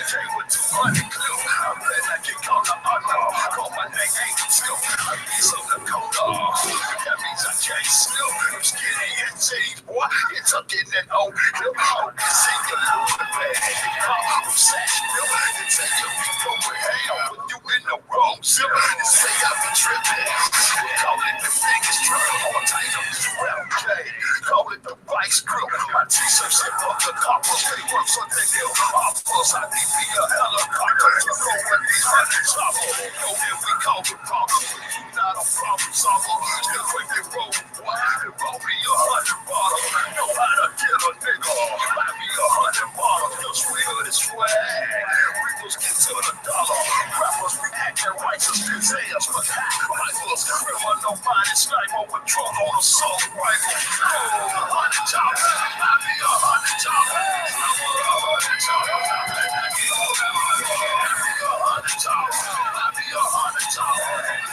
came with 200 clue. I bet I get caught up under. Call my name ain't still. I be so Dakota. That means I can't still. I'm skinny and cheese, boy. You're tucking that old hip hop. See your little man. I'm Sashville. You take your feet over hell. Put you in the wrong zip. You say I be tripping. Call it the biggest trip. All tight up this rap game. Call it the vice grip. My t-shirt shit up the copper. They work so they get offers. I need me a helicopter. To go with these hundred choppers. Yo, then we call the problem. You not a problem solver. Still quick they roll, boy. They roll me 100 bottles. Know how to get a nigga. Buy me 100 bottles. Yo, sweeter this swag. We was get to the dollar. Rappers be acting righteous as ass. But rifles, criminal minded sniper with drug on assault rifle. Oh, 100 choppers. Buy me 100 choppers. I want 100 choppers. I bet I get all that money. Buy me 100 choppers. Buy me 100 choppers.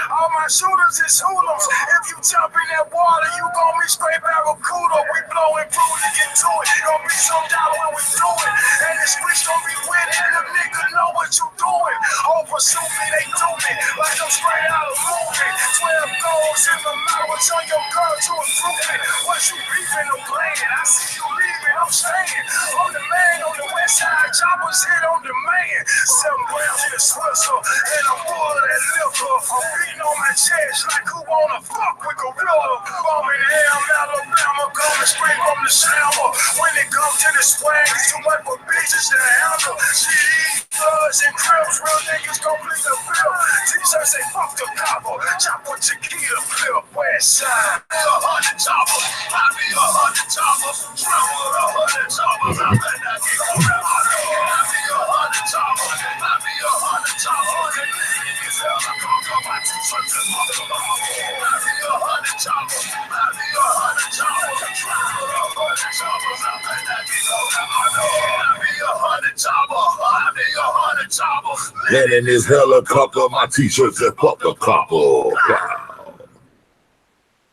All my shooters is hoodlums. If you jump in that water, you gon' be straight barracuda. We blowing through to get to it. Gon' be some dollar when we do it. And the streets gon' be with it. And the nigga know what you doing. Oh, pursue me, they do me. Like I'm straight out of movie. 12 goals in the mouth. What's on your girl to improve it? What you beefing or playing? I see you leaving, I'm staying. I'm the man on the west side. Choppers hit on demand. 7 grams in a Swisher. And I'm full of that liquor. I'm beating on my chest like who wanna fuck with gorilla. Birmingham, Alabama, coming straight from the shower. When it comes to the swag, it's too much for bitches to handle. Shit, thugs and crips, real niggas gon' plead the bill. T-shirts say fuck the copper. Chop with tequila, flip west side. 100 choppers. Buy me 100 choppers. Travel with 100 choppers. I bet I get all that money. Buy me 100 choppers. Buy me 100 choppers. Niggas hell, I can't go my t-shirts and motherfuckers. Buy me 100 choppers. Buy me 100 choppers. Travel with 100 choppers. I bet I get all that money. Buy me 100 choppers. Buy me 100 choppers. Land in this helicopter, my t-shirt said fuck the copper. Wow.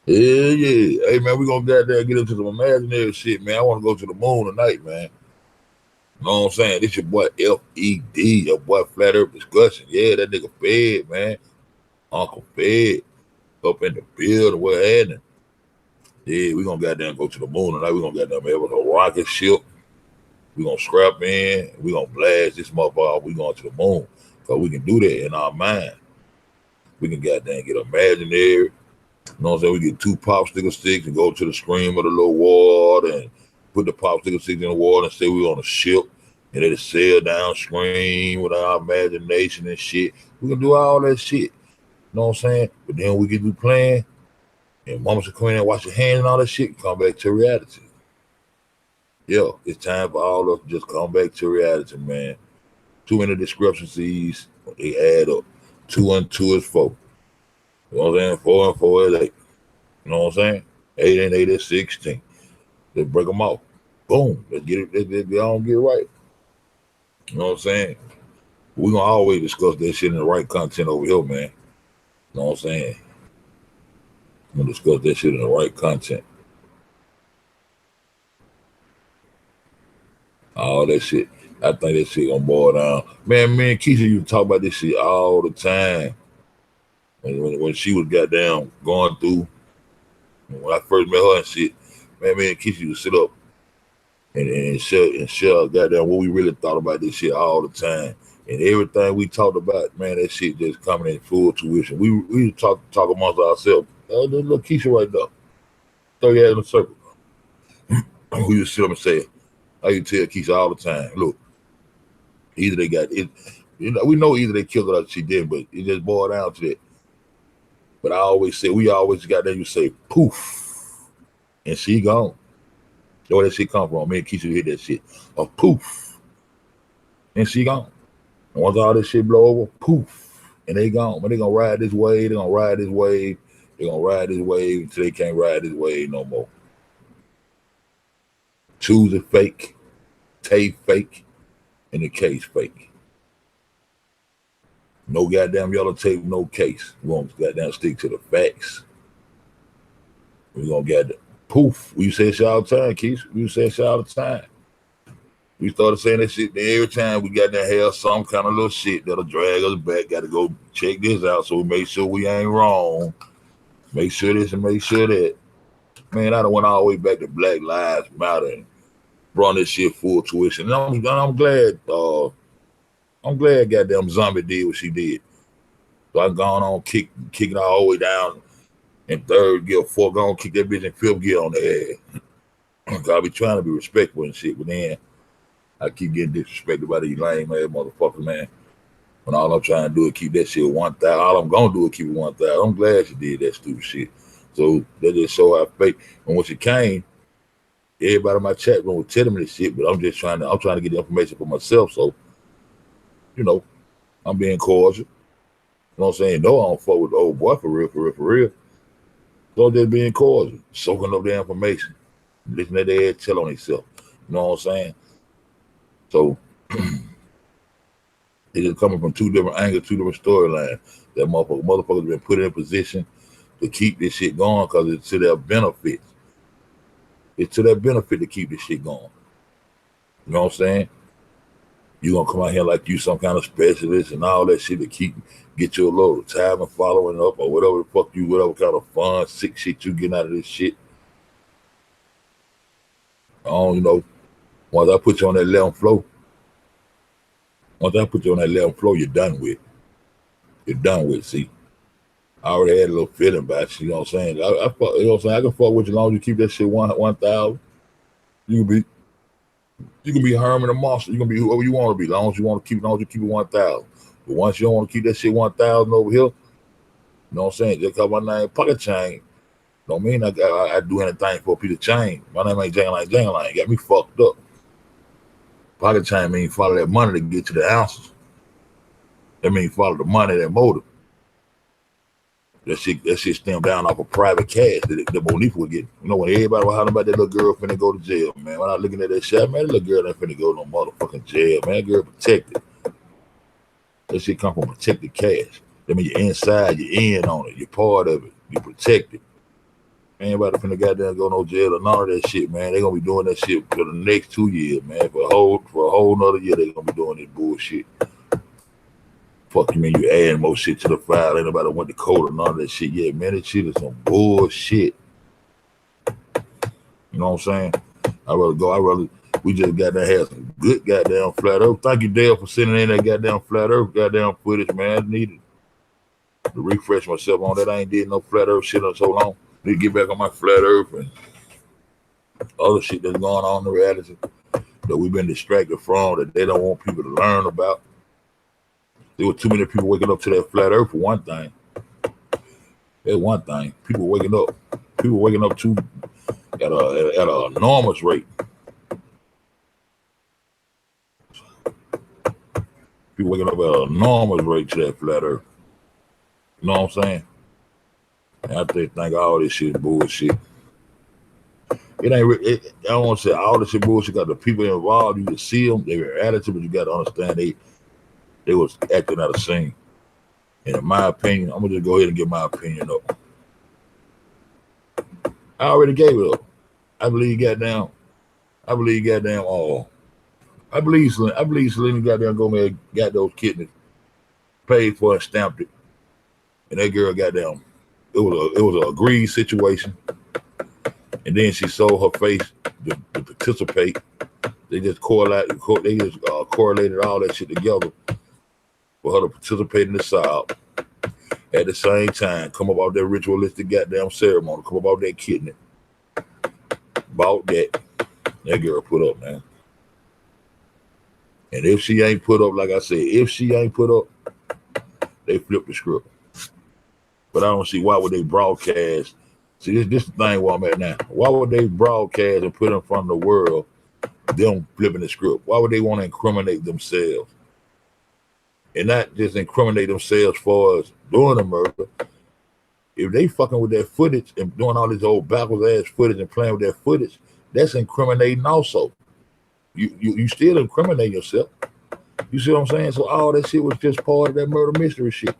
Yeah. Hey, man, we gonna goddamn get into some imaginary shit, man. I want to go to the moon tonight, man. You know what I'm saying? This your boy F.E.D., your boy Flat Earth Discussion. Yeah, that nigga Fed, man. Uncle Fed. Up in the building, what happening? Yeah, we gonna goddamn go to the moon tonight. We gonna goddamn have a rocket ship. We gonna scrap in. We gonna blast this motherfucker. We going to the moon. Because we can do that in our mind. We can goddamn get imaginary. You know what I'm saying? We get 2 popsicle sticks and go to the stream of the little water and put the popsicle sticks in the water and say we're on a ship and it'll sail downstream with our imagination and shit. We can do all that shit. You know what I'm saying? But then we get to playing and mama should come in and wash your hands and all that shit and come back to reality. Yeah, it's time for all of us to just come back to reality, man. Too many discrepancies, they add up. 2 and 2 is 4. You know what I'm saying? 4 and 4 is 8. You know what I'm saying? 8 and 8 is 16. Let's break them off. Boom. Let's get it. Let's get on, get it right. You know what I'm saying? We're going to always discuss that shit in the right content over here, man. You know what I'm saying? We're going to discuss that shit in the right content. All that shit. I think that shit gonna boil down. Man, me and Keisha used to talk about this shit all the time. When she was goddamn going through, when I first met her and shit, man, me and Keisha used to sit up and share goddamn what we really thought about this shit all the time. And everything we talked about, man, that shit just coming in full tuition. We used to talk amongst ourselves. There's little Keisha right there. Throw your head in a circle. We used to sit up and say, I used to tell Keisha all the time, look, either they got it, you know, we know either they killed her or she didn't, but it just boiled down to that. But I always say, we always got there, you say, poof, and she gone. Where that shit come from? Me and Keisha hit that shit. A poof, and she gone. And once all this shit blow over, poof, and they gone. But they gonna ride this wave, they gonna ride this wave, they gonna ride this wave until they can't ride this wave no more. Choose it fake, tape fake, and the case fake. No goddamn yellow tape, no case. We gonna goddamn stick to the facts. We gonna get the poof. We say shit all the time, Keith. We say shit all the time. We started saying that shit every time we got to have some kind of little shit that'll drag us back. Got to go check this out so we make sure we ain't wrong. Make sure this and make sure that. Man, I done went all the way back to Black Lives Matter and brought this shit full tuition. And I'm glad. I'm glad goddamn Zombie did what she did. So I'm going on kicking all the way down in third gear, fourth, going kick that bitch in fifth gear on the ass. I be trying to be respectful and shit, but then I keep getting disrespected by these lame ass motherfuckers, man. When all I'm trying to do is keep that shit 1,000. All I'm gonna do is keep it 1,000. I'm glad she did that stupid shit. So that just show our faith. And when she came, everybody in my chat room was telling me this shit, but I'm trying to get the information for myself. So, I'm being cordial. You know what I'm saying? No, I don't fuck with the old boy for real. So I'm just being cordial, soaking up the information, listening to their ass tell on themselves. You know what I'm saying? So it is coming from two different angles, two different storylines. That motherfuckers been put in a position to keep this shit going because it's to their benefit. It's to their benefit to keep this shit going. You know what I'm saying? You gonna come out here like you some kind of specialist and all that shit to get you a little time and following up or whatever the fuck whatever kind of fun, sick shit you getting out of this shit. Once I put you on that 11th floor, you're done with. You're done with, see. I already had a little feeling about you know what I'm saying? I fuck, you know what I'm saying? I can fuck with you as long as you keep that shit 1,000. You can be Herman or Monster. You can be whoever you want to be, as long as you keep it 1,000. But once you don't want to keep that shit 1,000 over here, you know what I'm saying? Just cause my name Pocket Chain, don't mean I do anything for a piece of chain. My name ain't Jangalang. Got me fucked up. Pocket Chain means follow that money to get to the ounces. That means follow the money, that motive. That shit stemmed down off of private cash that Monique would get. You know, when everybody was hollering about that little girl finna go to jail, man. When I was looking at that shit, man, that little girl ain't finna go to no motherfucking jail, man. That girl protected. That shit come from protected cash. That mean you're inside, you're in on it, you're part of it, you're protected. Anybody finna goddamn go no jail or none of that shit, man. They gonna be doing that shit for the next 2 years, man. For a whole nother year, they gonna be doing this bullshit. Fuck you mean you adding more shit to the file? Ain't nobody went to court or none of that shit yet, man. That shit is some bullshit. You know what I'm saying? We just got to have some good goddamn flat earth. Thank you, Dale, for sending in that goddamn flat earth goddamn footage, man. I needed to refresh myself on that. I ain't did no flat earth shit in so long. Need to get back on my flat earth and other shit that's going on in the reality that we've been distracted from, that they don't want people to learn about. There were too many people waking up to that flat earth for one thing. That's one thing. People waking up to at an enormous rate. People waking up at an enormous rate to that flat earth. You know what I'm saying? And I think all this shit is bullshit. It ain't. I don't want to say all this shit bullshit. Got the people involved. You can see them. They were attitude, but you got to understand they was acting out of scene. And in my opinion, I'm gonna just go ahead and get my opinion up. I already gave it up. I believe goddamn all. I believe Selena goddamn Gomez got those kidneys paid for and stamped it. And that girl goddamn, it was a agreed situation. And then she sold her face to participate. They just correlated all that shit together for her to participate in the side. At the same time, come about that ritualistic goddamn ceremony, come about that kidney. About that girl put up, man. And if she ain't put up, like I said, they flip the script. But I don't see why would they broadcast. See, this is the thing where I'm at now. Why would they broadcast and put in front of the world them flipping the script? Why would they want to incriminate themselves? And not just incriminate themselves for us doing the murder. If they fucking with that footage and doing all this old backwards ass footage and playing with that footage, that's incriminating also. You still incriminate yourself. You see what I'm saying? So all that shit was just part of that murder mystery shit.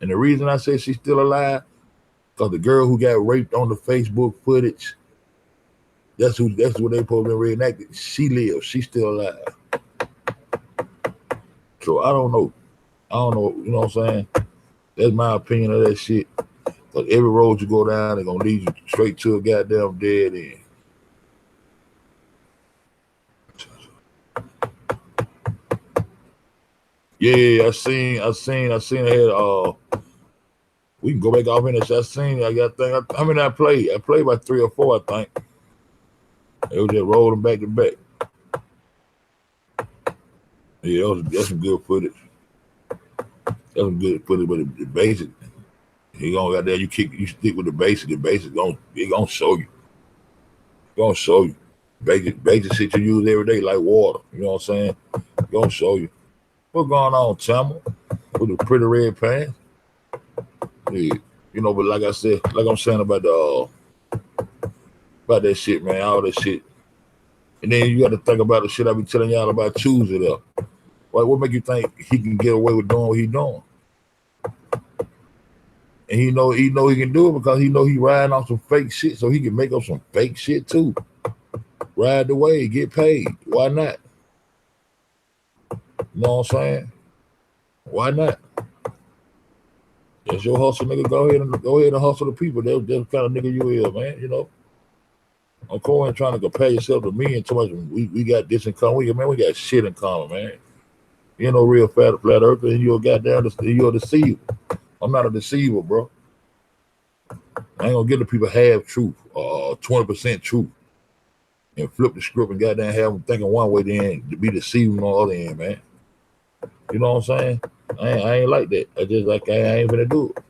And the reason I say she's still alive, because the girl who got raped on the Facebook footage That's what they supposed to be reenacted. She lives. She's still alive. So I don't know. You know what I'm saying? That's my opinion of that shit. Cause every road you go down, they're gonna lead you straight to a goddamn dead end. Yeah, I had we can go back off in this. How many I played? I played by 3 or 4, I think. It was just rolling back to back. Yeah, that's some good footage. That's some good footage, but the basic, you gonna got there. You stick with the basic. The basic gonna show you. Gonna show you. Basic shit you use every day, like water. You know what I'm saying? Gonna show you. What's going on, Chama? With the pretty red pants? Yeah. You know, but like I said, like I'm saying about that shit, man, all that shit. And then you got to think about the shit I be telling y'all about choosing up. Like, what make you think he can get away with doing what he doing? And he know he can do it because he know he riding on some fake shit, so he can make up some fake shit too. Ride the wave, get paid. Why not? You know what I'm saying? Why not? That's your hustle, nigga. Go ahead and hustle the people. That's the kind of nigga you is, man. You know. I'm going trying to compare yourself to me and too much. We got this in common. We got shit in common, man. You ain't no real flat earther, and you're a deceiver. I'm not a deceiver, bro. I ain't gonna give the people half truth, 20% truth, and flip the script and goddamn have them thinking one way, then to be deceiving on the other end, man. You know what I'm saying? I ain't like that. I ain't gonna do it,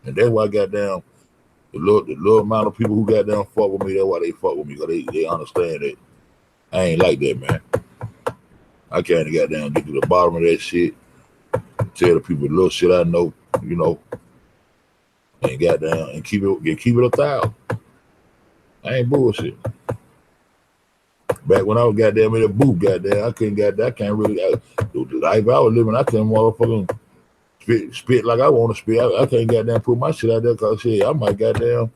and that's why I got down. The little amount of people who got down fuck with me, that's why they fuck with me, because they understand that I ain't like that, man. I can't get down, get to the bottom of that shit, tell the people the little shit I know, you know, and got down and keep it 1,000. I ain't bullshit. Back when I was goddamn in the booth, goddamn, I can't really, the life I was living, I couldn't motherfucking spit like I want to spit. I can't goddamn put my shit out there because shit, I might goddamn,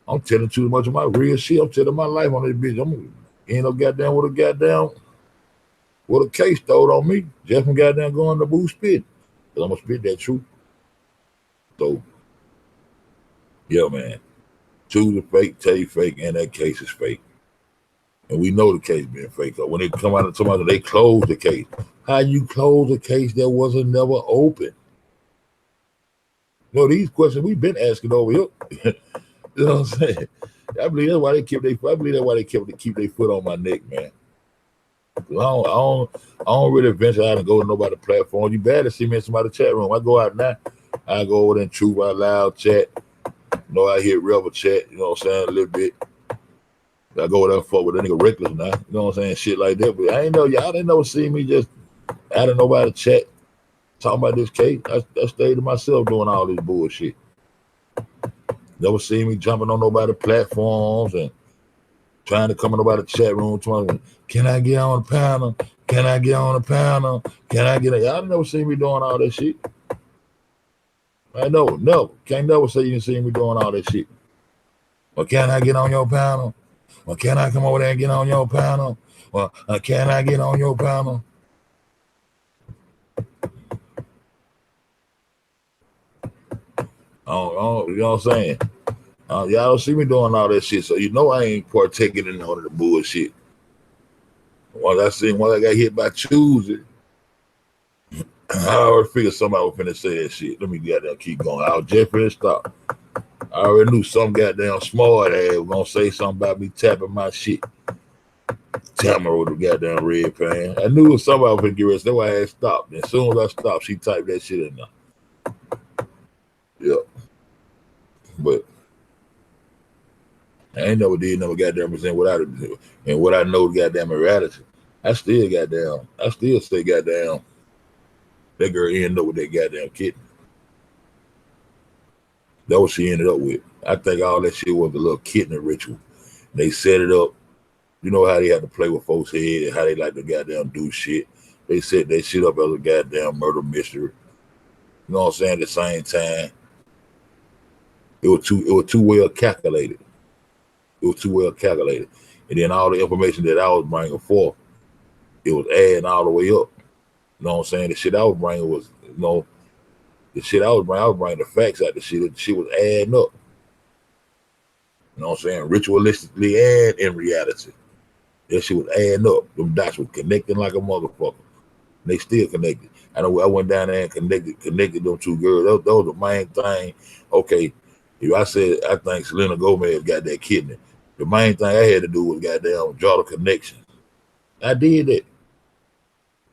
I'm telling too much of my real shit. I'm telling my life on this bitch. I'm gonna end up goddamn with a case thrown on me. Just from goddamn going to booth spit. Cause I'm gonna spit that truth. So, yeah, man. Choose a fake, tell you fake, and that case is fake. And we know the case being fake. When they come out and somebody they close the case. How you close a case that wasn't never open? You know, these questions we've been asking over here. You know what I'm saying? I believe that's why they keep their foot on my neck, man. I don't really venture out and go to nobody's platform. You better see me in somebody's chat room. I go out now. I go over there and Truth Out Loud chat. You know, I hear Rebel chat, you know what I'm saying, a little bit. I go over there and fuck with a nigga reckless now. You know what I'm saying? Shit like that. But y'all didn't never see me just out of nobody's chat talking about this case. I stayed to myself doing all this bullshit. Never see me jumping on nobody's platforms and trying to come in nobody's chat room. Can I get on the panel? Can I get on the panel? Can I get on? Y'all never see me doing all that shit. I know, no. Can't never say you see me doing all that shit. Well, can I get on your panel? Well, can I come over there and get on your panel? Well, can I get on your panel? Oh, you know what I'm saying? Y'all don't see me doing all that shit, so you know I ain't partaking in all of the bullshit. Once I got hit by Tuesday, I already figured somebody was finna say that shit. Let me goddamn keep going. I was just finna stop. I already knew some goddamn smart ass was gonna say something about me tapping my shit. Tapping her with the goddamn red pan. I knew somebody was finna get rest. That's why I had stopped. And as soon as I stopped, she typed that shit in there. Yep. But I ain't never goddamn present what I do. And what I know goddamn morality. I still say goddamn that girl ended up with that goddamn kitten. That's what she ended up with. I think all that shit was a little kitten ritual. They set it up. You know how they have to play with folks' head and how they like to goddamn do shit. They set that shit up as a goddamn murder mystery. You know what I'm saying? At the same time, it was too well calculated. It was too well calculated. And then all the information that I was bringing forth, it was adding all the way up. You know what I'm saying? The shit I was bringing was, the shit I was bringing the facts out. The shit was adding up. You know what I'm saying? Ritualistically and in reality. That shit was adding up. Them dots was connecting like a motherfucker. They still connected. I know I went down there and connected them two girls. That was the main thing. Okay, if I said I think Selena Gomez got that kidney, the main thing I had to do was goddamn draw the connection. I did that.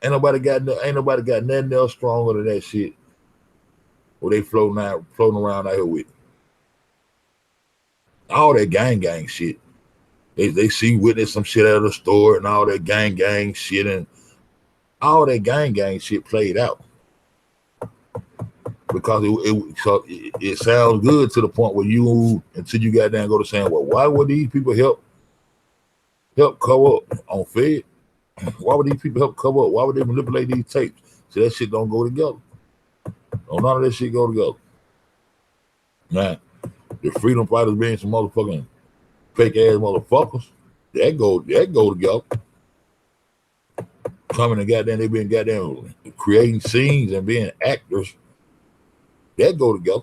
Ain't nobody got nothing else stronger than that shit. Where they floating around out here with all that gang shit. They see witness some shit out of the store and all that gang shit, and all that gang shit played out because it sounds good to the point where until you got down and go to saying, well, why would these people help cover up on Fed? Why would these people help cover up? Why would they manipulate these tapes? So that shit don't go together. None of that shit go together. Now, the freedom fighters being some motherfucking fake ass motherfuckers, that go together. Coming and goddamn, they been goddamn creating scenes and being actors. That go together.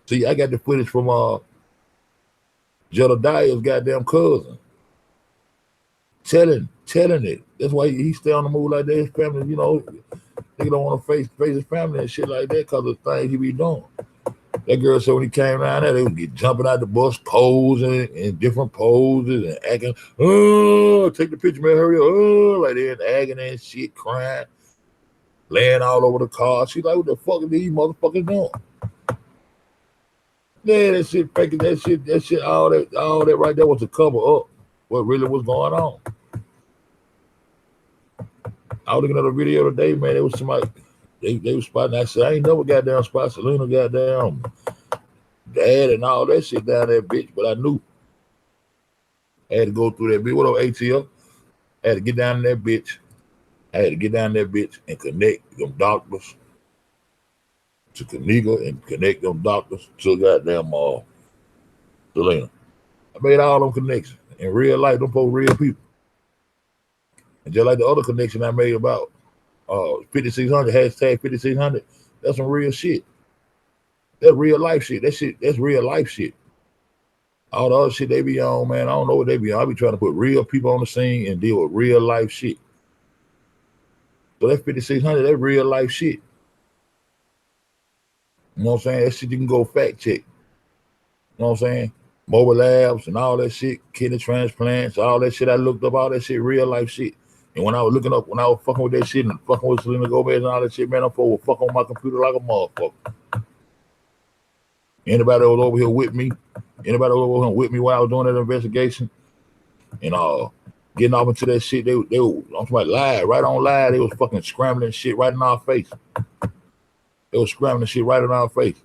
See, I got the footage from Jedediah's goddamn cousin. Telling it. That's why he stay on the move like that. His family, they don't want to face his family and shit like that because of the things he be doing. That girl said when he came down there, they would get jumping out the bus, posing in different poses and acting, oh, take the picture, man, hurry up, oh, like they in agony and shit, crying, laying all over the car. She's like, what the fuck are these motherfuckers doing? Yeah, that shit faking, that shit, all that right there was to cover up what really was going on. I was looking at a video today, man. It was somebody, they was spotting. I said, I ain't never got down spot Selena got down dad and all that shit down there, bitch. But I knew I had to go through that bitch. What up, ATL? I had to get down in that bitch. And connect them doctors to Kenneka and connect them doctors to goddamn Selena. I made all them connections in real life. Them folks real people. And just like the other connection I made about 5600, hashtag 5600, that's some real shit. That's real life shit. That's real life shit. All the other shit they be on, man, I don't know what they be on. I be trying to put real people on the scene and deal with real life shit. So that 5600, that real life shit. You know what I'm saying? That shit you can go fact check. You know what I'm saying? Mobile labs and all that shit, kidney transplants, all that shit I looked up, all that shit, real life shit. And when I was looking up, when I was fucking with that shit and fucking with Selena Gomez and all that shit, man, I'm fucking on my computer like a motherfucker. Anybody that was over here with me, while I was doing that investigation and getting off into that shit, they were on somebody live, right on live, they was fucking scrambling shit right in our face. They was scrambling shit right in our face.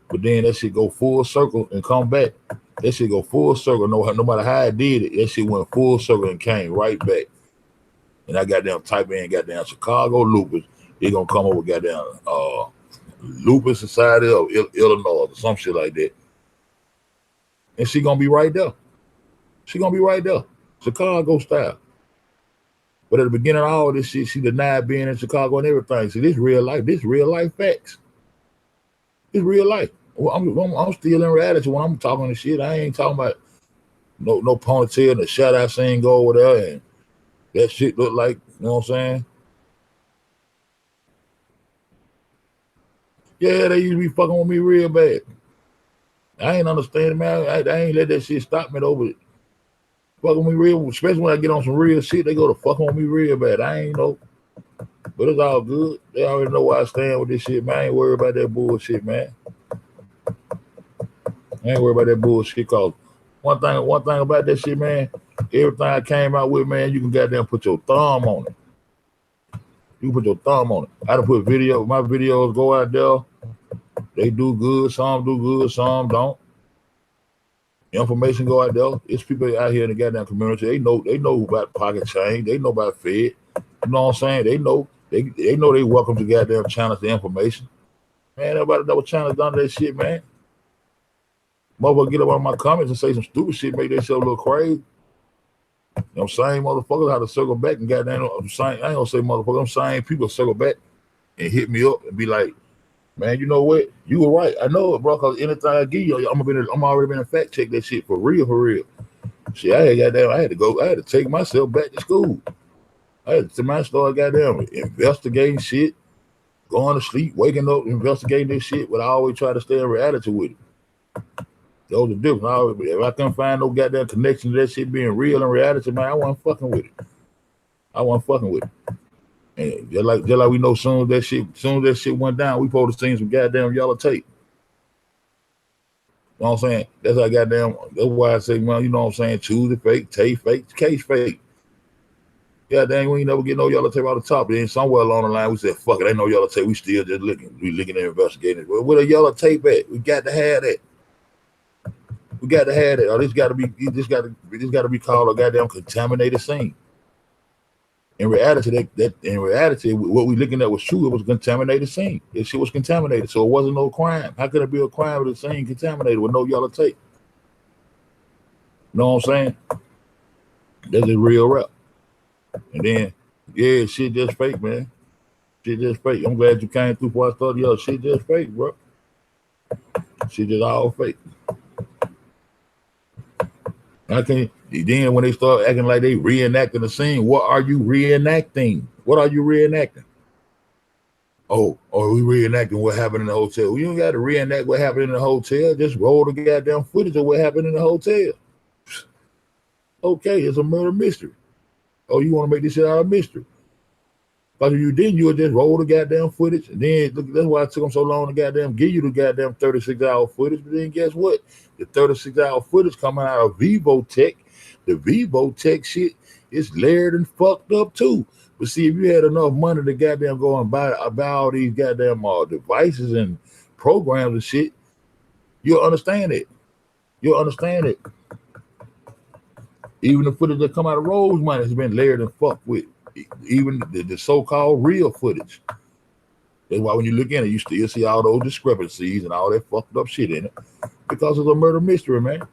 But then that shit go full circle and come back. That shit go full circle, no matter how I did it, that shit went full circle and came right back. And I got down type in goddamn Chicago lupus. They gonna come over goddamn Lupus Society of Illinois or some shit like that. And she gonna be right there. Chicago style. But at the beginning of all this shit, she denied being in Chicago and everything. See, this real life facts. It's real life. Well, I'm still in reality when I'm talking this shit. I ain't talking about no ponytail and the shot I seen go over there and that shit look like, you know what I'm saying? Yeah, they used to be fucking with me real bad. I ain't understanding, man. I ain't let that shit stop me over it. Fucking me real, especially when I get on some real shit, they go to fucking with me real bad. I ain't know. But it's all good. They already know where I stand with this shit, man. I ain't worried about that bullshit, man. I ain't worried about that bullshit, cause one thing about that shit, man, everything I came out with, man, you can goddamn put your thumb on it. You put your thumb on it. I done put my videos go out there. They do good, some do good, some don't. Information go out there. It's people out here in the goddamn community. They know about pocket change. They know about Fed. You know what I'm saying? They know they welcome to goddamn channels the information. Man, everybody know what channels done that shit, man. Motherfucker get up on my comments and say some stupid shit, make that shit a little crazy. Them same motherfuckers how to circle back and goddamn, I ain't gonna say motherfucker, them same people circle back and hit me up and be like, man, you know what? You were right. I know it, bro, because anything I give you, I'm already been a fact check that shit for real, for real. Shit, I had to take myself back to school. I had to start goddamn investigating shit, going to sleep, waking up, investigating this shit, but I always try to stay in reality with it. That was the difference. If I couldn't find no goddamn connection to that shit being real in reality, man, I wasn't fucking with it. I wasn't fucking with it. And just like we know, soon as that shit went down, we supposed to see some goddamn yellow tape. You know what I'm saying? That's how goddamn. That's why I say, man, you know what I'm saying? Choose the fake, tape fake, case fake. Goddamn, we ain't never get no yellow tape out the top. Then somewhere along the line, we said, fuck it, ain't no yellow tape. We still just looking. We looking and investigating. Well, where the yellow tape at? We got to have that. We got to have that. Or this got to be called a goddamn contaminated scene. In reality, what we looking at was true. It was a contaminated scene. This shit was contaminated, so it wasn't no crime. How could it be a crime with a scene contaminated with no yellow tape? You know what I'm saying? That's a real rap. And then, yeah, shit just fake, man. Shit just fake. I'm glad you came through before I started. Yo, shit just fake, bro. Shit just all fake. I can't. Then when they start acting like they reenacting the scene, what are you reenacting? What are you reenacting? Oh, we reenacting what happened in the hotel. You don't got to reenact what happened in the hotel. Just roll the goddamn footage of what happened in the hotel. Okay, it's a murder mystery. Oh, you want to make this shit out of mystery? Because if you didn't, you would just roll the goddamn footage. And then that's why it took them so long to goddamn give you the goddamn 36-hour footage. But then guess what? The 36-hour footage coming out of Vivotech, the Vivotech shit is layered and fucked up too. But see, if you had enough money to goddamn go and buy all these goddamn devices and programs and shit, you'll understand it. You'll understand it. Even the footage that come out of Rosemont has been layered and fucked with. Even the so-called real footage. That's why when you look in it, you still see all those discrepancies and all that fucked up shit in it. Because it's a murder mystery, man.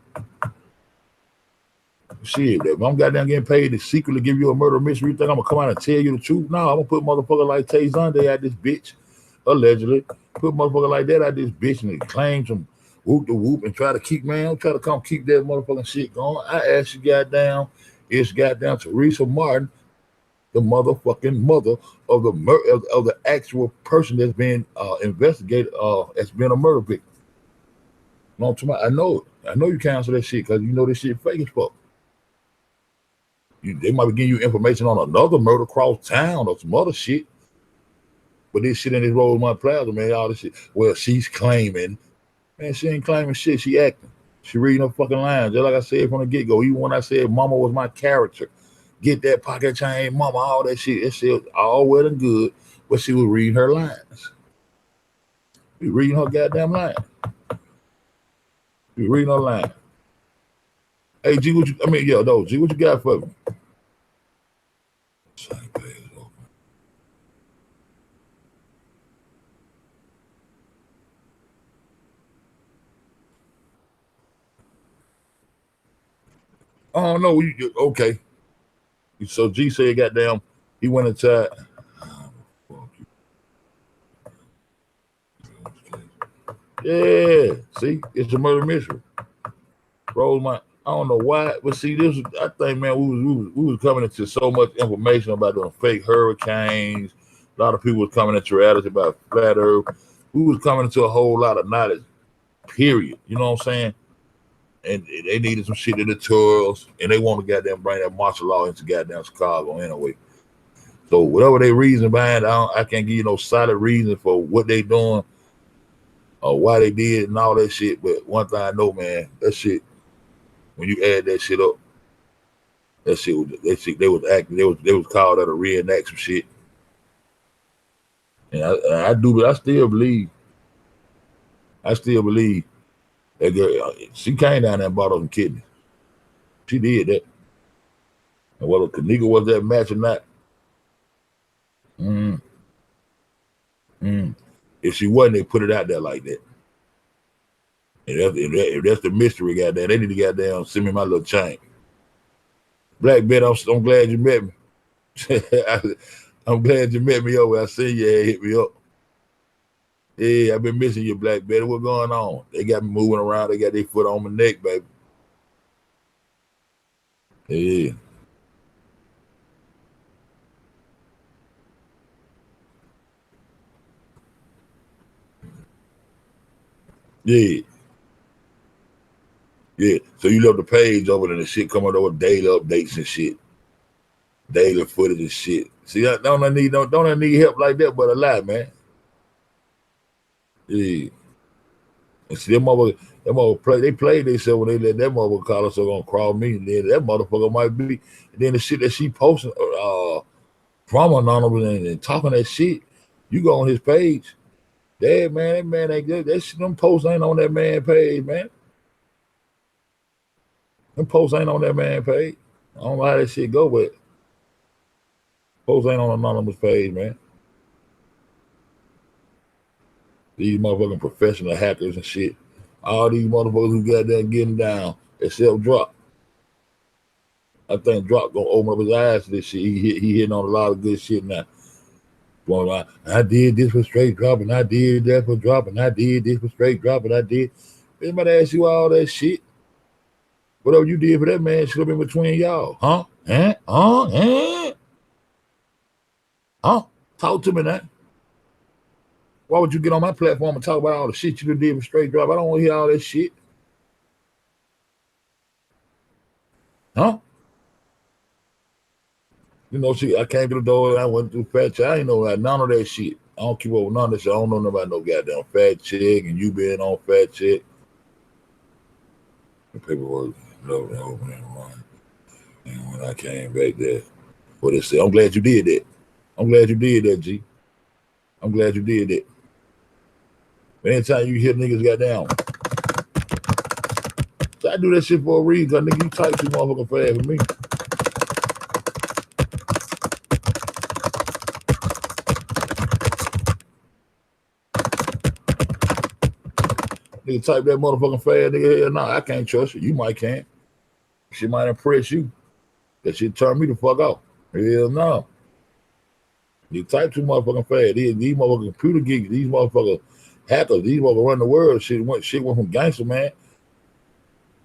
Shit, if I'm goddamn getting paid to secretly give you a murder mystery, you think I'm gonna come out and tell you the truth? No, I'm gonna put motherfucker like Tay Zonday at this bitch, allegedly. Put motherfucker like that at this bitch and claim some whoop the whoop and try to keep that motherfucking shit going. I asked you goddamn, it's goddamn Teresa Martin, the motherfucking mother of the actual person that's been investigated, that's been a murder victim. No, I know it. I know you cancel that shit because you know this shit fake as fuck. They might be giving you information on another murder across town or some other shit. But this shit in this Rosemont Plaza, man, all this shit. Well, she's claiming. Man, she ain't claiming shit. She acting. She reading her fucking lines. Just like I said from the get-go. Even when I said mama was my character. Get that pocket chain, mama, all that shit. That shit all well and good. But she was reading her lines. She reading her goddamn lines. She reading her lines. Hey, G, G, what you got for me? Oh no, okay. So G said, goddamn, he went inside. Yeah, see, it's a murder mystery. Rosemont. I don't know why, but see, I think, man, we was coming into so much information about the fake hurricanes. A lot of people was coming into reality about flat Earth. We was coming into a whole lot of knowledge. Period. You know what I'm saying? And they needed some shit in the tours, and they want to goddamn bring that martial law into goddamn Chicago anyway. So whatever they reason behind, I can't give you no solid reason for what they doing or why they did and all that shit. But one thing I know, man, that shit. When you add that shit up, they was acting. They was called out to reenact some shit. And I do, but I still believe that girl. She came down there and bought her some kidneys. She did that. And whether Kenneka was that match or not, if she wasn't, they put it out there like that. And if that's the mystery, goddamn, they need to goddamn send me my little chain. Black Bet, I'm glad you met me. I'm glad you met me over. I seen you hit me up. Yeah, I've been missing you, Black Betty. What's going on? They got me moving around. They got their foot on my neck, baby. Yeah. Yeah. Yeah. So you love the page over there and the shit coming over daily updates and shit. Daily footage and shit. See, don't I need help like that, but a lot, man. Yeah. And see, them mother play. They played themselves when they let that mother call us. So gonna crawl me, and then that motherfucker might be. And then the shit that she posting, from anonymous and talking that shit. You go on his page. That man ain't good. That shit, them posts ain't on that man page, man. Them posts ain't on that man page. I don't know how that shit go, but posts ain't on anonymous page, man. These motherfucking professional hackers and shit. All these motherfuckers who got there getting down, except Drop. I think Drop gonna open up his eyes to this shit. He hitting on a lot of good shit now. Going on, I did this for straight drop, and I did that for drop, and I did this for straight drop, and I did. Anybody ask you all that shit? Whatever you did for that man should have been between y'all. Huh? Huh? Huh? Huh? Huh? Talk to me now. Why would you get on my platform and talk about all the shit you did for straight drop? I don't want to hear all that shit. Huh? You know, I came to the door and I went through fat check. I ain't know none of that shit. I don't keep up with none of that shit. I don't know nothing about no goddamn fat check and you being on fat check. The paperwork, no, man. And when I came back there, what it said, I'm glad you did that. I'm glad you did that, G. I'm glad you did that. But anytime you hear niggas goddamn, so I do that shit for a reason, cause nigga, you type too motherfucking fast for me. Nigga type that motherfucking fast, nigga. Hell nah, I can't trust you. You might can. Shit might impress you. That shit turn me the fuck off. Hell no. You type too motherfucking fast. These motherfucking computer geeks, these motherfucking hackers, these motherfuckers run the world. Shit went from gangster, man.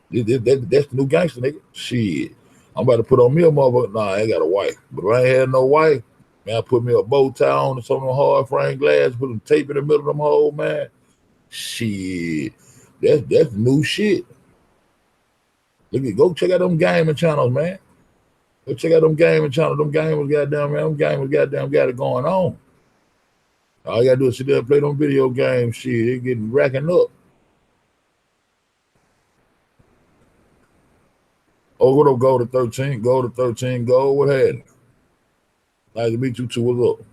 That's the new gangster, nigga. Shit. I'm about to put on me a motherfucker. Nah, I ain't got a wife. But if I ain't had no wife, man, I put me a bow tie on and some of them hard frame glass, put some tape in the middle of them holes, man. Shit. That's new shit. Look at, go check out them gaming channels, man. Go check out them gaming channels. Them gamers goddamn, man. Them gamers goddamn got it going on. All you gotta do is sit there and play them video games. Shit, they getting racking up. Oh, what up, go to 13, go to 13, go. What happened? Nice to meet you too. What's up?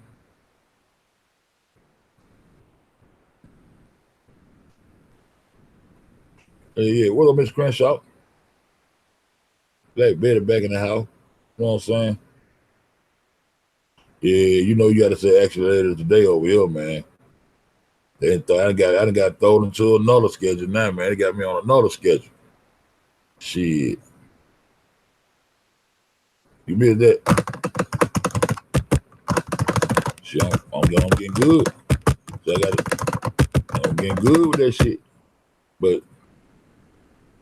Hey, yeah, what up, Miss Crenshaw? Black Betty back in the house. You know what I'm saying? Yeah, you know you gotta say actually later today over here, man. I done got thrown into another schedule now, man. They got me on another schedule. Shit. You missed that. Shit, I'm getting good. So I'm getting good with that shit. But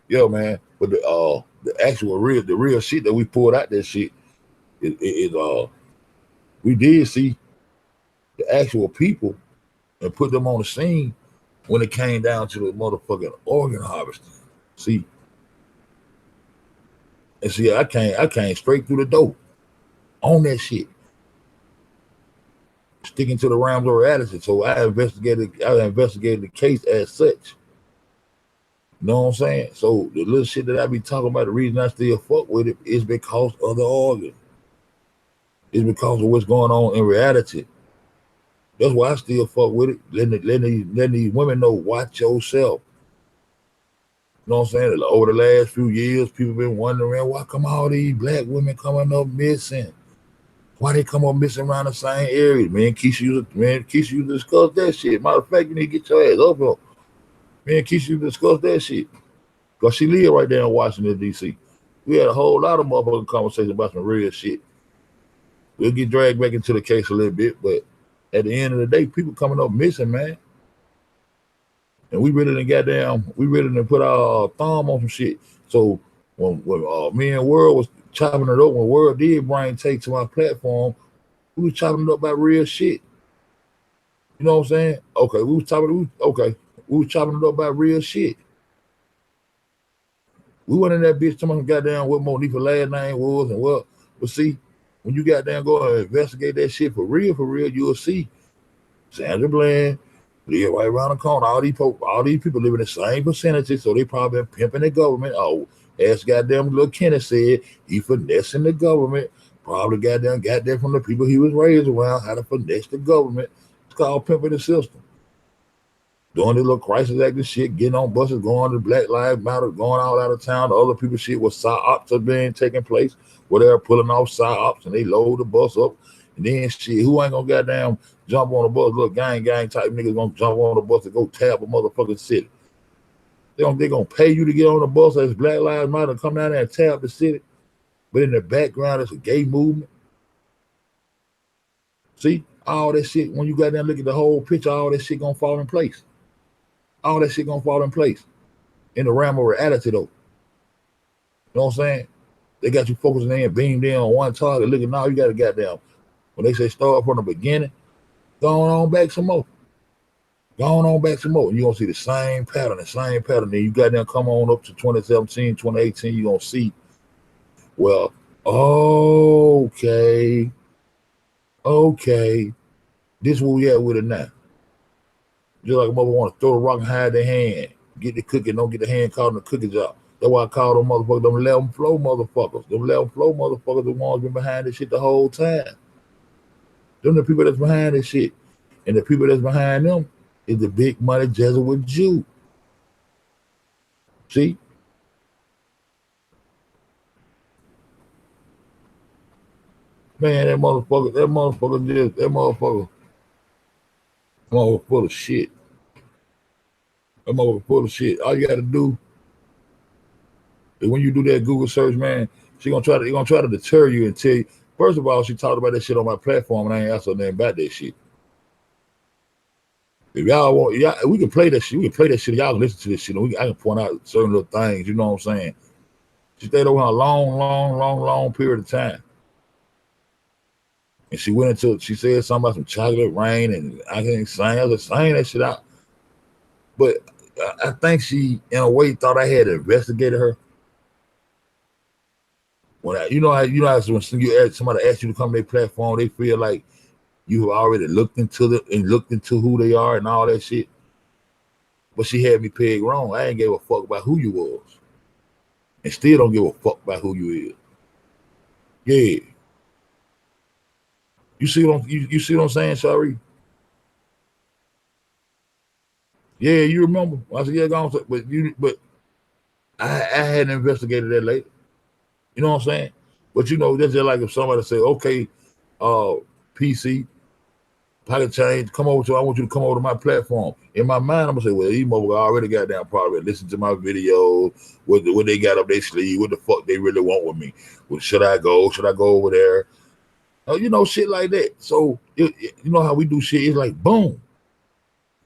yo, man, but the actual real shit that we pulled out that shit is we did see the actual people and put them on the scene when it came down to the motherfucking organ harvesting. See, and see, I came straight through the door on that shit, sticking to the realms of reality. So I investigated the case as such. You know what I'm saying? So the little shit that I be talking about, the reason I still fuck with it is because of the organ. It's because of what's going on in reality. That's why I still fuck with it. Letting these women know, watch yourself. You know what I'm saying? Over the last few years, people been wondering why come all these black women coming up missing? Why they come up missing around the same area? Man, Keisha used to discuss that shit. Matter of fact, you need to get your ass up here. Me and Keisha discussed that shit. Because she lived right there in Washington, D.C. We had a whole lot of motherfucking conversation about some real shit. We'll get dragged back into the case a little bit, but at the end of the day, people coming up missing, man. And we really done put our thumb on some shit. So when me and World was chopping it up, when World did bring Take to my platform, we was chopping it up about real shit. You know what I'm saying? Okay, we was chopping it up about real shit. We went in that bitch talking about goddamn what Monifa's last name was and what. But see, when you goddamn go and investigate that shit for real, you'll see Sandra Bland live right around the corner. All these people live in the same vicinity, so they probably been pimping the government. Oh, as goddamn little Kenneka said, he finessing the government. Probably goddamn got that from the people he was raised around, how to finesse the government. It's called pimping the system. Doing this little crisis acting shit, getting on buses, going to Black Lives Matter, going all out of town. The other people shit was psyops are being taking place, where they're pulling off psyops and they load the bus up. And then shit, who ain't gonna goddamn jump on the bus? Little gang type niggas gonna jump on the bus and go tab a motherfucking city. They gonna pay you to get on the bus as Black Lives Matter come down there and tab the city. But in the background, it's a gay movement. See, all that shit, when you got down and look at the whole picture, all that shit gonna fall in place. All that shit gonna fall in place in the realm of reality, though. You know what I'm saying? They got you focusing in, beamed in on one target, looking now. You got to goddamn. When they say start from the beginning, going on back some more. Going on back some more. And you're gonna see the same pattern. Then you got them come on up to 2017, 2018, you're gonna see, well, okay. This is where we at with it now. Just like a mother want to throw the rock and hide their hand. Get the cookie, don't get the hand caught in the cookie jar. That's why I call them motherfuckers, them 11 flow motherfuckers. Them 11 flow motherfuckers, the ones been behind this shit the whole time. Them the people that's behind this shit. And the people that's behind them is the big money Jesuit Jew. See? Man, that motherfucker full of shit. That motherfucker full of shit. All you gotta do is when you do that Google search, man, they're gonna try to deter you and tell you. First of all, she talked about that shit on my platform and I ain't asked her nothing about that shit. If y'all want, we can play that shit. Y'all can listen to this shit. And I can point out certain little things. You know what I'm saying? She stayed over a long period of time. And she said something about some chocolate rain, and I can't sing. I was saying that shit out. But I think she, in a way, thought I had investigated her. When you know how when somebody asks you to come to their platform, they feel like you have already looked into who they are and all that shit. But she had me pegged wrong. I ain't gave a fuck about who you was, and still don't give a fuck about who you is. Yeah. You see what I'm saying, Shari? Yeah, you remember? I said, yeah, go on. But I hadn't investigated that later. You know what I'm saying? But that's just like if somebody say, okay, PC, pocket change, I want you to come over to my platform. In my mind, I'm gonna say, well, these motherfuckers already got down probably listen to my videos, what they got up their sleeve, what the fuck they really want with me. Well, should I go? Should I go over there? Shit like that. So you know how we do shit. It's like boom,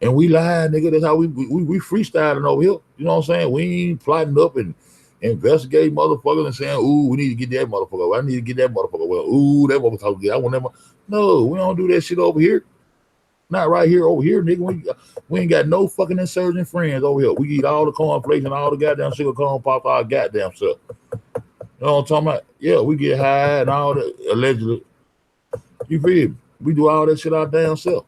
and we lie, nigga. That's how we freestyling over here. You know what I'm saying? We ain't plotting up and investigate motherfuckers and saying, ooh, we need to get that motherfucker. I need to get that motherfucker. Well, ooh, that motherfucker. I want that. No, we don't do that shit over here. Not right here, over here, nigga. We ain't got no fucking insurgent friends over here. We eat all the cornflakes and all the goddamn sugar corn pop our goddamn stuff. You know what I'm talking about? Yeah, we get high and all that allegedly. You feel me? We do all that shit our damn self.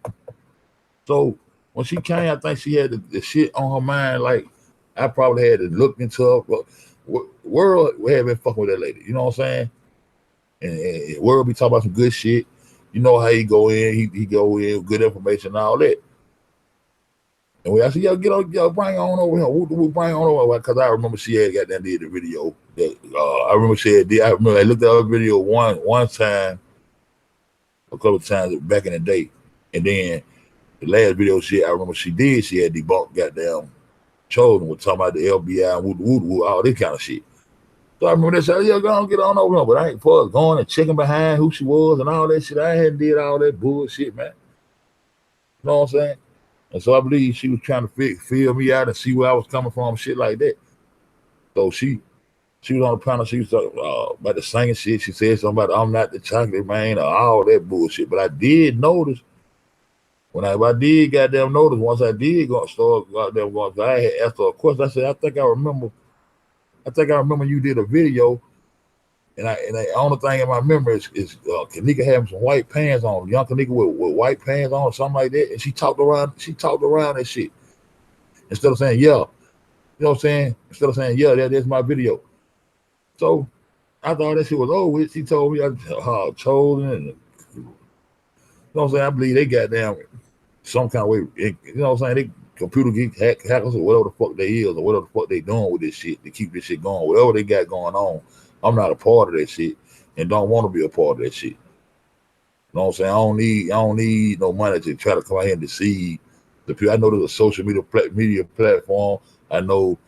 So when she came, I think she had the shit on her mind. Like I probably had to look into her. But World had been fucking with that lady. You know what I'm saying? And World be talking about some good shit. You know how he go in. He go in with good information and all that. And I said, yo, bring on over here. We'll bring on over because I remember she had got that did the video. I remember she had. I remember I looked at her video one time. A couple of times back in the day. And then the last video I remember she had debunked goddamn Chosen was talking about the FBI and woo, all this kind of shit. So I remember they said, yeah, go on, get on over. But I ain't for going and checking behind who she was and all that shit. I hadn't did all that bullshit, man. You know what I'm saying? And so I believe she was trying to feel me out and see where I was coming from, shit like that. So she was on the panel. She was talking about the singing shit. She said something about I'm not the chocolate man or all that bullshit. But I did notice I did goddamn notice once I did go start goddamn going. I had asked her a question. I said, I think I remember you did a video, and the only thing in my memory is Kenneka having some white pants on, young Kenneka with white pants on or something like that. And she talked around that shit instead of saying yeah. You know what I'm saying? Instead of saying yeah, that's my video. So I thought that shit was over with. She told me I chosen and you know what I'm saying? I believe they got down some kind of way. You know what I'm saying? They computer geek hackers or whatever the fuck they is or whatever the fuck they doing with this shit to keep this shit going. Whatever they got going on, I'm not a part of that shit and don't want to be a part of that shit. You know what I'm saying? I don't need no money to try to come out here and deceive the people. I know there's a social media platform. I know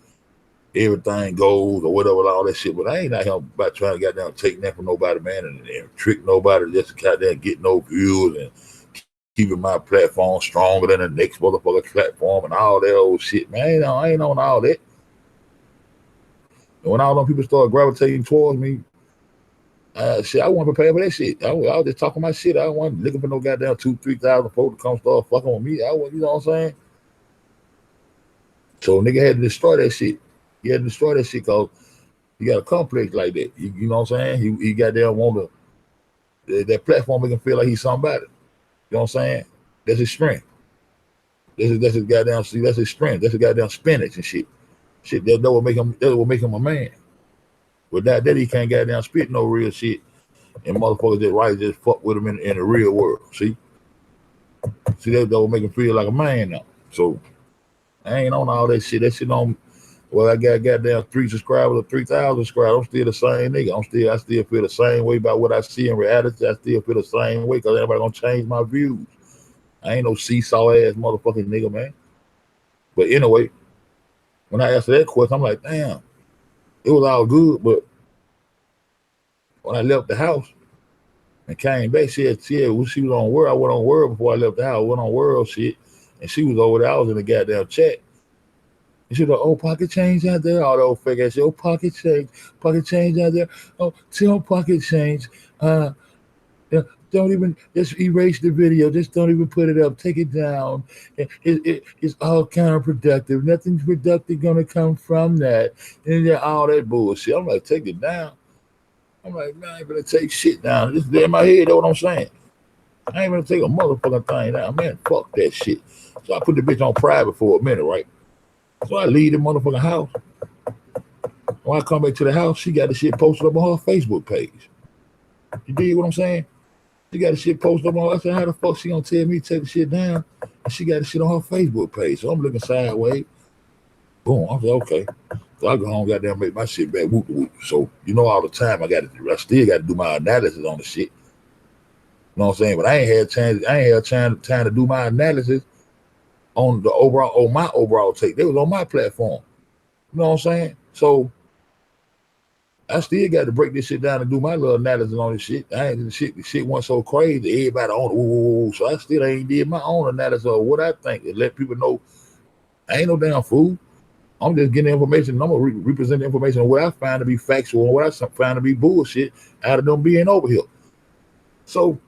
everything goes or whatever, all that shit. But I ain't out here about trying to goddamn take that from nobody, man, and trick nobody just to goddamn get no views and keeping my platform stronger than the next motherfucker platform and all that old shit, man. I ain't on all that. And when all them people start gravitating towards me, shit, I wasn't prepared for that shit. I was just talking my shit. I wasn't looking for no goddamn 2,000-3,000 folks to come start fucking with me. You know what I'm saying? So nigga had to destroy that shit. He had to destroy that shit because you got a complex like that. You know what I'm saying? He goddamn want that platform make him feel like he's somebody. You know what I'm saying? That's his strength. That's his goddamn see. That's his strength. That's his goddamn spinach and shit. Shit that will make him a man. Without that, he can't goddamn spit no real shit. And motherfuckers just fuck with him in the real world. See that will make him feel like a man now. So I ain't on all that shit. That shit on. Well, I got goddamn 3 subscribers or 3,000 subscribers. I'm still the same nigga. I still feel the same way about what I see in reality. I still feel the same way because everybody gonna change my views. I ain't no seesaw ass motherfucking nigga, man. But anyway, when I asked that question, I'm like, damn, it was all good. But when I left the house and came back, she was on World. I went on World before I left the house. I went on World shit, and she was over there. I was in the goddamn chat. And she was like, oh, pocket change out there. All the old fake ass shit. Oh, pocket change out there. Oh, tell pocket change. Don't even just erase the video. Just don't even put it up. Take it down. It's all counterproductive. Nothing productive gonna come from that. And all that bullshit. I'm like, take it down. I'm like, man, I ain't gonna take shit down. This is in my head. That's what I'm saying. I ain't gonna take a motherfucking thing down, man. Fuck that shit. So I put the bitch on private for a minute, right? So I leave the motherfucking house. When I come back to the house, she got the shit posted up on her Facebook page. You dig what I'm saying? She got the shit posted up on. I said, how the fuck she gonna tell me to take the shit down? And she got the shit on her Facebook page. So I'm looking sideways. Boom. I said, okay. So I go home, goddamn, make my shit back. Whoop, whoop. So you know, all the time I still got to do my analysis on the shit. You know what I'm saying? But I ain't had time to do my analysis on my overall take. They was on my platform. You know what I'm saying? So I still got to break this shit down and do my little analysis on this shit. The shit wasn't so crazy. Everybody on it. So I still ain't did my own analysis of what I think and let people know I ain't no damn fool. I'm just getting information. I'm gonna represent the information of what I find to be factual and what I find to be bullshit out of them being over here. So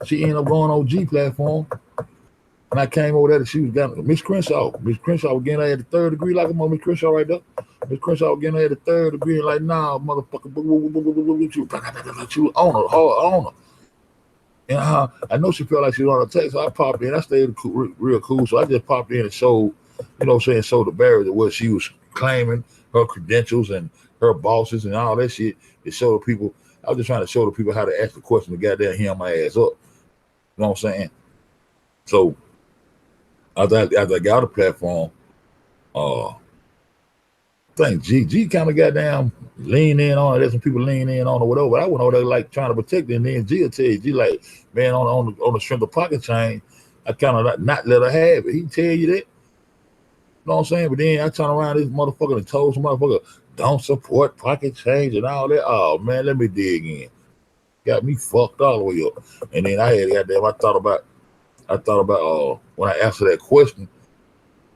she ended up going on G platform. And I came over there, she was got Miss Crenshaw. Miss Crenshaw was getting her at the 3rd degree, like a Miss Crenshaw right there. Miss Crenshaw was getting her at the 3rd degree, and like, nah, motherfucker, she was on her, hard on her. And I know she felt like she was on her text, so I popped in. I stayed real cool, so I just popped in and showed, you know what I'm saying, showed the barriers of what she was claiming, her credentials and her bosses and all that shit. To show the people, I was just trying to show the people how to ask the question to goddamn hem my ass up. You know what I'm saying? So after I got the platform, I think G kind of got down, lean in on it. There's some people lean in on it, whatever. But I went over there like trying to protect it, and then G will tell you, G like, man, on the strength of pocket chain, I kind of not let her have it. He tell you that. know what I'm saying? But then I turn around this motherfucker and told some motherfucker don't support pocket change and all that. Oh man, let me dig in. Got me fucked all the way up. And then I had goddamn I thought about when I answered that question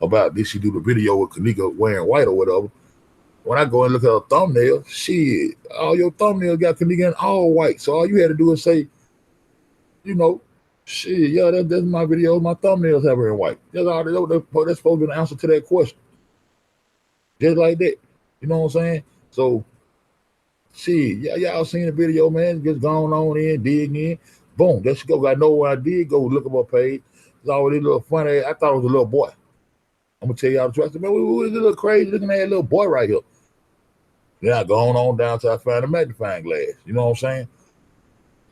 about did she do the video with Kenneka wearing white or whatever. When I go and look at her thumbnail, shit, all your thumbnails got Kenneka in all white. So all you had to do is say, you know, shit, yeah, that's my videos. My thumbnails have her in white. That's all. That's supposed to be the answer to that question. Just like that. You know what I'm saying? So, shit, y'all seen the video, man. Just going on in, dig in. Boom, there she go. I know where I did go look at my page. It's already a little funny. I thought it was a little boy. I'm gonna tell y'all the truth. I said, man, who is this little crazy looking at little boy right here? Then I going on down till I find a magnifying glass. You know what I'm saying?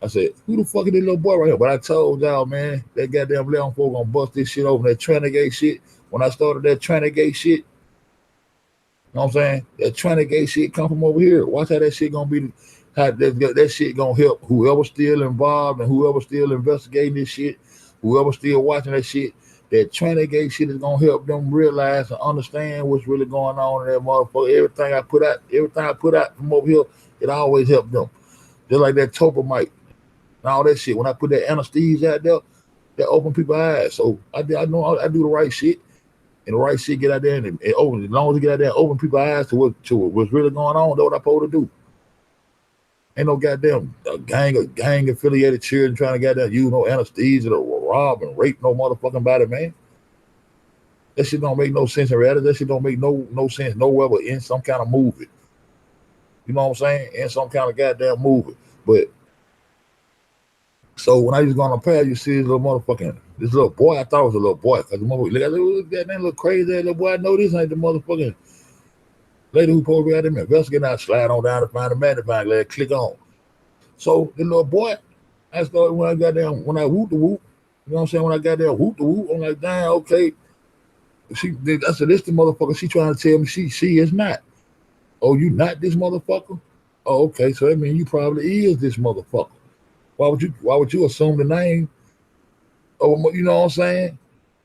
I said, who the fuck is this little boy right here? But I told y'all, man, that goddamn Leon folk gonna bust this shit over that Trinigate shit. When I started that Trinigate shit, you know what I'm saying? That Trinigate shit come from over here. Watch how that shit gonna be, how that shit gonna help whoever still involved and whoever still investigating this shit, whoever still watching that shit. That Trinigate shit is gonna help them realize and understand what's really going on in that motherfucker. Everything I put out from over here, it always helped them. Just like that topamite and all that shit. When I put that anesthesia out there, that open people's eyes. So I know I do the right shit, and the right shit get out there and open. As long as it get out there and open people's eyes to what's really going on, that's what I'm supposed to do. Ain't no goddamn gang affiliated children trying to goddamn use no anesthesia or rob and rape no motherfucking body, man. That shit don't make no sense in reality. That shit don't make no sense nowhere but in some kind of movie. You know what I'm saying? In some kind of goddamn movie. But so when I was going on path, you see this little boy. I thought it was a little boy because the motherfucker look at that little crazy little boy. I know this ain't the motherfucking lady who supposed to be out there investigating. I slide on down to find the magnifying glass, click on. So the little boy, I started when I whoop the whoop. You know what I'm saying? When I got there, whoop the whoop, I'm like, damn, okay. I said, this the motherfucker. She trying to tell me she is not. Oh, you not this motherfucker? Oh, okay. So that means you probably is this motherfucker. Why would you assume the name? Oh, you know what I'm saying?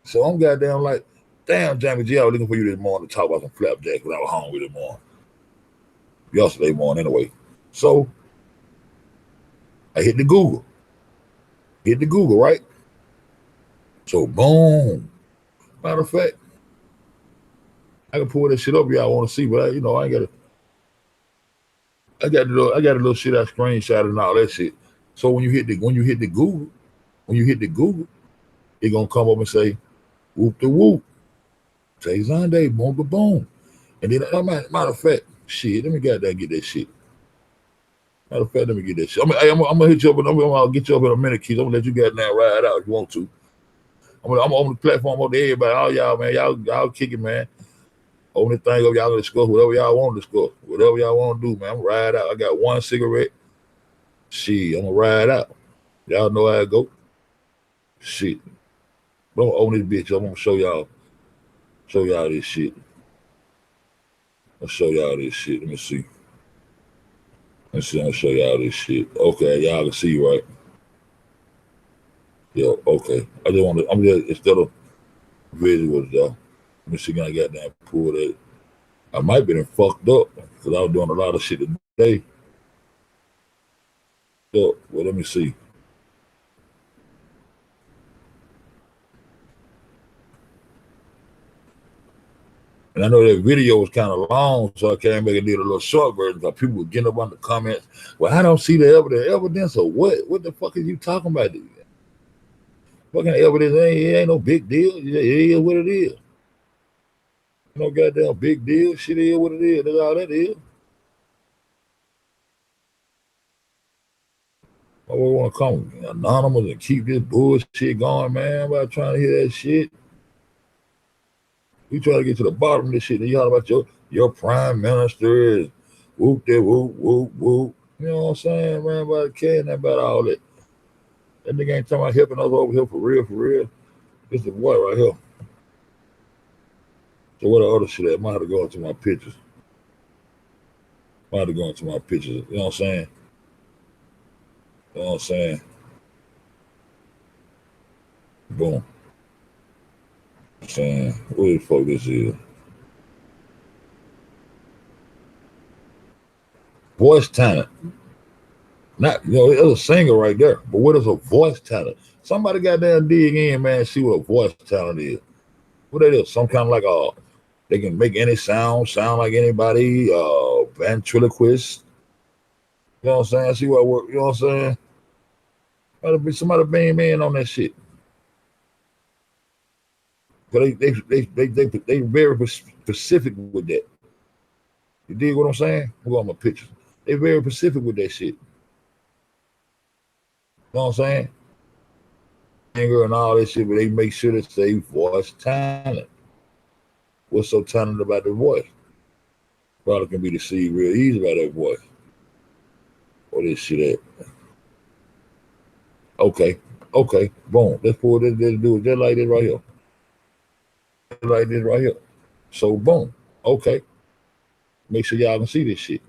So I'm goddamn like, damn, Jamie G, I was looking for you this morning to talk about some flapjacks when I was hungry this morning. Yesterday morning, anyway. So I hit the Google. Right? So boom. Matter of fact, I can pull that shit up y'all want to see, but I ain't got I got a little shit I screenshot and all that shit. So when you hit the Google, it gonna come up and say whoop the whoop. Say Zonday, boom ba boom. And then matter of fact, shit, let me get that shit. Matter of fact, let me get that shit. I'm gonna hit you up, and I'll get you up in a minute, kids. I'm gonna let you get now ride out if you want to. I'm gonna open the platform up to everybody. All y'all, man, y'all kick it, man. Open the thing up, y'all gonna discuss whatever y'all want to discuss. Whatever y'all want to do, man. I'm gonna ride out. I got one cigarette. Shit, I'm gonna ride out. Y'all know how it go. Shit. But I'm gonna open this bitch up. I'm gonna show y'all this shit. I'll show y'all this shit. Let me see. I'm gonna show y'all this shit. Okay, y'all can see, right? Yo, okay. I'm just instead of visuals, though. Let me see can I got that pull that. I might be fucked up because I was doing a lot of shit today. So, well, let me see. And I know that video was kind of long, so I can't make it a little short version because people were getting up on the comments. Well, I don't see the evidence or what? What the fuck is you talking about? Fucking evidence ain't no big deal. It is what it is. No goddamn big deal. Shit is what it is. That's all that is. I want to come anonymous and keep this bullshit going, man. I'm about trying to hear that shit. We try to get to the bottom of this shit. And you all about your prime minister is whoop there, whoop, whoop, whoop. You know what I'm saying, man? About caring about all that. That nigga ain't talking about helping us over here for real. This is what right here. So what the other shit at? I might have to go into my pictures. You know what I'm saying? You know what I'm saying? Boom. I'm saying, what the fuck this is? Voice talent. Not, there's a singer right there, but what is a voice talent? Somebody goddamn dig in, man, and see what a voice talent is. What it is? Some kind of like they can make any sound like anybody, ventriloquist. You know what I'm saying? See what work, you know what I'm saying? Somebody bang man on that shit. Cause they very specific with that. You dig what I'm saying? Look on my pictures. They very specific with that shit. You know what I'm saying? Anger and all that shit, but they make sure to say voice talent. What's so talented about the voice? Probably can be deceived real easy by that voice. What this shit at? Okay, boom. Let's pull this, do it just like this right here. Just like this right here. So boom. Okay. Make sure y'all can see this shit.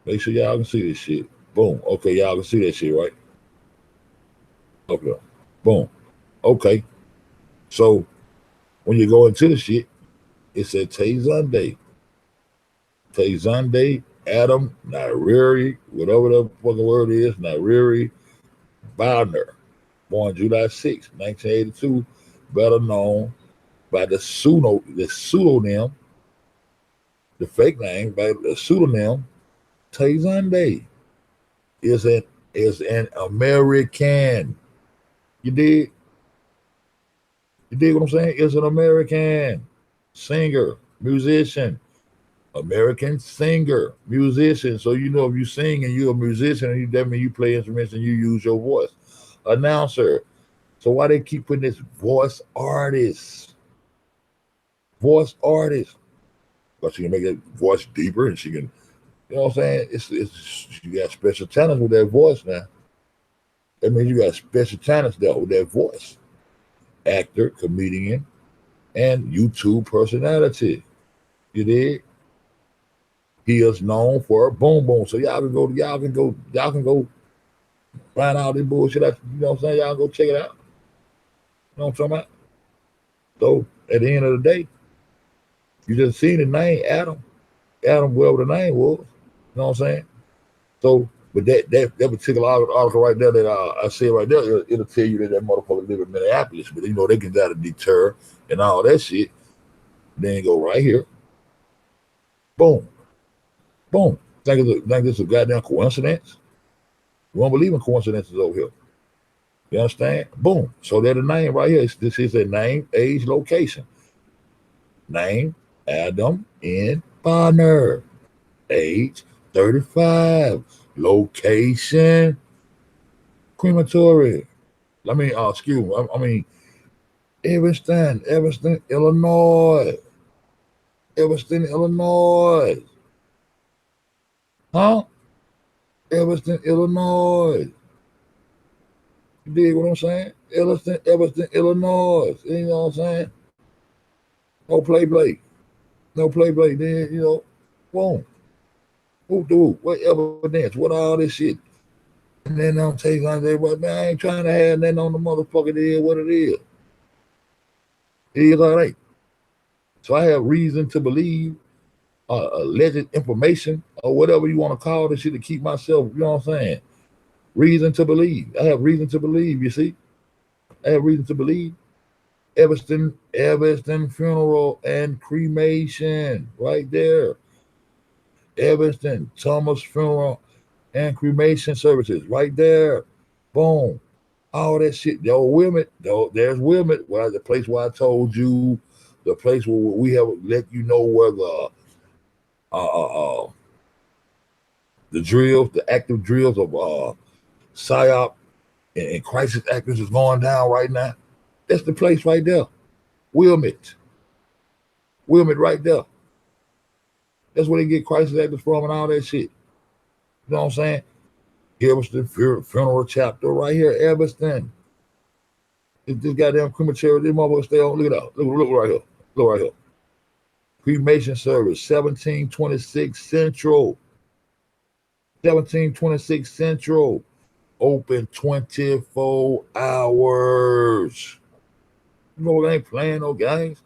Make sure y'all can see this shit. Boom. Okay, y'all can see that shit, right? Okay. Boom. Okay. So when you go into the shit, it said Tay Sunday. Tay Sunday, Adam, Nariri, whatever the fucking word is, Nariri Bowner, born July 6, 1982, better known by the pseudonym, the fake name, by the pseudonym Tay Sunday, is an American. You dig? You dig what I'm saying? Is an American singer, musician, American singer, musician. So if you sing and you're a musician, and that means you play instruments and you use your voice. Announcer. So why they keep putting this voice artist? Voice artist. But she can make that voice deeper and she can, you know what I'm saying? It's you got special talents with that voice now. That means you got special talents there with that voice. Actor, comedian, and YouTube personality. You dig? He is known for boom boom. So y'all can go find all this bullshit out, you know what I'm saying? Y'all go check it out. You know what I'm talking about? So at the end of the day, you just seen the name Adam. Adam, whatever the name was. You know what I'm saying? So, but that particular article right there that I said right there, it'll tell you that motherfucker live in Minneapolis, but they can try to deter and all that shit. Then go right here, boom, boom. Think this is a goddamn coincidence? We don't believe in coincidences over here. You understand? Boom. So there's a name right here. This is a name, age, location. Name, Adam N. Bonner. Age, 35. Location, crematory. Excuse me. I mean, Evanston, Illinois. Evanston, Illinois. Huh? Evanston, Illinois. You dig what I'm saying? Evanston, Illinois. You know what I'm saying? No play. No play. Then, boom. Who do? What evidence? What all this shit? And then I'm taking on there, but man, I ain't trying to have nothing on the motherfucker. It is what it is. It is all right. So I have reason to believe, alleged information, or whatever you want to call this shit to keep myself, you know what I'm saying? Reason to believe. I have reason to believe, you see? I have reason to believe. Evanston funeral and cremation, right there. Evanston, Thomas funeral and cremation services, right there. Boom. All that shit. There's Wilmot, the place where I told you, the place where we have let you know where the drills, the active drills of PSYOP and crisis actors is going down right now. That's the place right there. Wilmot right there. That's where they get crisis actors from and all that shit. You know what I'm saying? Evanston funeral chapter right here, Evanston. This goddamn crematory, this motherfucker stay on. Look it up. Look right here. Look right here. Cremation service, 1726 Central. 1726 Central. Open 24 hours. You know, they ain't playing no games.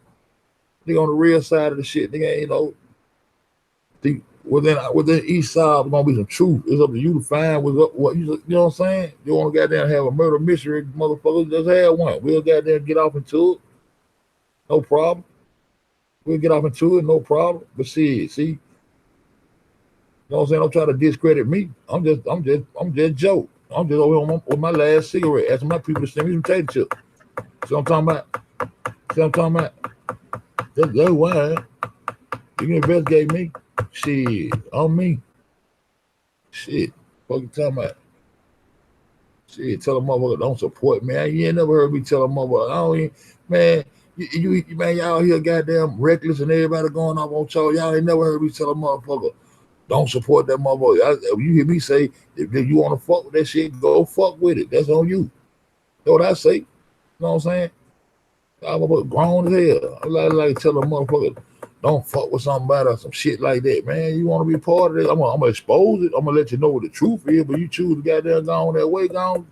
They on the real side of the shit. Nigga ain't within each side, there's gonna be some truth. It's up to you to find what's up. What you know what I'm saying? You want to goddamn have a murder mystery, motherfucker? Just have one. We'll goddamn get off into it, no problem. We'll get off into it, no problem. But see, you know what I'm saying? Don't try to discredit me. I'm just joke. I'm just over here with my last cigarette, asking my people to send me some potato chips. See what I'm talking about? See what I'm talking about? That's why you can investigate me. Shit, on me. Shit, what you talking about? Shit, tell a motherfucker don't support me. You ain't never heard me tell a motherfucker, I don't even, man, man, y'all here goddamn reckless and everybody going off on y'all ain't never heard me tell a motherfucker don't support that motherfucker. You hear me say, if you want to fuck with that shit, go fuck with it. That's on you. Know what I say? You know what I'm saying? I'm grown as hell. I like tell a motherfucker, don't fuck with somebody or some shit like that, man. You want to be part of it? I'm gonna expose it. I'm gonna let you know what the truth is, but you choose to goddamn go on that way, go on,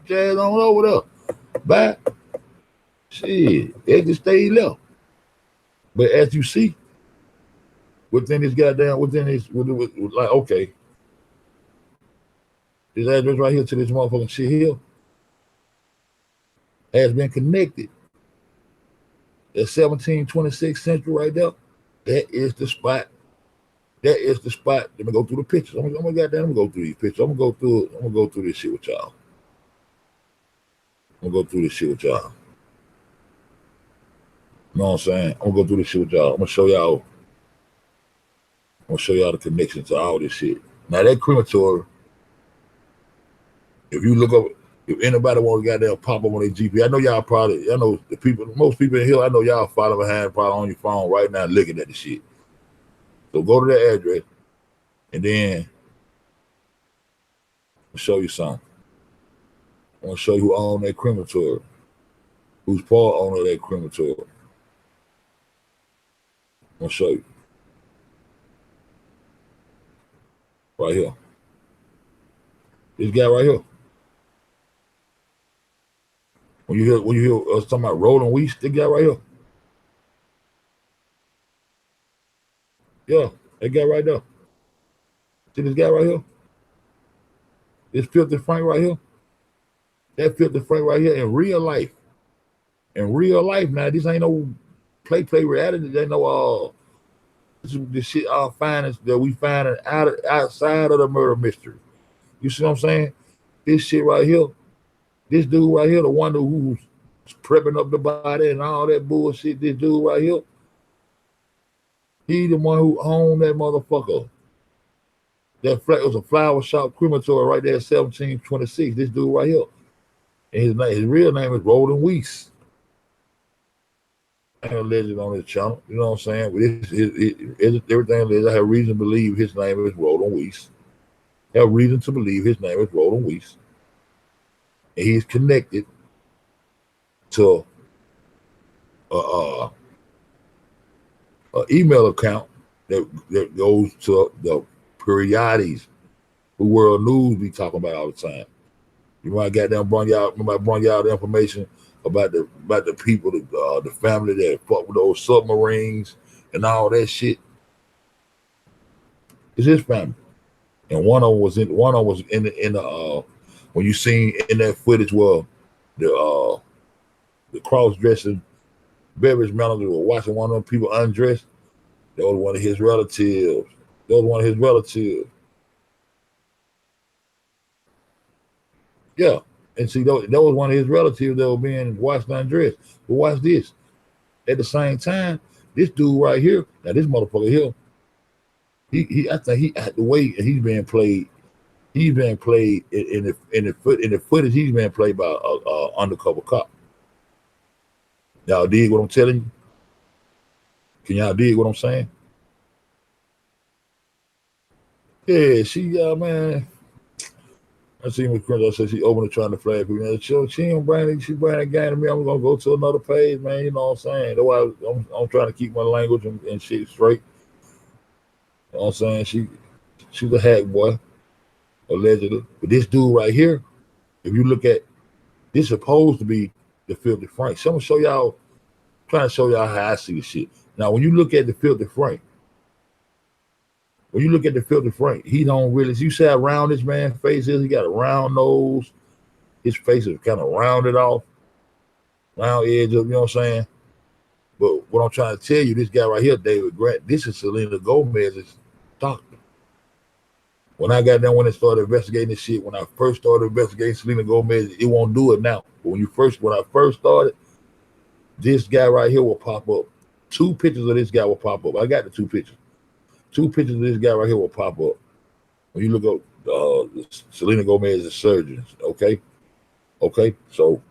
jazz on over there. Bye. Shit, it just stay left. But as you see, within this, like, okay, this address right here to this motherfucking shit here has been connected. At 1726 Central right there, that is the spot. That is the spot. Let me go through the pictures. I'm gonna go through these pictures. I'm gonna go through this shit with y'all. I'm gonna go through this shit with y'all. You know what I'm saying? I'm gonna go through this shit with y'all. I'm gonna show y'all the connection to all this shit. Now that crematory, if you look up, if anybody want to goddamn pop up on their GP, I know y'all probably, I know the people, most people in here, I know y'all follow behind probably on your phone right now looking at the shit. So go to that address and then I'll show you something. I'm gonna show you who own that crematory, who's part owner of that crematory. I'm gonna show you. Right here. This guy right here. When you hear us talking about Roland Weiss, this guy right here. Yeah, that guy right there. See this guy right here? This Filthy Frank right here. That Filthy Frank right here in real life. In real life now, this ain't no play reality. There ain't no this shit all findings that we finding outside of the murder mystery. You see what I'm saying? This shit right here, this dude right here, the one who's prepping up the body and all that bullshit, this dude right here, he the one who owned that motherfucker. That was a flower shop crematory right there at 1726. This dude right here. And his real name is Roland Weiss. I ain't a legend on this channel. You know what I'm saying? But everything I have reason to believe his name is Roland Weiss. I have reason to believe his name is Roland Weiss. And he's connected to an email account that goes to the periodities who World News be talking about all the time. You might bring y'all the information about the people, the family that fought with those submarines and all that shit. It's his family, and one of them was in the when you seen in that footage where the cross dressing beverage manager was watching one of them people undressed. That was one of his relatives. Yeah. And see, that was one of his relatives that was being watched undressed. But watch this. At the same time, this dude right here, now this motherfucker here, I think the way he's being played in the footage, he's being played by a undercover cop. Y'all dig what I'm telling you? Can y'all dig what I'm saying? Yeah, man. I seen with Chris. I said she opened trying to flag people. She ain't bring a gang to me. I'm gonna go to another page, man. You know what I'm saying? That's why I'm trying to keep my language and shit straight. You know what I'm saying? She's a hack boy, allegedly. But this dude right here, if you look at this, supposed to be the Filthy Frank. So I'm gonna trying to show y'all how I see the shit. Now, when you look at the Filthy Frank, when you look at the filter Frank, he don't really. You see how round this man's face is. He got a round nose. His face is kind of rounded off, round edge up. You know what I'm saying? But what I'm trying to tell you, this guy right here, David Grant, this is Selena Gomez's doctor. When I got down, when they started investigating this shit, when I first started investigating Selena Gomez, it won't do it now. But when I first started, this guy right here will pop up. 2 pictures of this guy will pop up. I got the 2 pictures. 2 pictures of this guy right here will pop up. When you look up Selena Gomez's surgeons, okay? Okay, so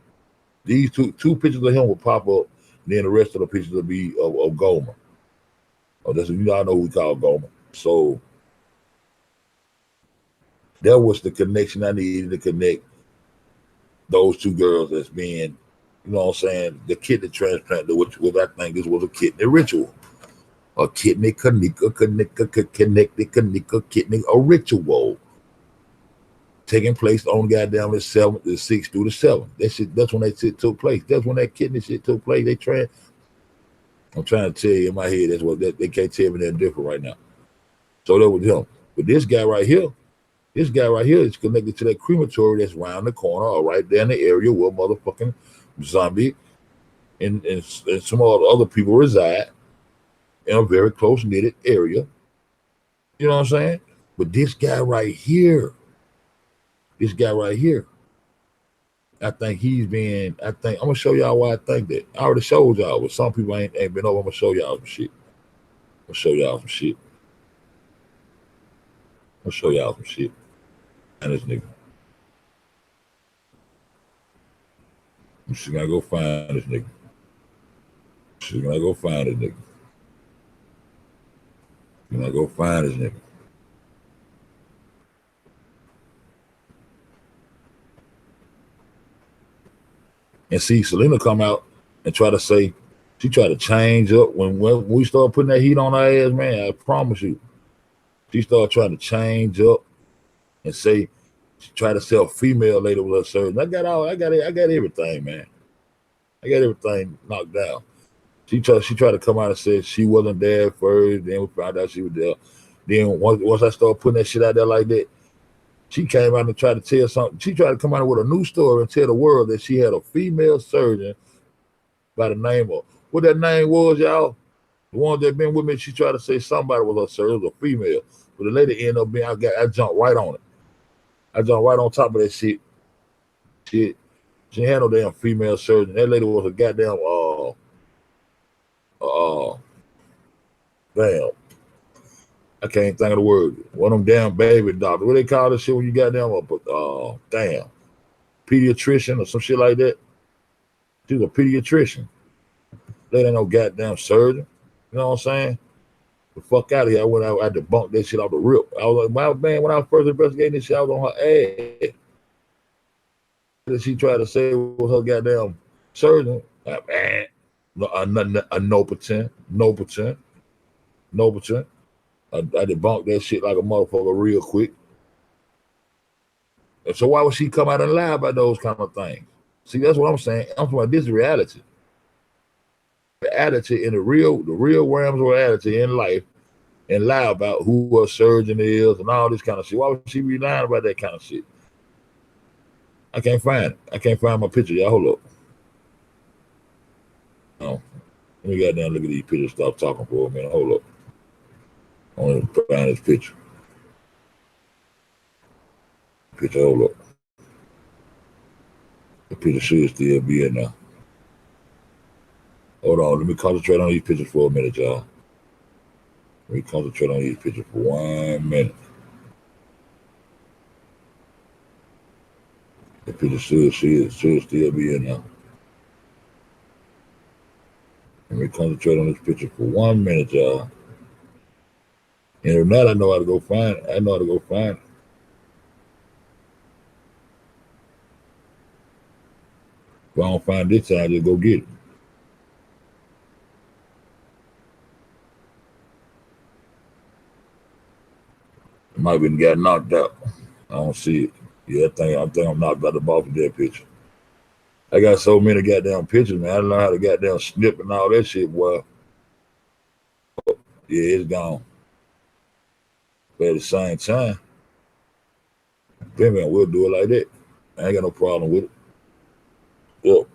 these two pictures of him will pop up, and then the rest of the pictures will be of Gomer. Oh, that's, you know, I know who we call Gomer. So that was the connection I needed to connect those 2 girls as being, you know what I'm saying, the kidney transplant, which I think this was a kidney ritual. A kidney, Kenneka, kidney, a ritual taking place on goddamn the 6th through the 7th. That's when that shit took place. That's when that kidney shit took place. I'm trying to tell you in my head, that's what they can't tell me they're different right now. So that was him. But this guy right here is connected to that crematory that's around the corner or right there in the area where motherfucking Zombie and some other people reside in a very close knitted area. You know what I'm saying? But this guy right here, I think I'm gonna show y'all why I think that. I already showed y'all, but some people ain't been over. I'm gonna show y'all some shit. And this nigga. She's gonna go find this nigga. And see, Selena come out and try to say, she tried to change up when we start putting that heat on our ass, man. I promise you, she started trying to change up and say she tried to sell female later with her surgeon. I got everything, man. I got everything knocked down. She tried to come out and say she wasn't there at first. Then we found out she was there. Then once I started putting that shit out there like that, she came out and tried to tell something. She tried to come out with a new story and tell the world that she had a female surgeon by the name of, what that name was, y'all? The one that been with me, she tried to say somebody was her surgeon, it was a female. But the lady ended up being, I jumped right on it. I jumped right on top of that shit. She had no damn female surgeon. That lady was a goddamn, damn. I can't think of the word. One of them damn baby doctors. What they call this shit when you got them? Damn. Pediatrician or some shit like that. She's a pediatrician. They ain't no goddamn surgeon. You know what I'm saying? The fuck out of here. I debunked that shit off the rip. I was like, man, when I was first investigating this shit, I was on her ass. That she tried to say was her goddamn surgeon. Like, man, a no pretend. I debunked that shit like a motherfucker real quick. And so why would she come out and lie about those kind of things? See, that's what I'm saying. I'm talking about this reality. Reality in the real realms of reality in life, and lie about who a surgeon is and all this kind of shit. Why would she be lying about that kind of shit? I can't find it. I can't find my picture. Y'all hold up. Oh, let me go down and look at these pictures. Stop talking for a minute. Hold up. I want to find this picture. Hold up. The picture should still be in there. Hold on. Let me concentrate on these pictures for a minute, y'all. Let me concentrate on these pictures for 1 minute. The picture should still be in there. Let me concentrate on this picture for 1 minute, y'all. And if not, I know how to go find it. If I don't find this time, I just go get it. It might have been got knocked out. I don't see it. Yeah, I think I'm knocked out the ball from that picture. I got so many goddamn pictures, man. I don't know how to goddamn snip and all that shit, boy. Yeah, it's gone. But at the same time, man, we'll do it like that. I ain't got no problem with it. Yep.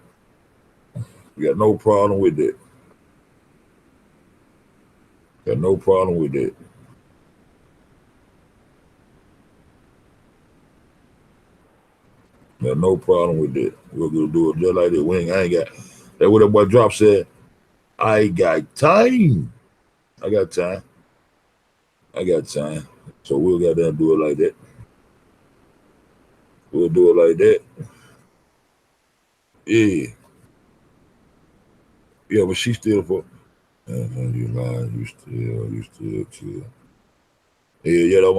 We got no problem with that. Got no problem with that. Got no problem with that. We're gonna do it just like that. I ain't got that. What that boy Drop said. I got time. I got time. I got time. So we'll goddamn do it like that. We'll do it like that. Yeah. Yeah, but she still for. You lying? You still kill. Yeah. That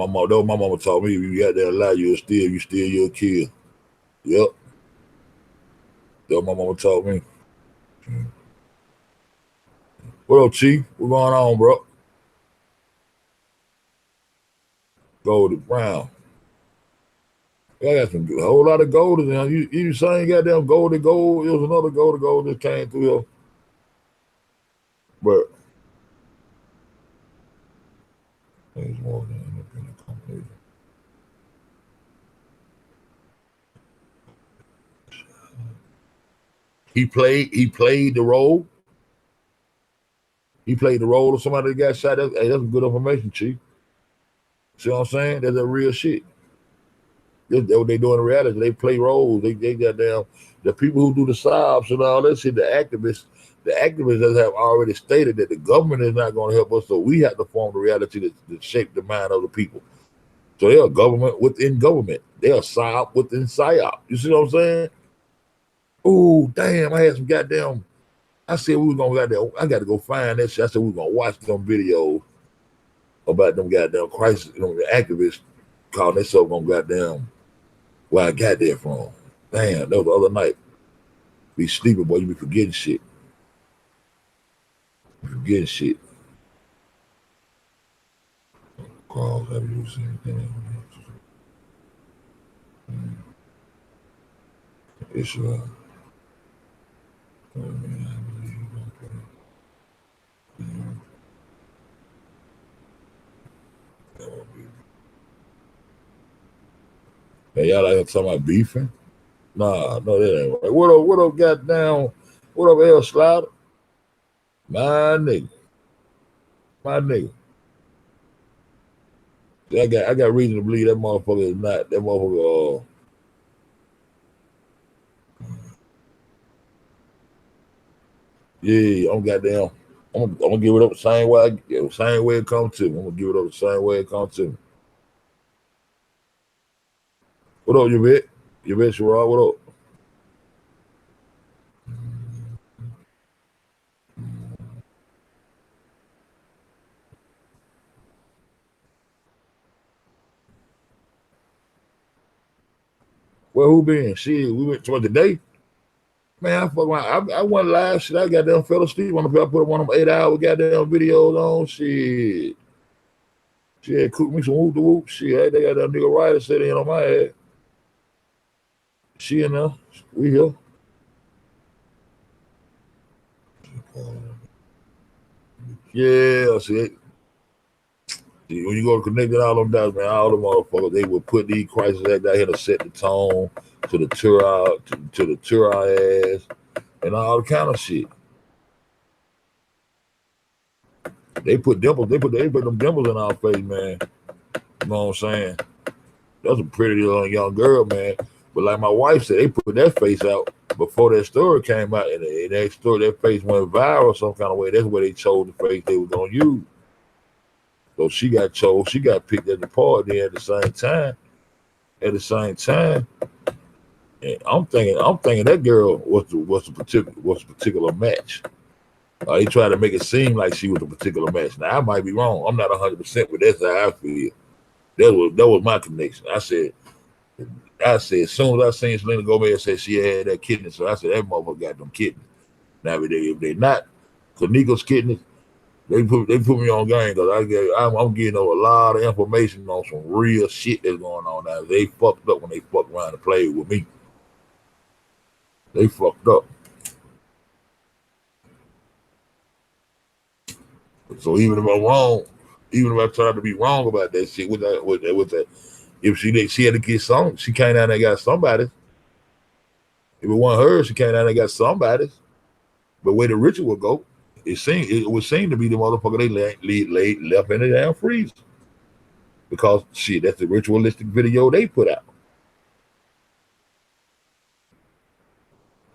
my mama taught me. You got that lie, you'll kill. Yep. That my mama taught me. What up, Chief? What going on, bro? Goldie Brown. I got a whole lot of gold in there. You saying goddamn gold. It was another gold that came through here. But there's more than independent company. He played the role. He played the role of somebody that got shot. Hey, that's good information, Chief. See what I'm saying? That's that real shit. That's what they do in reality. They play roles. They got down the people who do the sobs and all that shit. The activists that have already stated that the government is not going to help us, so we have to form the reality that shape the mind of the people. So they're a government within government. They're a psyop within psyop. You see what I'm saying? Oh damn! I had some goddamn. I said we were gonna goddamn. I got to go find that shit. I said we were gonna watch them videos about them goddamn crisis, the activists calling themselves on goddamn where I got that from. Damn, that was the other night. Be sleeping, boy. You be forgetting shit. Forgetting shit. Calls, have you seen anything? It's hey, y'all like talking about beefing? Nah, no, that ain't right. What up, goddamn? What up, L Slider? My nigga. My nigga. I got reason to believe that motherfucker is not. That motherfucker, yeah, I'm goddamn. I'm gonna give it up the same way it come to me. I'm gonna give it up the same way it come to me. What up, you bet? You bet, Sherrod, what up? Where who been? Shit, we went to today. Man, I went live. Shit, I goddamn fell asleep on the. I put one of them 8 hour goddamn videos on. Shit, she had cooked me some whoop de whoop. Shit, they got that nigga Ryder sitting on my head. She in there. We here. Yeah, see, when you go to Connecticut, all them dots, man, all them motherfuckers, they would put these crisis act out here to set the tone to the tour out, to the tour our ass, and all the kind of shit. They put dimples, they put them dimples in our face, man. You know what I'm saying? That's a pretty young girl, man. But like my wife said, they put that face out before that story came out, and that story, that face went viral some kind of way. That's where they chose the face they was gonna use. So she got picked at the party at the same time. At the same time, and I'm thinking that girl was a particular match. He tried to make it seem like she was a particular match. Now I might be wrong. I'm not 100%, but that's how I feel. That was my connection. I said as soon as I seen Selena Gomez said she had that kidney, so I said that motherfucker got them kidneys. Now if they not Kenneka's kidneys, they put me on game because I'm getting a lot of information on some real shit that's going on now. They fucked up when they fucked around and played with me. They fucked up. So even if I'm wrong, Even if I tried to be wrong about that shit, with that, if she had to get some, she came down and got somebody. If it wasn't her, she came down and got somebody. But where the ritual would go, it would seem to be the motherfucker they left in the damn freezer. Because shit, that's the ritualistic video they put out.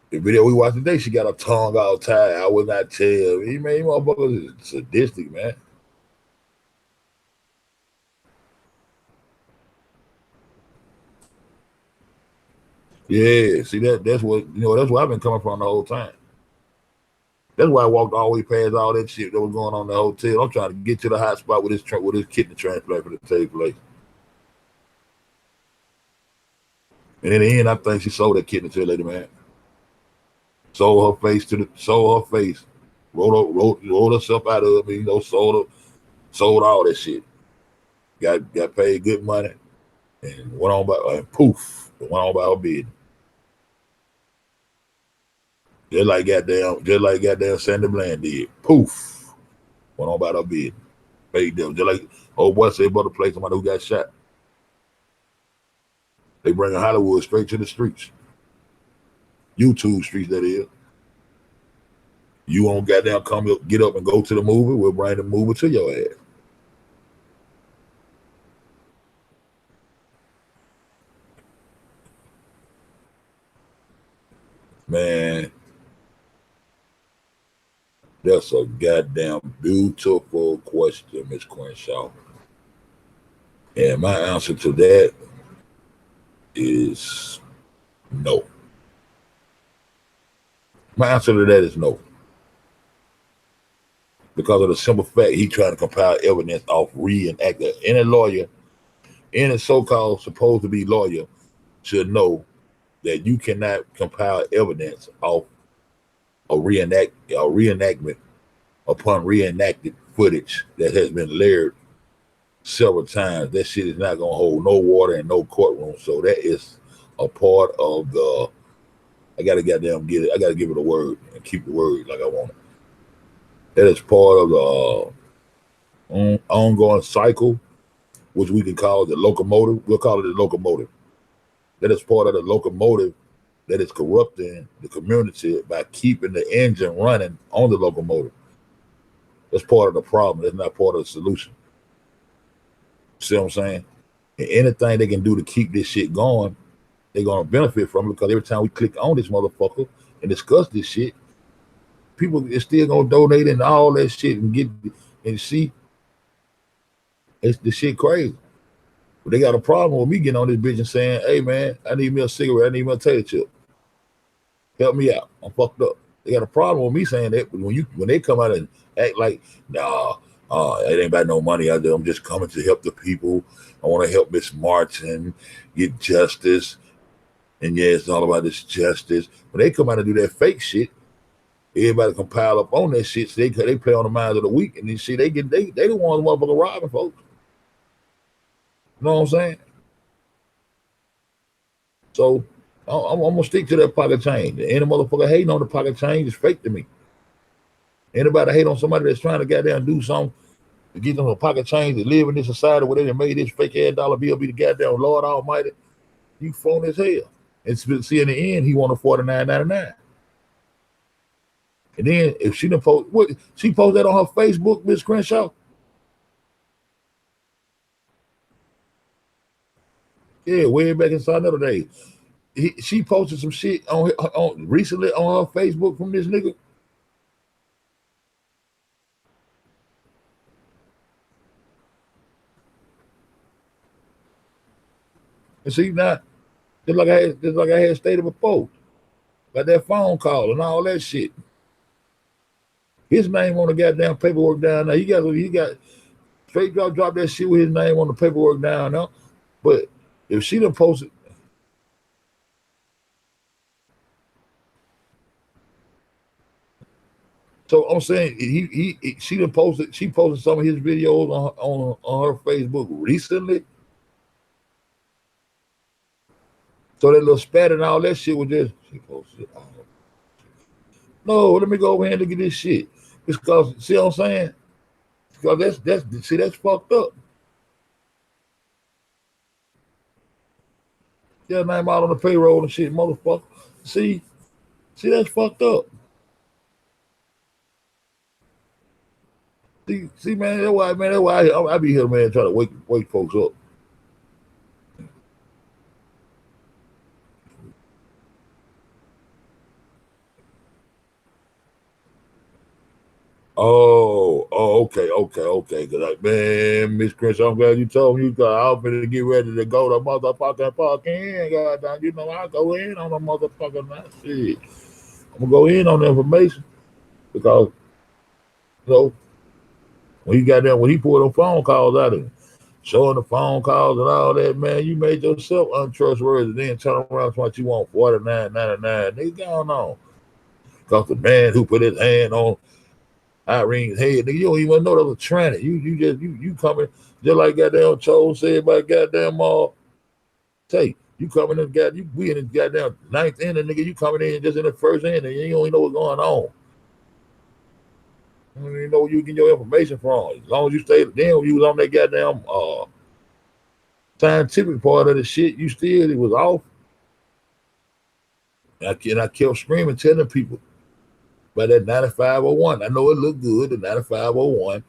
The video we watched today, she got her tongue all tied. I would not tell. He made motherfuckers sadistic, man. Yeah, see that's what that's where I've been coming from the whole time. That's why I walked all the way past all that shit that was going on in the hotel. I'm trying to get to the hot spot with this kidney transplant for the take place. And in the end, I think she sold that kidney to the lady, man. Sold her face, rolled herself out of it, sold all that shit. Got paid good money and went on by and poof, went on by her bid. Just like goddamn Sandy Bland did. Poof. Went on about her bid. Paid them. Just like old boy said about the place somebody who got shot. They bring Hollywood straight to the streets. YouTube streets, that is. You won't goddamn get up and go to the movie, we'll bring the movie to your ass. Man, that's a goddamn beautiful question, Miss Crenshaw. And my answer to that is no. My answer to that is no. Because of the simple fact he trying to compile evidence off reenactment. Any lawyer, any so-called supposed to be lawyer should know that you cannot compile evidence off a reenactment upon reenacted footage that has been layered several times. That shit is not gonna hold no water in no courtroom. So that is a part of the. I gotta goddamn get it. I gotta give it a word and keep the word like I want it. That is part of the ongoing cycle, which we can call the locomotive. We'll call it the locomotive. That is part of the locomotive that is corrupting the community by keeping the engine running on the locomotive. That's part of the problem. That's not part of the solution. See what I'm saying? And anything they can do to keep this shit going, they're gonna benefit from it because every time we click on this motherfucker and discuss this shit, people is still gonna donate and all that shit and get and see. It's the shit crazy. But they got a problem with me getting on this bitch and saying, "Hey man, I need me a cigarette. I need me a tater chip. Help me out. I'm fucked up." They got a problem with me saying that. But when they come out and act like, "Nah, it ain't about no money. I'm just coming to help the people. I want to help Miss Martin get justice." And yeah, it's all about this justice. When they come out and do that fake shit, everybody can pile up on that shit. So they play on the minds of the weak, and then see they the ones motherfucker robbing folks. You know what I'm saying? So I'm gonna stick to that pocket change. Any motherfucker hating on the pocket change is fake to me. Anybody hate on somebody that's trying to goddamn do something to get them a pocket change to live in this society where they done made this fake ass dollar bill be the goddamn Lord Almighty, you phone as hell. And see, in the end, he wanted $49.99. And then if she done post, what she post that on her Facebook, Miss Crenshaw. Yeah, way back inside another day. She posted some shit on recently on her Facebook from this nigga. And see now, just like I had stated before, like that phone call and all that shit. His name on the goddamn paperwork down there. He got straight drop that shit with his name on the paperwork down there. But if she done posted, so I'm saying she posted some of his videos on her Facebook recently. So that little spat and all that shit was just she posted it. No, let me go over here and look at this shit. It's because see what I'm saying? That's fucked up. Yeah, name out on the payroll and shit, motherfucker. See, that's fucked up. See, man, that's why I be here, man, trying to wake folks up. Okay. Cause like, man, Miss Chris, I'm glad you told me you got. I'm finna get ready to go to motherfucking park in. Goddamn, you know I go in on the motherfucking night. Shit, I'm gonna go in on the information because you know when he pulled them phone calls out and showing the phone calls and all that, man, you made yourself untrustworthy. Then turn around to what you want $49.99. Nigga, going on. Cause the man who put his hand on Irene's head, nigga, you don't even know that was trying it. You coming just like goddamn Chose said about goddamn say you coming in we in the goddamn ninth inning, nigga. You coming in just in the first inning, and you don't even know what's going on. You don't even know where you get your information from. As long as you stay, then you was on that goddamn scientific part of the shit, you still it was off. And I kept screaming, telling people about that 9501. I know it looked good, the 9501.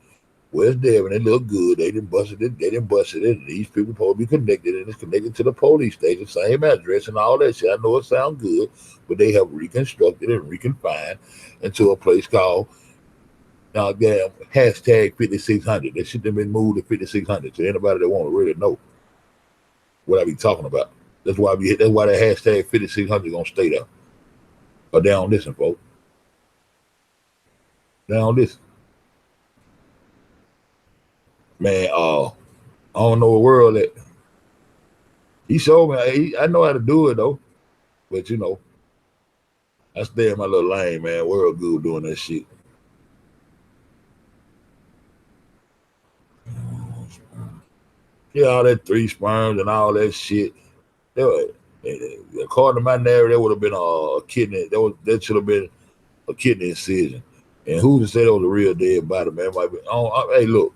Where's Devin? It looked good. They didn't bust it. They didn't bust it. And these people supposed to be connected, and it's connected to the police station, same address and all that shit. I know it sounds good, but they have reconstructed and reconfined into a place called now damn hashtag 5600. That shit done been moved to 5600. To anybody that want to really know what I be talking about. That's why that's why the hashtag 5600 gonna stay there. But they don't listen, folks. They don't listen. Man, I don't know the world that he showed me. I know how to do it though, but you know, I stay in my little lane, man. World good doing that shit. Yeah, all that three sperms and all that shit. According to my narrative, that would have been a kidney. That should have been a kidney incision. And who to say that was a real dead body, man? Might be. Hey, look,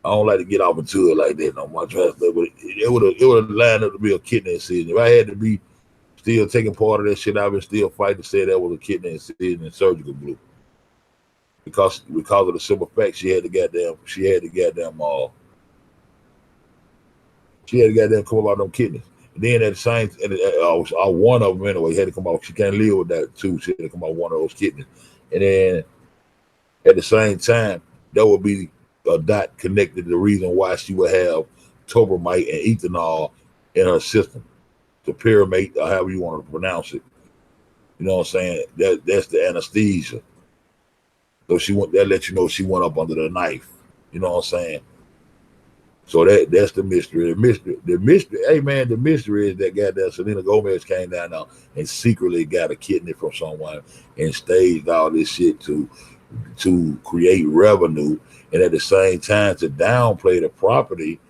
I don't like to get off into it like that no more. But it would have lined up to be a kidney incision. If I had to be still taking part of that shit, I would still fight to say that was a kidney incision and surgical blue. Because of the simple fact she had to goddamn come about them kidneys. And then at the same, one of them anyway had to come out. She can't live with that too. She had to come out one of those kidneys. And then at the same time, that would be a dot connected to the reason why she would have tobramite and ethanol in her system, the pyramate, or however you want to pronounce it. You know what I'm saying? That's the anesthesia. So that let you know she went up under the knife. You know what I'm saying? So that's the mystery. The mystery, hey man, the mystery is that goddamn Selena Gomez came down now and secretly got a kidney from someone and staged all this shit to create revenue, and at the same time to downplay the property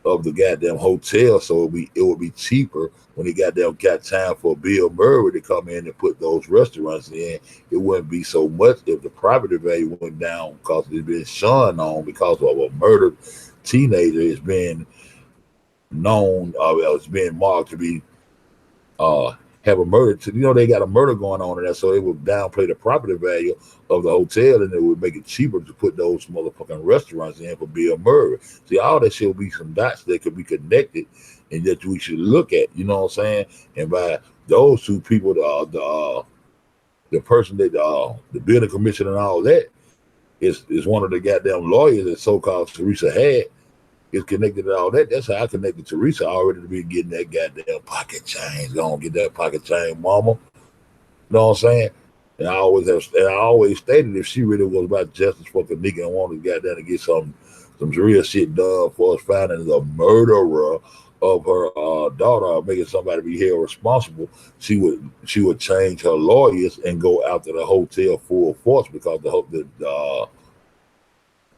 of the goddamn hotel, so it would be cheaper when he got time for Bill Murray to come in and put those restaurants in. It wouldn't be so much if the property value went down because it's been shunned on because of a murdered teenager is being known, it's being marked to be have a murder. They got a murder going on in there, so it would downplay the property value of the hotel, and it would make it cheaper to put those motherfucking restaurants in for Bill Murray. See, all that shit will be some dots that could be connected, and that we should look at. You know what I'm saying? And by those two people, the person that the building commissioner and all that is one of the goddamn lawyers that so-called Teresa had. Is connected to all that. That's how I connected Teresa already to be getting that goddamn pocket change. Gonna get that pocket change, mama. You know what I'm saying? And I always stated if she really was about justice for Kenneka and wanted to goddamn to get some real shit done for us finding the murderer of her daughter, making somebody be held responsible, she would change her lawyers and go after the hotel full force because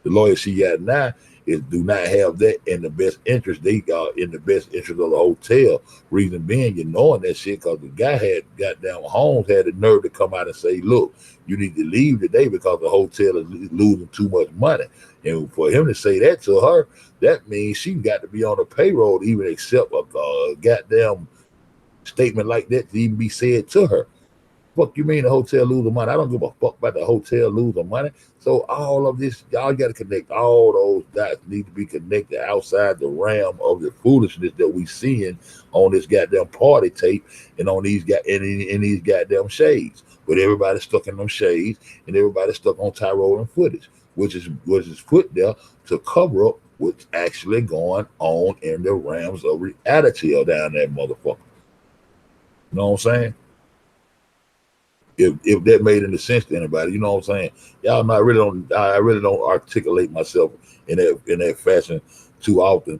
the The lawyers she got now is do not have that in the best interest. They got in the best interest of the hotel. Reason being, you knowing that shit because the guy had goddamn Holmes had the nerve to come out and say, "Look, you need to leave today because the hotel is losing too much money." And for him to say that to her, that means she got to be on the payroll to even accept a goddamn statement like that to even be said to her. Fuck you mean the hotel losing money? I don't give a fuck about the hotel losing money. So all of this, y'all got to connect. All those dots need to be connected outside the realm of the foolishness that we seeing on this goddamn party tape and on these in these goddamn shades. But everybody's stuck in them shades and everybody's stuck on Tyrone and footage, which is put there to cover up what's actually going on in the realms of reality down that motherfucker. You know what I'm saying? If that made any sense to anybody, you know what I'm saying? Y'all know I really don't articulate myself in that fashion too often.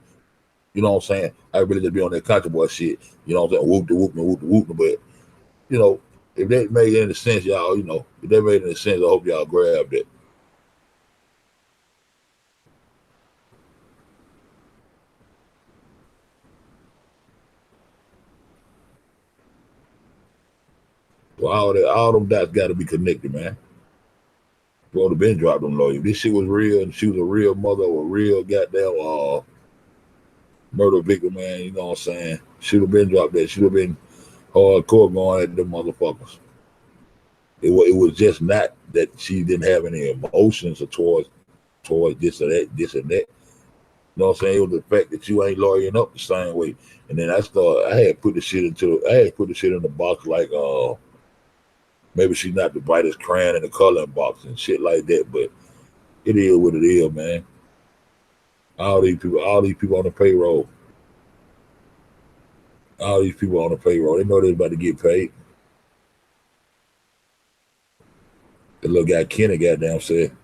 You know what I'm saying? I really just be on that country boy shit. You know what I'm saying? Whoop the whoop the whoop the whoop. But you know, if that made any sense, y'all, if that made any sense, I hope y'all grab that. Well, all them dots got to be connected, man. Well, the been dropped them low. If this shit was real and she was a real mother or a real goddamn murder victim, man, you know what I'm saying? Should have been dropped that. Should have been hardcore going at them motherfuckers. It was just not that she didn't have any emotions or towards this or that, this and that. You know what I'm saying? It was the fact that you ain't lawyering up the same way. And then I had put the shit in the box like maybe she's not the brightest crayon in the coloring box and shit like that, but it is what it is, man. All these people on the payroll. All these people on the payroll. They know they're about to get paid. The little guy Kenneka goddamn said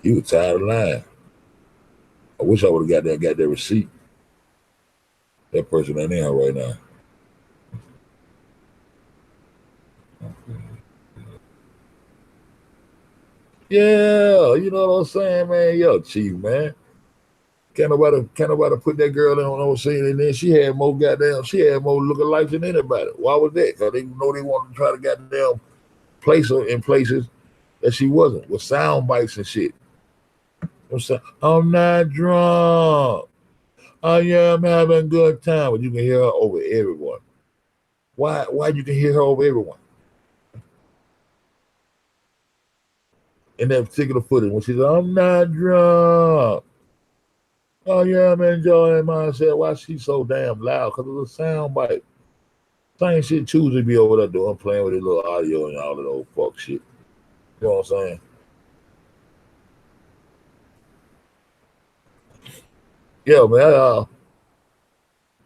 he was tired of lying. I wish I would have got that receipt. That person ain't in here right now. Yeah, you know what I'm saying, man. Yo, chief, man. Can't nobody put that girl in on no scene, and then she had more lookalikes than anybody. Why was that? Because they know they wanted to try to goddamn place her in places that she wasn't, with sound bites and shit. I'm not drunk. Oh yeah, I'm having a good time. But you can hear her over everyone. Why you can hear her over everyone? In that particular footage, when she said, I'm not drunk. Oh yeah, I'm enjoying myself. Why she so damn loud? Because of the sound bite. Same shit Tuesday be over there doing, playing with his little audio and all that old fuck shit. You know what I'm saying? Yeah, man.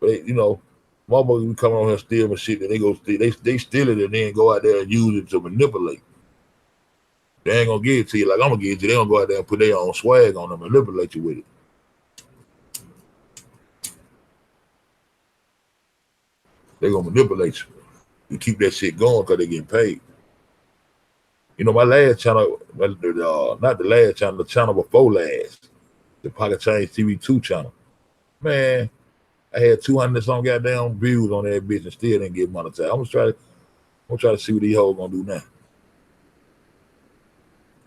But motherfuckers be coming on here stealing shit, and they steal it and then go out there and use it to manipulate. They ain't gonna give it to you like I'm gonna give it to you. They gonna go out there and put their own swag on them and manipulate you with it. They gonna manipulate you and keep that shit going because they getting paid. My last channel, not the last channel, the channel before last, the Pocket Change TV2 channel. Man, I had 200 some goddamn views on that bitch and still didn't get monetized. I'm gonna try to see what these hoes gonna do now.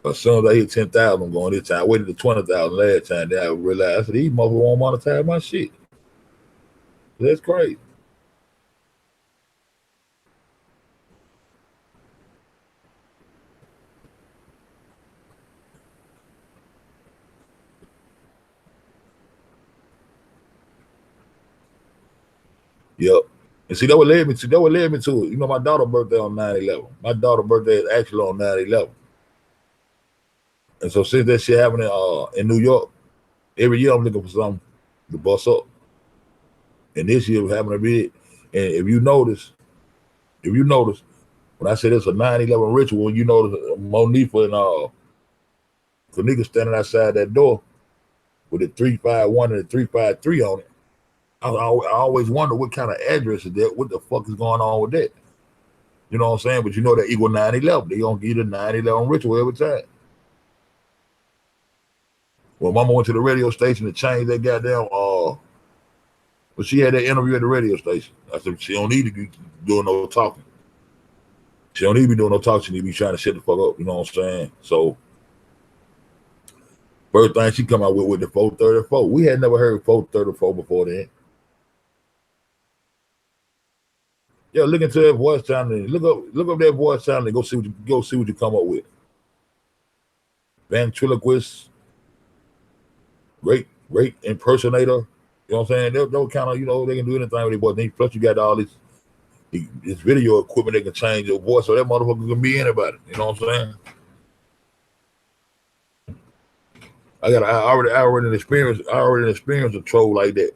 As soon as I hit 10,000, I'm going this time. I waited to 20,000 last time. Then I realized I said, these motherfuckers won't monetize my shit. That's crazy. Yep. And see, that would lead me to it. My daughter's birthday on 9/11. My daughter's birthday is actually on 9/11. And so since that shit happened in New York, every year I'm looking for something to bust up. And this year was happening to be it. And if you notice, when I said it's a 9/11 ritual, you notice Monifa and Kenneka standing outside that door with the 351 and the 353 on it. I always wonder what kind of address is that. What the fuck is going on with that? You know what I'm saying? But that equal 9/11. They gonna give you the 9/11 ritual every time. Well, Mama went to the radio station to change that goddamn. But she had that interview at the radio station. I said she don't need to be doing no talking. She don't need to be doing no talking. She need to be trying to shut the fuck up. You know what I'm saying? So first thing she come out with the 434. We had never heard 434 before then. Yeah, look into that voice channel. Look up that voice channel and go see what you come up with. Ventriloquist, great impersonator. You know what I'm saying? They'll kind of, they can do anything with their voice. Plus, you got all this video equipment that can change your voice, so that motherfucker can be anybody. You know what I'm saying? I already experienced a troll like that.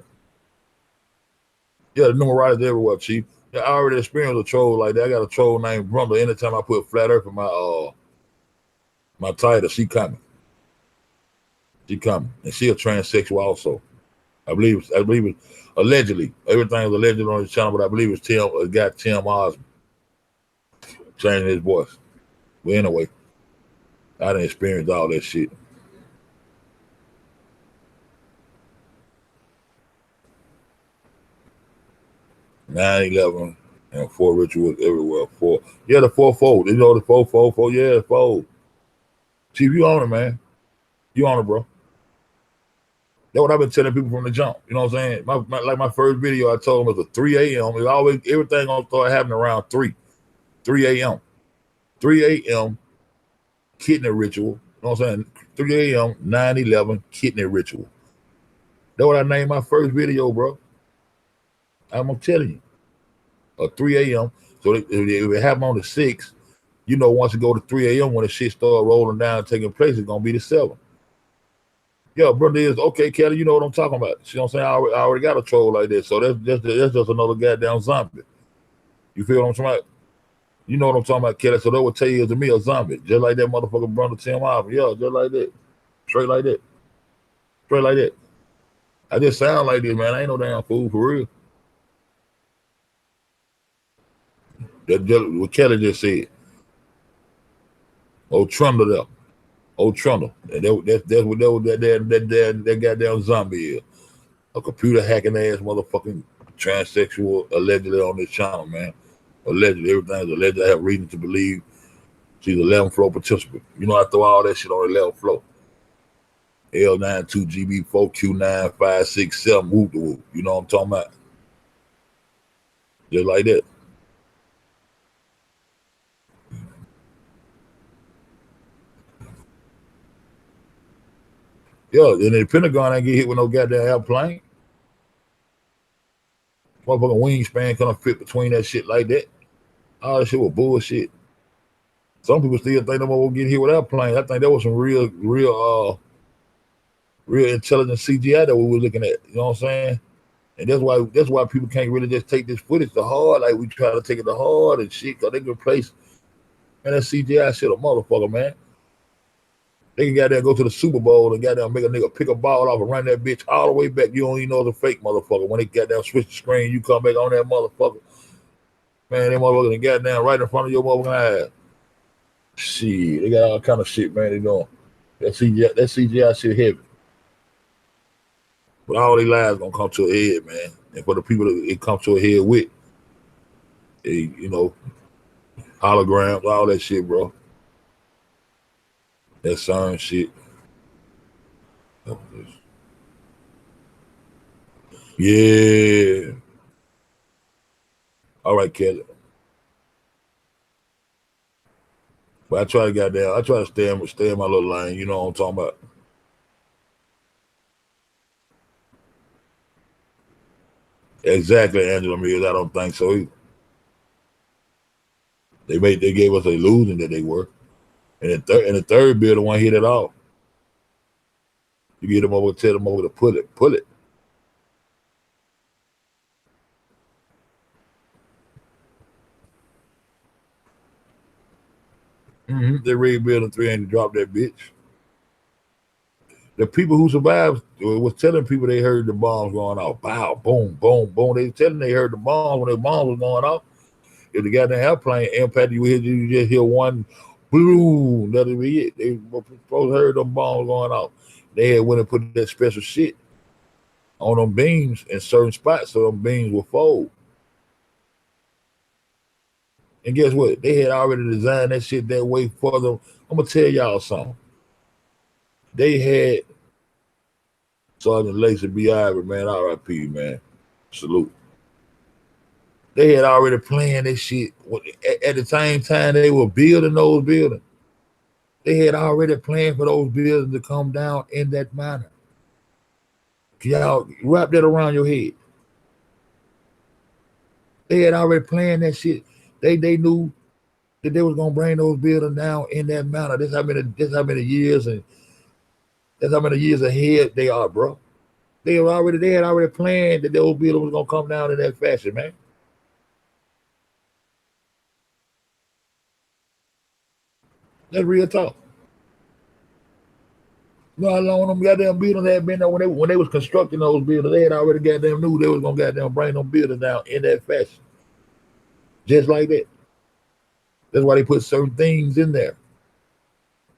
Yeah, the numerology everywhere, Chief. Yeah, I already experienced a troll like that. I got a troll named Brumble. Anytime I put flat earth in my title, she coming. And she a transsexual also. I believe it's allegedly. Everything is alleged on his channel, but I believe it's Tim Osmond changing his voice. But anyway, I didn't experience all that shit. (9/11) and 4 rituals everywhere. 4. Yeah, the 4-4. You know the 4-4-4. Yeah, the 4. Chief, you on it, man. You on it, bro. That's what I've been telling people from the jump. You know what I'm saying? My first video, I told them it was a 3 a.m. It's always everything gonna start happening around 3 a.m. 3 a.m. kidney ritual. You know what I'm saying? 3 a.m. 9/11 kidney ritual. That's what I named my first video, bro. I'm telling you. A 3 a.m. So if it happened on the 6th, once you go to 3 a.m. when the shit start rolling down, taking place, it's gonna be the 7th. Yeah, brother is okay, Kelly. You know what I'm talking about. You know what I'm saying? I already got a troll like that. So that's just another goddamn zombie. You feel what I'm talking about? You know what I'm talking about, Kelly. So that would tell you to me a zombie. Just like that motherfucker brother Tim Osmond. Yeah, just like that. Straight like that. Straight like that. I just sound like this, man. I ain't no damn fool for real. That's just what Kelly just said. Old Trundle there. Old Trundle. And that's what that goddamn zombie is. A computer hacking ass motherfucking transsexual allegedly on this channel, man. Allegedly, everything's alleged. I have reason to believe she's 11th floor participant. I throw all that shit on the 11th floor. L92GB4Q9567 whoop the whoop. You know what I'm talking about? Just like that. Yeah, and the Pentagon ain't get hit with no goddamn airplane. Motherfucking wingspan couldn't fit between that shit like that. All that shit was bullshit. Some people still think them will get hit with airplane. I think that was some real intelligent CGI that we were looking at. You know what I'm saying? And that's why people can't really just take this footage to hard like we try to take it to hard and shit, because they can replace, man, that CGI shit a motherfucker, man. They can goddamn go to the Super Bowl and goddamn make a nigga pick a ball off and run that bitch all the way back. You don't even know it's a fake motherfucker. When they goddamn switch the screen, you come back on that motherfucker. Man, that motherfucker goddamn right in front of your motherfucking eyes. Shit, they got all kind of shit, man, they doing. That CGI shit heavy. But all these lies gonna come to a head, man. And for the people that it comes to a head with, holograms, all that shit, bro. That CERN shit. Yeah. All right, Kelly. But I try to stay in my little lane. You know what I'm talking about. Exactly, Angela Mills. I don't think so either. They gave us an illusion that they were. And the third bill, the one hit it off. You get them over, tell them over to pull it. They rebuilt in 3 and dropped that bitch. The people who survived was telling people they heard the bombs going off. Bow, boom, boom, boom. They telling they heard the bombs when the bombs was going off. If the goddamn airplane impacted you just hear one boom. That'll be it. They supposed to heard them bombs going off. they had went and put that special shit on them beams in certain spots so them beams would fold. And guess what? They had already designed that shit that way for them. I'm gonna tell y'all something. They had Sergeant Lacey B. Ivory, man, R.I.P. man. Salute. They had already planned this shit at the same time they were building those buildings. They had already planned for those buildings to come down in that manner. Can y'all wrap that around your head? They had already planned that shit. They knew that they was gonna bring those buildings down in that manner. This how many years and that's how many years ahead they are, bro. They had already planned that those buildings was gonna come down in that fashion, man. That's real talk. You know how long them goddamn buildings had been there when they was constructing those buildings, they had already goddamn knew they was gonna goddamn bring them buildings down in that fashion. Just like that. That's why they put certain things in there.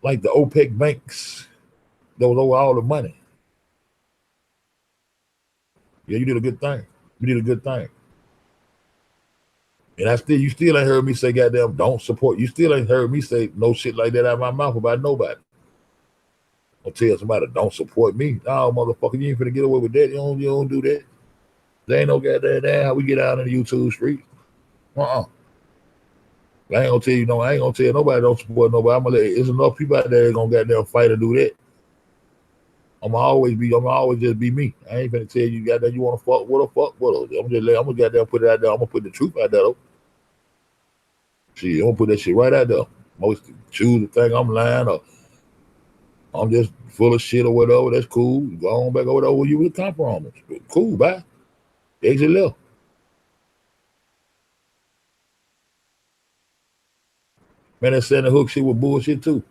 Like the OPEC banks that was over all the money. Yeah, you did a good thing. You did a good thing. And you still ain't heard me say goddamn don't support. You still ain't heard me say no shit like that out of my mouth about nobody. I'll tell somebody don't support me. No, motherfucker, you ain't finna get away with that. You don't do that. There ain't no goddamn how we get out in the YouTube street. Uh-uh. I ain't gonna tell you no. I ain't gonna tell nobody don't support nobody. There's enough people out there that gonna goddamn fight to do that. I'm always just be me. I ain't finna tell you goddamn you wanna fuck with her, fuck with her. I'm gonna goddamn put it out there. I'm gonna put the truth out there though. See, I'm gonna put that shit right out there. Most choose the thing I'm lying or I'm just full of shit or whatever. That's cool. Go on back over there where you would come from. Cool, bye. Exit left. Man, that Santa Hook shit was bullshit too.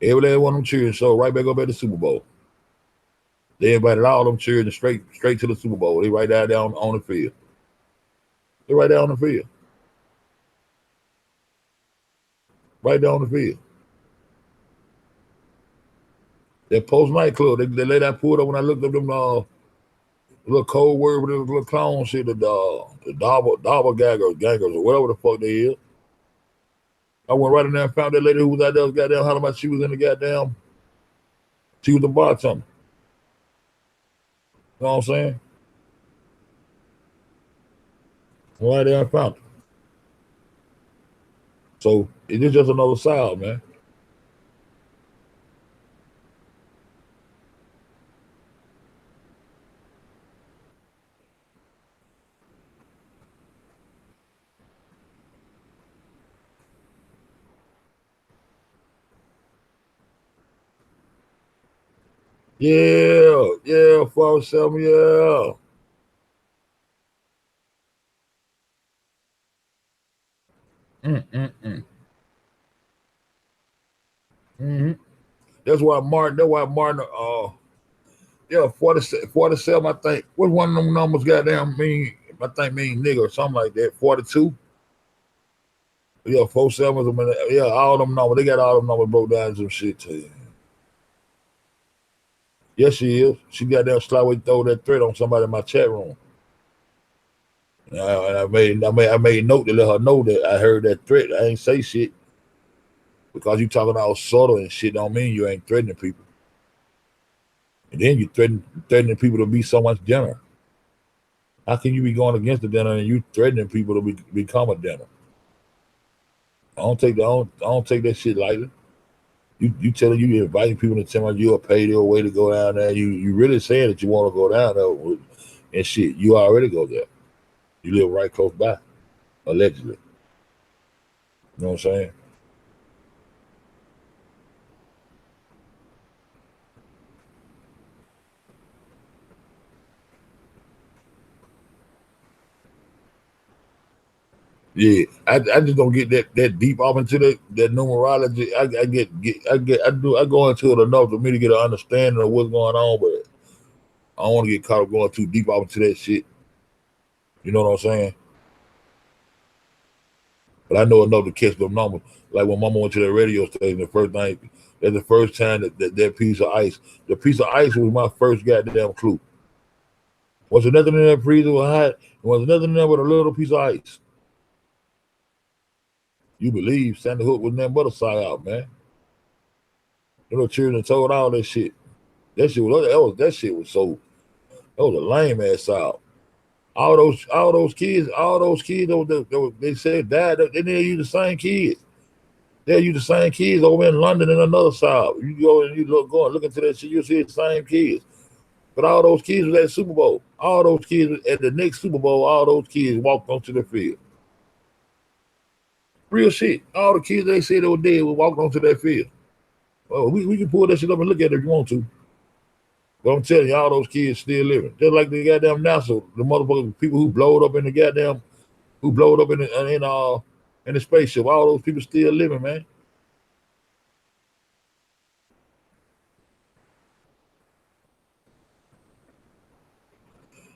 Every last one of them cheering so right back up at the Super Bowl. They invited all them cheering straight to the Super Bowl. They right down on the field. They right down on the field. Right down on the field. That post nightclub, they let that pull up when I looked up them little cold word with the little clown shit, the double gangers or whatever the fuck they is. I went right in there and found that lady who was out there goddamn hollering about she was in the goddamn, she was the bartender. You know what I'm saying? Right there I found her. So it's just another side, man. Yeah, 4-7, yeah. Mm-mm-mm. Mm-hmm. That's why Martin, yeah, 47, I think. What one of them numbers goddamn mean? I think mean nigga or something like that. 42. Yeah, 47. Yeah, all them numbers. They got all them numbers broke down some shit to you. Yes, she is. She got that slightly throw that threat on somebody in my chat room. And I made note to let her know that I heard that threat. I ain't say shit because you talking all subtle and shit don't mean you ain't threatening people. And then you threatening people to be so much dinner. How can you be going against the dinner and you threatening people to become a dinner? I don't take that shit lightly. You telling you inviting people to tell you a pay their way to go down there. You really saying that you want to go down there and shit. You already go there. You live right close by, allegedly. You know what I'm saying? Yeah, I just don't get that deep off into that numerology. I go into it enough for me to get an understanding of what's going on, but I don't want to get caught up going too deep off into that shit. You know what I'm saying? But I know enough to catch them numbers. Like when Mama went to the radio station, the first thing That's the first time that piece of ice. The piece of ice was my first goddamn clue. Was there nothing in that freezer was hot? Was there nothing in there but a little piece of ice? You believe Sandy Hook was nothing but a psyop, man. You know, children told all that shit. That shit was so. That was a lame ass psyop. All those kids they said died. They didn't use the same kids. They use the same kids over in London and another side. You go and you look into that shit, you'll see the same kids. But all those kids was at Super Bowl. All those kids at the next Super Bowl, all those kids walked onto the field. Real shit. All the kids they said they were dead were walking onto that field. Oh, we can pull that shit up and look at it if you want to. But I'm telling you, all those kids still living. Just like the goddamn NASA, the motherfucking people who blowed up in the goddamn, who blowed up in the spaceship. All those people still living, man.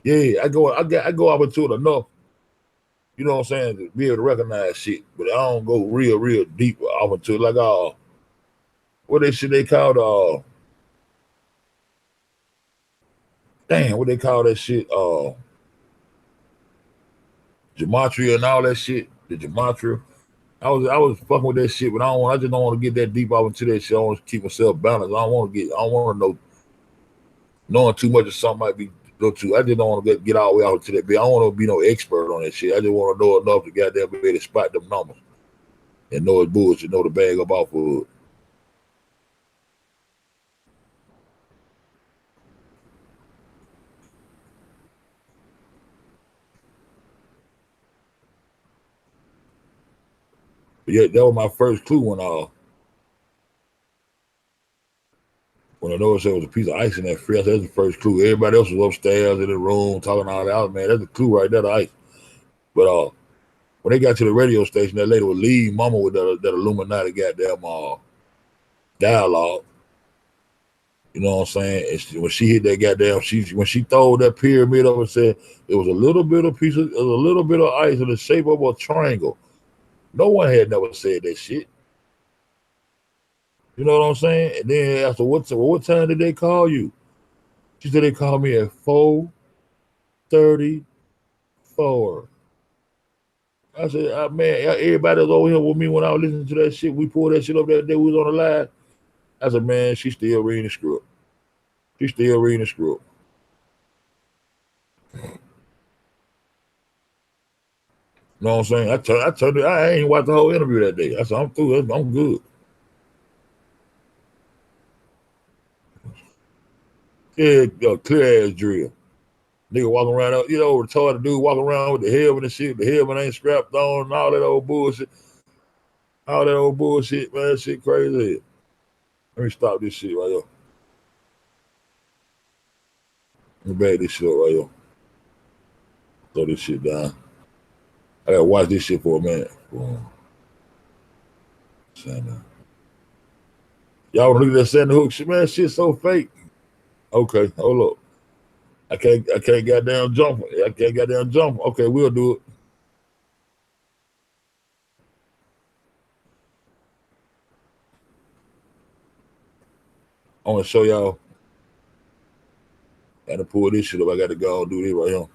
Yeah, I go up into it enough, you know what I'm saying, to be able to recognize shit. But I don't go real deep off into it. Like what they shit they called damn, what they call that shit, gematria and all that shit. The gematria. I was fucking with that shit, but I just don't want to get that deep off into that shit. I want to keep myself balanced. I don't want to know knowing too much of something might be go too. I just don't want to get all the way out to that bit. I don't want to be no expert on that shit. I just want to know enough to goddamn be able to spot them numbers and know it's bullshit, know the bag up off of it. But yeah, that was my first clue when I noticed there was a piece of ice in that fridge. That's the first clue. Everybody else was upstairs in the room talking all that. Man, that's a clue right there, the ice. But when they got to the radio station, that lady would leave mama with that Illuminati goddamn dialogue. You know what I'm saying? And when she hit that goddamn, when she threw that pyramid up and said it was a little bit of ice in the shape of a triangle. No one had never said that shit. You know what I'm saying? And then after what time did they call you? She said they called me at 4:34. I said, man, everybody was over here with me when I was listening to that shit. We pulled that shit up that day we was on the live. I said, man, she still reading the script. She still reading the script. You know what I'm saying? I turned it. I ain't watched the whole interview that day. I said, I'm through. I'm good. Yeah, clear ass drill. Nigga walking around, retarded dude walking around with the helmet and shit. The helmet ain't strapped on and all that old bullshit. All that old bullshit, man. That shit crazy. Let me stop this shit right here. Let me bag this shit up right here. Throw this shit down. I gotta watch this shit for a minute. Y'all wanna look at that Sandy Hook shit, man? Shit so fake. Okay, hold up. I can't goddamn jump. I can't goddamn jump. Okay, we'll do it. I want to show y'all. Gotta pull this shit up. I gotta go and do this right here.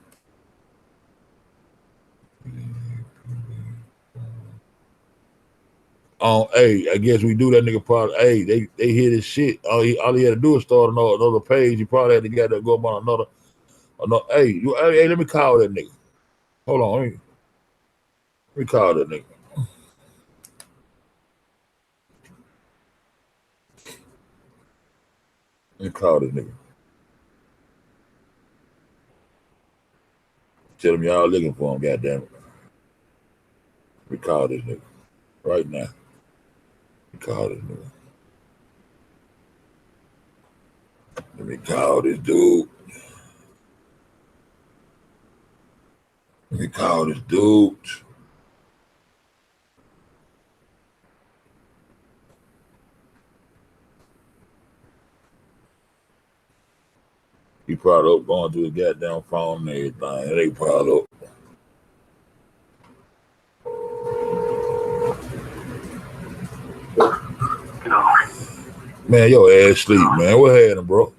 Hey, I guess we do that nigga probably. Hey, they hear this shit. All he had to do is start another page. He probably had to get to go up on another. Hey, let me call that nigga. Hold on, let me call that nigga. Let me call that nigga. Tell him y'all looking for him, goddamn it. Let me call this nigga right now. Let me call this nigga. Let me call this dude. Let me call this dude. He probably up going through his goddamn phone and everything. They probably up. Man, your ass sleep, man. What happened, bro? Man,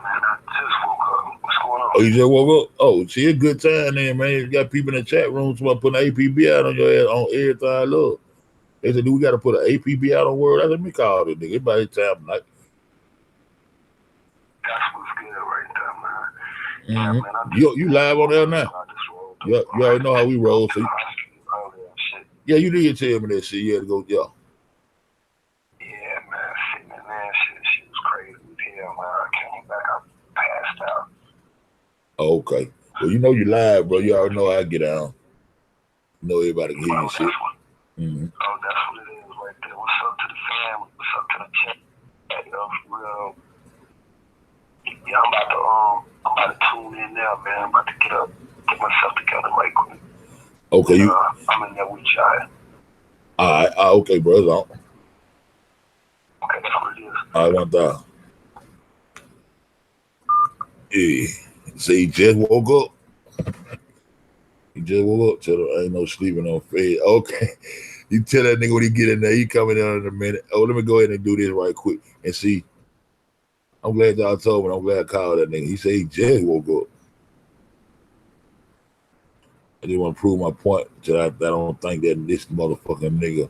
I just woke up. What's going on? Oh, you just woke up? Oh, see, a good time then, man. You got people in the chat room about putting APB out on your ass on everything I love. They said, do we got to put an APB out on word? I said, me call this nigga. It's about his time tonight. That's what's good right there, man. Yeah, Mm-hmm. man, I just You live on there now? You already know how we roll. So yeah, you need to tell me that shit. You had to go, yeah. Yeah, man, sitting in there, shit was crazy with him. I came back, I passed out. Oh, okay. Well, you know you live, bro. You already know how I get down. You know everybody can hear you shit. Mm-hmm. Oh, that's what it is right there. What's up to the family? What's up to the chat? Yo, for real. Yeah, I'm about to tune in now, man. I'm about to get myself together right quick. Okay, and, I'm in there with y'all. All right, okay, bro. It's on. Okay, that's what it is. All right, 1,000. Yeah. See, he just woke up. He just woke up. Tell him ain't no sleeping on fed. Okay. You tell that nigga when he get in there, he coming in a minute. Oh, let me go ahead and do this right quick and see. I'm glad y'all told me. I'm glad I called that nigga. He said he just woke up. I just want to prove my point that I don't think that this motherfucking nigga.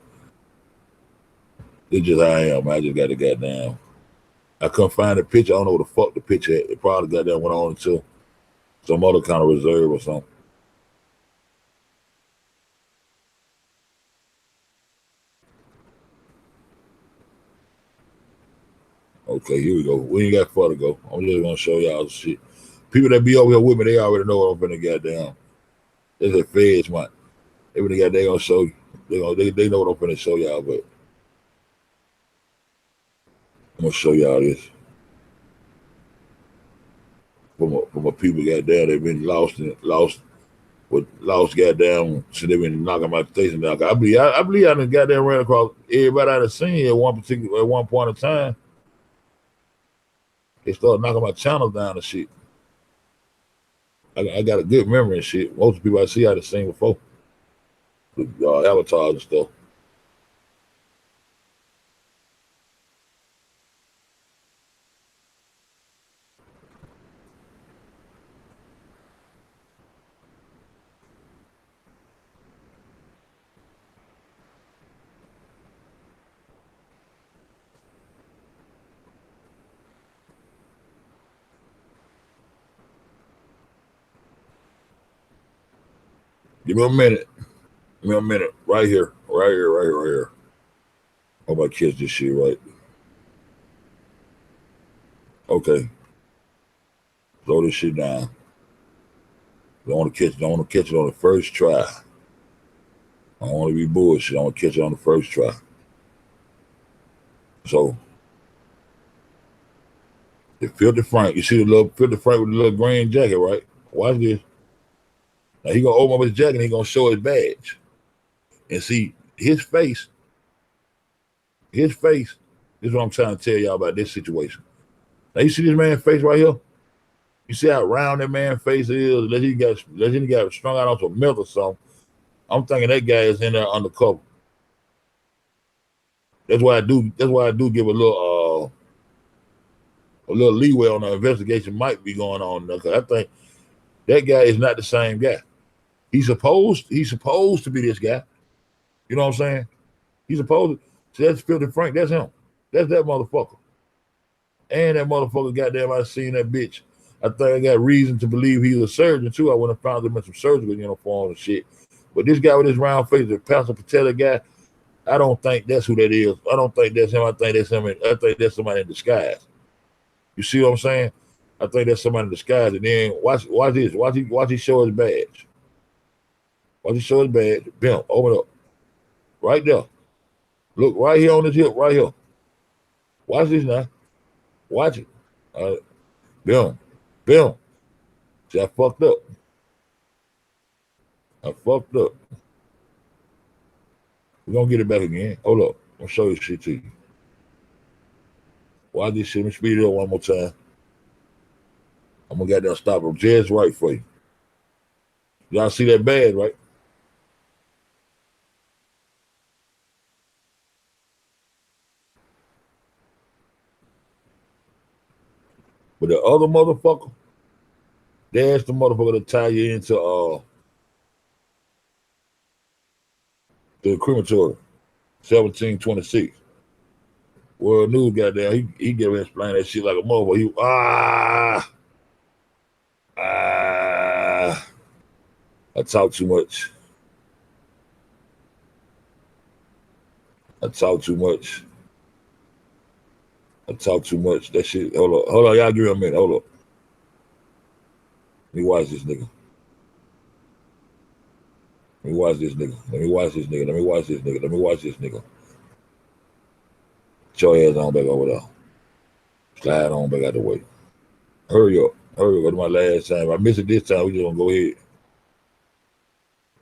It's just how I am. I just got to goddamn. I couldn't find the picture. I don't know what the fuck the picture at. It probably got that went on until some other kind of reserve or something. Okay, here we go. We ain't got far to go. I'm just gonna show y'all the shit. People that be over here with me, they already know what I'm finna goddamn. It's a feds, man. They gonna show you. They know what I'm finna show y'all, but I'm gonna show y'all this. From a people goddamn, they've been lost goddamn, so they've been knocking my station down. I believe I done goddamn ran across everybody I done seen at one point in time. They started knocking my channels down and shit. I got a good memory and shit. Most of the people I see I done seen before. Avatars and stuff. Give me a minute. Give me a minute. Right here. Right here. Right here. Right here. Hope I catch this shit right. Okay. Throw this shit down. Don't want to catch it on the first try. I don't want to be bullshit. I want to catch it on the first try. So the Filthy Frank, you see the little Filthy Frank with the little green jacket, right? Watch this. Now he gonna open up his jacket and he gonna show his badge. And see his face. This is what I'm trying to tell y'all about this situation. Now you see this man's face right here? You see how round that man's face is? Unless he got strung out on some milk or something. I'm thinking that guy is in there undercover. That's why I do give a little leeway on the investigation might be going on there, because I think that guy is not the same guy. He's supposed to be this guy. You know what I'm saying? He's supposed to. So that's Filthy Frank. That's him. That's that motherfucker. And that motherfucker, goddamn, I seen that bitch. I think I got reason to believe he's a surgeon too. I would have found him in some surgical uniforms and shit. But this guy with his round face, the Pastor Patella guy, I don't think that's who that is. I don't think that's him. I think that's him. I think that's somebody in disguise. You see what I'm saying? I think that's somebody in disguise. And then watch this. Watch he show his badge. Watch he show his badge. Bam, open up. Right there. Look, right here on his hip, right here. Watch this now. Watch it. All right. Bam. Bam. See, I fucked up. We're gonna get it back again. Hold up. I'll show you shit to you. Watch this shit. Let me speed it up one more time. I'm gonna get that stop him just right for you. Y'all see that badge, right? But the other motherfucker, that's the motherfucker to tie you into the crematory, 1726. World News goddamn, he get ready to explain that shit like a motherfucker. I talk too much. I talk too much. I talk too much. That shit. Hold on. Y'all give me a minute. Hold up. Let me watch this nigga. Let me watch this nigga. Let me watch this nigga. Let me watch this nigga. Let me watch this nigga. Get your ass on back over there. Slide on back out the way. Hurry up. Hurry up. That's my last time. If I miss it this time, we just gonna go ahead.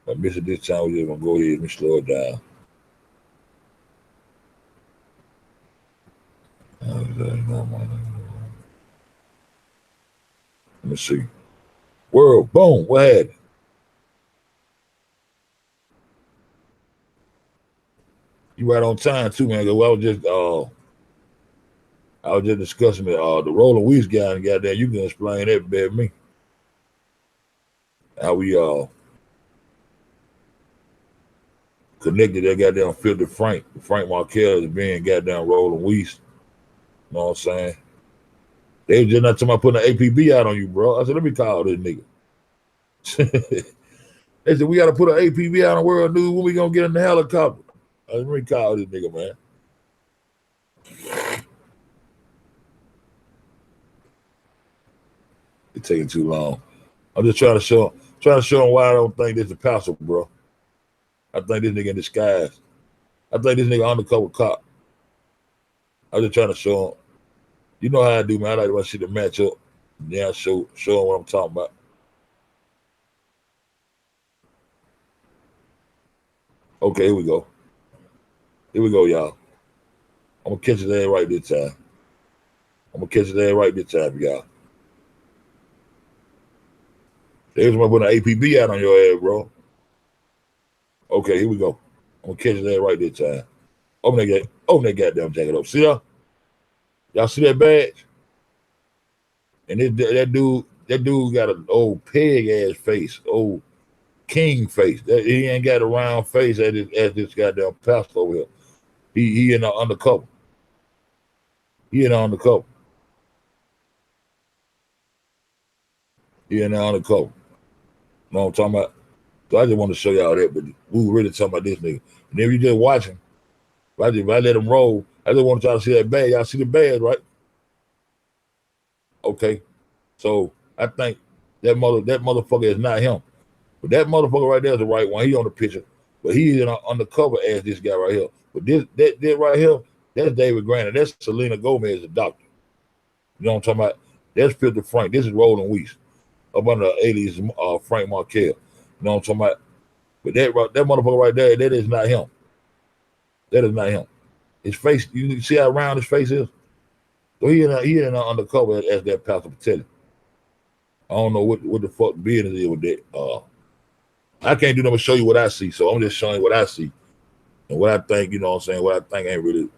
If I miss it this time, we just gonna go ahead. Let me slow it down. Let me see. World, boom, what happened? You right on time too, man. Cause I was just discussing the Rolling Weeks guy and goddamn, you can explain that better than me. How we connected that goddamn filthy Frank Markel as being goddamn Rolling Weeks. You know what I'm saying? They was just not talking about putting an APB out on you, bro. I said, let me call this nigga. They said, we got to put an APB out on World News when we going to get in the helicopter. I said, let me call this nigga, man. It's taking too long. I'm just trying to show him why I don't think this is possible, bro. I think this nigga in disguise. I think this nigga undercover cop. I'm just trying to show him. You know how I do, man. I like to see the match up. Then I show him what I'm talking about. Okay, here we go. Here we go, y'all. I'm gonna catch his ass right this time. Y'all. There's somebody putting an APB out on your ass, bro. Okay, here we go. I'm gonna catch his ass right this time. Open that goddamn jacket up. See that? Y'all see that badge? And that dude got an old peg ass face, old king face. He ain't got a round face as this goddamn pastor over here. He in the undercover. You know what I'm talking about? So I just want to show y'all that, but we were really talking about this nigga. And if you just watching, if I let him roll, I just want y'all to see that badge. Y'all see the badge, right? Okay. So I think that motherfucker is not him. But that motherfucker right there is the right one. He on the picture. But he in undercover as this guy right here. But that right here, that's David Grant. That's Selena Gomez, the doctor. You know what I'm talking about? That's Filthy Frank. This is Rolling Weeks. Up under the alias Frank Markel. You know what I'm talking about? But that motherfucker right there, that is not him. That is not him. His face, you see how round his face is? So he in undercover as that Pastor Patelli. I don't know what the fuck business is with that. I can't do nothing but show you what I see, so I'm just showing you what I see. And what I think, you know what I'm saying, what I think ain't really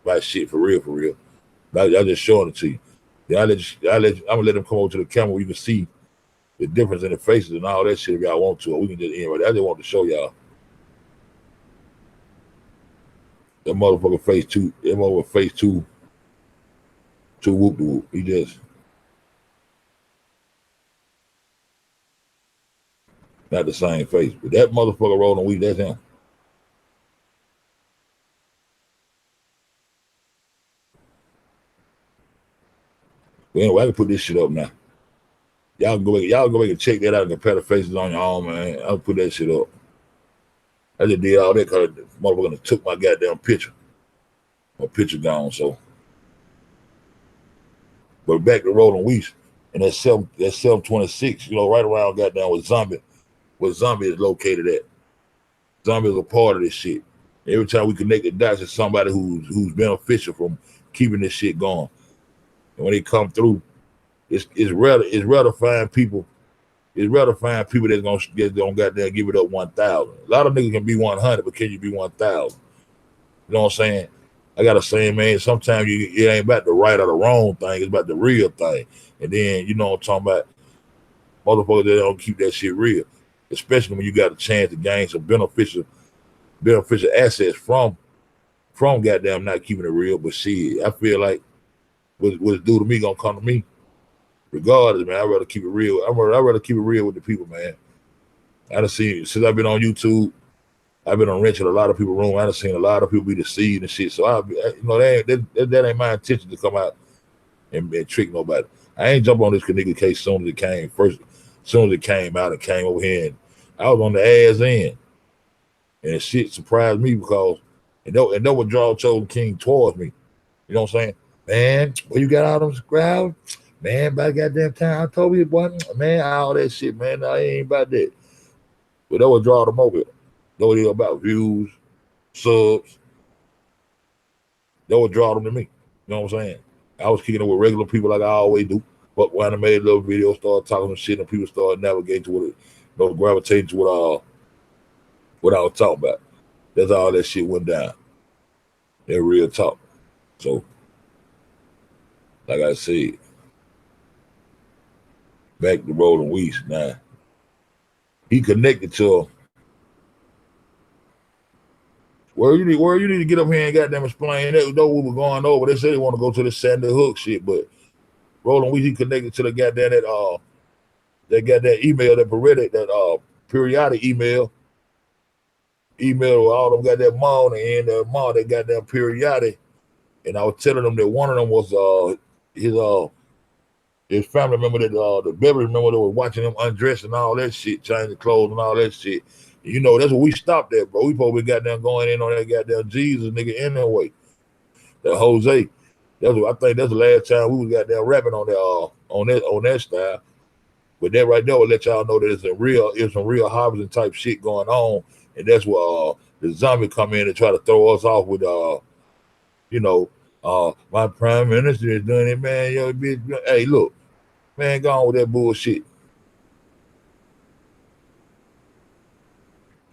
like shit for real. I'm just showing it to you. Then I'm gonna let them come over to the camera where you can see the difference in the faces and all that shit if y'all want to, or we can just end right there. I just want to show y'all. That motherfucker face too whoop de whoop. He just not the same face. But that motherfucker Rolling Weed, that's him. But anyway, I can put this shit up now. Y'all go back and check that out and compare the faces on your own, man. I'll put that shit up. I just did all that because the motherfucker took my goddamn picture. My picture gone, so. But back to Rolling Weeks, and that's 726, right around goddamn where Zombie is located at. Zombie is a part of this shit. Every time we connect the dots, it's somebody who's beneficial from keeping this shit going. And when they come through, it's rare to find people. It's rare to find people that's gonna goddamn give it up 1,000. A lot of niggas can be 100, but can you be 1,000? You know what I'm saying? I got a saying, man, sometimes it ain't about the right or the wrong thing, it's about the real thing. And then, you know what I'm talking about, motherfuckers that don't keep that shit real. Especially when you got a chance to gain some beneficial assets from goddamn not keeping it real. But shit, I feel like what's due to me gonna come to me. Regardless, man, I'd rather keep it real. I'd rather keep it real with the people, man. I done seen since I've been on YouTube, I've been on Wrench in a lot of people's room. I done seen a lot of people be deceived and shit. So that ain't my intention to come out and trick nobody. I ain't jump on this Kenneka case soon as it came first. Soon as it came out and came over here, and I was on the ass end, and shit surprised me because and that would draw Chosen King towards me. You know what I'm saying? Man, where you got all them crowds? Man, by goddamn time, I told you, boy, man, all that shit, man, I ain't about that. But that would draw them over. That was about views, subs. That would draw them to me. You know what I'm saying? I was kicking it with regular people like I always do. But when I made a little video, started talking some shit, and people started navigating to what gravitating to what I was talking about. That's all that shit went down. That real talk. So, like I said, back to Rolling Weeks now. He connected to where you need to get up here and goddamn explain that. Know what we're going over. They said they want to go to the Sandy Hook shit, but Rolling Weeks, he connected to the goddamn that got that email, that periodic email with all them got that mall and the mall that got that periodic. And I was telling them that one of them was his family member that the Beverly member that was watching him undress and all that shit, changing clothes and all that shit. You know, that's what we stopped at, bro. We probably got down going in on that goddamn Jesus nigga anyway. That Jose. I think that's the last time we was goddamn rapping on that style. But that right there will let y'all know that it's some real Hobson type shit going on. And that's where the zombie come in and try to throw us off with my prime minister is doing it, man. Yo, bitch, hey, look, man, go on with that bullshit.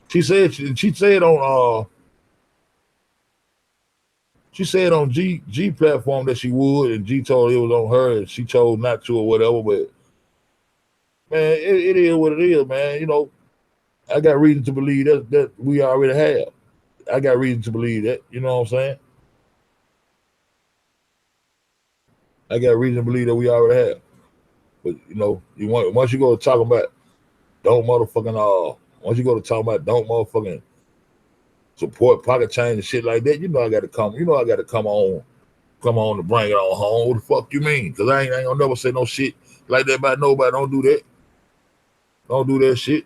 She said on G platform that she would, and G told it was on her, and she chose not to or whatever. But man, it is what it is, man. You know, I got reason to believe that we already have. I got reason to believe that. You know what I'm saying? I got reason to believe that we already have. But you know, once you go to talking about don't motherfucking once you go to talk about don't motherfucking support pocket change and shit like that, you know I gotta come. You know I gotta come on to bring it on home. What the fuck you mean? Because I ain't gonna never say no shit like that about nobody. Don't do that. Don't do that shit.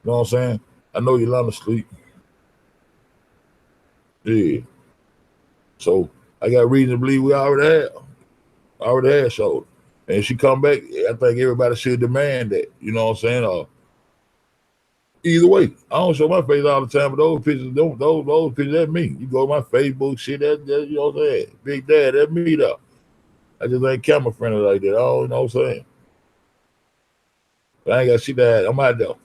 You know what I'm saying? I know you're lying to sleep. Yeah. So I got reason to believe we already have showed. And if she come back, I think everybody should demand that. You know what I'm saying? Either way, I don't show my face all the time, but those pictures, those pictures, that's me. You go to my Facebook shit, that you know what I'm saying? Big Dad, that's me though. I just ain't camera friendly like that. I don't know what I'm saying. But I ain't got shit that I'm out there.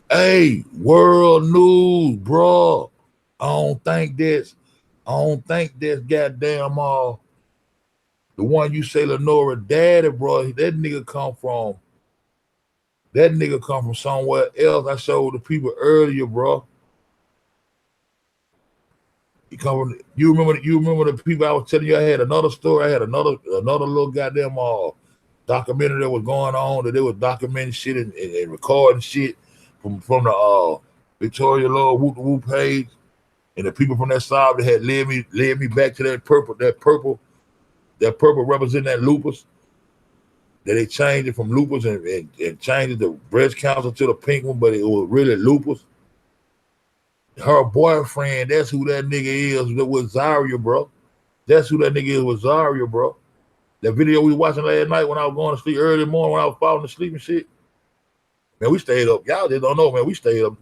Hey, world news, bro. I don't think that's goddamn the one you say Lenora daddy, bro. That nigga come from somewhere else. I showed the people earlier, bro. He come from, you remember the people I was telling you. I had another story. I had another little goddamn documentary that was going on, that they was documenting shit and recording shit from the Victoria Law Whoop Whoop page, and the people from that side that had led me back to that purple representing that lupus. That they changed it from lupus and changed the breast cancer to the pink one, but it was really lupus. Her boyfriend, that's who that nigga is with Zaria, bro. That's who that nigga is with Zaria, bro. That video we watching last night when I was going to sleep early morning, when I was falling asleep and shit. Man, we stayed up. Y'all just don't know, man. We stayed up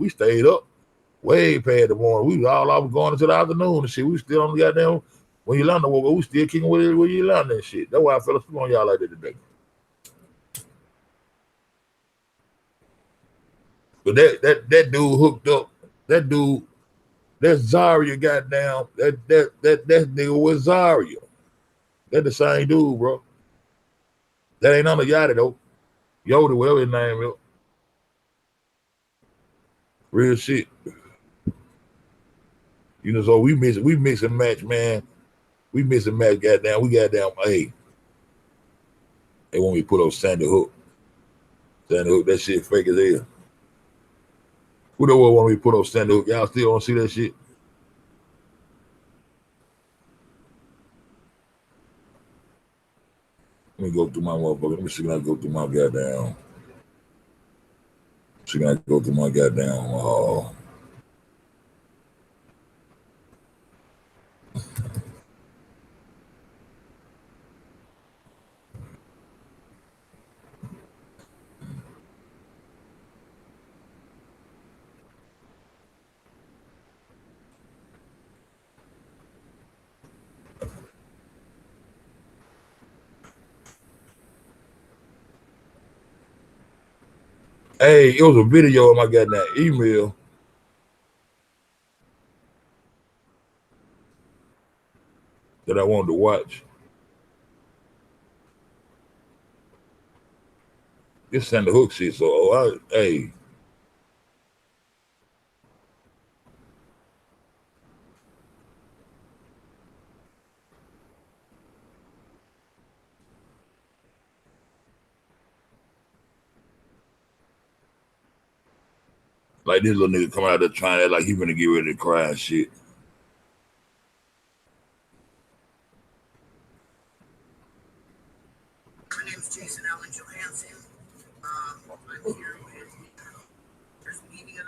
way past the morning. We was all out going into the afternoon and shit. We still on the goddamn, when Yolanda woke up, we still kicking with Yolanda and shit. That's why I fell asleep on y'all like that today. But that dude hooked up. That dude, that Zaria, goddamn, that nigga was Zaria. That the same dude, bro. That ain't on the Yachty though. Yoda, whatever his name is. Real shit. You know, so we mix and match, man. We mix and match, goddamn. We goddamn, hey. They want me to put on Sandy Hook. Sandy Hook, that shit fake as hell. Who the one want me to put on Sandy Hook? Y'all still don't see that shit? Let me go through my motherfucker. Let me see when I go through my goddamn. See when I go through my goddamn. Hey, it was a video of my goddamn email. That I wanted to watch. This Sandy Hook shit. So, hey. Like this little nigga coming out there trying to act like he finna get ready to cry and shit. My name's Jason Allen Johansson. I'm here with First Media.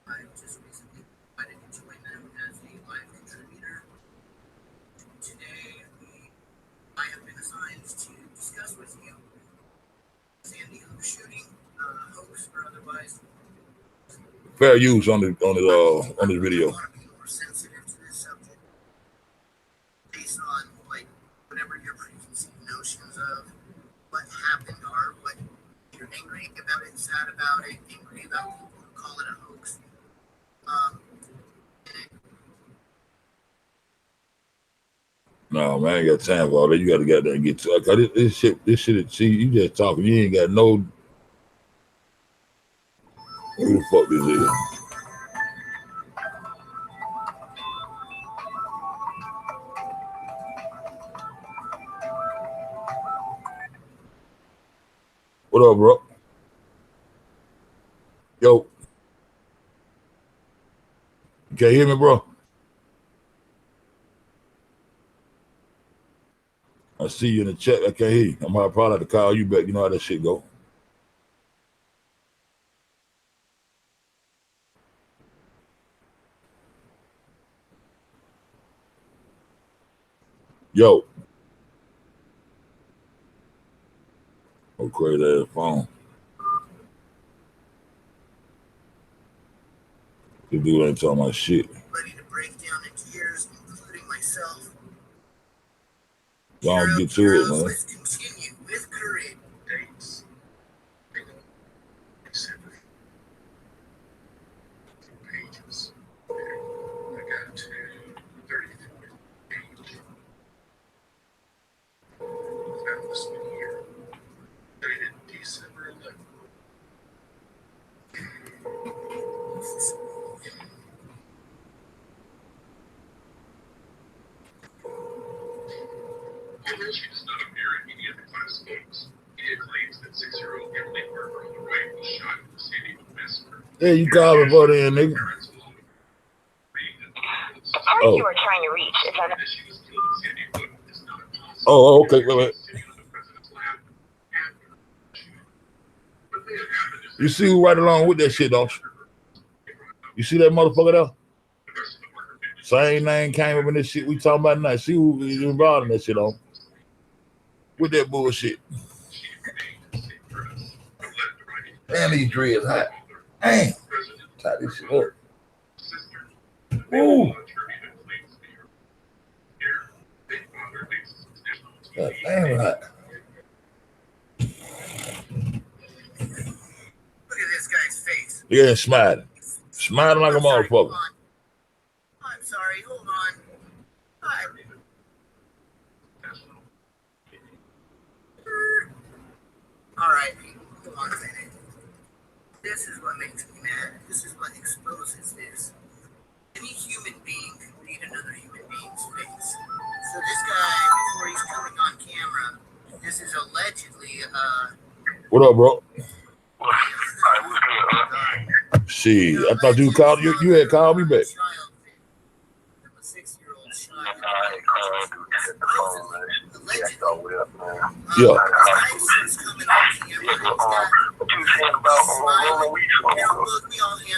I just recently invited to join them as a live contributor. Today, I have been assigned to discuss with you Sandy Hook shooting, hoax or otherwise. Fair use on this video. A lot of people are sensitive to this subject based on like whatever your preconceived notions of what happened are, what you're angry about it, sad about it, angry about people who call it a hoax. No, man, I ain't got time for all that. You gotta get there and get to it. This shit, see, you just talking. You ain't got no. Who the fuck this is? What up, bro? Yo. You can't hear me, bro? I see you in the chat. I can't hear you. I'm probably have to call you back. You know how that shit go. Yo. Oh, crazy ass phone. This dude ain't talking about shit. Ready to break down in tears, including myself. Y'all get to it, man. Let's continue with courage. Dates. Pages. I got to 34th page. Found this one here. Dated December 11th. Although she does not appear in any of the class photos, media claims that 6-year-old Emily Parker on the right was shot in the Sandy Hook massacre. Yeah, you call me for then, nigga. The party you are trying to reach is on. Oh, okay, wait. You see who right along with that shit, don't you? You see that motherfucker there? Same name came up in this shit we talking about tonight. See who is involved in that shit, on? With that bullshit. Damn, these dreads hot. Damn. Tie this shit up. Ooh. God damn hot. Look at this guy's face. Yeah, smiling. Smiling like a motherfucker. I'm sorry, hold on. Alright, hold on a minute. This is what makes me mad. This is what exposes this. Any human being can read another human being's face. So this guy, before he's coming on camera, this is allegedly, What up, bro? Shit, I thought you called. You had called me back. Yeah.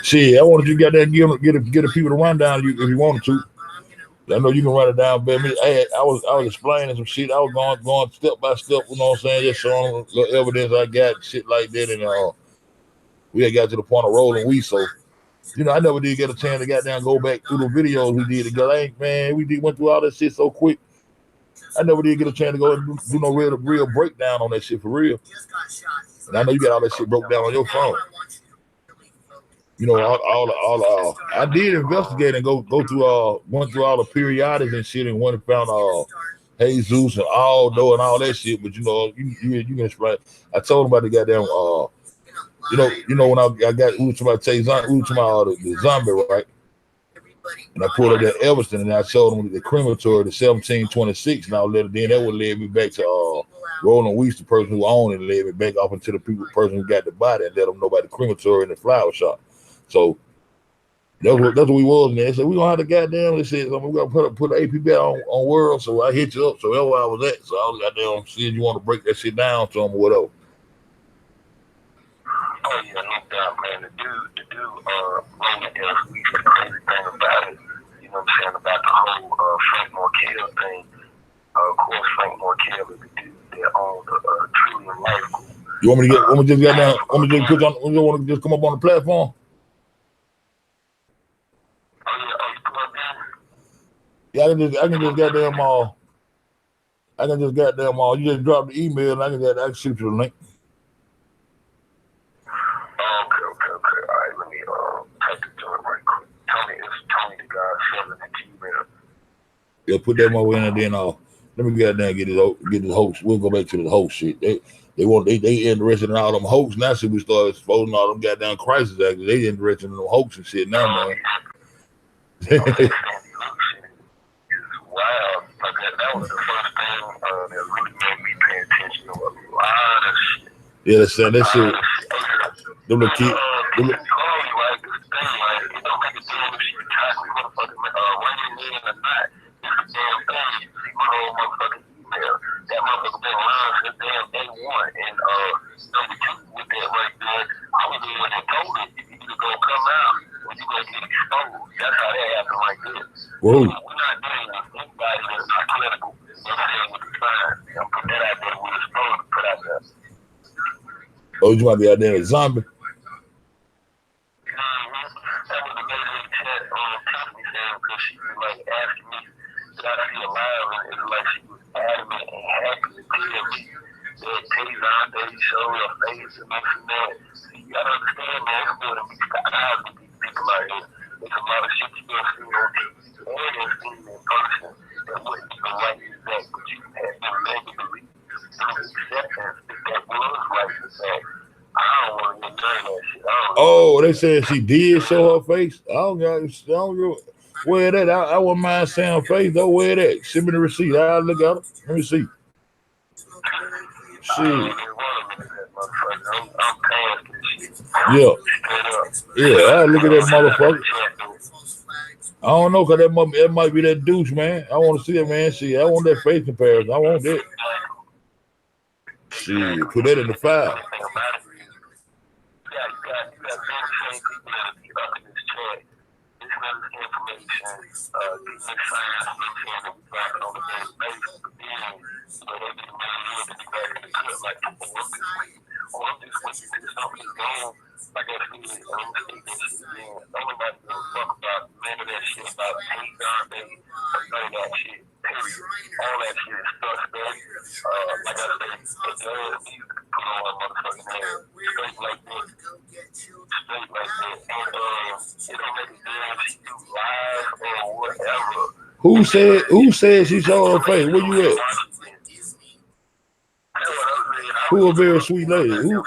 Shit, I wanted you to get there and get the people to run down if you wanted to. I know you can run it down, baby. I was explaining some shit. I was going step by step, you know what I'm saying? Just showing the evidence I got, shit like that, and we had got to the point of rolling weed, so you know, I never did get a chance to goddamn go back through the videos we did together. Man, went through all that shit so quick. I never did get a chance to go and do no real breakdown on that shit for real. And I know you got all that shit broke down on your phone. You know, all I did investigate and go through went through all the periodics and shit and went and found Jesus and Aldo and all that shit. But you know, you can explain. I told him about the goddamn you know when I got we were talking about the zombie, right? And I pulled up that Everston and I showed them the crematory, the 1726, and all that. Then that would lead me back to Roland Weiss, the person who owned it, and led me back off into the person who got the body and let them know about the crematory and the flower shop. So that's what we was in there. They said we gonna have to goddamn. They said we gonna put an AP bet on World. So I hit you up. So that's where I was at. So I was goddamn seeing you want to break that shit down to them or whatever. Oh yeah, no doubt, man. The dude, Roland F. We the crazy thing about it, you know what I'm saying, about the whole Frank Markel thing. Of course, Frank Markel is the dude that owned the Trillium Life Group. You want me to get? Want me to just goddamn? Want me to just put on? You want to just come up on the platform? Oh yeah, you plugged in? Yeah, I can just goddamn I can just goddamn you just drop the email and I can shoot you the link. Okay. All right, let me type the joint right quick. Tony the guy selling at Gmail. Yeah, put that mother in and then let me get down and get the host. We'll go back to the host shit. They interested in all them hoax. Now since we started exposing all them goddamn crisis actors, they interested in them hoax and shit now, man. Wow. That was the first thing that really made me pay attention to a lot of shit. Yeah, that shit. Them little kids. Whoa. Oh, you might be out there a zombie. Oh, they said she did show her face. I don't know. Where that? I wouldn't mind seeing her face though. Where that? Send me the receipt. I'll look at it. Let me see. Shit. Yeah. I'll look at that motherfucker. I don't know, cause that might be that douche, man. I want to see it, man. See, I want that face comparison. I want that. Shit, put that in the file. Who said she showed her face? Where you at? Who a very sweet lady? Who?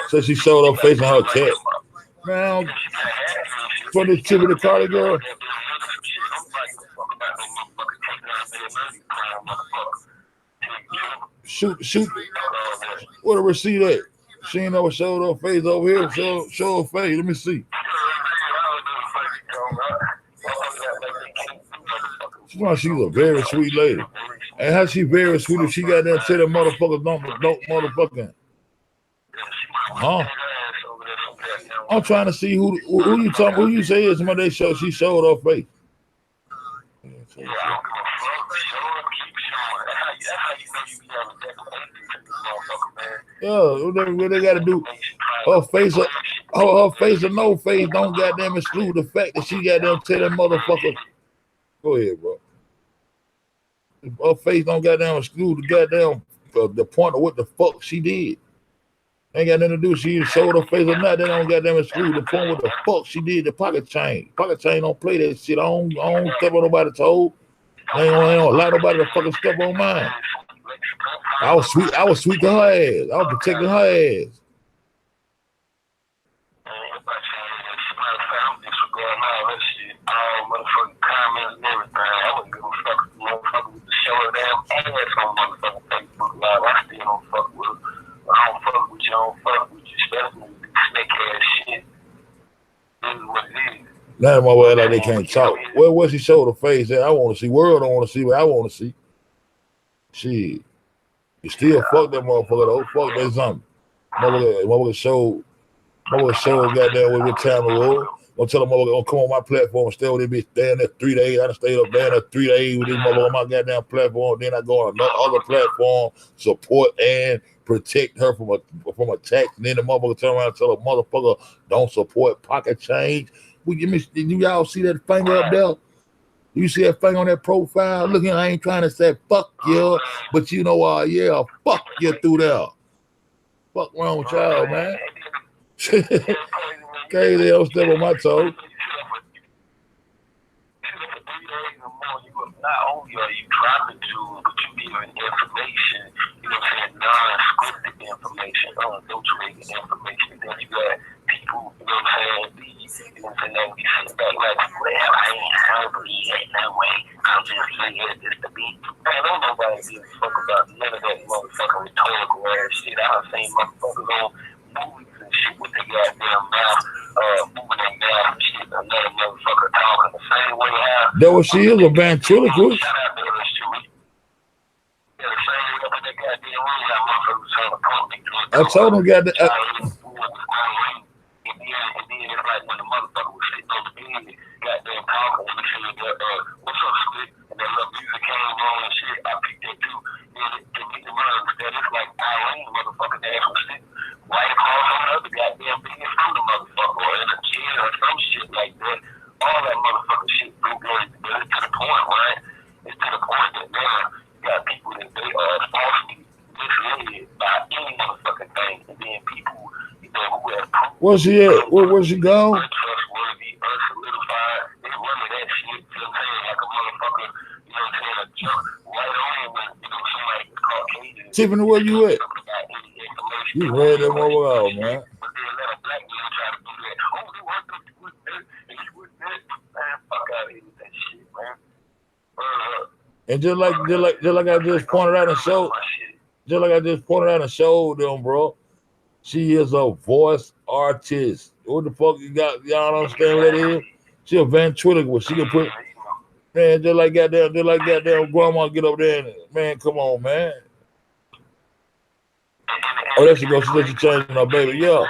Said she showed her face on her cat. Man, for the tip of the Carter girl. Shoot. Where the receipt at? She ain't never showed her face over here. Show her face. Let me see. She's a very sweet lady. And how she very sweet if she got that tell that motherfuckers don't motherfucking. Huh? I'm trying to see who you talking. Who you say is somebody they show she showed her face. Yeah, what they gotta do? Her face or no face don't goddamn exclude the fact that she got them tell that motherfucker. Go ahead, bro. Her face don't goddamn exclude the goddamn the point of what the fuck she did. Ain't got nothing to do. She showed her face or not. They don't goddamn exclude the point what the fuck she did. The pocket chain. Pocket chain don't play that shit. I don't step on nobody's toe. I ain't allow nobody to fucking step on mine. I was sweet to her ass. I was protecting her ass. Now my way like they can't talk. Well, what she showed her face at? I want to see. World don't want to see what I want to see. Shit. You still fuck that motherfucker though. Fuck that zombie. Motherfucker show goddamn what time it was. Gonna tell them motherfucker gonna come on my platform and stay with this bitch staying there 3 days. I done stayed up there 3 days with this motherfucker on my goddamn platform. Then I go on another platform, support and protect her from attacks. And then the motherfucker turn around and tell a motherfucker don't support pocket change. Did y'all see that finger up there? You see that thing on that profile? Look, I ain't trying to say fuck you, but you know, yeah, fuck you through there. Fuck wrong with y'all, man. Crazy, don't step on my toe. Not only are you dropping tools, but you giving information, you know what I'm saying, non-scripted information, unadulterated information. Then you got people, you know what I'm saying, you know what I'm saying, they be sitting back like, well, I ain't hungry yet, no way. I'm just saying this to be. Man, don't nobody give a fuck about none of that motherfucking rhetorical ass shit. I done seen motherfuckers on movies and shit with their goddamn mouth, moving their mouth and shit, another motherfucker talking the same way how. That what she is, a ventriloquist. I told him got the. Where's she at? Where's she gone? Tiffany, where you at? You read that mother out, man. And just like I just pointed out and showed them, bro. She is a voice artist. What the fuck you got? Y'all understand what that is? She a ventriloquist. She can put, man, just like goddamn grandma get up there and, man, come on, man. Oh, there she goes. She said she changing her baby. Yeah.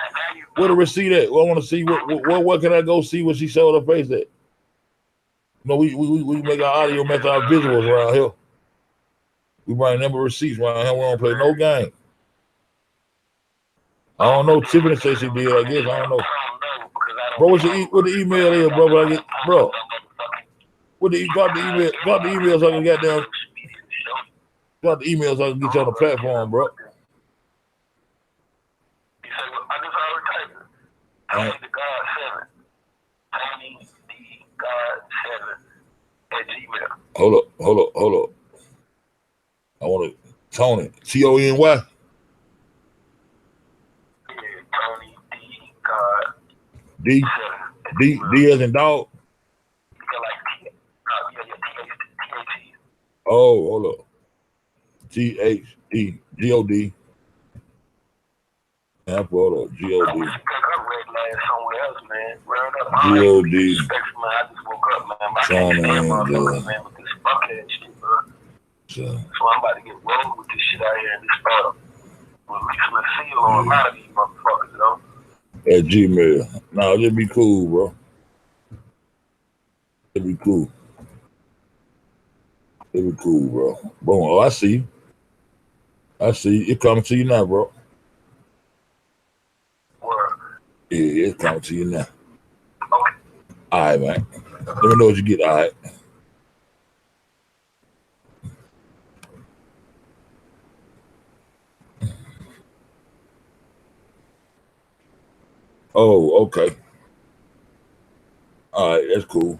Where the receipt at? Well, I want to see what can I go see what she showed her face at? No, we make our audio match our visuals around here. We bring number receipts around here. We don't play no game. I don't know. Tiffany said she did. I guess I don't know. Bro, what the email is, bro? Bro, what the got the email? Got the email so I can get down. Got the email so I can get you on the platform, bro. Gmail. Hold up. I want to Tony Tony. Yeah, Tony D. God. D D as in dog. Yeah, like T-H-T. Oh, hold up. THDGOD. Hold up. I GOD. wish you could have red last somewhere else, man. Word up. I ain't GOD. disrespectful, man. I just woke up, man. I can't stand motherfuckers, man, with this fuck ass shit, bro. So I'm about to get rolled with this shit out here in this startup. With least a seal on a lot of these motherfuckers, though. At Gmail. No, it'll be cool, bro. It'll be cool. It'll be cool, bro. Boom. Oh, I see you. I see you. It's coming to you now, bro. Word. Yeah, it's coming to you now. Okay. All right, man. Let me know what you get. All right. Oh, okay. All right, that's cool.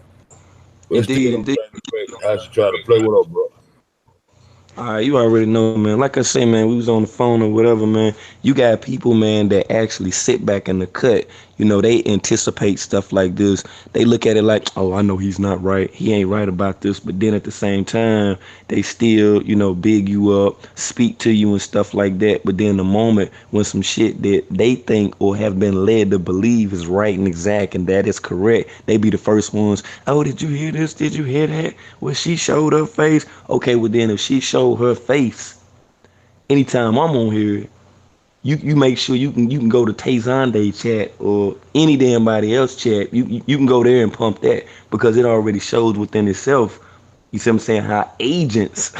But it's still Indeed, them indeed. same effect. I should try to play with up, bro. All right, you already know, man. Like I say, man, we was on the phone or whatever, man. You got people, man, that actually sit back in the cut. You know, they anticipate stuff like this. They look at it like, oh, I know he's not right. He ain't right about this. But then at the same time, they still, you know, big you up, speak to you and stuff like that. But then the moment when some shit that they think or have been led to believe is right and exact and that is correct, they be the first ones. Oh, did you hear this? Did you hear that? Well, she showed her face. Okay, well then if she showed her face, anytime I'm on here, you make sure you can go to Tayzonde chat or any damn body else chat. You can go there and pump that because it already shows within itself. You see what I'm saying? How agents,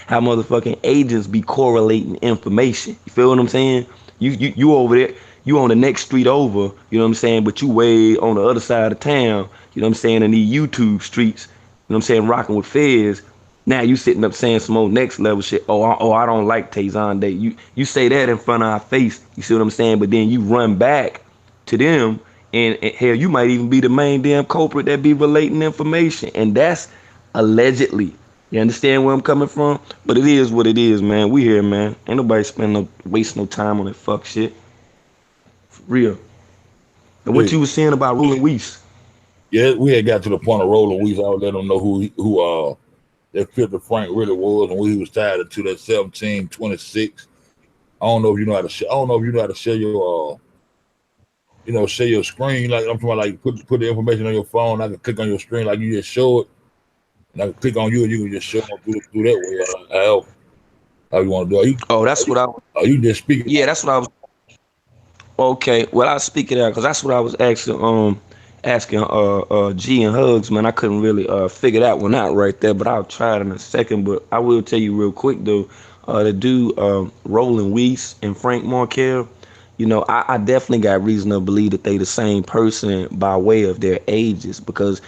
how motherfucking agents be correlating information. You feel what I'm saying? You over there, you on the next street over, you know what I'm saying? But you way on the other side of town, you know what I'm saying, in these YouTube streets, you know what I'm saying, rocking with feds. Now you sitting up saying some old next level shit. I don't like Tayzon Day. You say that in front of our face. You see what I'm saying? But then you run back to them, and hell, you might even be the main damn culprit that be relating information, and that's allegedly. You understand where I'm coming from? But it is what it is, man. We here, man. Ain't nobody waste no time on that fuck shit. For real. And what Yeah, you was saying about ruling Weiss? yeah, we had got to the point of rolling. We all let them know who that Filthy Frank really was and what he was tied to that 1726. I don't know if you know how to. I don't know if you know how to share your share your screen. Like I'm talking about, like put the information on your phone. I can click on your screen like you just showed, and I can click on you and you can just show them through that way. How you want to do it? Oh, that's what I. Are you just speaking? Yeah, that's what I was. Okay, well I'll speak it out because that's what I was asking G and Hugs, man. I couldn't really figure that one out right there, but I'll try it in a second. But I will tell you real quick though, the dude Roland Weiss and Frank Markel, you know, I definitely got reason to believe that they the same person by way of their ages because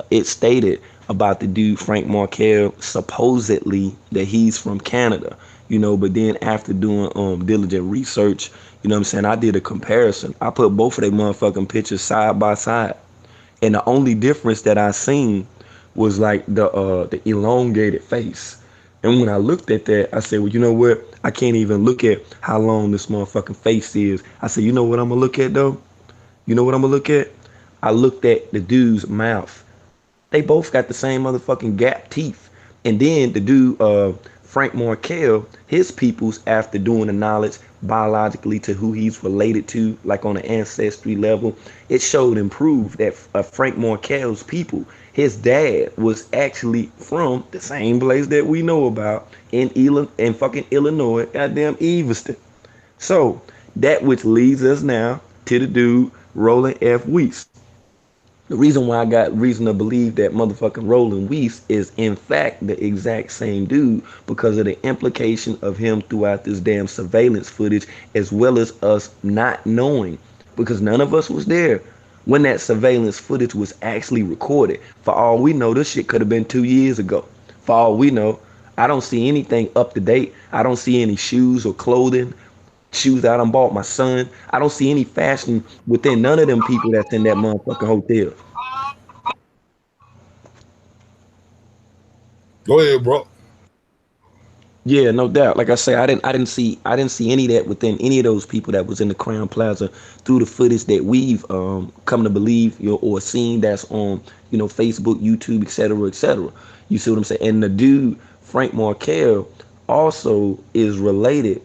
it stated about the dude Frank Markel supposedly that he's from Canada, you know, but then after doing diligent research, you know what I'm saying, I did a comparison. I put both of their motherfucking pictures side by side. And the only difference that I seen was like the elongated face. And when I looked at that, I said, well, you know what? I can't even look at how long this motherfucking face is. I said, you know what I'm gonna look at though? You know what I'm gonna look at? I looked at the dude's mouth. They both got the same motherfucking gap teeth. And then the dude, Frank Markel, his peoples, after doing the knowledge biologically to who he's related to, like on an ancestry level, it showed and proved that Frank Markel's people, his dad was actually from the same place that we know about in fucking Illinois, goddamn Evanston. So that which leads us now to the dude Roland F. Weiss. The reason why I got reason to believe that motherfucking Roland Weiss is in fact the exact same dude because of the implication of him throughout this damn surveillance footage, as well as us not knowing because none of us was there when that surveillance footage was actually recorded. For all we know, this shit could have been 2 years ago. For all we know, I don't see anything up to date. I don't see any shoes or clothing, shoes I done bought my son. I don't see any fashion within none of them people that's in that motherfucking hotel. Go ahead, bro. Yeah, no doubt. Like I say, I didn't see any of that within any of those people that was in the Crown Plaza through the footage that we've come to believe, or seen that's on, Facebook, YouTube, etc., etc. You see what I'm saying? And the dude Frank Markel also is related,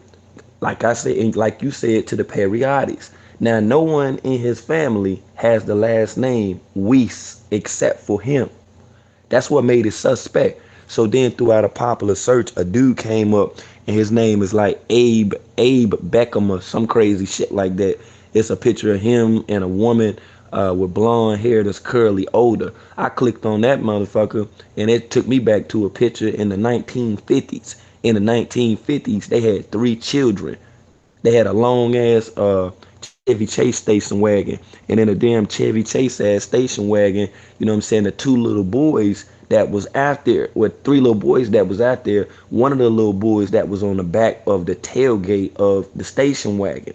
like I said, and like you said, to the Periotics. Now, no one in his family has the last name Weiss except for him. That's what made it suspect. So then throughout a popular search, a dude came up and his name is like Abe Beckham or some crazy shit like that. It's a picture of him and a woman with blonde hair that's curly older. I clicked on that motherfucker and it took me back to a picture in the 1950s. In the 1950s, they had 3 children. They had a long ass Chevy Chase station wagon, and in a damn Chevy Chase ass station wagon, you know what I'm saying, the 2 little boys that was out there, with 3 little boys that was out there, one of the little boys that was on the back of the tailgate of the station wagon.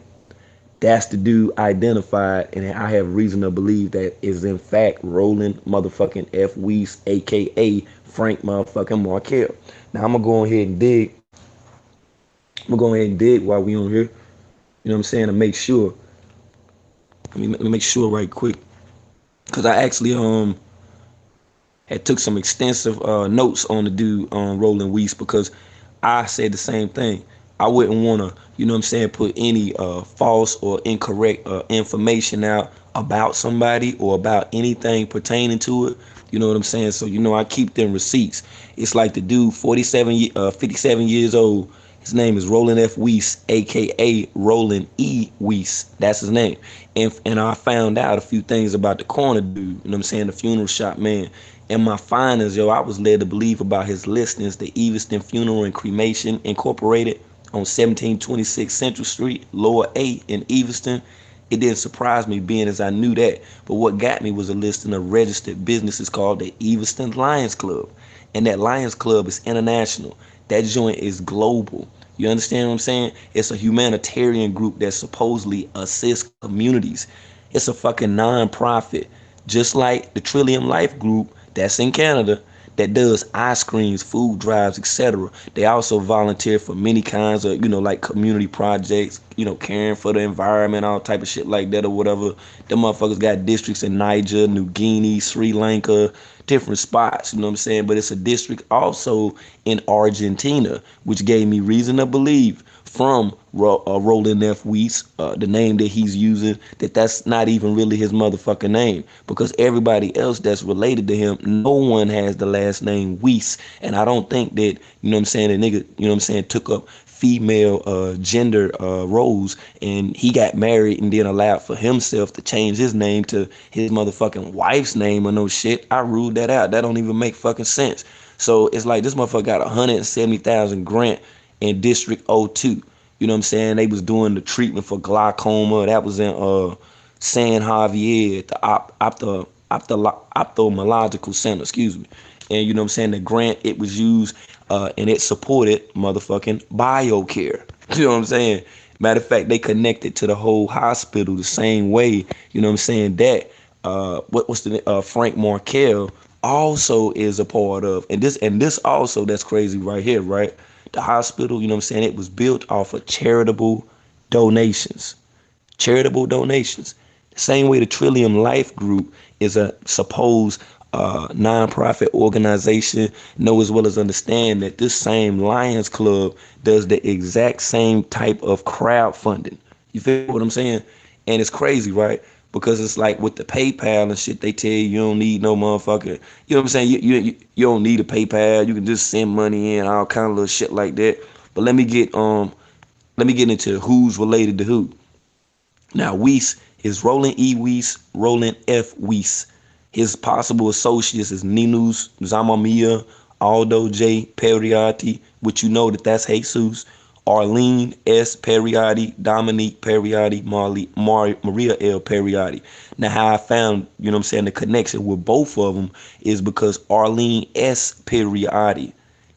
That's the dude identified, and I have reason to believe that is in fact Roland motherfucking F. Weiss, aka Frank motherfucking Markel. Now I'm gonna go ahead and dig. I'm gonna go ahead and dig while we on here. You know what I'm saying, to make sure. Let me make sure right quick, cause I actually had took some extensive notes on the dude on Roland Weiss, because I said the same thing. I wouldn't want to, you know what I'm saying, put any false or incorrect information out about somebody or about anything pertaining to it. You know what I'm saying? So, I keep them receipts. It's like the dude, 57 years old. His name is Roland F. Weiss, aka Roland E. Weiss. That's his name. And I found out a few things about the corner dude, you know what I'm saying, the funeral shop man. In my findings, I was led to believe about his listings, the Evanston Funeral and Cremation Incorporated on 1726 Central Street, Lower A in Evanston. It didn't surprise me, being as I knew that. But what got me was a listing of registered businesses called the Evanston Lions Club. And that Lions Club is international. That joint is global. You understand what I'm saying? It's a humanitarian group that supposedly assists communities. It's a fucking non-profit, just like the Trillium Life Group that's in Canada, that does ice creams, food drives, etc. They also volunteer for many kinds of, like community projects, caring for the environment, all type of shit like that or whatever. Them motherfuckers got districts in Niger, New Guinea, Sri Lanka, different spots, you know what I'm saying? But it's a district also in Argentina, which gave me reason to believe from Roland F. Weiss, the name that he's using, that's not even really his motherfucking name, because everybody else that's related to him, no one has the last name Weiss. And I don't think that, you know what I'm saying, the nigga, you know what I'm saying, took up female gender roles, and he got married and then allowed for himself to change his name to his motherfucking wife's name or no shit. I ruled that out. That don't even make fucking sense. So it's like this motherfucker got 170,000 grant in District O2. You know what I'm saying? They was doing the treatment for glaucoma. That was in San Javier, the ophthalmological center, excuse me. And you know what I'm saying? The grant, it was used and it supported motherfucking BioCare. You know what I'm saying? Matter of fact, they connected to the whole hospital the same way. You know what I'm saying? That what's the Frank Markel also is a part of, and this also, that's crazy right here, right? The hospital, you know what I'm saying, it was built off of donations. Charitable donations. The same way the Trillium Life Group is a supposed nonprofit organization. Know as well as understand that this same Lions Club does the exact same type of crowdfunding. You feel what I'm saying? And it's crazy, right? Because it's like with the PayPal and shit, they tell you don't need no motherfucker. You know what I'm saying? You don't need a PayPal. You can just send money in, all kind of little shit like that. But let me get into who's related to who. Now, Weiss is Roland E. Weiss, Roland F. Weiss. His possible associates is Ninus Zamamia, Aldo J. Periotti, which you know that's Jesus, Arlene S. Periotti, Dominique Periotti, Maria L. Periotti. Now, how I found, you know what I'm saying, the connection with both of them is because Arlene S. Periotti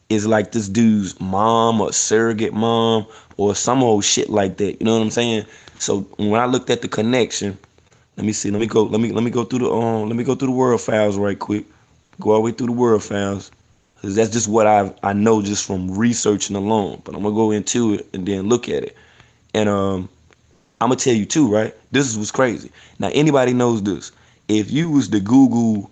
is like this dude's mom or surrogate mom or some old shit like that. You know what I'm saying? So when I looked at the connection, let me see. Let me go through the world files right quick. Go all the way through the world files. Cause that's just what I know just from researching alone. But I'm gonna go into it and then look at it. And I'm gonna tell you too, right? This is what's crazy. Now anybody knows this. If you was to Google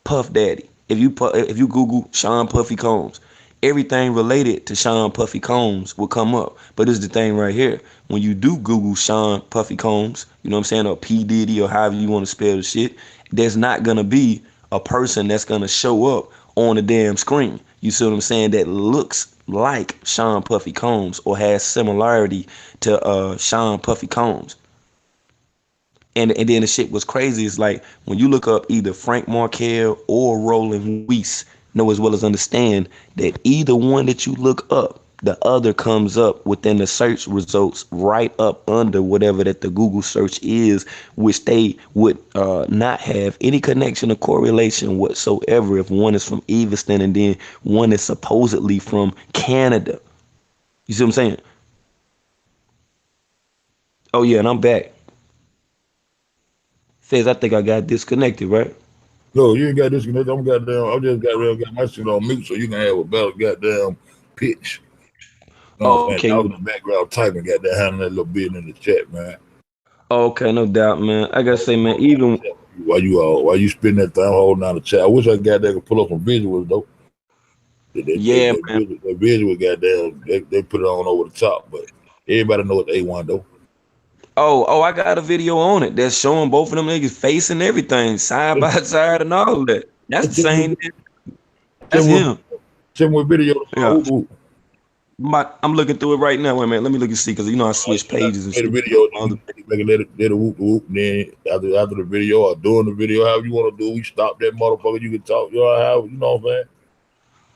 Puff Daddy, if you Google Sean Puffy Combs, everything related to Sean Puffy Combs will come up. But this is the thing right here. When you do Google Sean Puffy Combs, you know what I'm saying, or P Diddy or however you want to spell the shit, there's not gonna be a person that's gonna show up on the damn screen. You see what I'm saying? That looks like Sean Puffy Combs or has similarity to Sean Puffy Combs. And then the shit was crazy. It's like when you look up either Frank Markel or Roland Weiss, know as well as understand that either one that you look up, the other comes up within the search results right up under whatever that the Google search is, which they would not have any connection or correlation whatsoever if one is from Evanston and then one is supposedly from Canada. You see what I'm saying? Oh yeah, and I'm back. Fez, I think I got disconnected, right? No, you ain't got disconnected. I just got my shit on mute so you can have a better goddamn pitch. You know what I'm saying? I Okay. was in the background typing, goddamn handling that little bit in the chat, man. Okay, no doubt, man. I gotta say, man, even While you spinning that thing holding down the chat, I wish I got that could pull up some visuals though. yeah, man. That visual goddamn they put it on over the top, but everybody know it's A1 though. I got a video on it that's showing both of them niggas face and everything, side by side and all of that. That's the same. That's him. Similar video. Yeah. I'm looking through it right now. Wait a minute, let me look and see, because you know I switch pages and Made a shit. video, let it whoop whoop. Then after the video or during the video, however you want to do, we stop that motherfucker. You can talk. You know what I'm saying?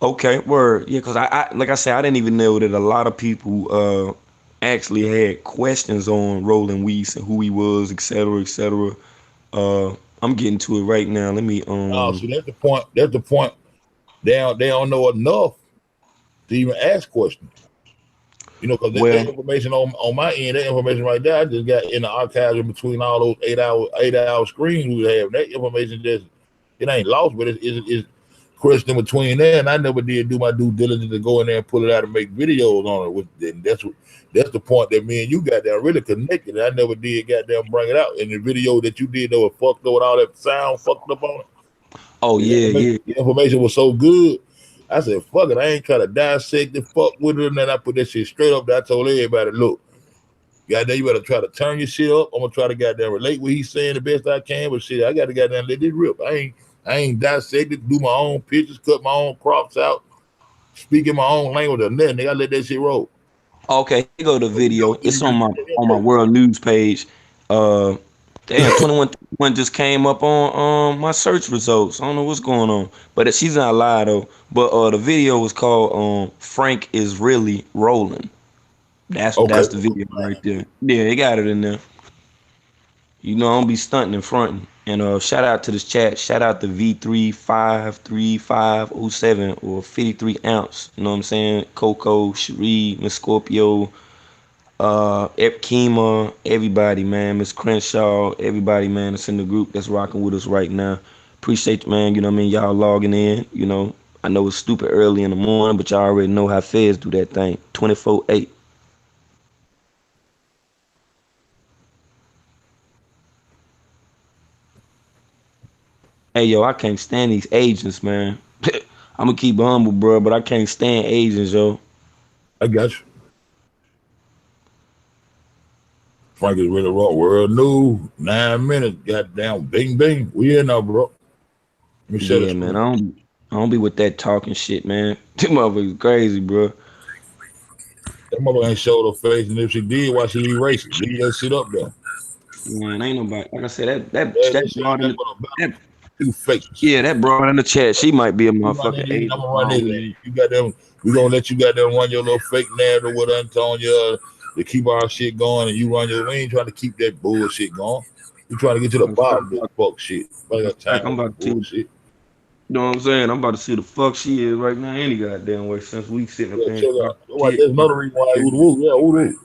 Okay, word. Yeah, because I like I said, I didn't even know that a lot of people actually had questions on Roland Weiss and who he was, et cetera, et cetera. I'm getting to it right now. Let me Oh, see, that's the point. That's the point. They don't know enough to even ask questions. You know, because that information on my end, that information right there, I just got in the archives in between all those 8 hour screens we have. That information just it ain't lost, but it's crushed in between there. And I never did do my due diligence to go in there and pull it out and make videos on it. And that's the point that me and you got there really connected. I never did goddamn bring it out. And the video that you did, that was fucked up with all that sound fucked up on it. Oh yeah. The information was so good. I said, fuck it, I ain't trying to dissect it, fuck with it, and then I put that shit straight up there. I told everybody, look, goddamn, you better try to turn your shit up. I'm gonna try to goddamn relate what he's saying the best I can, but shit, I gotta goddamn let this rip. I ain't dissected, do my own pictures, cut my own crops out, speak in my own language or nothing. Nigga, I let that shit roll. Okay, here go the video. It's on my world news page. Damn, 21 just came up on my search results. I don't know what's going on, but she's not live though. But the video was called Frank is really rolling. That's the video right there. Yeah, they got it in there. You know, I don't be stunting and fronting. And shout out to this chat. Shout out to V353507 or 53 ounce. You know what I'm saying? Coco, Cherie, Miss Scorpio, Kima, everybody, man, Miss Crenshaw, everybody, man, that's in the group that's rocking with us right now. Appreciate you, man. You know what I mean? Y'all logging in. You know, I know it's stupid early in the morning, but y'all already know how Feds do that thing. 24/8. Hey, yo, I can't stand these agents, man. I'm gonna keep humble, bro, but I can't stand agents, yo. I got you. Frank is really raw. World news, 9 minutes, goddamn, bing, bing. We in now, bro. Yeah, man, I don't be with that talking shit, man. Them motherfuckers crazy, bro. That motherfucker ain't showed her face, and if she did, why she erase it? Leave that shit up there. Man, ain't nobody. Like I said, that brought in that, too fake. Yeah, that brought in the chat. She might be a motherfucker. I'm gonna run this. You got them. We gonna let you got them run your little fake narrative with Antonia to keep our shit going, and you run your. We ain't trying to keep that bullshit going. We trying to get to the bottom of this fuck shit. I'm about to bullshit. You know what I'm saying? I'm about to see the fuck she is right now any goddamn way since we sitting up there. There's another reason why who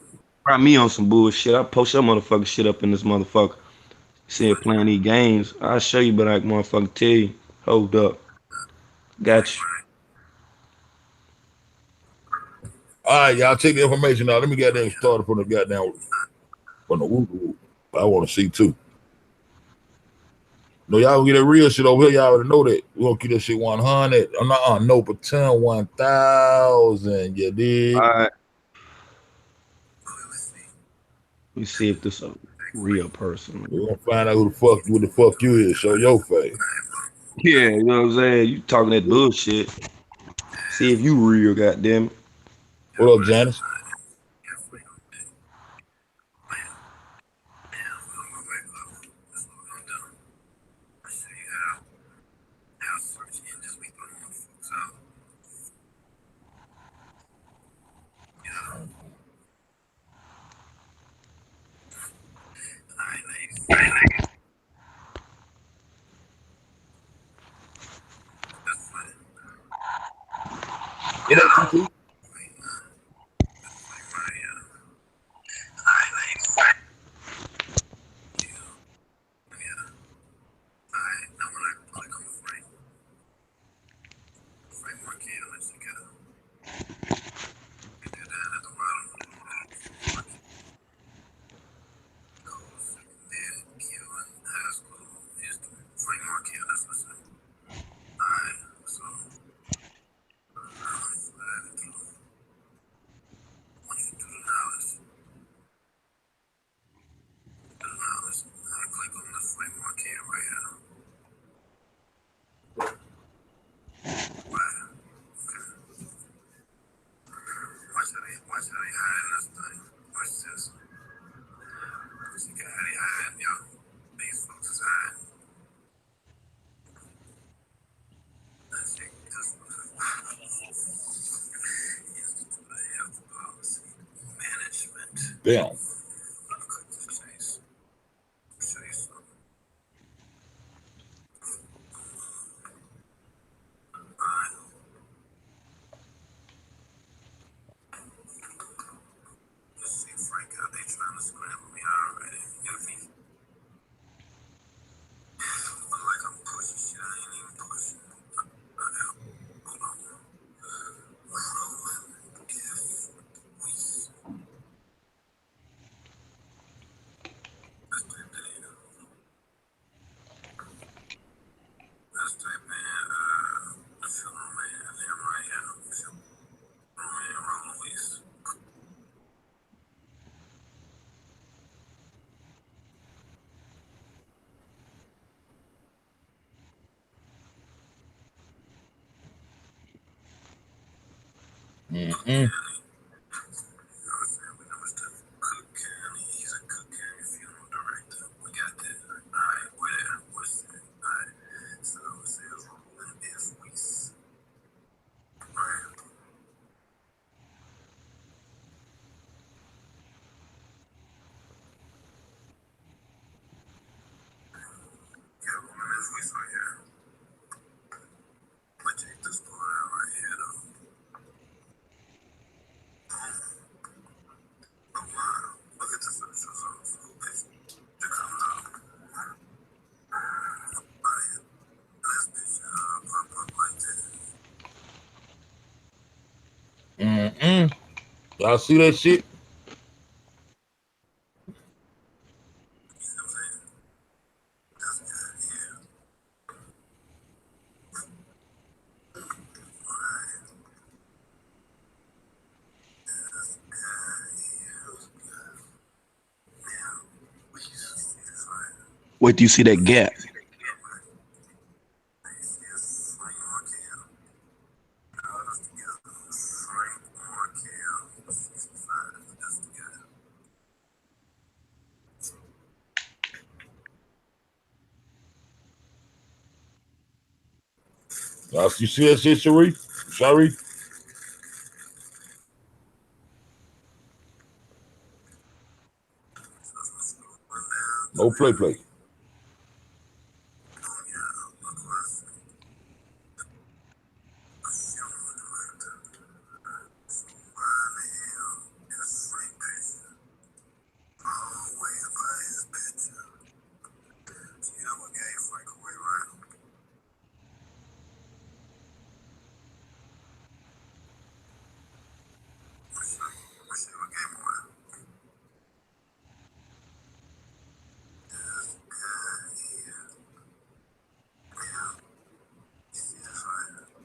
Try me on some bullshit. I post your motherfucking shit up in this motherfucker. Said playing these games. I'll show you, but I motherfucking tell you. Hold up. Got you. All right, y'all take the information out. Let me get that started from the goddamn from the whoop whoop. I want to see too. No, y'all gonna get that real shit over here. Y'all already know that. We gonna keep that shit 100. I'm not no pretend 1,000. You All dig? right. We see if this a real person. We gonna find out who the fuck you is. Show your face. Yeah, you know what I'm saying? You talking that bullshit. See if you real, goddamn it. What up, Janice? What up, TT? Damn. Mm-mm. Mm-mm. Y'all see that shit? Wait do you see that gap? You see that shit, Sharif? Sharif? No play.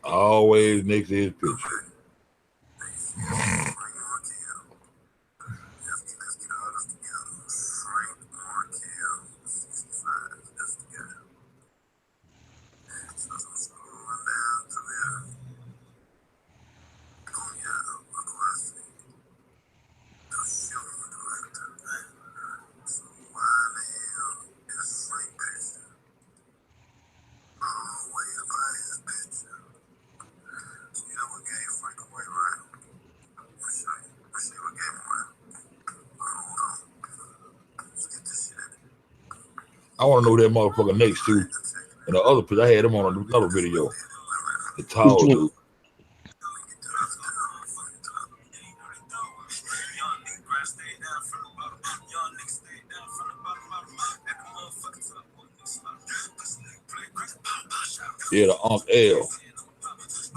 Always next to his picture. I want to know who that motherfucker next to. And the other picture, I had him on another video. The Which tall one? dude. Yeah, the Unc L.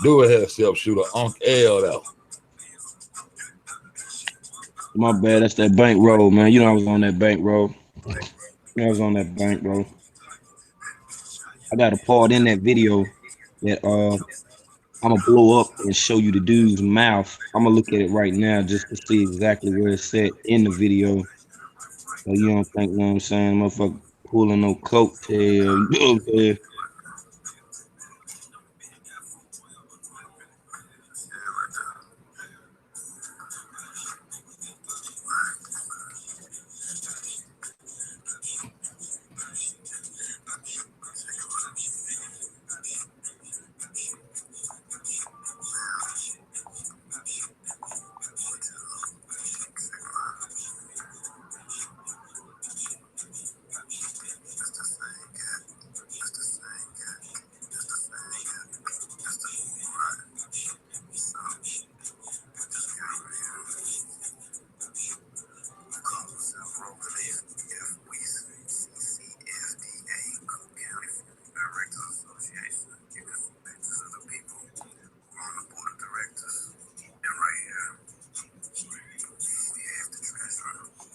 Do it herself shooter, Unc L out. My bad. That's that bank roll, man. You know I was on that bank roll. I was on that bank roll. I got a part in that video that I'm gonna blow up and show you the dude's mouth. I'm gonna look at it right now just to see exactly where it's at in the video. So you don't think, you know what I'm saying, motherfucker pulling no coattail. You know what I'm saying?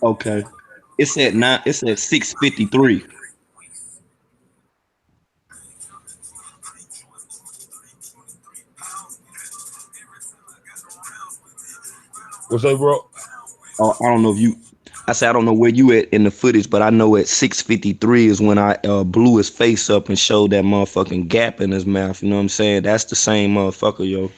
Okay. It's at 6:53. What's that, bro? I don't know if you. I say I don't know where you at in the footage, but I know at 6:53 is when I blew his face up and showed that motherfucking gap in his mouth. You know what I'm saying? That's the same motherfucker, yo.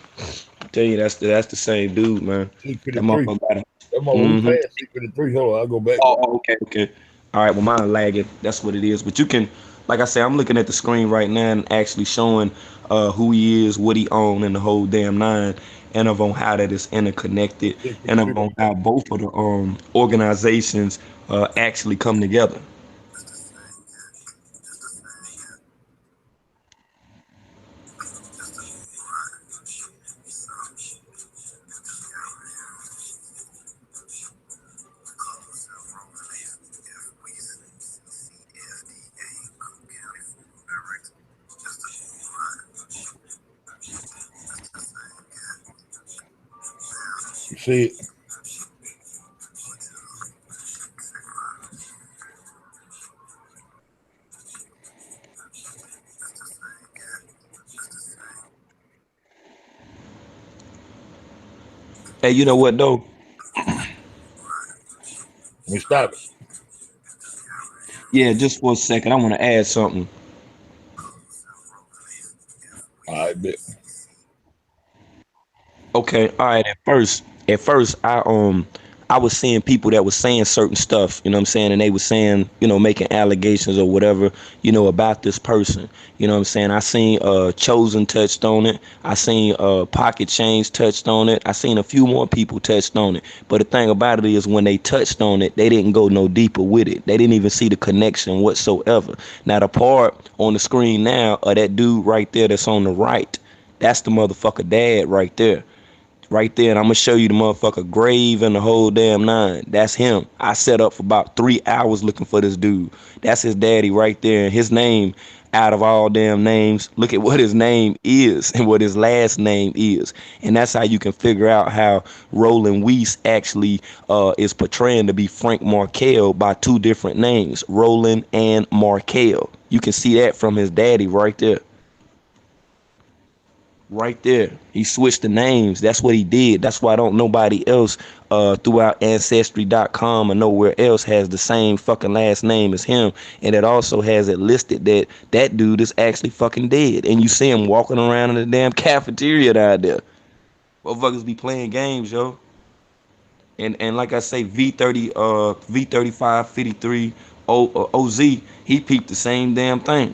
I tell you, that's the same dude, man. That 653. motherfucker got it. That motherfucker, we Mm-hmm. passed 653. Hold on, I'll go back. Okay, okay. All right, well, mine lagging. That's what it is. But you can, like I say, I'm looking at the screen right now and actually showing who he is, what he own, and the whole damn nine, and of on how that is interconnected, and of 653. on how both of the organizations actually come together. You see it? Hey, you know what though? Let me stop it. Yeah, just for a second, I want to add something. All right, bet. Okay, all right. At first, I was seeing people that was saying certain stuff. You know what I'm saying, and they was saying, making allegations or whatever, about this person. You know what I'm saying. I seen Chosen touched on it. I seen Pocket Change touched on it. I seen a few more people touched on it. But the thing about it is, when they touched on it, they didn't go no deeper with it. They didn't even see the connection whatsoever. Now the part on the screen now of that dude right there that's on the right, that's the motherfucker dad right there. Right there, and I'm gonna show you the motherfucker grave and the whole damn nine. That's him. I set up for about 3 hours looking for this dude. That's his daddy right there. And his name, out of all damn names, look at what his name is and what his last name is. And that's how you can figure out how Roland Weiss actually is portraying to be Frank Markel by two different names, Roland and Markel. You can see that from his daddy right there. Right there. He switched the names. That's what he did. That's why don't nobody else throughout ancestry.com or nowhere else has the same fucking last name as him. And it also has it listed that that dude is actually fucking dead. And you see him walking around in the damn cafeteria down there. Motherfuckers be playing games, yo. And like I say, V3553 OZ, he peeped the same damn thing.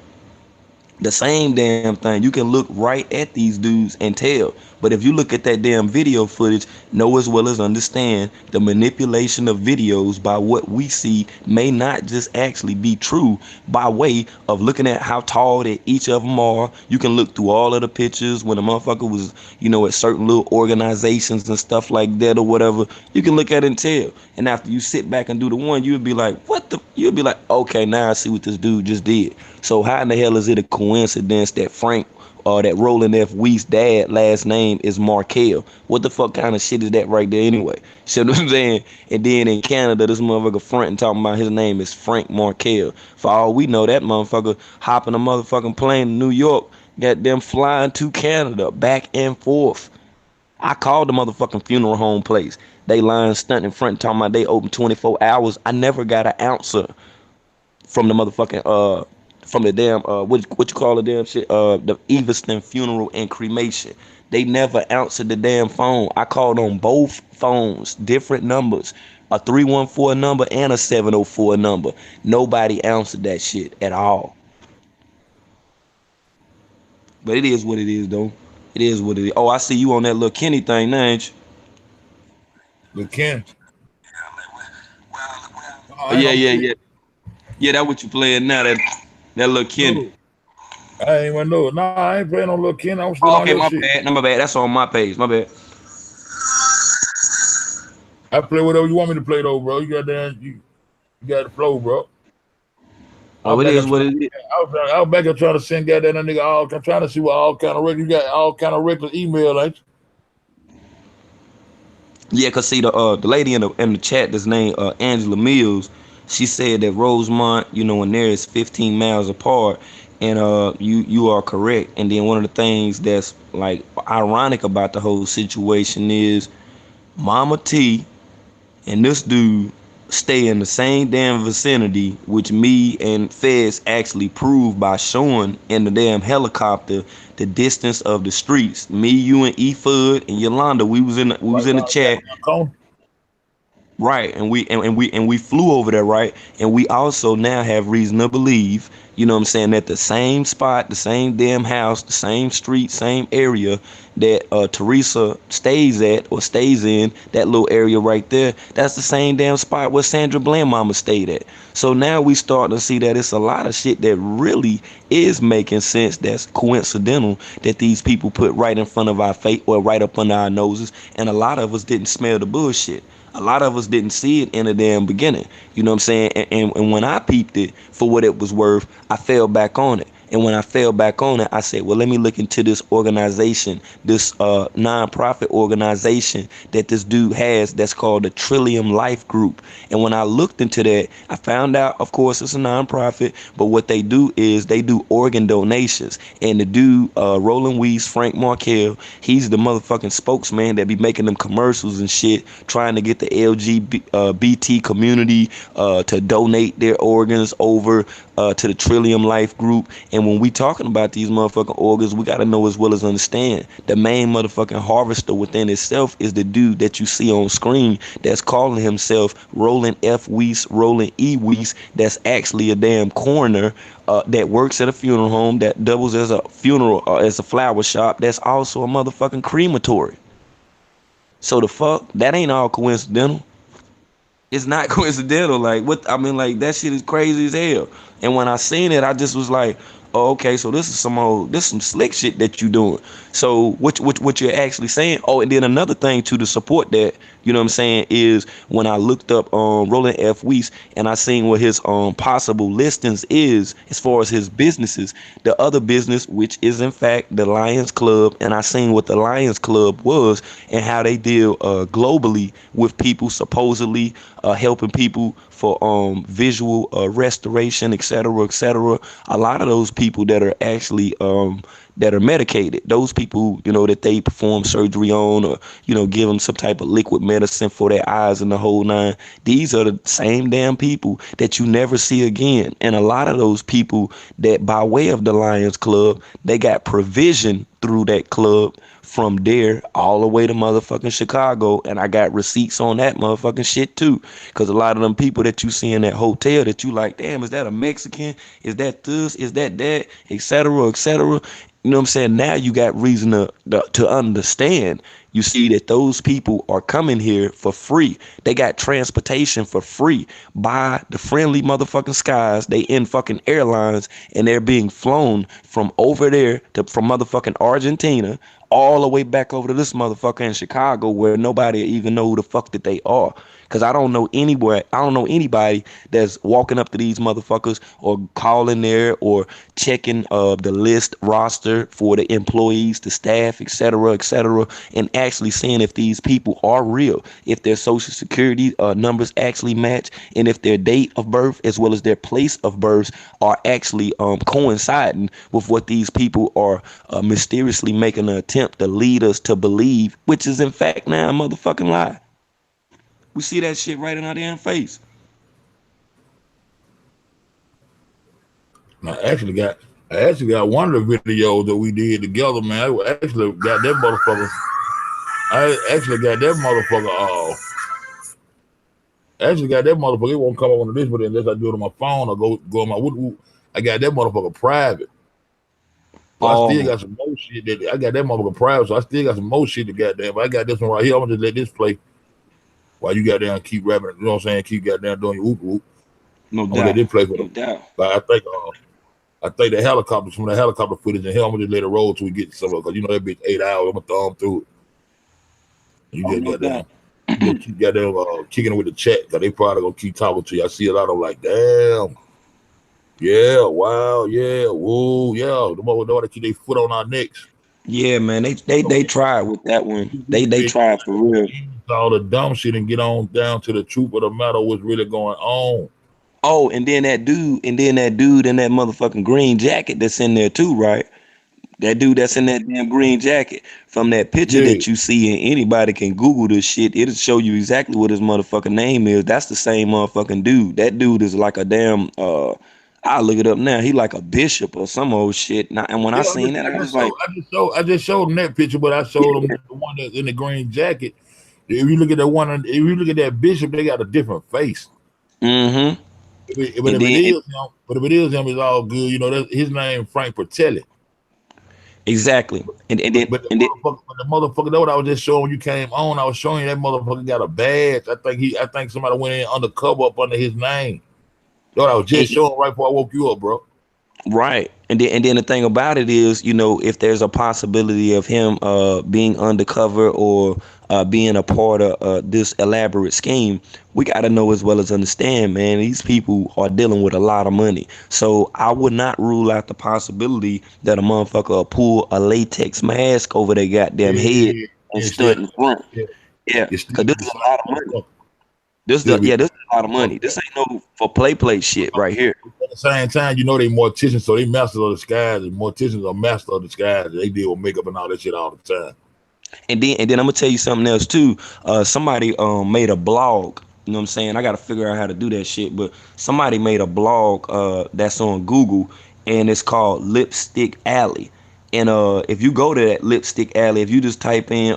The same damn thing. You can look right at these dudes and tell. But if you look at that damn video footage, know as well as understand the manipulation of videos by what we see may not just actually be true by way of looking at how tall that each of them are. You can look through all of the pictures when a motherfucker was, at certain little organizations and stuff like that or whatever. You can look at it and tell. And after you sit back and do the one, you would be like, what the? You'd be like, okay, now I see what this dude just did. So how in the hell is it a coincidence that Frank that Roland F. Weist's dad last name is Markel? What the fuck kind of shit is that right there anyway? See what I'm saying? And then in Canada, this motherfucker fronting talking about his name is Frank Markel. For all we know, that motherfucker hopping a motherfucking plane to New York, got them flying to Canada back and forth. I called the motherfucking funeral home place. They lying stunting in front talking about they open 24 hours. I never got an answer from the motherfucking from the damn what you call the damn shit the Everston Funeral and Cremation. They never answered the damn phone. I called on both phones, different numbers, a 314 number and a 704 number. Nobody answered that shit at all. But it is what it is, though. It is what it is. Oh, I see you on that little Kenny thing now, ain't you? The Ken. No, Oh, I ain't yeah, on yeah, shit. yeah. Yeah, that what you playing now, that little Kenny. No, I ain't even know it. Nah, I ain't playing on Lil Ken. I'm still Oh, on okay, your my shit. bad. No, my bad. That's on my page. My bad. I play whatever you want me to play though, bro. You got the flow, bro. I Oh, was it back is there what trying, it is. I was back there trying to send goddamn that nigga all. I'm trying to see what all kind of record you got. All kind of reckless email, ain't you? Yeah, cause see the lady in the chat, this name Angela Mills, she said that Rosemont, and there is 15 miles apart, and you are correct. And then one of the things that's like ironic about the whole situation is Mama T and this dude stay in the same damn vicinity, which me and Fez actually proved by showing in the damn helicopter the distance of the streets. Me, you, and E Fudd and Yolanda, we was Right in the around the chat. goddamn corner. Right, and we flew over there, right? And we also now have reason to believe, what I'm saying, that the same spot, the same damn house, the same street, same area that Teresa stays at or stays in, that little area right there, that's the same damn spot where Sandra Bland mama stayed at. So now we starting to see that it's a lot of shit that really is making sense, that's coincidental, that these people put right in front of our face or right up under our noses, and a lot of us didn't smell the bullshit. A lot of us didn't see it in the damn beginning. You know what I'm saying? And when I peeped it for what it was worth, I fell back on it. And when I fell back on it, I said, well, let me look into this organization, this nonprofit organization that this dude has that's called the Trillium Life Group. And when I looked into that, I found out, of course, it's a nonprofit, but what they do is they do organ donations. And the dude, Roland Weiss, Frank Markel, he's the motherfucking spokesman that be making them commercials and shit, trying to get the LGBT community to donate their organs over to the Trillium Life Group. And when we talking about these motherfucking organs, we got to know as well as understand the main motherfucking harvester within itself is the dude that you see on screen that's calling himself Roland F. Weiss, Roland E. Weiss. That's actually a damn coroner that works at a funeral home that doubles as a funeral as a flower shop. That's also a motherfucking crematory. So the fuck, that ain't all coincidental. It's not coincidental. Like what I mean, like that shit is crazy as hell. And when I seen it, I just was like, oh, okay, so this is some slick shit that you doing. So what you're actually saying. Oh, and then another thing too to support that, you know what I'm saying, is when I looked up Roland F. Weiss and I seen what his possible listings is as far as his businesses, the other business, which is in fact the Lions Club, and I seen what the Lions Club was and how they deal globally with people supposedly helping people for visual restoration, etc., etc. A lot of those people that are actually that are medicated. Those people, that they perform surgery on, or give them some type of liquid medicine for their eyes and the whole nine. These are the same damn people that you never see again. And a lot of those people that by way of the Lions Club, they got provision through that club from there all the way to motherfucking Chicago, and I got receipts on that motherfucking shit too. Cause a lot of them people that you see in that hotel that you like, damn, is that a Mexican? Is that this? Is that, etc., etc. You know what I'm saying? Now you got reason to understand. You see that those people are coming here for free. They got transportation for free by the friendly motherfucking skies. They in fucking airlines, and they're being flown from over there from motherfucking Argentina all the way back over to this motherfucker in Chicago, where nobody even know who the fuck that they are. Cause I don't know anybody that's walking up to these motherfuckers or calling there or checking the list roster for the employees, the staff, etc., and actually seeing if these people are real, if their social security numbers actually match, and if their date of birth as well as their place of birth are actually coinciding with what these people are mysteriously making an attempt to lead us to believe, which is in fact now a motherfucking lie. We see that shit right in our damn face. I actually got one of the videos that we did together, man. I actually got that motherfucker. It won't come up on this, but unless I do it on my phone or go on my I got that motherfucker private. So I still got some more shit I got that motherfucker private. So I still got some more shit to goddamn. I got this one right here. I'm gonna just let this play while you goddamn keep rapping. You know what I'm saying? Keep goddamn doing your whoop whoop. No I'm doubt. gonna let this play for no doubt. But I think the helicopter, some of the helicopter footage in here, I'm gonna just let it roll till we get to some of it, because you know that bitch 8 hours. I'm gonna thumb through it. You just goddamn. You keep goddamn kicking it with the chat, because they probably gonna keep talking to you. I see a lot of them like, damn. Yeah, wow, yeah, woo, yeah. The mother know to keep their foot on our necks. Yeah, man, they tried with that one. They tried for real. All the dumb shit and get on down to the truth of the matter, what's really going on. Oh, and then that dude in that motherfucking green jacket that's in there too, right? That dude that's in that damn green jacket, from that picture that you see, and anybody can Google this shit, it'll show you exactly what his motherfucking name is. That's the same motherfucking dude. That dude is like a damn I'll look it up now. He like a bishop or some old shit. And when I seen that, I was like, I just showed him that picture, but I showed him the one that's in the green jacket. If you look at that bishop, they got a different face. Mm-hmm. But if it is him, it's all good. You know, that's his name, Frank Pertelli. Exactly. But the motherfucker, that what I was just showing you came on. I was showing you that motherfucker got a badge. I think somebody went in undercover up under his name. What I was just showing right before I woke you up, bro. Right. And then the thing about it is, if there's a possibility of him being undercover or being a part of this elaborate scheme, we got to know as well as understand, man, these people are dealing with a lot of money. So I would not rule out the possibility that a motherfucker will pull a latex mask over their goddamn head and stunt in front. Yeah, because this is a lot of money. This is a lot of money. This ain't no for play shit right here. At the same time, they morticians, so they masters of disguise, and morticians are master of disguise. They deal with makeup and all that shit all the time. And then I'm gonna tell you something else too. Somebody made a blog. You know what I'm saying? I gotta figure out how to do that shit. But somebody made a blog that's on Google, and it's called Lipstick Alley. And if you go to that Lipstick Alley, if you just type in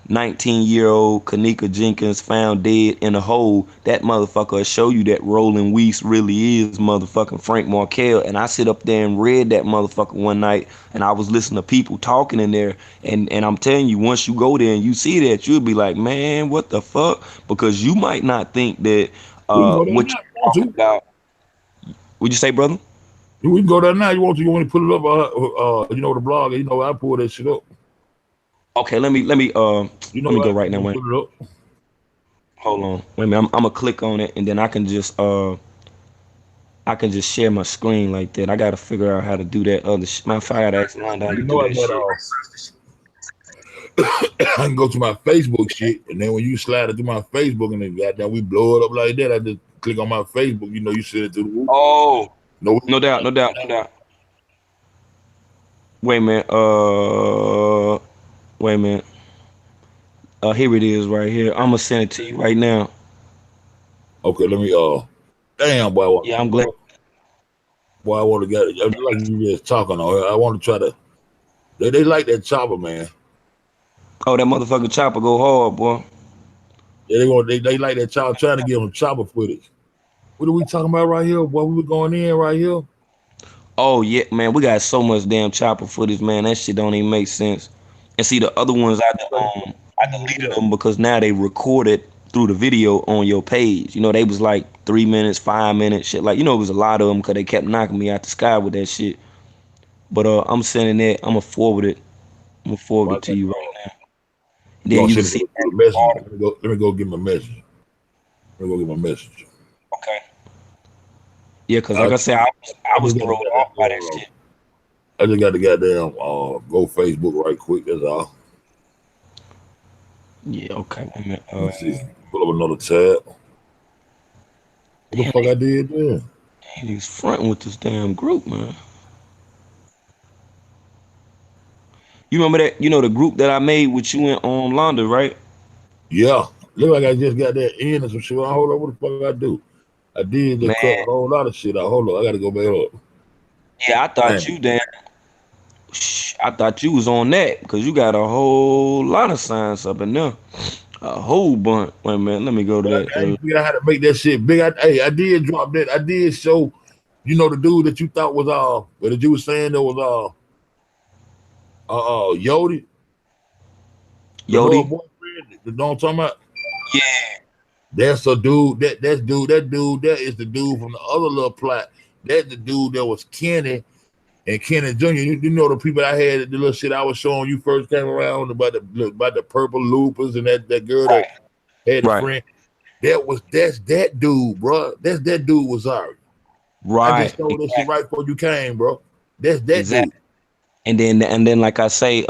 19-year-old Kenneka Jenkins found dead in a hole, that motherfucker will show you that Roland Weiss really is motherfucking Frank Markel. And I sit up there and read that motherfucker one night, and I was listening to people talking in there, and I'm telling you, once you go there and you see that, you'll be like, man, what the fuck? Because you might not think that what you're talking about. What'd you say, brother? We can go there now. You want to put it up? The blog. I pull that shit up. Okay, let me go right now. Wait. Hold on. Wait a minute. I'm gonna click on it, and then I can just share my screen like that. I gotta figure out how to do that other shit. My fire ass line down to do that shit. I can go to my Facebook shit, and then when you slide it through my Facebook, and then goddamn we blow it up like that, I just click on my Facebook. You send it to the roof. Oh, no doubt. Wait a minute. Wait a minute. Here it is right here. I'm gonna send it to you right now. Okay, let me damn boy, Yeah, I'm glad. I want to get it. Like you just talking on here. I want to try to they like that chopper, man. Oh, that motherfucking chopper go hard, boy. Yeah, they like that chopper trying to get them chopper footage. What are we talking about right here? Boy, we were going in right here. Oh yeah, man, we got so much damn chopper footage, man. That shit don't even make sense. And see, the other ones I deleted them because now they recorded through the video on your page. You know, they was like 3 minutes, 5 minutes, shit. Like, you know, it was a lot of them because they kept knocking me out the sky with that shit. But I'm sending it. I'm gonna forward it. I'm gonna forward it Well, to you right now. And you then gonna you can send it see. through the message? Let me go get my message. Let me go get my message. Okay. Yeah, cause like I, I said, I I was just got thrown to off by that shit. I just got to goddamn go Facebook right quick. That's all. Yeah. Okay. Wait a minute. Let me see. Pull up another tab. What the Damn, fuck I did then? he's fronting with this damn group, man. You remember that? You know the group that I made with you and Londa, right? Yeah. Look like I just got that in and some shit. Hold on, what the fuck I do? I did just cut Man, a whole lot of shit out. Hold on, I gotta go back up. yeah, I thought Damn. you damn. I thought you was on that because you got a whole lot of signs up in there. A whole bunch. Wait a minute, let me go to But that. I ain't figure out how to make that shit big. Hey, I did drop that. I did show, the dude that you thought was but that you was saying there was Yodi, the her Yodi. boyfriend, the don't talking about. Yeah. That's a dude. That is the dude from the other little plot. That's the dude that was Kenny and Kenny Jr. You know the people I had the little shit I was showing you first came around about the purple loopers and that girl that Right. had a Right. friend. That's that dude, bro. That's that dude was sorry. I Right. just told that shit Exactly. right before you came, bro. That's that dude. Exactly. And then like I say,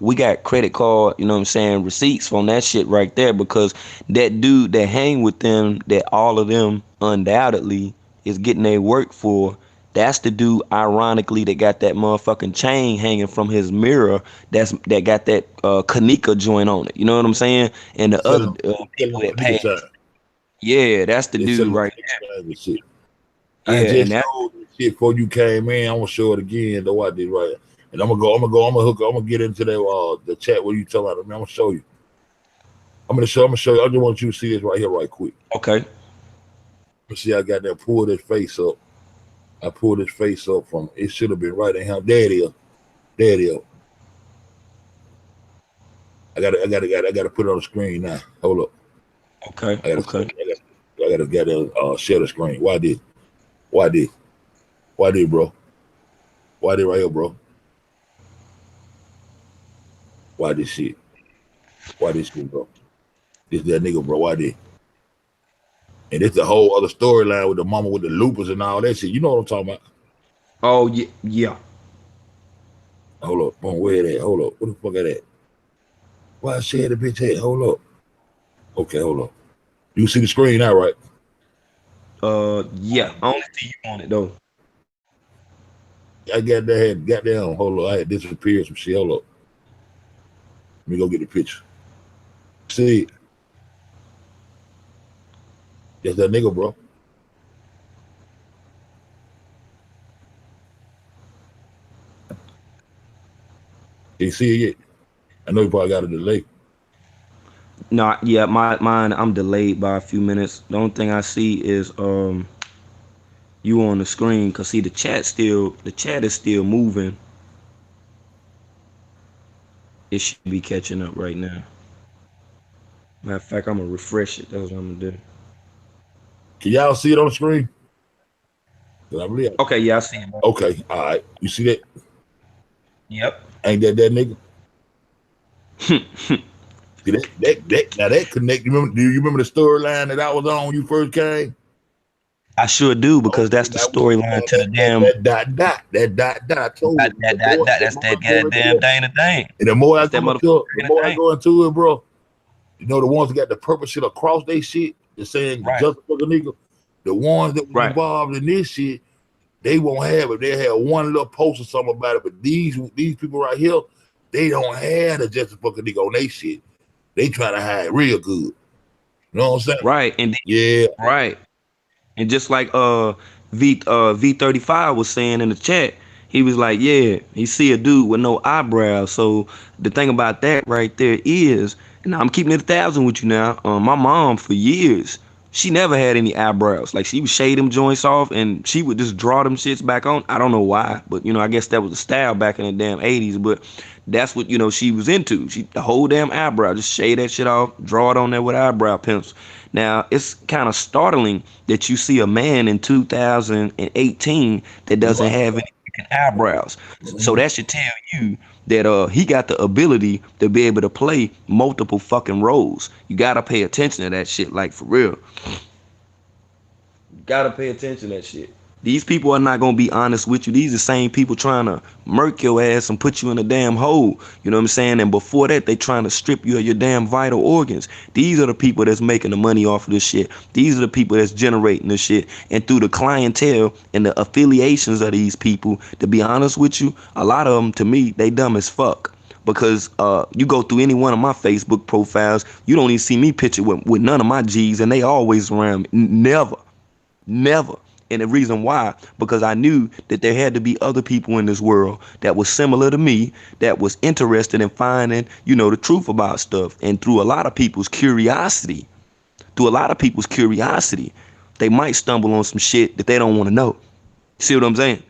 we got credit card, you know what I'm saying, receipts from that shit right there because that dude that hang with them, that all of them undoubtedly is getting their work for, that's the dude ironically that got that motherfucking chain hanging from his mirror that got that Kenneka joint on it. You know what I'm saying? And the other Selling people them that nigga passed. time. Yeah, that's the They dude selling right nigga time and shit. there. I Yeah, and just that showed that shit before you came in. I'm gonna show it again, though I did right. And I'm gonna get into that the chat where you tell out. I'm gonna show you. I'm gonna show you. I just want you to see this right here, right quick. okay. You see, I got that pulled his face up. I pulled his face up from it should have been right in him. There it is. There it is. I gotta put it on the screen now. Hold up. Okay. I gotta Okay. share the screen. Why did? Why did? Why did, bro? Why did right here, bro? Why this shit? Why this shit, bro? This that nigga, bro. Why did? And it's a whole other storyline with the mama with the lupus and all that shit. You know what I'm talking about? Oh yeah, yeah. Hold up. Boom, where that? Hold up. What the fuck is that? Why I said the bitch head? Hold up. Okay, hold up. You see the screen now, right? Yeah. I only see you on it though. I got that head, got down. Hold up. I had disappeared some shit. Hold up. Let me go get the picture. See, that's that nigga, bro. You see it yet? I know you probably got a delay. No, yeah, mine. I'm delayed by a few minutes. The only thing I see is you on the screen. Cause see the chat is still moving. It should be catching up right now. Matter of fact, I'm gonna refresh it. That's what I'm gonna do. Can y'all see it on the screen? I believe. Okay, yeah, I see it. Bro. Okay, all right. You see that? Yep. Ain't that nigga? See that now that connect. Do you remember the storyline that I was on when you first came? I sure do because Okay, that's the that was storyline to the damn that dot. I told you the more that's that I go into goddamn it, Dana thing. and the more I That's that go motherfucking into it, the Dana more I thing. go into it, bro. You know the ones that got the purple shit across they shit, the saying Right. just for the nigga. The ones that was Right. involved in this shit, they won't have it. They have one little post or something about it. But these people right here, they don't have the just fucking nigga on they shit. They trying to hide real good. You know what I'm saying? Right. And then, Yeah. right. And just like V35 was saying in the chat, he was like, yeah, he see a dude with no eyebrows. So the thing about that right there is, and I'm keeping it 1,000 with you now. My mom for years, she never had any eyebrows. Like she would shade them joints off and she would just draw them shits back on. I don't know why, but I guess that was the style back in the damn 80s. But that's what she was into. She the whole damn eyebrow, just shade that shit off, draw it on there with eyebrow pencils. Now it's kind of startling that you see a man in 2018 that doesn't have any eyebrows. So that should tell you that he got the ability to be able to play multiple fucking roles. You gotta pay attention to that shit, like for real. Gotta pay attention to that shit. These people are not gonna be honest with you. These are the same people trying to murk your ass and put you in a damn hole. You know what I'm saying? And before that, they trying to strip you of your damn vital organs. These are the people that's making the money off of this shit. These are the people that's generating this shit. And through the clientele and the affiliations of these people, to be honest with you, a lot of them, to me, they dumb as fuck. Because you go through any one of my Facebook profiles, you don't even see me pictured with none of my G's, and they always around me. Never. And the reason why, because I knew that there had to be other people in this world that was similar to me, that was interested in finding, the truth about stuff. And through a lot of people's curiosity, they might stumble on some shit that they don't want to know. See what I'm saying?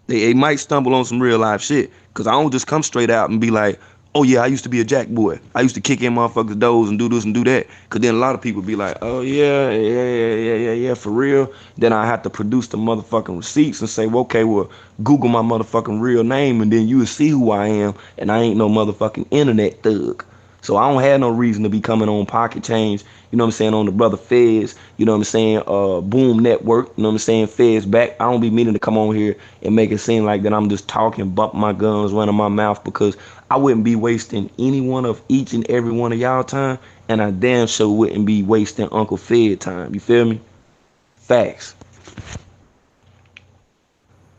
They might stumble on some real life shit. Because I don't just come straight out and be like, oh yeah, I used to be a jack boy. I used to kick in motherfuckers' doors and do this and do that. Because then a lot of people be like, oh yeah, for real. Then I have to produce the motherfucking receipts and say, well, okay, well, Google my motherfucking real name and then you will see who I am. And I ain't no motherfucking internet thug. So I don't have no reason to be coming on Pocket Change, on the brother Feds, Boom Network, Feds back. I don't be meaning to come on here and make it seem like that I'm just talking, bump my guns, running my mouth, because I wouldn't be wasting any one of each and every one of y'all time, and I damn sure wouldn't be wasting Uncle Fed time. You feel me? Facts.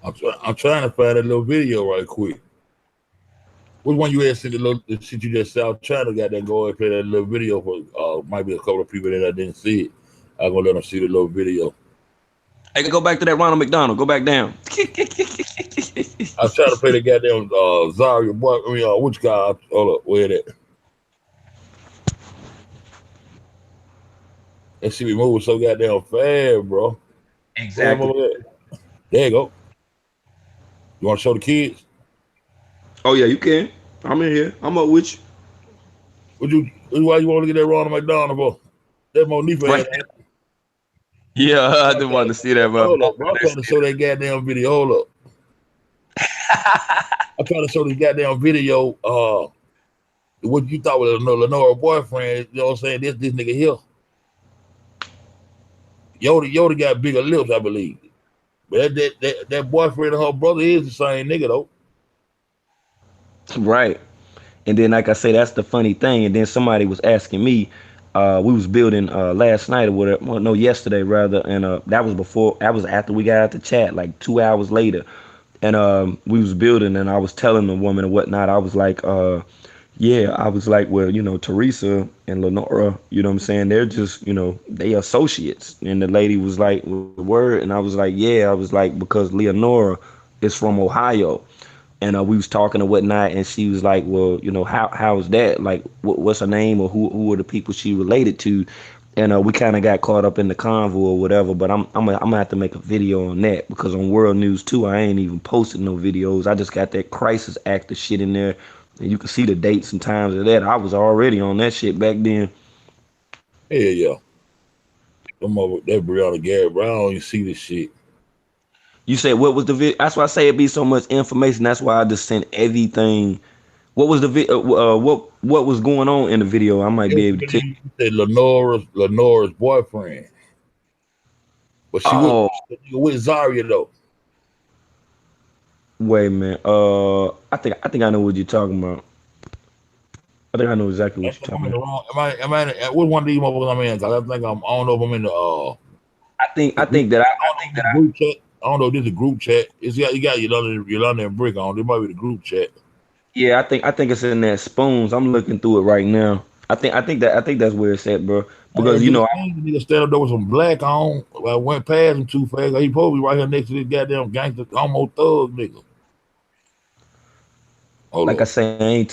I'm trying to find a little video right quick. Which one you had seen the shit you just saw? I'm trying to got that go and play that little video for might be a couple of people that I didn't see it. I'm gonna let them see the little video. Hey, go back to that Ronald McDonald. Go back down. I was trying to play the goddamn Zaria boy. I mean, which guy? Hold up, where that? That shit be moving so goddamn fast, bro. Exactly. There you go. You want to show the kids? Oh yeah, you can. I'm in here. I'm up with you. Why you want to get that Ronald McDonald for? That Monifa right. Yeah, I didn't want to see that, bro. Hold up, bro. I'm trying to show that goddamn video. Hold up. I'm trying to show this goddamn video. What you thought was Lenora boyfriend? You know what I'm saying? This nigga here. Yoda got bigger lips, I believe. But that boyfriend and her brother is the same nigga though. Right. And then, like I say, that's the funny thing. And then somebody was asking me, we was building last night or whatever, well, no, yesterday rather, and that was after we got out the chat, like 2 hours later. And we was building, and I was telling the woman and whatnot, I was like, yeah, I was like, well, Teresa and Lenora, they're just, they associates. And the lady was like, word, and I was like, yeah, I was like, because Leonora is from Ohio. And we was talking and whatnot, and she was like, well, how is that? Like, what's her name, or who are the people she related to? And we kind of got caught up in the convo or whatever. But I'm gonna have to make a video on that, because on World News 2, I ain't even posted no videos. I just got that crisis actor shit in there, and you can see the dates and times of that. I was already on that shit back then. Yeah. Come over that Brianna Gary Brown, you see this shit. You said what was the video? That's why I say it be so much information. That's why I just sent everything. What was the video? What was going on in the video? I might be able to tell you. Said Lenora's boyfriend, but she was with Zaria though. Wait a minute. I think I know what you're talking about. I think I know exactly what you're talking about. Am I what one of these motherfuckers I'm in? Cause I don't know if I'm in the I think that I don't know. This is a group chat. You got Yolanda and Brick on. This might be the group chat. Yeah, I think it's in that spoons. I'm looking through it right now. I think that's where it's at, bro. I Because had just seen the nigga stand up there with some black on. I went past him too fast. He probably right here next to this goddamn gangster, almost thug nigga. Hold like I up. say, I ain't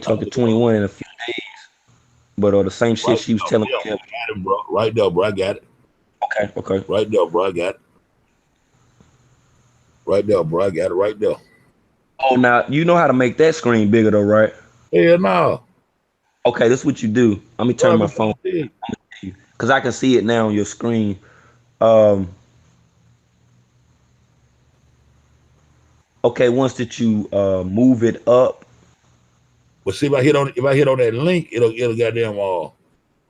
talking 21 in a few days, but the same shit Right she was there. telling Yeah, me. That, I got him, bro. Right there, bro. I got it. okay, okay, Right there, bro. I got it. Right there, bro. I got it right there. oh, now you know how to make that screen bigger though, right? Hell no. Okay, this is what you do. Let me Bro, turn I've my been phone trying to tell you. because I can see it now on your screen. Um, okay, once that you move it up. But see, if I hit on that link, it'll goddamn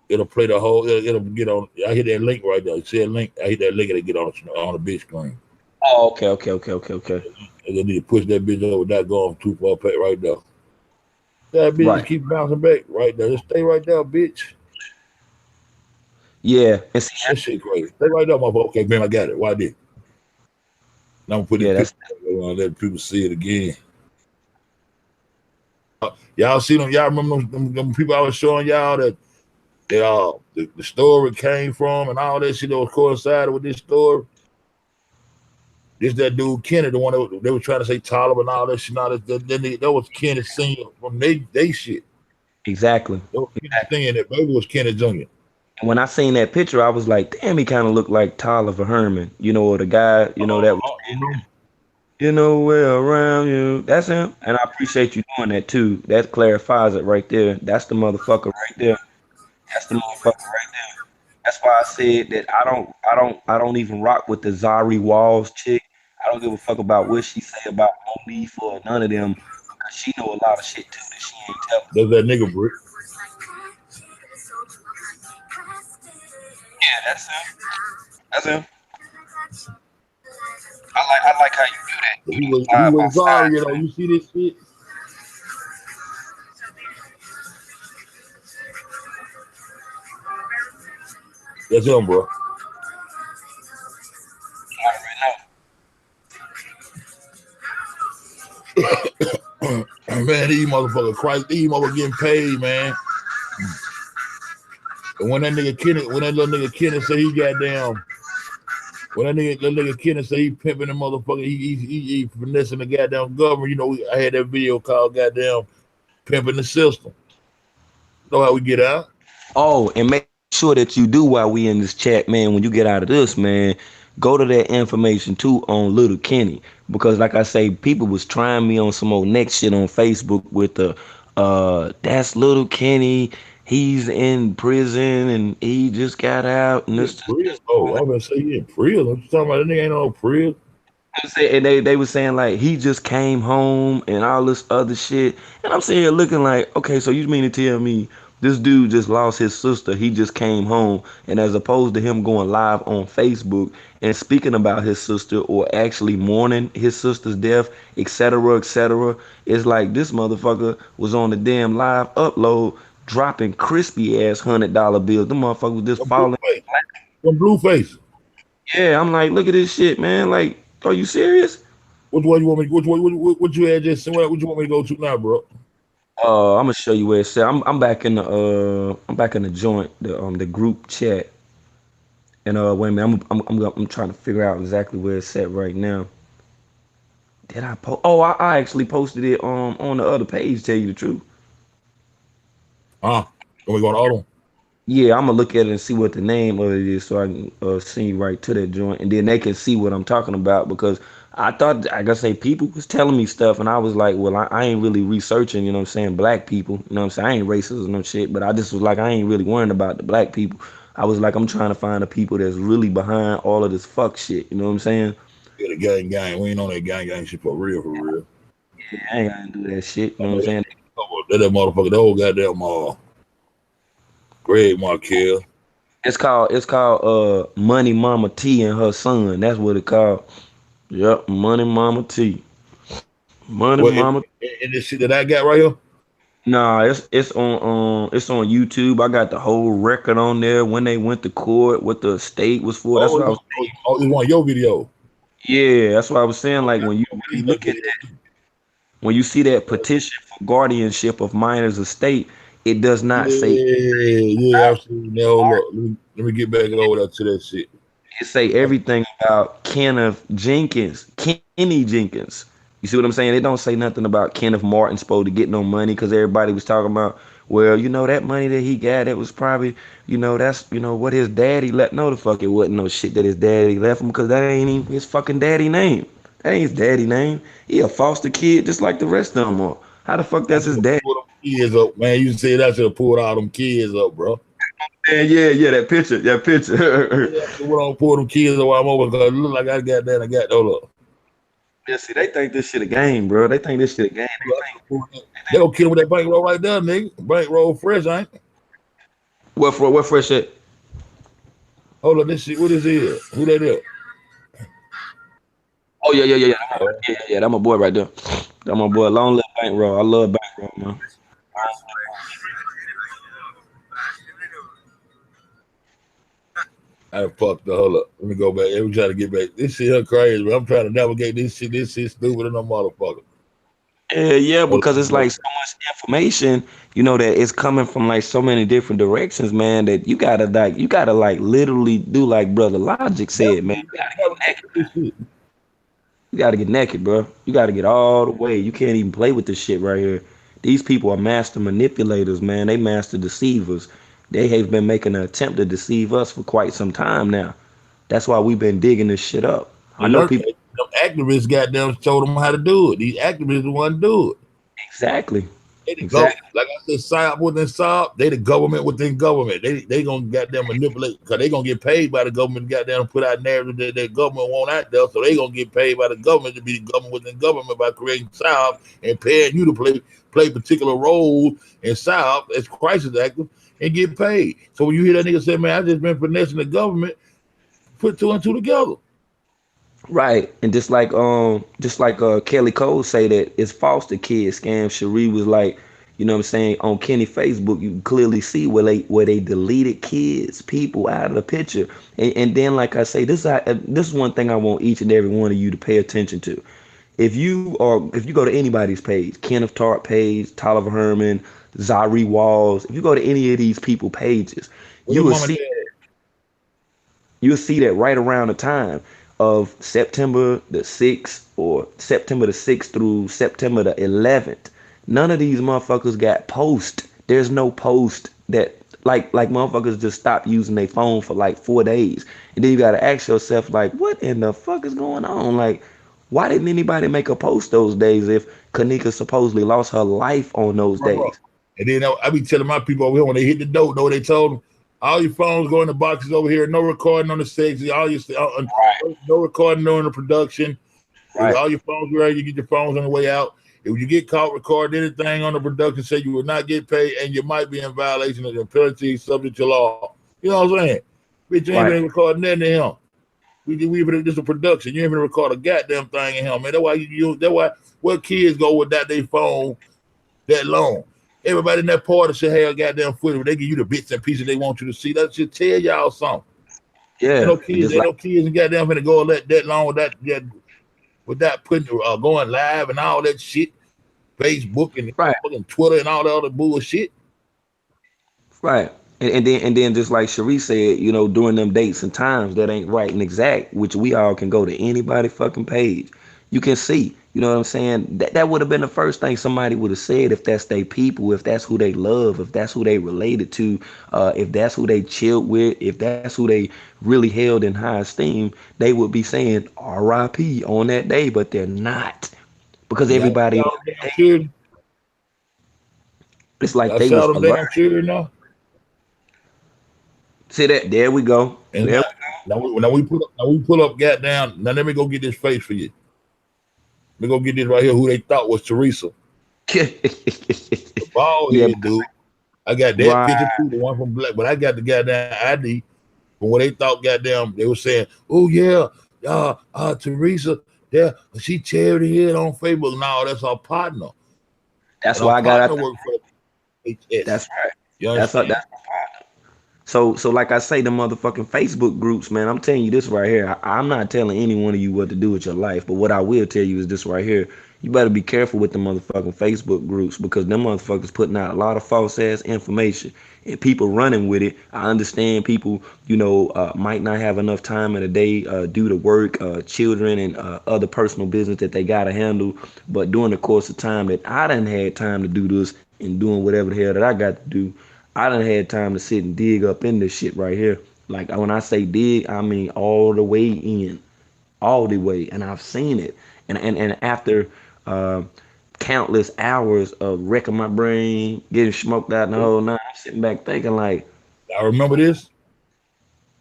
it'll play the whole. It'll get on. I hit that link right there. You see that link? I hit that link. It'll get on the big screen. Oh, okay, okay, okay, okay, okay. And then you push that bitch over without going too far back right there. That bitch just Right. keep bouncing back right there. Just stay right there, bitch. Yeah, and see, That shit crazy. Stay right there, motherfucker. Okay, man, I got it. Why did? Now I'm gonna put this yeah, picture that's on, let people see it again. Y'all see them? Y'all remember them people I was showing y'all that they all the story came from and all that shit that was coincided with this story. This that dude Kenny, the one that they were trying to say Tyler and all that shit. Now that was Kenny Senior from they shit. exactly. That was Kenny Senior. That baby was Kenny Junior. And when I seen that picture, I was like, damn, he kind of looked like Tolliver Herman, or the guy, that was, You know, where around you. That's him. And I appreciate you doing that too. That clarifies it right there. That's the motherfucker right there. That's the motherfucker right there. That's why I said that I don't even rock with the Zari Walls chick. I don't give a fuck about what she say about Monife or none of them because she know a lot of shit too that she ain't telling. that's that nigga Brick. Yeah, that's him. That's him. I like how you do that. He Do was those he side by was side. sorry, you see this shit? That's him, bro. I already Man, these motherfuckers, Christ, these motherfuckers getting paid, man. And when that little nigga Kenny say he got down, when that nigga Kenny say he pimping the motherfucker, he finessing the goddamn government. I had that video called goddamn pimping the system. You know how we get out? Oh, and make sure that you do while we in this chat, man. When you get out of this, man, go to that information too on Little Kenny because, like I say, people was trying me on some old next shit on Facebook with the that's Little Kenny. He's in prison and he just got out and He this, in this, prison? this Oh, I'm gonna say he in prison. I'm talking about that nigga ain't no prison. and they were saying like he just came home and all this other shit. And I'm sitting here looking like, okay, so you mean to tell me this dude just lost his sister, he just came home, and as opposed to him going live on Facebook and speaking about his sister or actually mourning his sister's death, etc., etc., it's like this motherfucker was on the damn live upload dropping crispy ass $100 bills. The motherfucker was just Them blue falling. face. Them blue face. Yeah, I'm like, look at this shit, man. Like, are you serious? Which one you want me? Which one? What you had just? What you want me to go to now, bro? I'm gonna show you where it's at. I'm back in the joint, the group chat. And wait a minute, I'm trying to figure out exactly where it's at right now. Did I post? Oh, I actually posted it on the other page. Tell you the truth. Huh? Can we go to auto? Yeah, I'm gonna look at it and see what the name of it is, so I can send you right to that joint, and then they can see what I'm talking about. Because I thought, like I say, people was telling me stuff, and I was like, well, I ain't really researching, you know what I'm saying, black people, you know what I'm saying. I ain't racist or no shit, but I just was like, I ain't really worrying about the black people. I was like, I'm trying to find the people that's really behind all of this fuck shit, you know what I'm saying. Yeah, the gang. We ain't on that gang shit for real, for real. Yeah, I ain't gotta do that shit, you I know what know I'm saying. that motherfucker, the old goddamn Greg Markel. It's called Money Mama T and her son. That's what it called. Yep, Money Mama T. Money Well, Mama. in this shit that I got right here, Nah, it's on YouTube. I got the whole record on there when they went to court, what the estate was for. That's Oh, what I was. it's one of your video. Yeah, that's what I was saying. Like Okay, when you that look at video. when you see that petition for guardianship of minors estate, it does not say Yeah, I've seen that. Hold up. Let me get back over there to that shit. it say everything about Kenneth Jenkins, Kenny Jenkins. You see what I'm saying? It don't say nothing about Kenneth Martin supposed to get no money because everybody was talking about, well, that money that he got, it was probably, that's, what his daddy left. No, the fuck, it wasn't no shit that his daddy left him because that ain't even his fucking daddy name. That ain't his daddy name. He a foster kid just like the rest of them are. How the fuck I that's should his have dad? pulled them kids up, man. You said I should have pulled all them kids up, bro. Yeah, yeah, yeah, that picture. Yeah, I should have pulled them kids up while I'm over because it look like I got that. I got hold up. Yeah, see, they think this shit a game, bro. They think this shit a game. They gonna kill him with that bankroll right there, nigga. Bankroll fresh, ain't it? What fresh shit? Hold up, this shit. What is it? Who that is? Oh yeah, yeah, yeah, yeah. Oh, Yeah, yeah, that my boy right there. That my boy. Long live bankroll. I love bankroll, man. I fucked the hold up. Let me go back. Every trying to get back. This shit here crazy, man. I'm trying to navigate this shit. This shit stupid than a motherfucker. Yeah, yeah, Hold because it's up. like so much information, that it's coming from like so many different directions, man. That you gotta like literally do like Brother Logic said, man. You gotta get naked. This shit. You gotta get naked, bro. You gotta get all the way. You can't even play with this shit right here. These people are master manipulators, man. They master deceivers. They have been making an attempt to deceive us for quite some time now. That's why we've been digging this shit up. I know people Them activists goddamn told them how to do it. These activists the one do it. exactly, They the go exactly, like I said, SIOP within SIOP, they the government within government. They gonna goddamn manipulate because they gonna get paid by the government to goddamn put out narrative that their government want out there. So they gonna get paid by the government to be the government within government by creating SIOP and paying you to play particular roles in SIOP as crisis actors and get paid. So when you hear that nigga say, man, I just been finessing the government, put two and two together. right. And just like Kelly Cole say that it's foster kid scam. Cherie was like, what I'm saying, on Kenny Facebook, you can clearly see where they deleted kids, people out of the picture. And then like I say, this is one thing I want each and every one of you to pay attention to. If you go to anybody's page, Kenneth Tart page, Tolliver Herman, Zari Walls, if you go to any of these people pages, What you your will mama see dad? you'll see that right around the time of September the 6th or September the 6th through September the 11th. None of these motherfuckers got post. There's no post that like motherfuckers just stopped using their phone for like 4 days. And then you gotta ask yourself, like, what in the fuck is going on? Like, why didn't anybody make a post those days if Kenneka supposedly lost her life on those Right, right. days? And then I be telling my people over here when they hit the door, know what they told them? All your phones go in the boxes over here. No recording on the stage. All your no recording during the production. If Right, all your phones ready, you get your phones on the way out. If you get caught recording anything on the production, say you will not get paid, and you might be in violation of the penalty subject to law. You know what I'm saying? Bitch, you ain't right, been recording nothing to him. We just a production. You ain't even record a goddamn thing in him, man. That's why that's why what kids go without their phone that long. Everybody in that party should have goddamn footage. They give you the bits and pieces they want you to see. That should tell y'all something. Ain't yeah. no And kids, just ain't like no kids and goddamn finna go that long without putting going live and all that shit. Facebook and right. fucking Twitter and all the other bullshit. Right. And then just like Cherie said, during them dates and times that ain't right and exact, which we all can go to anybody fucking page. You can see, you know what I'm saying? That would have been the first thing somebody would have said if that's their people, if that's who they love, if that's who they related to, if that's who they chilled with, if that's who they really held in high esteem, they would be saying RIP on that day, but they're not. Because Y'all see everybody, all them damn children. it's like Y'all they see all was them alert. damn children now. See that? There we go. And There now we pull up goddamn. Now let me go get this face for you. Let me go get this right here. Who they thought was Teresa, the bald Yeah, head dude. I got that right, picture too, the one from Black, but I got the goddamn ID from what they thought. Goddamn, they were saying, "Oh yeah, Teresa, yeah, she charity head on Facebook." No, that's our partner, that's and our why I got partner out. worked for. HS. That's right. You That's understand? that's so like I say, the motherfucking Facebook groups, man. I'm telling you this right here. I'm not telling any one of you what to do with your life, but what I will tell you is this right here. You better be careful with the motherfucking Facebook groups because them motherfuckers putting out a lot of false ass information and people running with it. I understand people, might not have enough time in a day due to work, children, and other personal business that they gotta handle. But during the course of time that I done had time to do this and doing whatever the hell that I got to do, I done had time to sit and dig up in this shit right here. Like when I say dig, I mean all the way in, all the way, and I've seen it. And after uh, countless hours of wrecking my brain, getting smoked out in the whole night, I'm sitting back thinking like, I remember this.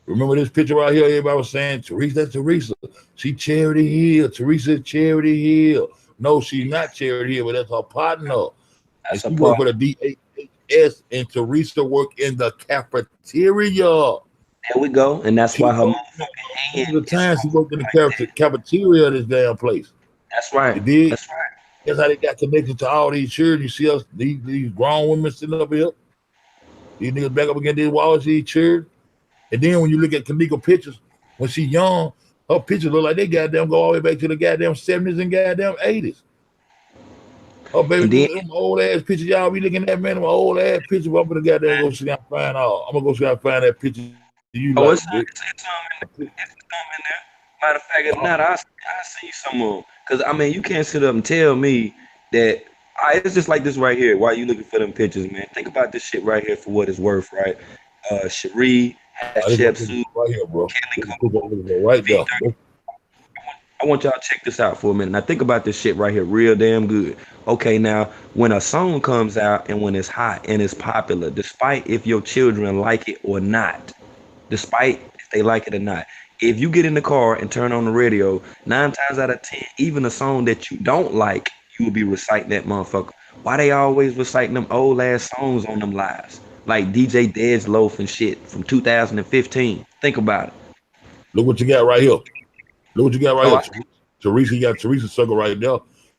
Remember this picture right here? Everybody was saying, Teresa, that's Teresa. She Charity Hill. Teresa Charity Hill. No, she's not Charity Hill, but that's her partner. And that's a she worked part. for the DHS, and Teresa worked in the cafeteria. There we go, and that's She why her worked motherfucking most hand of the is time she so worked in the right there. cafeteria of this damn place. That's right. You did? That's right. That's how they got connected to all these children. You see us, these grown women sitting up here. These niggas back up against these walls, these children. And then when you look at Kenneka pictures, when she young, her pictures look like they goddamn go all the way back to the goddamn 70s and goddamn 80s. Oh, baby, And then them old ass pictures y'all be looking at, man, them old ass pictures. I'm gonna goddamn go see and find out. I'm gonna go see and find that picture you oh, like, bitch. it's some in there. Matter of fact, if not, I see some of them. Cause I mean, you can't sit up and tell me that. It's just like this right here. Why you looking for them pictures, man? Think about this shit right here for what it's worth, right? Cherie has This is my Chef picture Su, right here, bro. This is Kenneka, the picture I'm looking for right there. I want y'all to check this out for a minute. Now think about this shit right here, real damn good. Okay, now when a song comes out and when it's hot and it's popular, despite if your children like it or not, despite if they like it or not, if you get in the car and turn on the radio, 9 times out of 10, even a song that you don't like, you will be reciting that motherfucker. Why they always reciting them old ass songs on them lives? Like DJ Dead's Loaf and shit from 2015. Think about it. Look what you got right here. Look what you got right Oh, here. Teresa, you got Teresa Circle right there.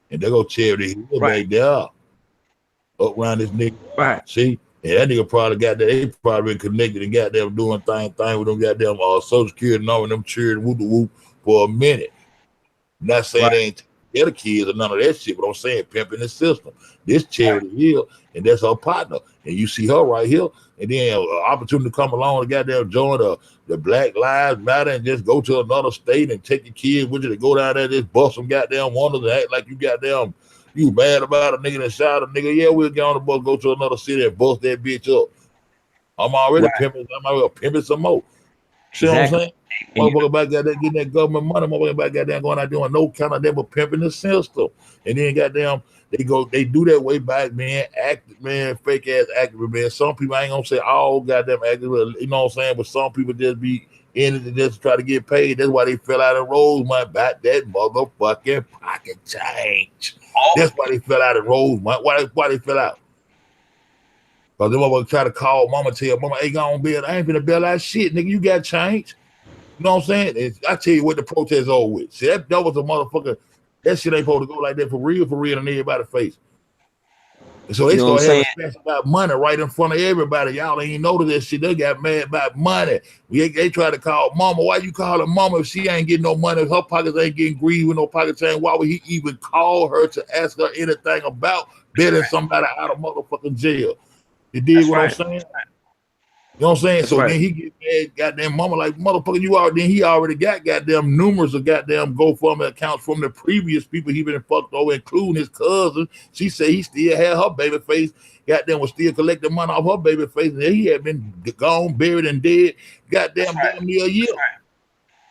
And they go Charity Hill right, back there. Up around this nigga. right, See? And that nigga probably got that. They probably been connected and got them doing thing with them goddamn Social Security number and them cheering whoop whoop for a minute. Not saying right, they ain't the other kids or none of that shit, but I'm saying pimping the system. This Charity Hill, and that's her partner. And you see her right here, and then an opportunity to come along and goddamn join the Black Lives Matter and just go to another state and take your kids with you to go down there, just bust some goddamn wonders and act like you goddamn you mad about a nigga that shot a nigga. Yeah, we'll get on the bus, go to another city and bust that bitch up. I'm already right. pimping. I'm already pimping some more. See what I'm Exactly. saying? And you Motherfucker back there getting that government money. Motherfucker back there going out doing no kind of never pimping the system. And then goddamn, they do that way back, man. Active, man, fake ass active, man. Some people, I ain't gonna say all goddamn active, you know what I'm saying? But some people just be in it to just try to get paid. That's why they fell out in Rosemont back that motherfucking pocket change. That's why they fell out in Rosemont. Why they fell out? Because they motherfucker try to call mama, tell mama, hey, go on, bill. I ain't finna bail out shit, nigga. You got change. You know what I'm saying? I tell you what the protest over with. See, that was a motherfucker. That shit ain't supposed to go like that for real, in everybody's face. And so they know what I'm started having saying? special about money right in front of everybody. Y'all ain't know that shit. They got mad about money. They tried to call mama. Why you calling mama if she ain't getting no money? If her pockets ain't getting greedy with no pocket change, why would he even call her to ask her anything about betting somebody out of motherfucking jail? You dig That's what I'm right. saying? You know what I'm saying? That's So right. then he get mad, goddamn mama, like motherfucker, you already. Then he already got goddamn numerous of goddamn GoFundMe accounts from the previous people he been fucked over, including his cousin. She said he still had her baby face, goddamn was still collecting money off her baby face, and he had been gone, buried, and dead, That's goddamn right. damn near a year.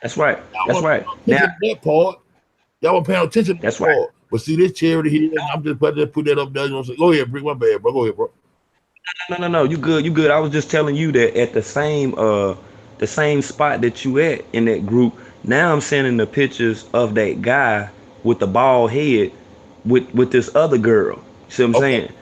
That's right. Y'all That's weren't right. paying Now, attention to that part. Y'all weren't paying attention to that that's right. part. But see this charity here, and I'm just about to put that up there. You know what I'm saying? Go ahead, bring my bad, bro. Go ahead, bro. No. You good. You good. I was just telling you that at the same spot that you at in that group. Now I'm sending the pictures of that guy with the bald head with this other girl. See what I'm Okay, saying?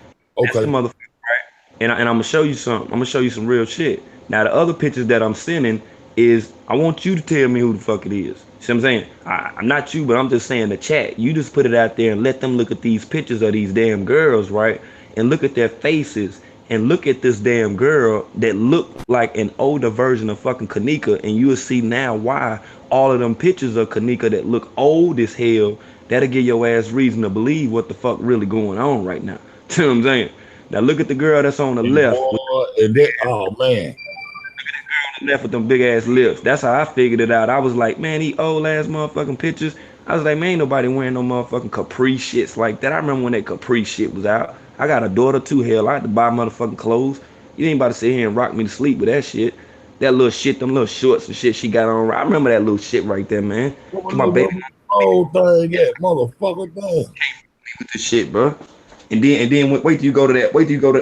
That's the okay. motherfucker, right? And I'm gonna show you some. I'm gonna show you some real shit. Now the other pictures that I'm sending is I want you to tell me who the fuck it is. See what I'm saying? I'm not you, but I'm just saying the chat. You just put it out there and let them look at these pictures of these damn girls, right? And look at their faces and look at this damn girl that looked like an older version of fucking Kenneka, and you'll see now why all of them pictures of Kenneka that look old as hell, that'll give your ass reason to believe what the fuck really going on right now. You know what I'm saying? Now look at the girl that's on the And left with boy, and that, oh man, left with them big ass lips. That's how I figured it out. I was like, man, these old ass motherfucking pictures. I was like, man, ain't nobody wearing no motherfucking capri shits like that. I remember when that capri shit was out. I got a daughter too. Hell, I had to buy motherfucking clothes. You ain't about to sit here and rock me to sleep with that shit. That little shit, them little shorts and shit she got on. I remember that little shit right there, man. what was To my baby the old thing at motherfucker thing? with this shit, bro. And then wait till you go to that. Wait till you go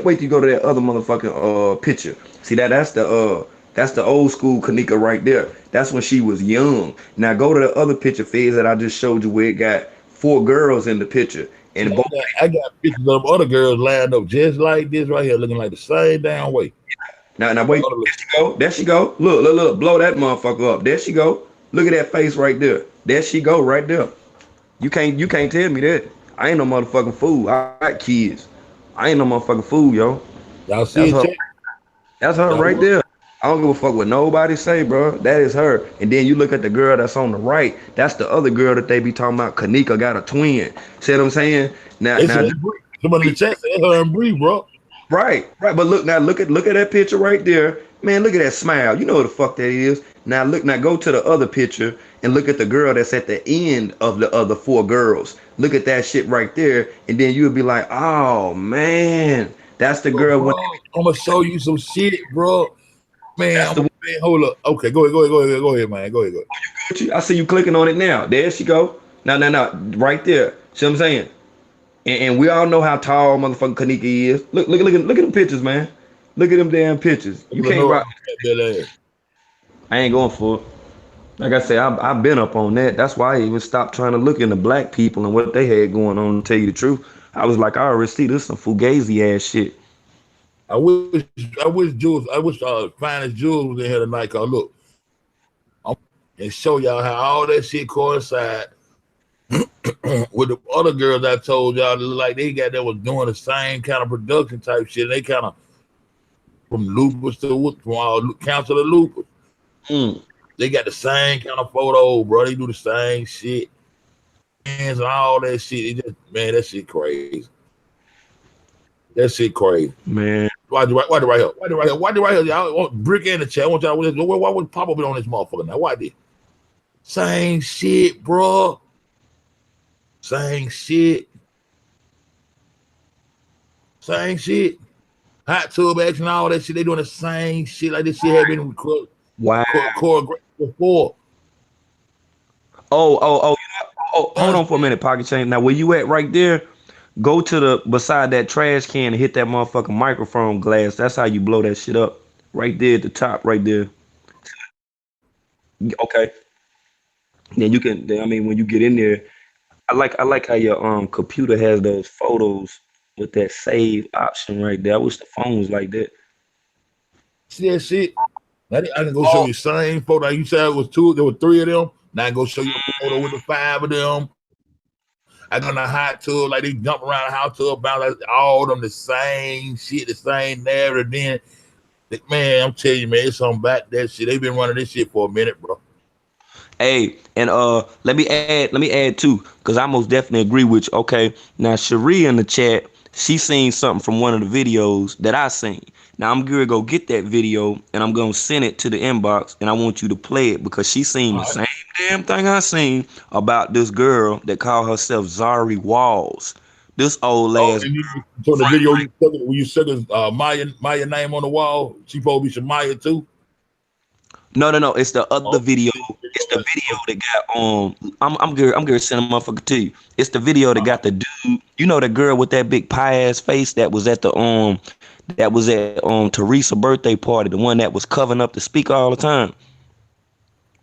to that other motherfucking picture. See that's the old school Kenneka right there. That's when she was young. Now go to the other picture, Fizz, that I just showed you where it got 4 girls in the picture. See, And both I got pictures of other girls lined up just like this right here, looking like the same damn way. now wait, there she go. There she go. Look, blow that motherfucker up. There she go. Look at that face right there. There she go right there. You can't tell me that. I ain't no motherfucking fool. I got kids. I ain't no motherfucking fool, yo. Y'all see That's it, her. check? That's her right there. I don't give a fuck what nobody say, bro. That is her. And then you look at the girl that's on the right. That's the other girl that they be talking about. Kenneka got a twin. See what I'm saying? Now, It's now, somebody in the chat said it's her and Bree, bro. right. But look now, look at that picture right there, man. Look at that smile. You know what the fuck that is. Now go to the other picture and look at the girl that's at the end of the other 4 girls. Look at that shit right there, and then you'll be like, oh man, that's the Look, girl bro, when. I'm gonna show you some shit, bro. Man, That's the man, hold up. Okay, go ahead, man. Go ahead. I see you clicking on it now. There she go. Now, right there. See what I'm saying? And we all know how tall motherfucking Kenneka is. Look at them pictures, man. Look at them damn pictures. You can't rock. That ass. I ain't going for it. Like I said, I've been up on that. That's why I even stopped trying to look into black people and what they had going on. To tell you the truth, I was like, I already see this some fugazi ass shit. I wish Jules, finest Jules was in here tonight. Cause look, and show y'all how all that shit coincide with the other girls I told y'all, like they was doing the same kind of production type shit. They kind of from Lupus to Council of Lupus. Mm. They got the same kind of photo, bro. They do the same shit, and all that shit. Man, that shit crazy. That shit crazy, man. Why do right here? Y'all want Brick in the chat. I want y'all. Why would Papa be on this motherfucker now? Why did? Same shit, bro. Same shit. Hot tub action, all that shit. They doing the same shit like this shit had been choreographed before. Oh, hold on for a minute, Pocket Change. Now, where you at right there? Go to the beside that trash can and hit that motherfucking microphone glass. That's how you blow that shit up. Right there at the top, right there. Okay. Then you can. I mean, when you get in there, I like how your computer has those photos with that save option right there. I wish the phone was like that. See that shit? Now I can go show you the same photo. You said it was 2, there were 3 of them. Now I go show you a photo with the 5 of them. I got in a hot tub, like they jump around the hot tub, bounce, all of them the same shit, the same narrative. Then, man, I'm telling you, man, it's something about that shit. They've been running this shit for a minute, bro. Hey, and let me add too, because I most definitely agree with you. Okay, now Cherie in the chat, she seen something from one of the videos that I seen. Now I'm gonna go get that video and I'm gonna send it to the inbox, and I want you to play it because she seen the same damn thing I seen about this girl that called herself Zari Walls. This old ass. So the video when you said Maya name on the wall, she supposed to be Shamaya too. No. It's the other video. It's the video that got I'm gonna send a motherfucker to you. It's the video that got the dude. You know the girl with that big pie ass face that was at Teresa's birthday party, the one that was covering up the speaker all the time.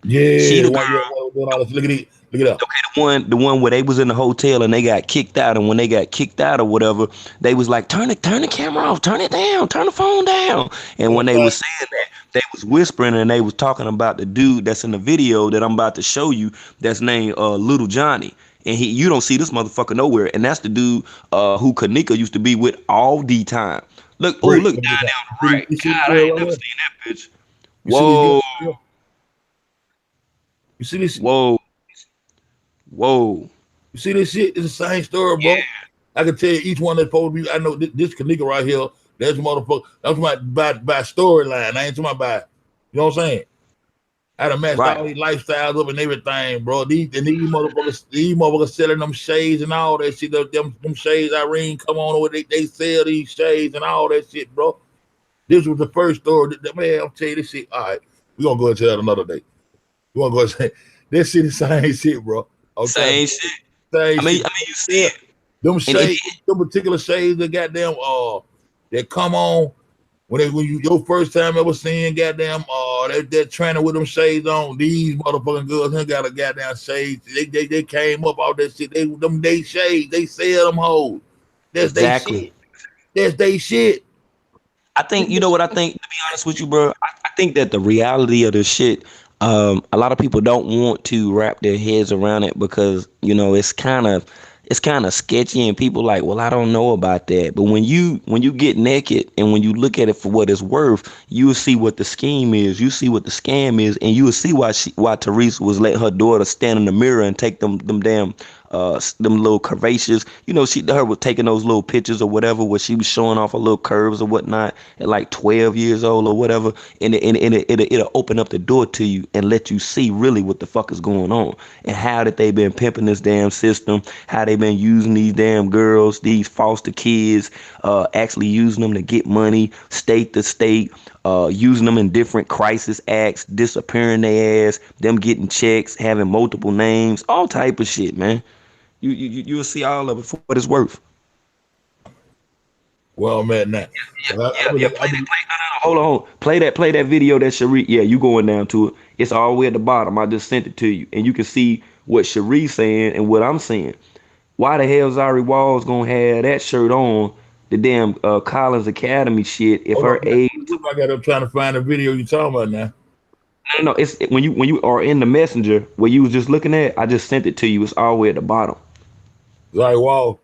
Yeah, she the girl. Look at it. Okay, the one where they was in the hotel and they got kicked out, and when they got kicked out or whatever, they was like, turn the camera off, turn it down, turn the phone down. And when they was saying that, they was whispering and they was talking about the dude that's in the video that I'm about to show you that's named Little Johnny. and you don't see this motherfucker nowhere. And that's the dude who Kenneka used to be with all the time. Look, oh Brick. look down there on the right. You see this God, I girl ain't right never here? seen that bitch. You see this girl Whoa, right here? You see this? whoa, whoa. You see this shit? It's the same story, bro. I can tell you each one that's supposed to be. I know this Kanika right here. That's motherfucker. That's my by storyline. I ain't talking about. You know what I'm saying? I done matched Right. all these lifestyles up and everything, bro. These motherfuckers selling them shades and all that shit. Them shades, Irene, come on over. They sell these shades and all that shit, bro. This was the first story. Man, I'll tell you this shit. All right, we gonna go into that another day. We gonna go and say this shit is same shit, bro. I'm trying to Same shit. same I mean, shit. you see Yeah. it, Them and shades, them particular shades that goddamn that come on when you your first time ever seeing goddamn that training with them shades on, these motherfucking girls ain't got a goddamn shades. They came up all that shit. They shades, they sell them hoes. That's they exactly. shit. That's they shit. I think you know what I think. To be honest with you, bro, I think that the reality of this shit, a lot of people don't want to wrap their heads around it because it's kind of sketchy, and people like, well, I don't know about that. But when you get naked and when you look at it for what it's worth, you will see what the scheme is. You see what the scam is, and you will see why Teresa was letting her daughter stand in the mirror and take them damn them little curvaceous, her was taking those little pictures or whatever where she was showing off her little curves or whatnot at like 12 years old or whatever, and it'll open up the door to you and let you see really what the fuck is going on and how that they've been pimping this damn system, how they've been using these damn girls, these foster kids, actually using them to get money, state to state, using them in different crisis acts, disappearing their ass, them getting checks, having multiple names, all type of shit, man. You'll see all of it for what it's worth. Well, man, now Yeah, yeah. No, no, hold on. Play that video that Cherie. Yeah, you going down to it. It's all the way at the bottom. I just sent it to you, and you can see what Cherie's saying and what I'm saying. Why the hell Zari Walls gonna have that shirt on? The damn Collins Academy shit. If hold her on. age, I got up trying to find the video you talking about now. no, it's when you are in the messenger where you was just looking at. I just sent it to you. It's all the way at the bottom. Zari Wall.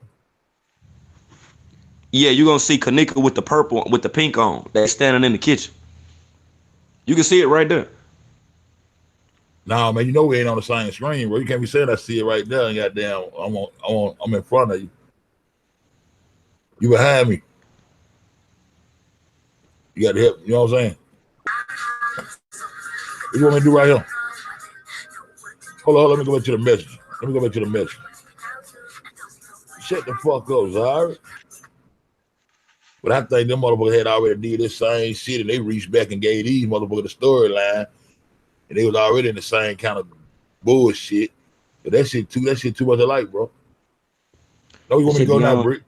Yeah, you're gonna see Kenneka with the purple with the pink on. They standing in the kitchen. You can see it right there. Nah, man, you know we ain't on the same screen, bro. You can't be saying I see it right there and goddamn, I'm in front of you. You behind me. You got to help. You know what I'm saying? What you want me to do right here? Hold on, let me go back to the message. Let me go back to the message. Shut the fuck up, Zara. But I think them motherfuckers had already did this same shit and they reached back and gave these motherfuckers the storyline and they was already in the same kind of bullshit. But that shit too much alike, bro. No, you That want me to shit go now, beyond. Brick?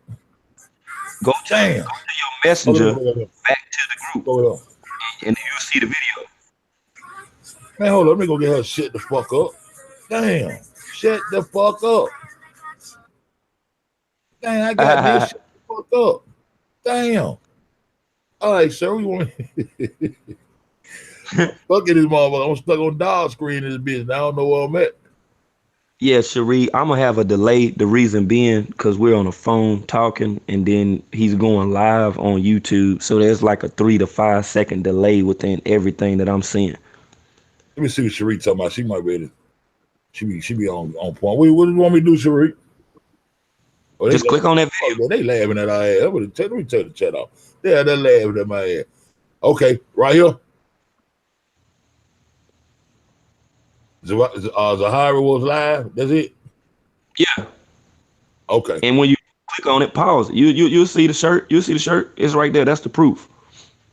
Go Damn. to your Oh, let me messenger, go there. back to the group, Go there. and you'll see the video. Man, hold on. Let me go get her shit the fuck up. Damn. Shut the fuck up. Damn, I got this shit the fuck up. Damn. All right, sir. We want me. Fuck it, this motherfucker. I'm stuck on dog screen in this bitch. I don't know where I'm at. Yeah, Cherie, I'm gonna have a delay. The reason being because we're on the phone talking, and then he's going live on YouTube, so there's like a 3 to 5 second delay within everything that I'm seeing. Let me see what Sheree talking about. She might be able to, she be on point. What do you want me to do, Sheree? Oh, Just click on that video. they laughing at our ass. Let me take the chat off. Yeah, they're laughing at my ass. Okay, right here. Zahara was live. That's it. Yeah, Okay. and when you click on it, pause. You'll see the shirt. You'll see the shirt. It's right there. That's the proof.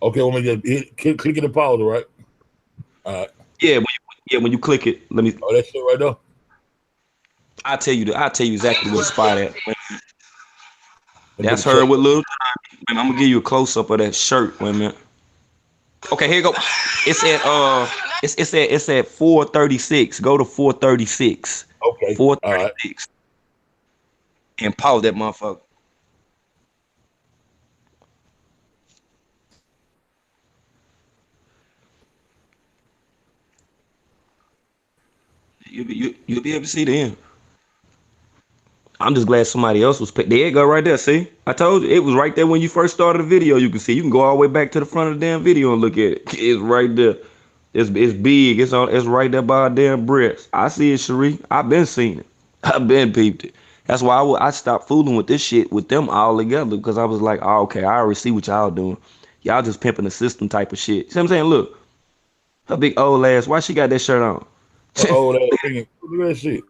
Okay, let me just click it and pause, right? All right. Yeah, when you click it, let me. Oh, that shit right there. I'll tell you exactly where the spot at. Let me get That's the her check. with little. I'm gonna give you a close up of that shirt. Wait a minute. Okay, here you go. It's at it's at 436. Go to 436. Okay. All right. 436. And pause that motherfucker. You'll be able to see the end. I'm just glad somebody else was. There you go, right there. See, I told you it was right there when you first started the video. You can see. You can go all the way back to the front of the damn video and look at it. It's right there. It's big. It's on. It's right there by our damn breast. I see it, Cherie. I've been seeing it. I've been peeped it. That's why I stopped fooling with this shit with them all together because I was like, oh, okay, I already see what y'all doing. Y'all just pimping the system type of shit. See what I'm saying? Look, her big old ass. Why she got that shirt on? Oh, that thing. Look at that shit.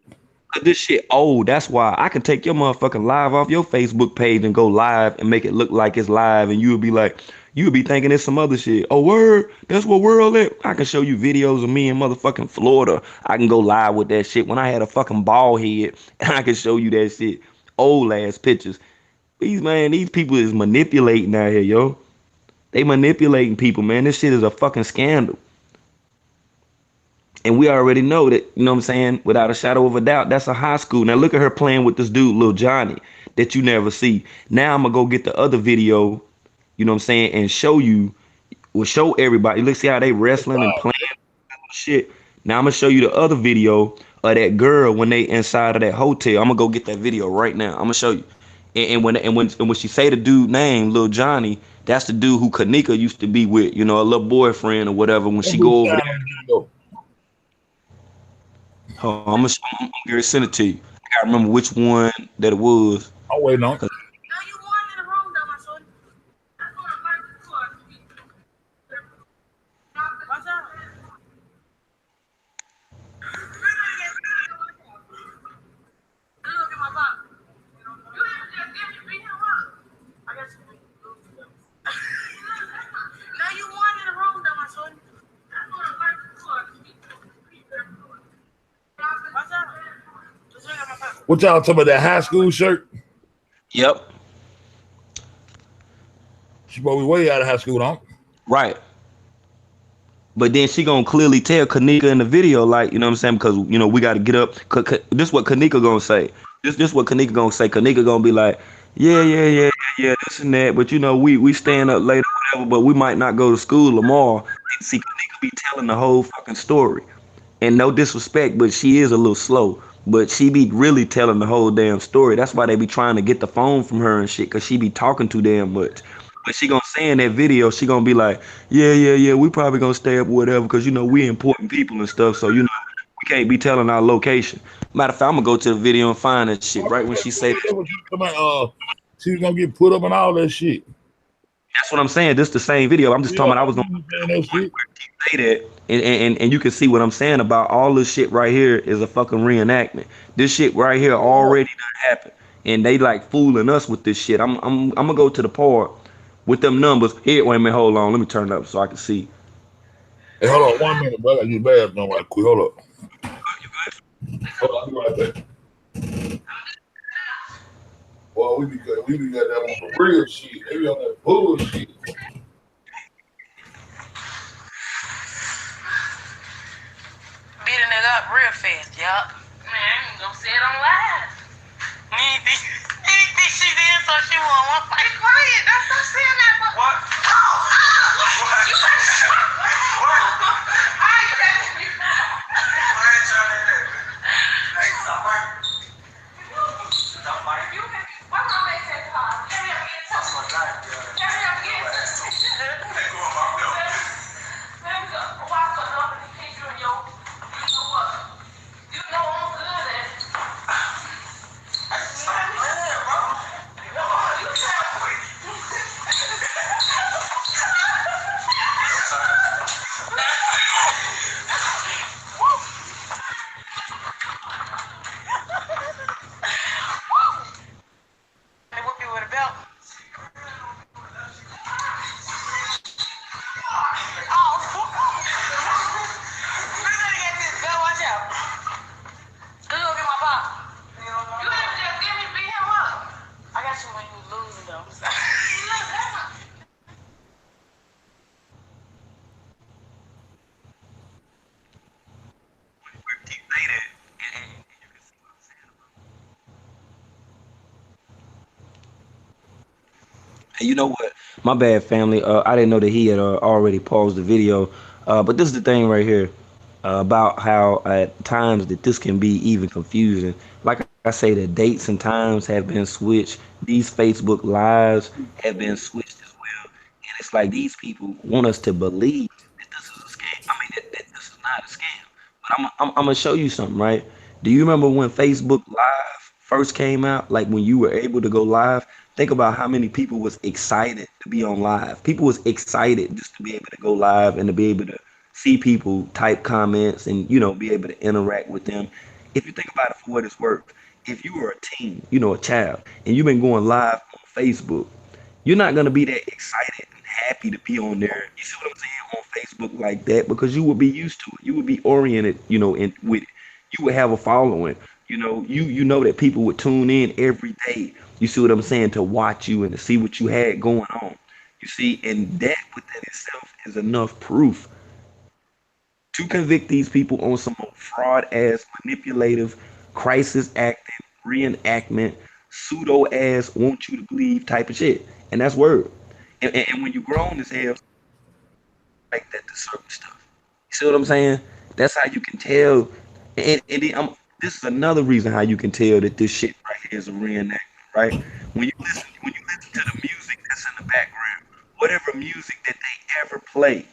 This shit old. That's why I can take your motherfucking live off your Facebook page and go live and make it look like it's live, and you would be like, you would be thinking it's some other shit. Oh, word, that's what world at. I can show you videos of me in motherfucking Florida. I can go live with that shit when I had a fucking bald head, and I can show you that shit. Old ass pictures. These people is manipulating out here, yo. They manipulating people, man. This shit is a fucking scandal. And we already know that, you know what I'm saying, without a shadow of a doubt, that's a high school. Now look at her playing with this dude, Lil Johnny, that you never see. Now I'm gonna go get the other video, you know what I'm saying, and show you, will show everybody. Let's see how they wrestling and playing shit. Now I'm gonna show you the other video of that girl when they inside of that hotel. I'm gonna go get that video right now. I'm gonna show you. And when she say the dude name, Lil Johnny, that's the dude who Kenneka used to be with, you know, a little boyfriend or whatever. When That she bitch go over sound there, like Django. I'm gonna send it to you. I gotta remember which one that it was. I'm waiting on. 'Cause What y'all talking about? That high school shirt? Yep, She probably way out of high school, don't? right. But then she gonna clearly tell Kenneka in the video, like, you know what I'm saying? Because, you know, we gotta get up. This what Kenneka gonna say. This what Kenneka gonna say. Kenneka gonna be like, yeah, this and that. But you know, we staying up late or whatever. But we might not go to school tomorrow. And see, Kenneka be telling the whole fucking story. And no disrespect, but she is a little slow. But she be really telling the whole damn story. That's why they be trying to get the phone from her and shit, cause she be talking too damn much. But she gonna say in that video, she gonna be like, yeah, we probably gonna stay up whatever, cause you know we important people and stuff. So you know we can't be telling our location. Matter of fact, I'm gonna go to the video and find that shit right when she say that. That's what you talking about. She was gonna get put up and all that shit. That's what I'm saying. This the same video. I'm just Yeah, talking about I was I'm gonna saying that shit. say that, and you can see what I'm saying about all this shit right here is a fucking reenactment. This shit right here already done happened, and they like fooling us with this shit. I'm gonna go to the part with them numbers. Here, wait a minute, hold on. Let me turn it up so I can see. Hey, hold on 1 minute, bro. I gotta get bathroom right quick. Hold up. Hold on, I'll be right back. Well, we be got that on the real shit. They be on that bullshit. Beat a nigga up real fast, yup. Man, I ain't gonna say it on live. He ain't think she did, so she won one fight. Be quiet, don't stop saying that. What? Oh, what? You better stop. What? How you telling me? Why ain't trying to do that? Hey, stop fighting. Stop fighting. You can. Why don't they say car? Carry up again. That's my life, girl. Carry up again. Ain't going back there. Let me go. Walk up and kick you in your. You know what? You know I'm good at it. Stop playing, bro. You can't quit. They whip you with a belt. Oh. We gotta get this belt. Watch out. Let's go get my pop. You have to just give me beat him up. I got you when you losing though. And you know what? My bad, family. I didn't know that he had already paused the video. But this is the thing right here about how at times that this can be even confusing. Like I I say the dates and times have been switched. These Facebook lives have been switched as well. And it's like these people want us to believe that this is a scam. I mean, that this is not a scam. But I'm gonna show you something, right? Do you remember when Facebook Live first came out? Like when you were able to go live? Think about how many people was excited to be on live. People was excited just to be able to go live and to be able to see people type comments and be able to interact with them. If you think about it for what it's worth, if you were a teen, a child, and you've been going live on Facebook, you're not gonna be that excited and happy to be on there. You see what I'm saying on Facebook like that because you would be used to it. You would be oriented, in with it. You would have a following. You know that people would tune in every day. You see what I'm saying to watch you and to see what you had going on. You see, and that within itself is enough proof to convict these people on some fraud ass, manipulative, crisis acting, reenactment, pseudo ass, want you to believe type of shit. And that's word. And when you grown as hell, like that to certain stuff. You see what I'm saying? That's how you can tell. And then this is another reason how you can tell that this shit right here is a reenactment, right? When you listen to the music that's in the background, whatever music that they ever play,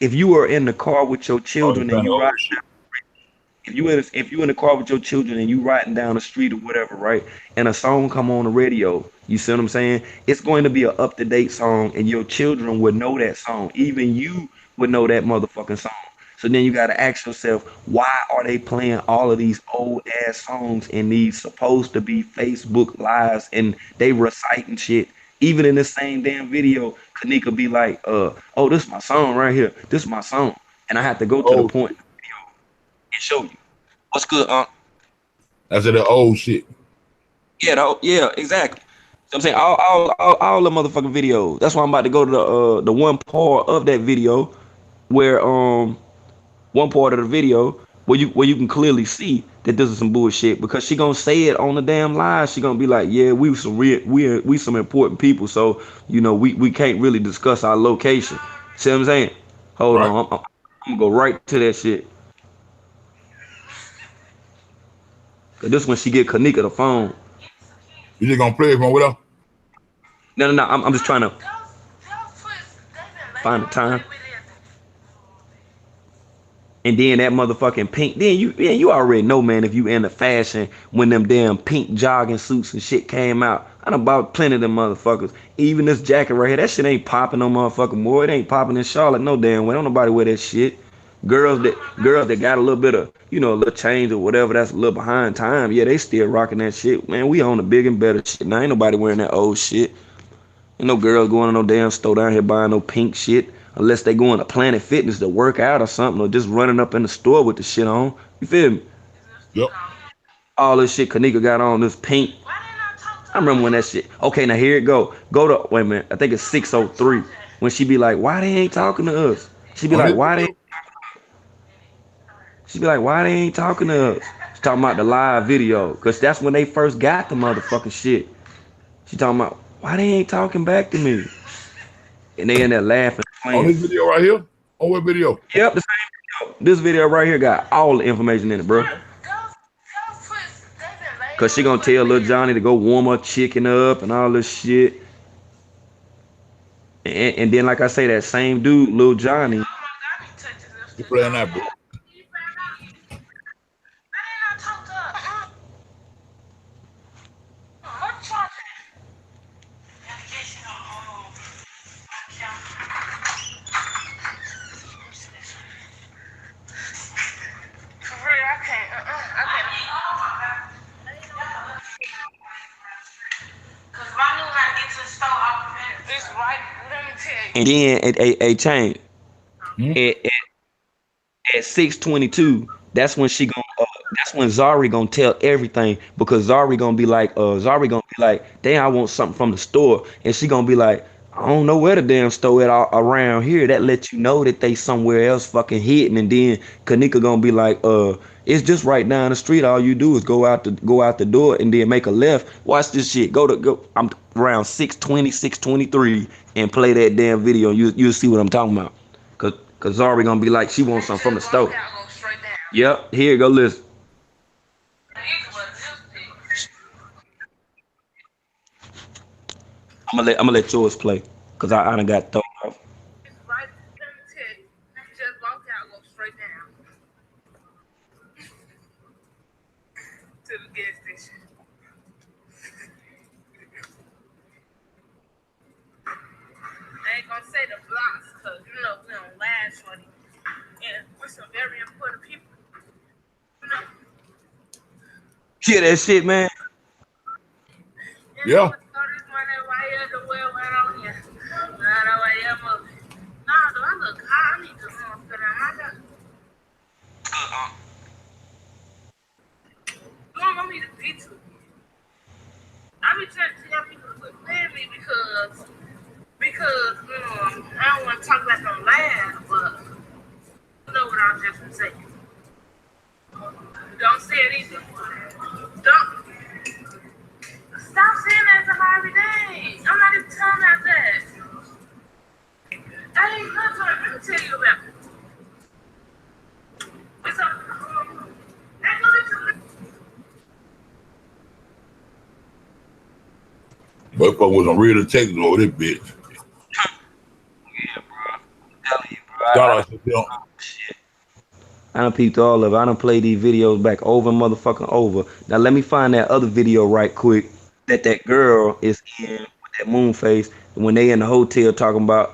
if you are in the car with your Oh, this children and kind of you ride old shit. if you in the car with your children and you riding down the street or whatever, right? And a song come on the radio, you see what I'm saying? It's going to be an up to date song, and your children would know that song. Even you would know that motherfucking song. So then you got to ask yourself, why are they playing all of these old ass songs in these supposed to be Facebook lives and they reciting shit? Even in the same damn video, Kenneka be like, oh, this is my song right here. This is my song. And I have to go to the Old point shit. and show you. What's good, Unc? I said the old shit. Yeah, yeah, exactly. So I'm saying all the motherfucking videos. That's why I'm about to go to the one part of that video where one part of the video where you can clearly see that this is some bullshit because she gonna say it on the damn live. She gonna be like, yeah, we some important people, so we can't really discuss our location. See what I'm saying? Hold Right. on, I'm gonna go right to that shit. 'Cause this when she get Kenneka the phone. You just gonna play it from without? No. I'm just trying to find the time. And then that motherfucking pink. Then you already know, man, if you into fashion when them damn pink jogging suits and shit came out. I done bought plenty of them motherfuckers. Even this jacket right here, that shit ain't popping no motherfucking more. It ain't popping in Charlotte no damn way. Don't nobody wear that shit. Girls that got a little bit of, a little change or whatever that's a little behind time. Yeah, they still rocking that shit. Man, we on the big and better shit. Now ain't nobody wearing that old shit. Ain't no girls going to no damn store down here buying no pink shit unless they going to Planet Fitness to work out or something or just running up in the store with the shit on. You feel me? Yep. All this shit Kenneka got on this pink. I remember when that shit. Okay, now here it go. Go to wait a minute. I think it's 603. When she be like, why they ain't talking to us? She be On like, this why they? video? She be like, why they ain't talking to us? She talking about the live video, cause that's when they first got the motherfucking shit. She talking about why they ain't talking back to me, and they in there laughing, On playing. this video right here? On what video? Yep, the same video. This video right here got all the information in it, bro. Cause she gonna tell little Johnny to go warm her chicken up and all this shit. And then, like I say, that same dude, little Johnny, You playing that, bro? and then a change Hmm? at, at 6:22. That's when Zari gonna tell everything because Zari gonna be like, damn, I want something from the store, and she gonna be like, I don't know where the damn store at around here. That lets you know that they somewhere else fucking hidden, and then Kenneka gonna be like, it's just right down the street. All you do is go out the door and then make a left. Watch this shit. Go. I'm around 6:20, 6:23, and play that damn video. You'll see what I'm talking about. Cause Zari gonna be like, she wants something from the store. Yep, here go listen. I'm gonna let yours play, cause I done got thrown off. It's right. Let me tell you. You just walk out, go straight down to the gas station. I ain't gonna say the blocks, cause you know we don't laugh funny. And we're some very important people. You know, Hear that shit, man? Yeah. throw this money right here, the well right on here. Nah, that way I'm up. Nah, do I look high? I need to put on my gun. You don't want me to beat you. I be trying to tell people to quit playing me because I don't want to talk about no laugh, but you know what I was just gonna say. Don't say it either. Don't stop saying that to her every day. I'm not even telling her that. I ain't nothing. Let me tell you about it. It's a Motherfucker was on real detective over this bitch. Telling you, bro. Shout out to them. I done peeped all of it. I done played these videos back over and motherfucking over. Now let me find that other video right quick that girl is in with that moon face when they in the hotel talking about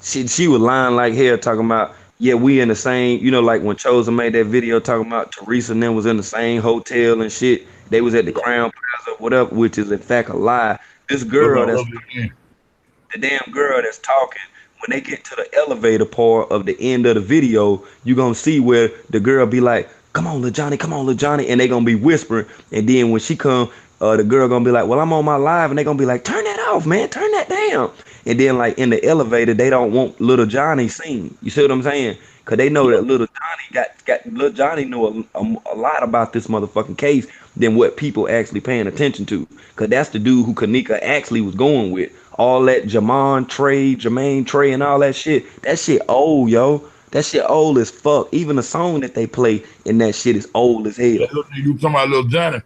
she was lying like hell talking about yeah we in the same like when Chosen made that video talking about Teresa and them was in the same hotel and shit. They was at the Crown Plaza or whatever, which is in fact a lie. This Look girl on that's lovely again. the damn girl that's talking, when they get to the elevator part of the end of the video, you gonna see where the girl be like, come on, Lil Johnny, come on, Lil Johnny, and they gonna be whispering. And then when she come, the girl gonna be like, well, I'm on my live, and they gonna be like, turn that off, man, turn that down. And then like in the elevator, they don't want Little Johnny seen. You see what I'm saying? Cause they know Yeah. that Little Johnny got Little Johnny know a lot about this motherfucking case than what people actually paying attention to. Cause that's the dude who Kenneka actually was going with. All that Jermaine Trey, and all that shit. That shit old, yo. That shit old as fuck. Even the song that they play in that shit is old as hell. That little nigga you talking about little Johnny,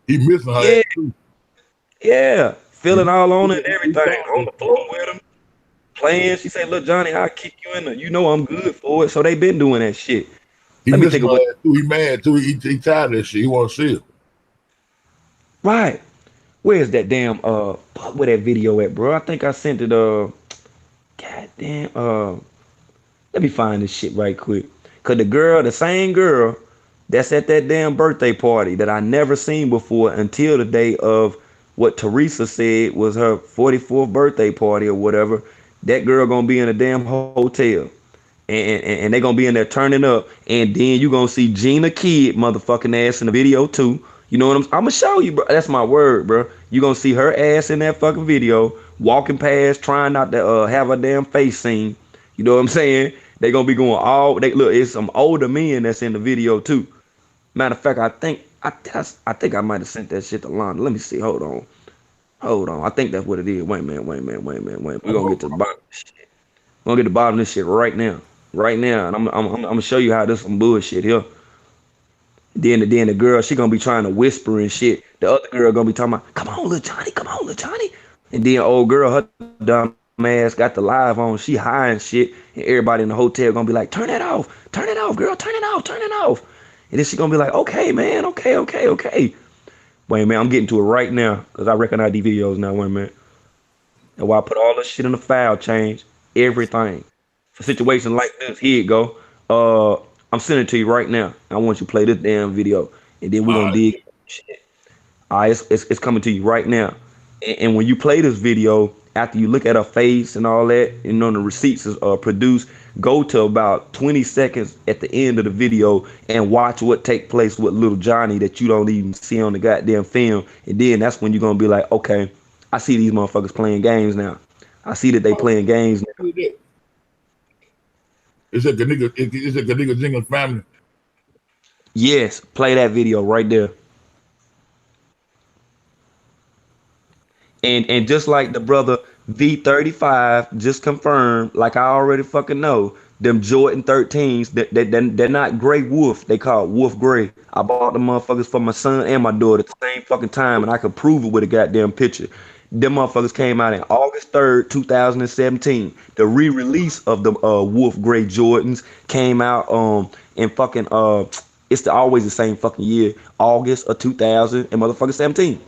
he missing her Yeah, ass too. yeah. Feeling all on it and He everything. talking On about the floor with him. Playing. She said, look, Johnny, I'll kick you in the. You know I'm good for it. So they been doing that shit. he Let me missing think of her what. ass too. He mad too. He tired of that shit. He want to see it. Right. Where's that damn where that video at, bro? I think I sent it goddamn let me find this shit right quick. Cause the same girl that's at that damn birthday party that I never seen before until the day of what Teresa said was her 44th birthday party or whatever. That girl gonna be in a damn hotel. And they gonna be in there turning up, and then you gonna see Gina Kidd motherfucking ass in the video too. You know what I'm gonna show you, bro. That's my word, bro. You gonna see her ass in that fucking video, walking past, trying not to have a damn face seen. You know what I'm saying? They gonna be going all they look. It's some older men that's in the video too. Matter of fact, I think I might have sent that shit to London. Let me see. Hold on. I think that's what it is. Wait a minute. Wait a minute. Wait a minute. Wait. We're gonna get to the bottom. I'm gonna get to the bottom of this shit right now. Right now. And I'm gonna show you how this some bullshit here. Then the girl, she gonna be trying to whisper and shit. The other girl gonna be talking about, come on, little Johnny, come on, little Johnny. And then old girl, her dumb ass got the live on, she high and shit. And everybody in the hotel gonna be like, turn it off, girl, turn it off. And then she gonna be like, okay, man, okay. Wait, man, I'm getting to it right now, because I recognize these videos now. Wait a minute. And while I put all this shit in the file, change everything. For situations like this, here you go. I'm sending it to you right now. I want you to play this damn video, and then we're All gonna right. dig. All right, it's coming to you right now. And when you play this video, after you look at her face and all that, the receipts is produced, go to about 20 seconds at the end of the video and watch what take place with little Johnny that you don't even see on the goddamn film. And then that's when you're gonna be like, okay, I see these motherfuckers playing games now. I see that they playing games now. It's a nigga Jenkins family. Yes, play that video right there. And just like the brother V35 just confirmed, like I already fucking know, them Jordan 13s, they're not Gray Wolf. They call it Wolf Gray. I bought the motherfuckers for my son and my daughter at the same fucking time, and I could prove it with a goddamn picture. Them motherfuckers came out in August 3rd, 2017. The re-release of the Wolf Grey Jordans came out in fucking it's always the same fucking year, August of 2000 and motherfucking 17.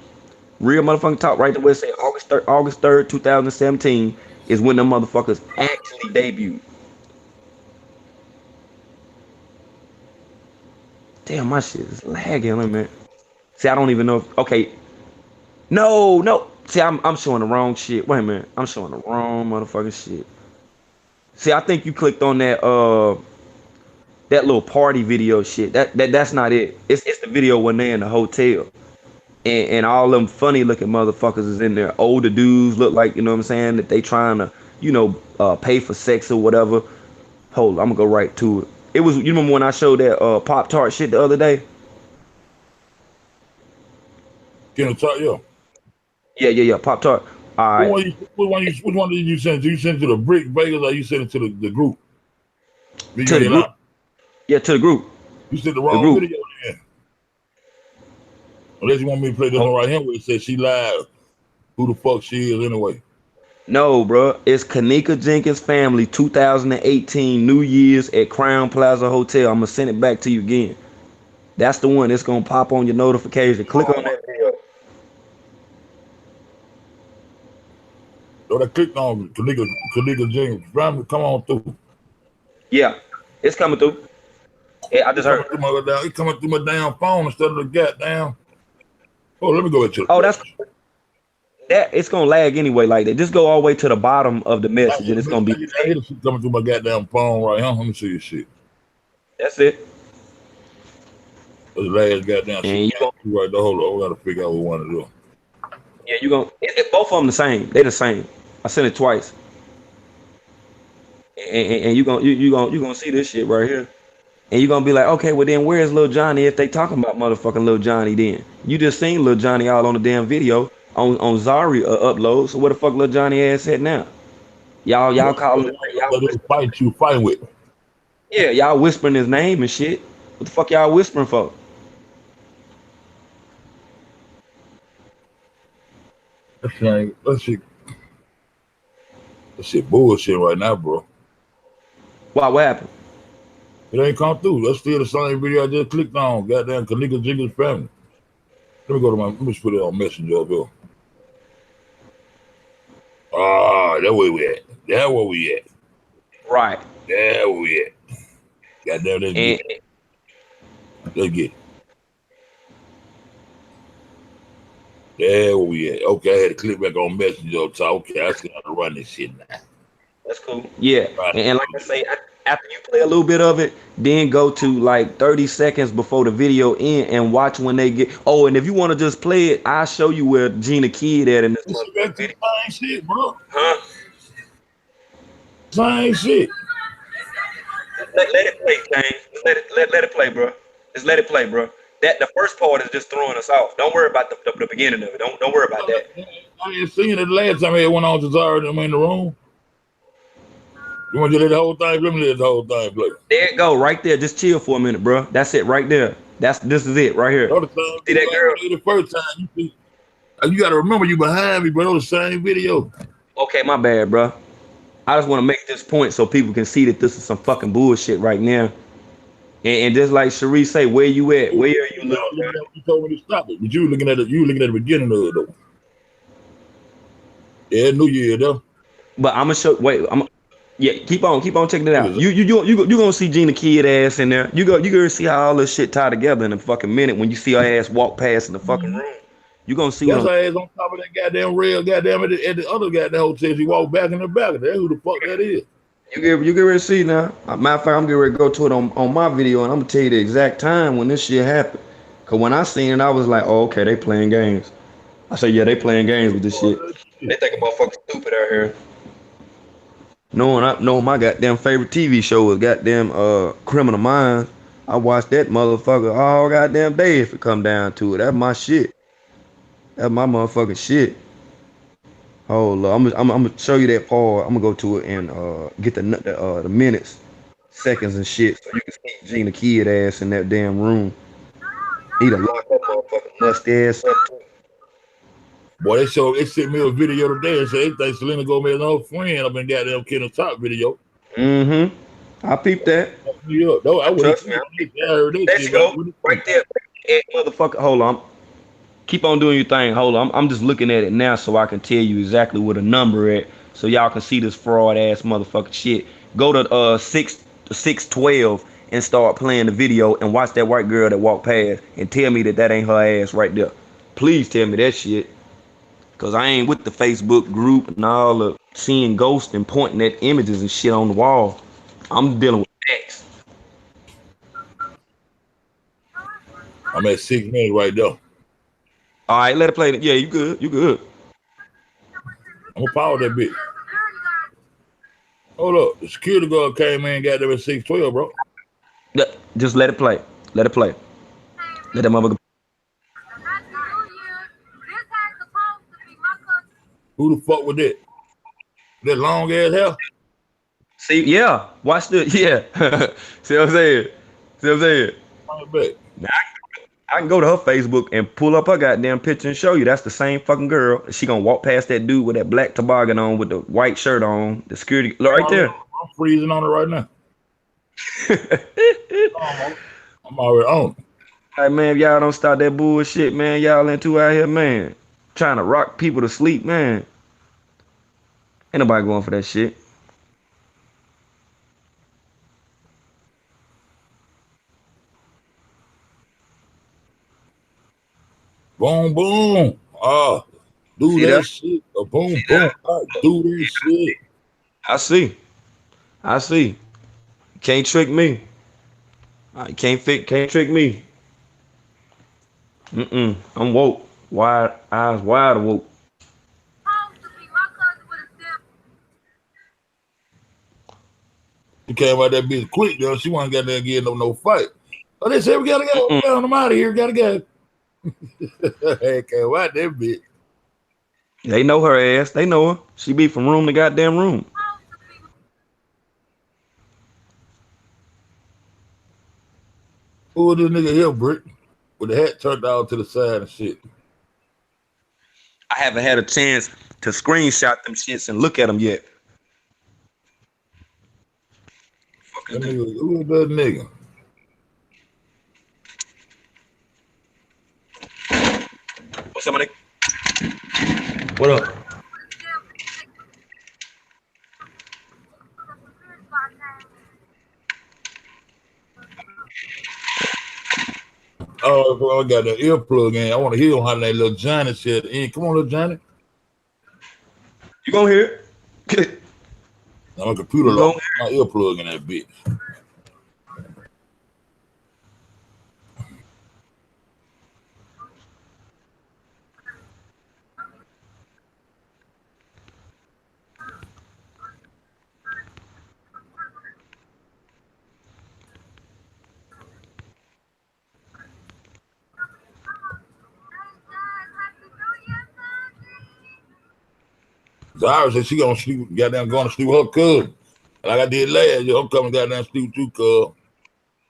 Real motherfucking talk right there where it say August 3rd, 2017 is when them motherfuckers actually debuted. Damn, my shit is lagging, man. See, I don't even know if, okay. No. See, I'm showing the wrong shit. Wait a minute. I'm showing the wrong motherfucking shit. See, I think you clicked on that little party video shit. That's not it. It's the video when they in the hotel. And all them funny looking motherfuckers is in there. Older dudes look like, you know what I'm saying, that they trying to, pay for sex or whatever. Hold on, I'm gonna go right to it. It was, you remember when I showed that Pop Tart shit the other day? Kenneka, yeah. Yeah, Pop Tart. All right. Which one did you send? Did you send it to the Brick Vegas or you sent it to the group? To the group. Yeah, to the group. You sent the wrong video again. Unless you want me to play this one right here where it says she lied. Who the fuck she is anyway? No, bro. It's Kenneka Jenkins Family 2018 New Year's at Crown Plaza Hotel. I'm going to send it back to you again. That's the one. It's going to pop on your notification. Click on that video. So I clicked on Kenneka Jenkins Family. Come on through. Yeah, it's coming through. Yeah, I just heard. It's coming through my damn phone instead of the goddamn. Oh, let me go at you. Oh, that's that. It's gonna lag anyway, like that. Just go all the way to the bottom of the message, and it's gonna be coming through my goddamn phone right here. Let me see your shit. That's it. The last goddamn shit. Right there. Hold on, we gotta figure out what we want to do. Yeah, you gonna both of them the same. They the same. I sent it twice, and you gonna see this shit right here. And you're gonna be like, okay, well then where's Lil Johnny if they talking about motherfucking Lil Johnny then? You just seen Lil Johnny all on the damn video on Zari upload. So where the fuck Lil Johnny ass at now? Y'all calling fight you fighting with. Yeah, y'all whispering his name and shit. What the fuck y'all whispering for? That shit bullshit right now, bro. Why, what happened? It ain't come through. That's still the same video I just clicked on. Goddamn Kenneka Jenkins Family. Let me put it on Messenger up here. That's where we at. That's where we at. Right. That's where we at. Goddamn, let's get it. Let's get it. There we at. Okay, I had to click back on Messenger up top. Okay, I see how to run this shit now. That's cool. Yeah. Right. And like I say, after you play a little bit of it, then go to like 30 seconds before the video end and watch when they get. Oh, and if you want to just play it, I'll show you where Gina Kid at in this video. Same shit, bro. Huh? Same shit. Let it play, James. Let it play, bro. Just let it play, bro. The first part is just throwing us off. Don't worry about the beginning of it. Don't worry about that. I ain't seen it last time it went on to Zara and I'm in the room. You want to let the whole thing play? Let me let the whole thing play. There it go, right there. Just chill for a minute, bro. That's it right there. This is it right here. See that girl? The first time you got to remember you behind me, bro. The same video. Okay, my bad, bro. I just want to make this point so people can see that this is some fucking bullshit right now. And just like Cherie say, where you at? Where are you looking at? You told me to stop it, but you looking at it. You looking at the beginning of it though. Yeah, New Year though. But I'm gonna show. Wait, keep on checking it out. You gonna see Gina Kid ass in there. You gonna see how all this shit tie together in a fucking minute when you see her ass walk past in the fucking room. You gonna see her ass on top of that goddamn rail, goddamn at the other goddamn hotel. She walk back in the back of that. Who the fuck that is? You get ready to see now. Matter of fact, I'm getting ready to go to it on my video, and I'm gonna tell you the exact time when this shit happened. Cause when I seen it, I was like, oh, okay, they playing games. I said, yeah, they playing games with this shit. They think about fucking stupid out here. Knowing my goddamn favorite TV show was goddamn Criminal Minds. I watched that motherfucker all goddamn day if it come down to it. That's my shit. That's my motherfucking shit. Hold on, I'm gonna show you that part. I'm gonna go to it and get the minutes, seconds and shit, so you can see Gina Kid ass in that damn room. Need to lock that motherfucking musty ass up too. Boy, they sent me a video today and said they think Selena Gomez and her friend up in goddamn Kenneka top video. Mm-hmm. I peeped that. Yeah, no, I wouldn't Trust me. think I heard that There shit, she but I go. wouldn't Right think. there. Motherfucker. Hold on. Keep on doing your thing. Hold on. I'm just looking at it now so I can tell you exactly where the number at so y'all can see this fraud ass motherfucking shit. Go to 612 and start playing the video and watch that white girl that walked past and tell me that ain't her ass right there. Please tell me that shit. Cause I ain't with the Facebook group and all the seeing ghosts and pointing at images and shit on the wall. I'm dealing with facts. I'm at 6 minutes right there. All right, let it play. Yeah, you good. You good. I'm gonna pause that bitch. Hold up. The security guard came in and got there at 612, bro. Yeah, just let it play. Let it play. Let that motherfucker. Who the fuck was that? That long ass hair? See, yeah. Watch the yeah. See what I'm saying? See what I'm saying? I bet. Now, I can go to her Facebook and pull up her goddamn picture and show you that's the same fucking girl. She gonna walk past that dude with that black toboggan on with the white shirt on, the security right there. I'm freezing on it right now. I'm already on it. Hey man, if y'all don't stop that bullshit, man, y'all into out here, man, trying to rock people to sleep, man. Ain't nobody going for that shit. Boom, boom. Do See that that? shit. Boom, boom. Do that shit. I see. I see. Can't trick me. Can't trick me. I'm woke. Wide eyes wide awoke. She came out that bitch quick, though. She wasn't got there getting no fight. Oh, they said we gotta go. We got them out of here. Gotta go. Hey, came out that bitch. They know her ass. They know her. She be from room to goddamn room. Who was this nigga here, Brick? With the hat turned out to the side and shit. I haven't had a chance to screenshot them shits and look at them yet. That nigga, who was that nigga? What's up, my nigga? What up? Oh, I got the earplug in. I want to hear him how that little Johnny shit. Come on, little Johnny. You gonna hear it? Now my computer locked my earplug in that bitch. Zara said she gonna sleep, goddamn going to sleep with her cousin. Like I did last year, I'm coming goddamn sleep too, cuz.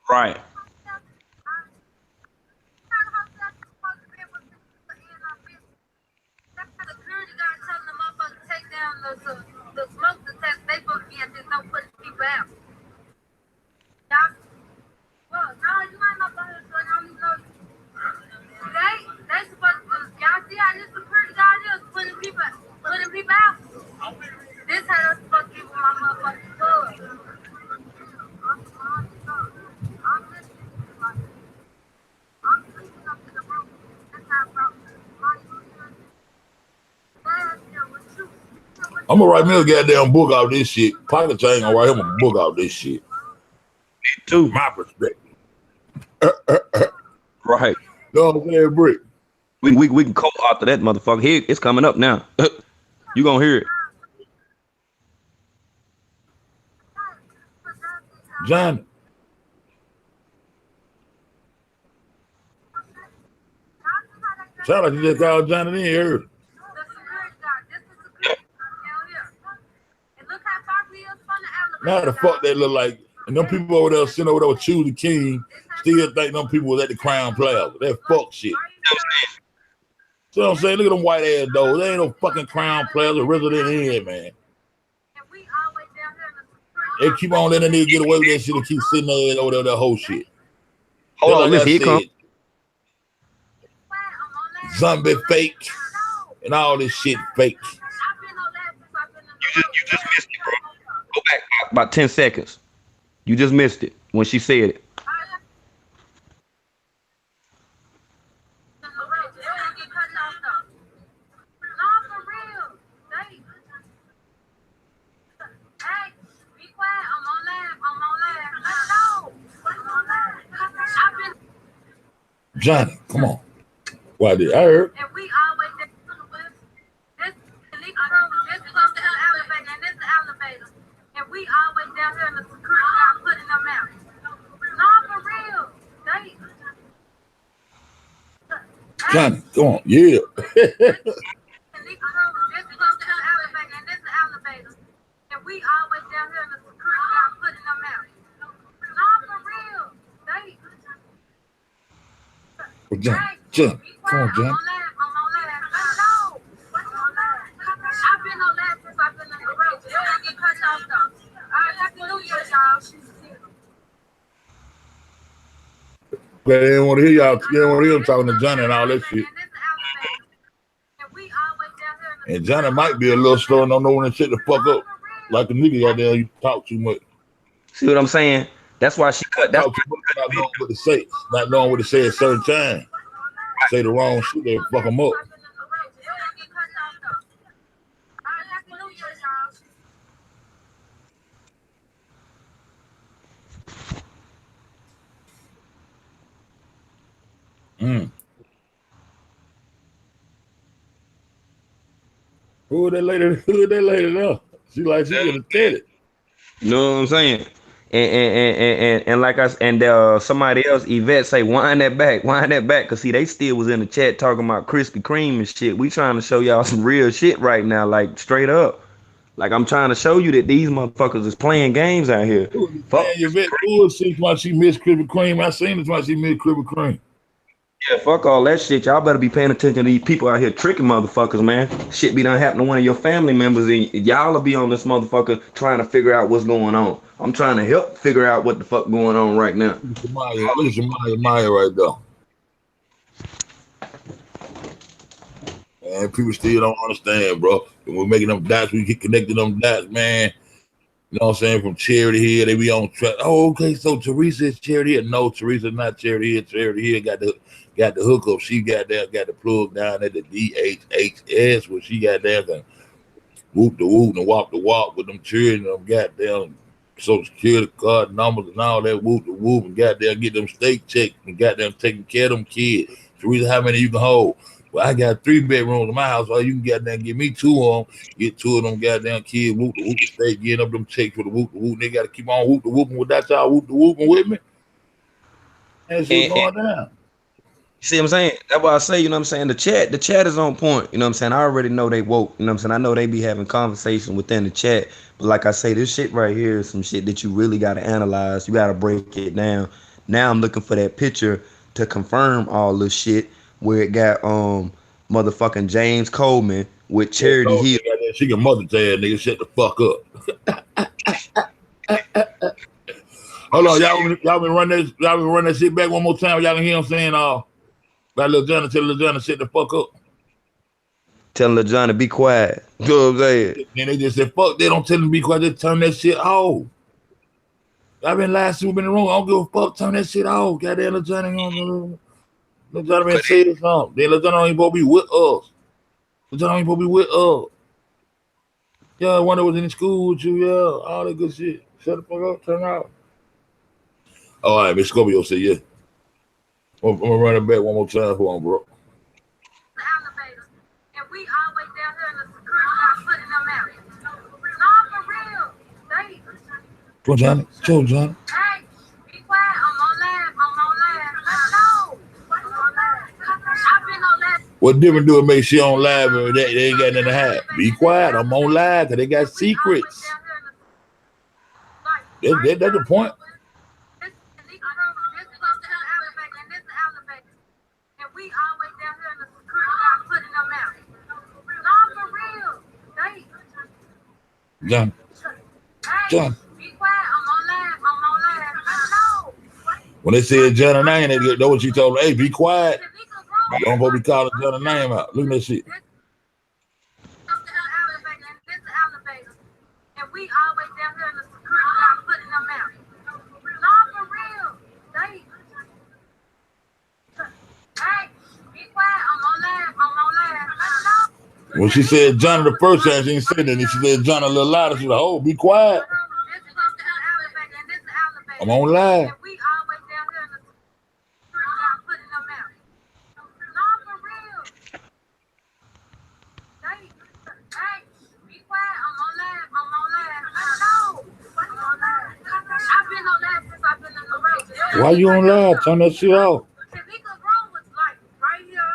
Right. The smoke detector, they supposed to be at this, don't push people out. Well, no, you might not know this, so I don't even know. They supposed to, y'all see how this security guard is putting people out? This how they're supposed to be with my motherfucking club. I'm sleeping up in the room. That's how I I'm gonna write me a goddamn book out this shit. Pocket Chain gonna write him a book out this shit. Me too. My perspective. Right. You know what I'm saying, Brick? We can co-author that motherfucker. Here, it's coming up now. You gonna hear it. Johnny. Sound like you just called Johnny in here. Now the fuck they look like, and them people over there sitting over there with Chew the King still think them people was at the Crown Plaza. That fuck shit. So what I'm saying, look at them white ass dogs. They ain't no fucking Crown Plaza resident in, man. They keep on letting nigga get away with that shit and keep sitting there over there, that whole shit. Hold on, like listen, here come. Zombie fake and all this shit fake. You just missed it, bro. Go back about 10 seconds. You just missed it when she said it. Johnny, come on. Why did I heard? And we always this leak room is close to the elevator, and this is the elevator. And we always down here in the security guard putting them out. No, for real. Johnny, come on, yeah. The leak room is close to the elevator, and this is the elevator. And we always down here in the security guard putting them out. No, for real. Johnny, come on, Johnny. But they didn't want to hear y'all. They didn't want to hear him talking to Johnny and all that shit. And Johnny might be a little slow and don't know when to shut the fuck up. Like the nigga out there, you talk too much. See what I'm saying? That's why she cut. That's talk too much, not knowing what to say. Not knowing what to say at certain time. Say the wrong shit, they fuck them up. Who that lady? Who that lady now? She like she gonna tell it. You know what I'm saying? And like somebody else, Yvette say, wind that back, cause see they still was in the chat talking about Krispy Kreme and shit. We trying to show y'all some real shit right now, like straight up. Like I'm trying to show you that these motherfuckers is playing games out here. Fuck Yvette bullshit why she missed Krispy Kreme. I seen it why she missed Krispy Kreme. Yeah, fuck all that shit. Y'all better be paying attention to these people out here tricking motherfuckers, man. Shit be done happen to one of your family members, and y'all will be on this motherfucker trying to figure out what's going on. I'm trying to help figure out what the fuck going on right now. Look at Maya right there. And people still don't understand, bro. And we're making them dots, we get connected them dots, man. You know what I'm saying? From Charity Hill, they be on track. Oh, okay, so Teresa is Charity Hill. No, Teresa's not Charity Hill. Charity Hill got the hookup. She got the plug down at the DHHS where she got there and whoop the whoop and walk the walk with them children, them goddamn Social Security card numbers and all that whoop the whoop and goddamn get them state checked and goddamn taking care of them kids. Teresa, how many you can hold? Well, I got 3 bedrooms in my house. So you can goddamn give me 2 of them. Get 2 of them goddamn kids. Whoop the state, getting up them checks for the whoop the whoop. They got to keep on whoop the whooping without y'all whoop the whooping with me. That shit going down. You see what I'm saying? That's why I say, you know what I'm saying? The chat is on point. You know what I'm saying? I already know they woke. You know what I'm saying? I know they be having conversation within the chat. But like I say, this shit right here is some shit that you really got to analyze. You got to break it down. Now I'm looking for that picture to confirm all this shit where it got motherfucking James Coleman with Charity Hill. She can mother tell nigga shut the fuck up. Hold on, y'all been run that shit back one more time. Y'all can hear him saying about Lil Johnny, tell Lil Johnny shut the fuck up. Tell Lil Johnny be quiet. You know what I'm saying? Then they just said fuck, they don't tell him to be quiet, just turn that shit off. I've been last week in the room. I don't give a fuck, turn that shit off. Goddamn Lil Johnny on Lil Johnny been saying something. Then Lil Johnny ain't supposed to be with us. Lil Johnny ain't supposed to be with us. Yeah, one that was in school with you, yeah, all that good shit. Shut the fuck up, turn it off. All right, Miss Scorpio said, yeah. I'm gonna run it back one more time for him, bro. The elevator. And we always down here in the security guard putting them out. No, for real. Go, Johnny. Go, Johnny. Hey, be quiet. I'm on live. No. I've been on live. What difference do it make she on live and they ain't got nothing to hide? Be quiet. I'm on live because they got secrets. That's the point. We always down here in the security guard putting John. John. Be quiet. I'm on live. No. When they said John's name, they know what she told them. Hey, be quiet. You don't supposed to be calling John's name out. Look at that shit. And we always down here in the security guard putting them out. No, for real. Hey, be quiet. I'm on live. When she said Johnny the first time, she didn't say that. She said Johnny a little louder. She was like, oh, be quiet. I'm on live. And we always down here in the security guard putting them out. No, for real. Hey, be quiet. I'm on live. No. I've been on live since I've been in the race. Why you on live? Turn that shit off. Kenneka's room was like right here.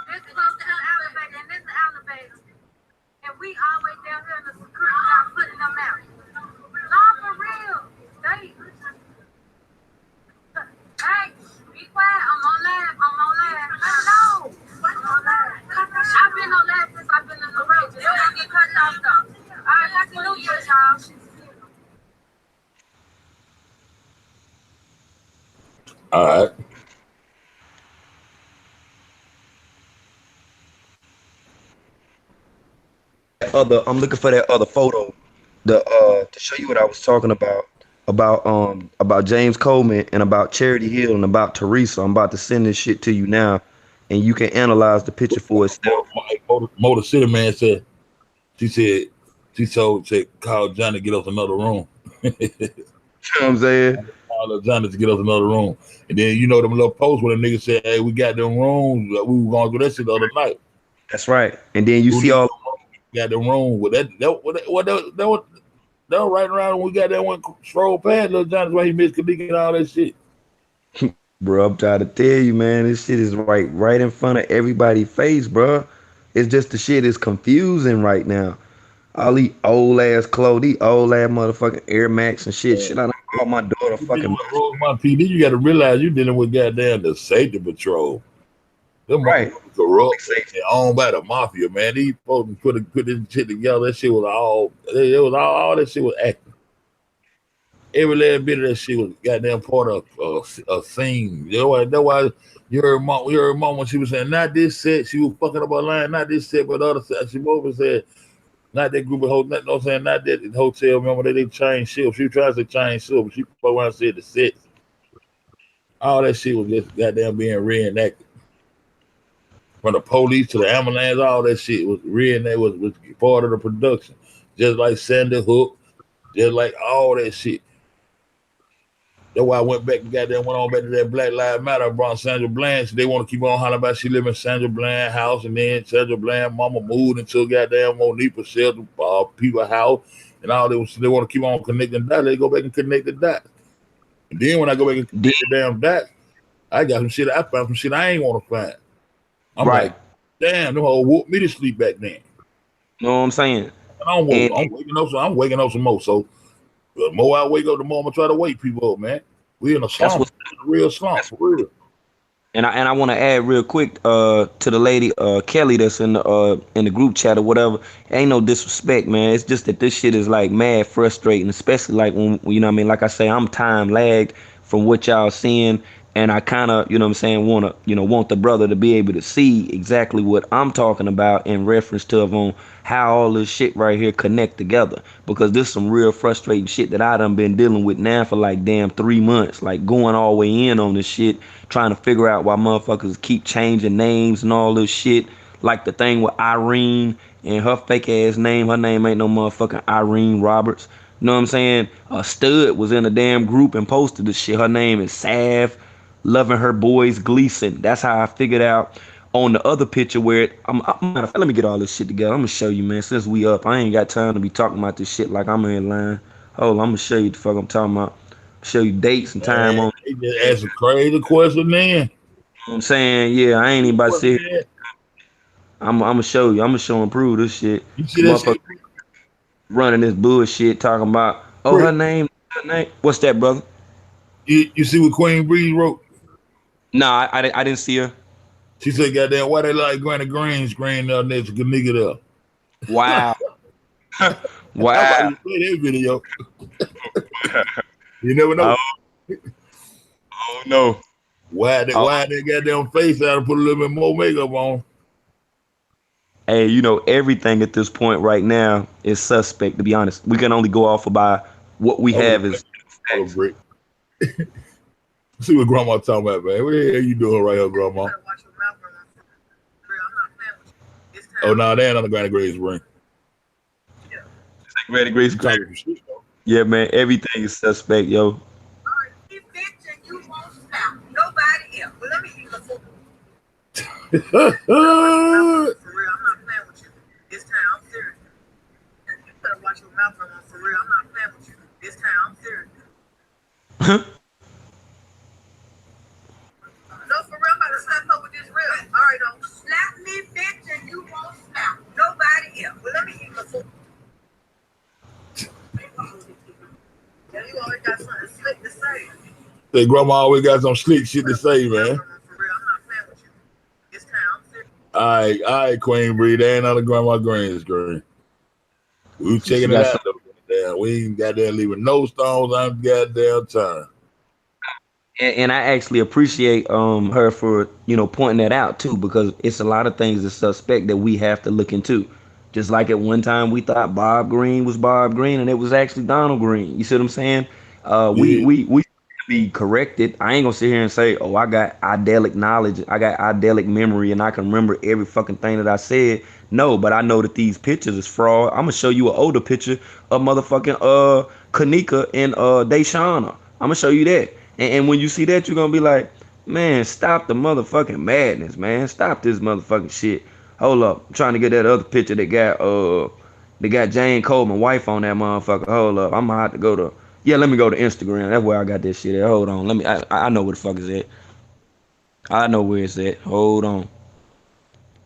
This is close to the elevator, and this is the elevator. And we always down here in the security guard putting them out. No, for real. Hey, be quiet. I'm on live. No. I've been on live since I've been in the race. You don't get cut off though. All right, happy New Year, y'all. All right. I'm looking for that other photo to show you what I was talking about James Coleman and about Charity Hill and about Teresa. I'm about to send this shit to you now, and you can analyze the picture for itself. Motor City Man said, she call Johnny to get us another room. You know what I'm saying? Call Johnny to get us another room. And then you know them little posts where the nigga said, hey, we got them rooms. We were gonna do that shit the other night. That's right. And then you see all got the room with that was right around when we got that one stroll past little Johnny why he missed Kenneka and all that shit. Bro, I'm trying to tell you, man, this shit is right in front of everybody's face, bro. It's just the shit is confusing right now. All these old ass clothes, these old ass motherfucking Air Max and shit. Shit, I call my daughter fucking. My PD, you got to realize you dealing with goddamn the safety patrol. Them right. Corrupt and owned by the mafia, man. These folks put this shit together. That shit was all that shit was acting. Every last bit of that shit was goddamn part of a scene. That's why you heard mom when she was saying, not this set, she was fucking up her line, not this set, but the other set. She over said, not that group of hotels, no saying, not that hotel, remember they changed shifts. She tried to change shifts, but she fucked around and said the sets. All that shit was just goddamn being reenacted. From the police to the ambulance, all that shit was was part of the production. Just like Sandy Hook, just like all that shit. That's why I went back and went on back to that Black Lives Matter. I brought Sandra Bland. So they want to keep on hollering about she live in Sandra Bland house, and then Sandra Bland mama moved into goddamn Monique shelter, people's house, and all they want to keep on connecting dots. They go back and connect the dots. And then when I go back and connect the damn dots, I got some shit. I found some shit I ain't want to find. I'm right. Like, damn, them whole whooped me to sleep back then. You know what I'm saying? And I'm waking up some more. So the more I wake up, the more I'm gonna try to wake people up, man. We in a slump, a real slump, for real. And I want to add real quick to the lady Kelly that's in the group chat or whatever. Ain't no disrespect, man. It's just that this shit is like mad frustrating, especially like when you know what I mean. Like I say, I'm time lagged from what y'all seeing. And I kind of, you know what I'm saying, want the brother to be able to see exactly what I'm talking about in reference to on how all this shit right here connect together. Because this is some real frustrating shit that I done been dealing with now for like damn 3 months. Like going all the way in on this shit, trying to figure out why motherfuckers keep changing names and all this shit. Like the thing with Irene and her fake ass name. Her name ain't no motherfucking Irene Roberts. You know what I'm saying? A stud was in a damn group and posted this shit. Her name is Sav. Loving her boys Gleason. That's how I figured out on the other picture where let me get all this shit together. I'm gonna show you, man. Since we up, I ain't got time to be talking about this shit like I'm in line. Hold on, I'm gonna show you the fuck I'm talking about. Show you dates and time on. They just ask a crazy question, man. You know what I'm saying, yeah, I ain't even about to sit here. I'm gonna show you. I'm gonna show and prove this shit. You see that shit? Running this bullshit, talking about her name. What's that, brother? You see what Queen Breeze wrote? Nah, I didn't see her. She said, goddamn, why they like Granny Green screen there next to Kenneka there? Wow. I'm about Wow. to play that video. You never know. Oh no. Oh, Why that goddamn face out and put a little bit more makeup on? hey, everything at this point right now is suspect. To be honest, we can only go off of by what we Hold have up, as hold up, facts. Brick. See what grandma talking about, man. What the hell you doing right here, grandma? Oh no, they ain't on the Granny Grace ring. Ready, Grace. You talking some shit though. Yeah, man. Everything is suspect, yo. Nobody else. Well, let me eat the food. For real, I'm not playing with you. This time, I'm serious. You better watch your mouth, Grandma. For real, I'm not playing with you. This time, I'm serious. No, for real, I'm about to slap up with this real. All right, don't slap me, bitch, and you won't slap nobody else. Well, let me eat the food. Yeah, you always got something slick to say. Say grandma always got some slick shit to say, man. For real, I'm not playing with you. This time, I'm serious. All right, Queen Bree. They ain't on the Grandma Green screen. We She checking it got out some. though. Damn, we ain't goddamn leaving no stones on the goddamn time. And I actually appreciate her for pointing that out too, because it's a lot of things that suspect that we have to look into. Just like at one time we thought Bob Green was Bob Green and it was actually Donald Green. You see what I'm saying? We Yeah, we be corrected. I ain't gonna sit here and say, oh, I got idyllic knowledge, I got idyllic memory, and I can remember every fucking thing that I said. No, but I know that these pictures is fraud. I'm gonna show you an older picture of motherfucking Kenneka and Dayshana. I'm gonna show you that. And when you see that, you're gonna be like, man, stop the motherfucking madness, man. Stop this motherfucking shit. Hold up. I'm trying to get that other picture that got Jane Coleman wife on that motherfucker. Hold up. I'm gonna have to go to let me go to Instagram. That's where I got this shit at. Hold on. Let me I know where the fuck is at. I know where it's at. Hold on.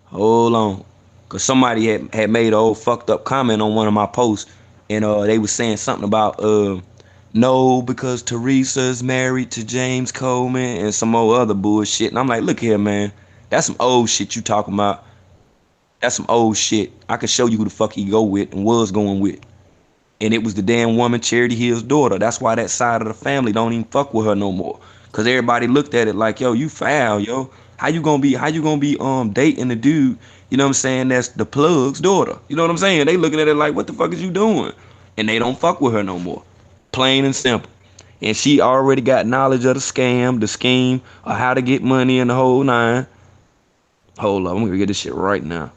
Hold on. Cause somebody had made an old fucked up comment on one of my posts, and they was saying something about no, because Teresa's married to James Coleman and some old other bullshit. And I'm like, look here, man. That's some old shit you talking about. That's some old shit. I can show you who the fuck he go with and was going with. And it was the damn woman Charity Hill's daughter. That's why that side of the family don't even fuck with her no more. Cause everybody looked at it like, yo, you foul, yo. How you gonna be dating the dude, you know what I'm saying, that's the plug's daughter. You know what I'm saying? They looking at it like, what the fuck is you doing? And they don't fuck with her no more. Plain and simple. And she already got knowledge of the scam, the scheme, of how to get money and the whole nine. Hold up, I'm gonna get this shit right now.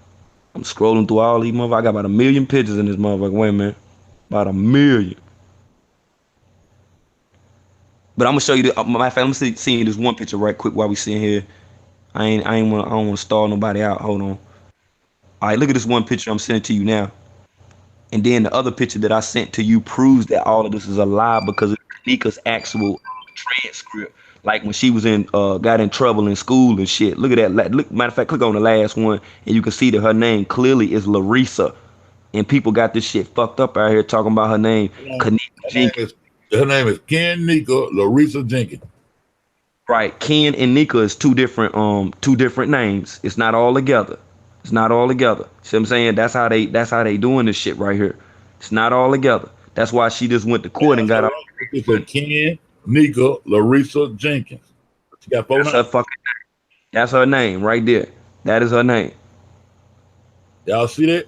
I'm scrolling through all these motherfuckers. I got about 1 million pictures in this motherfucker. Wait a minute. About 1 million. But I'm gonna show you the my fact, I'm seeing this one picture right quick while we sitting here. I don't wanna stall nobody out. Hold on. All right, look at this one picture I'm sending to you now. And then the other picture that I sent to you proves that all of this is a lie because of Nika's actual transcript. Like when she was got in trouble in school and shit. Look at that. Look, matter of fact, click on the last one and you can see that her name clearly is Larissa. And people got this shit fucked up out here talking about her name, Kenneka Jenkins. her name is Kenneka Larissa Jenkins. Right, Ken and Nika is two different names. It's not all together. It's not all together. See what I'm saying? That's how they doing this shit right here. It's not all together. That's why she just went to court and got So out. it's a Kenneka Larissa Jenkins. She got 4 That's her names. fucking that's her name right there. That is her name. Y'all see that?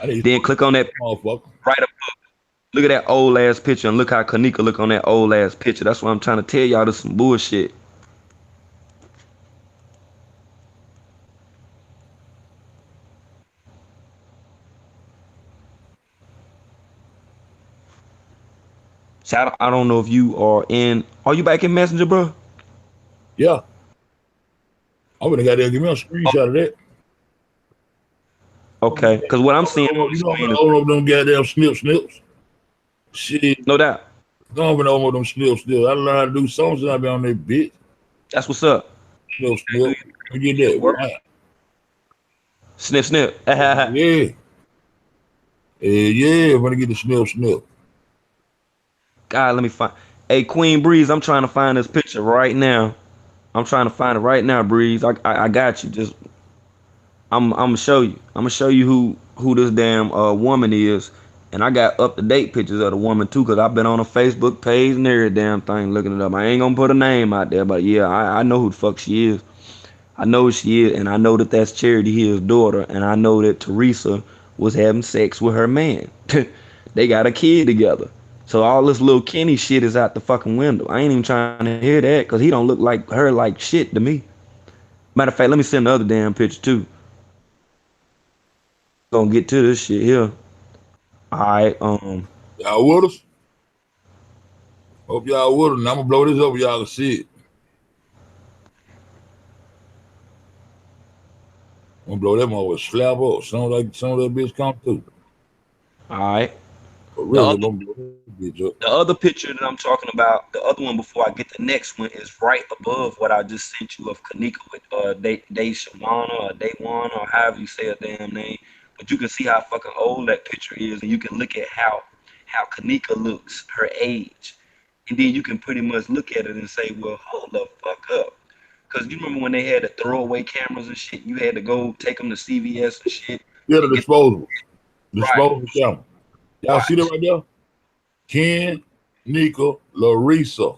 I need Then click on that motherfucker. right up. Look at that old ass picture and look how Kanika look on that old ass picture. That's what I'm trying to tell y'all. This some bullshit. So I don't know if you are in. Are you back in Messenger, bro? Yeah. I'm gonna goddamn give me a screenshot of that. Okay, because what I'm seeing on You the know I'm screen gonna is open up them goddamn snips. Shit. no doubt. I'm gonna open up them snips. I learned how to do something since I be on that bitch. That's what's up. Snip. Let me get that. Work. Wow. Snip, snip. Yeah. Yeah, I'm gonna get the snip. God, let me find. Hey, Queen Breeze, I'm trying to find this picture right now. I'm trying to find it right now, Breeze. I got you. Just I'm gonna show you. I'm gonna show you who this damn woman is, and I got up to date pictures of the woman too, cause I've been on a Facebook page and every damn thing looking it up. I ain't gonna put a name out there, but yeah, I know who the fuck she is. I know who she is, and I know that that's Charity Hill's daughter, and I know that Teresa was having sex with her man. They got a kid together. So all this little Kenny shit is out the fucking window. I ain't even trying to hear that, cause he don't look like her like shit to me. Matter of fact, let me send the other damn picture too. Gonna get to this shit here. All right. Y'all with us? Hope y'all with us. And I'm gonna blow this up. Y'all can see it. I'm gonna blow them over, slap up. Some of that bitch come through. All right. But The really, other, I'm gonna blow this bitch up. the other picture that I'm talking about, the other one before I get the next one is right above what I just sent you of Kenneka with Day Shawana or Daywana or however you say her damn name. But you can see how fucking old that picture is, and you can look at how Kenneka looks, her age, and then you can pretty much look at it and say, well, hold the fuck up. Cause you remember when they had the throwaway cameras and shit, you had to go take them to CVS and shit. Yeah, the Get disposable. right. Disposable camera. Y'all see that Watch. right there? Ken, Nika, Larissa,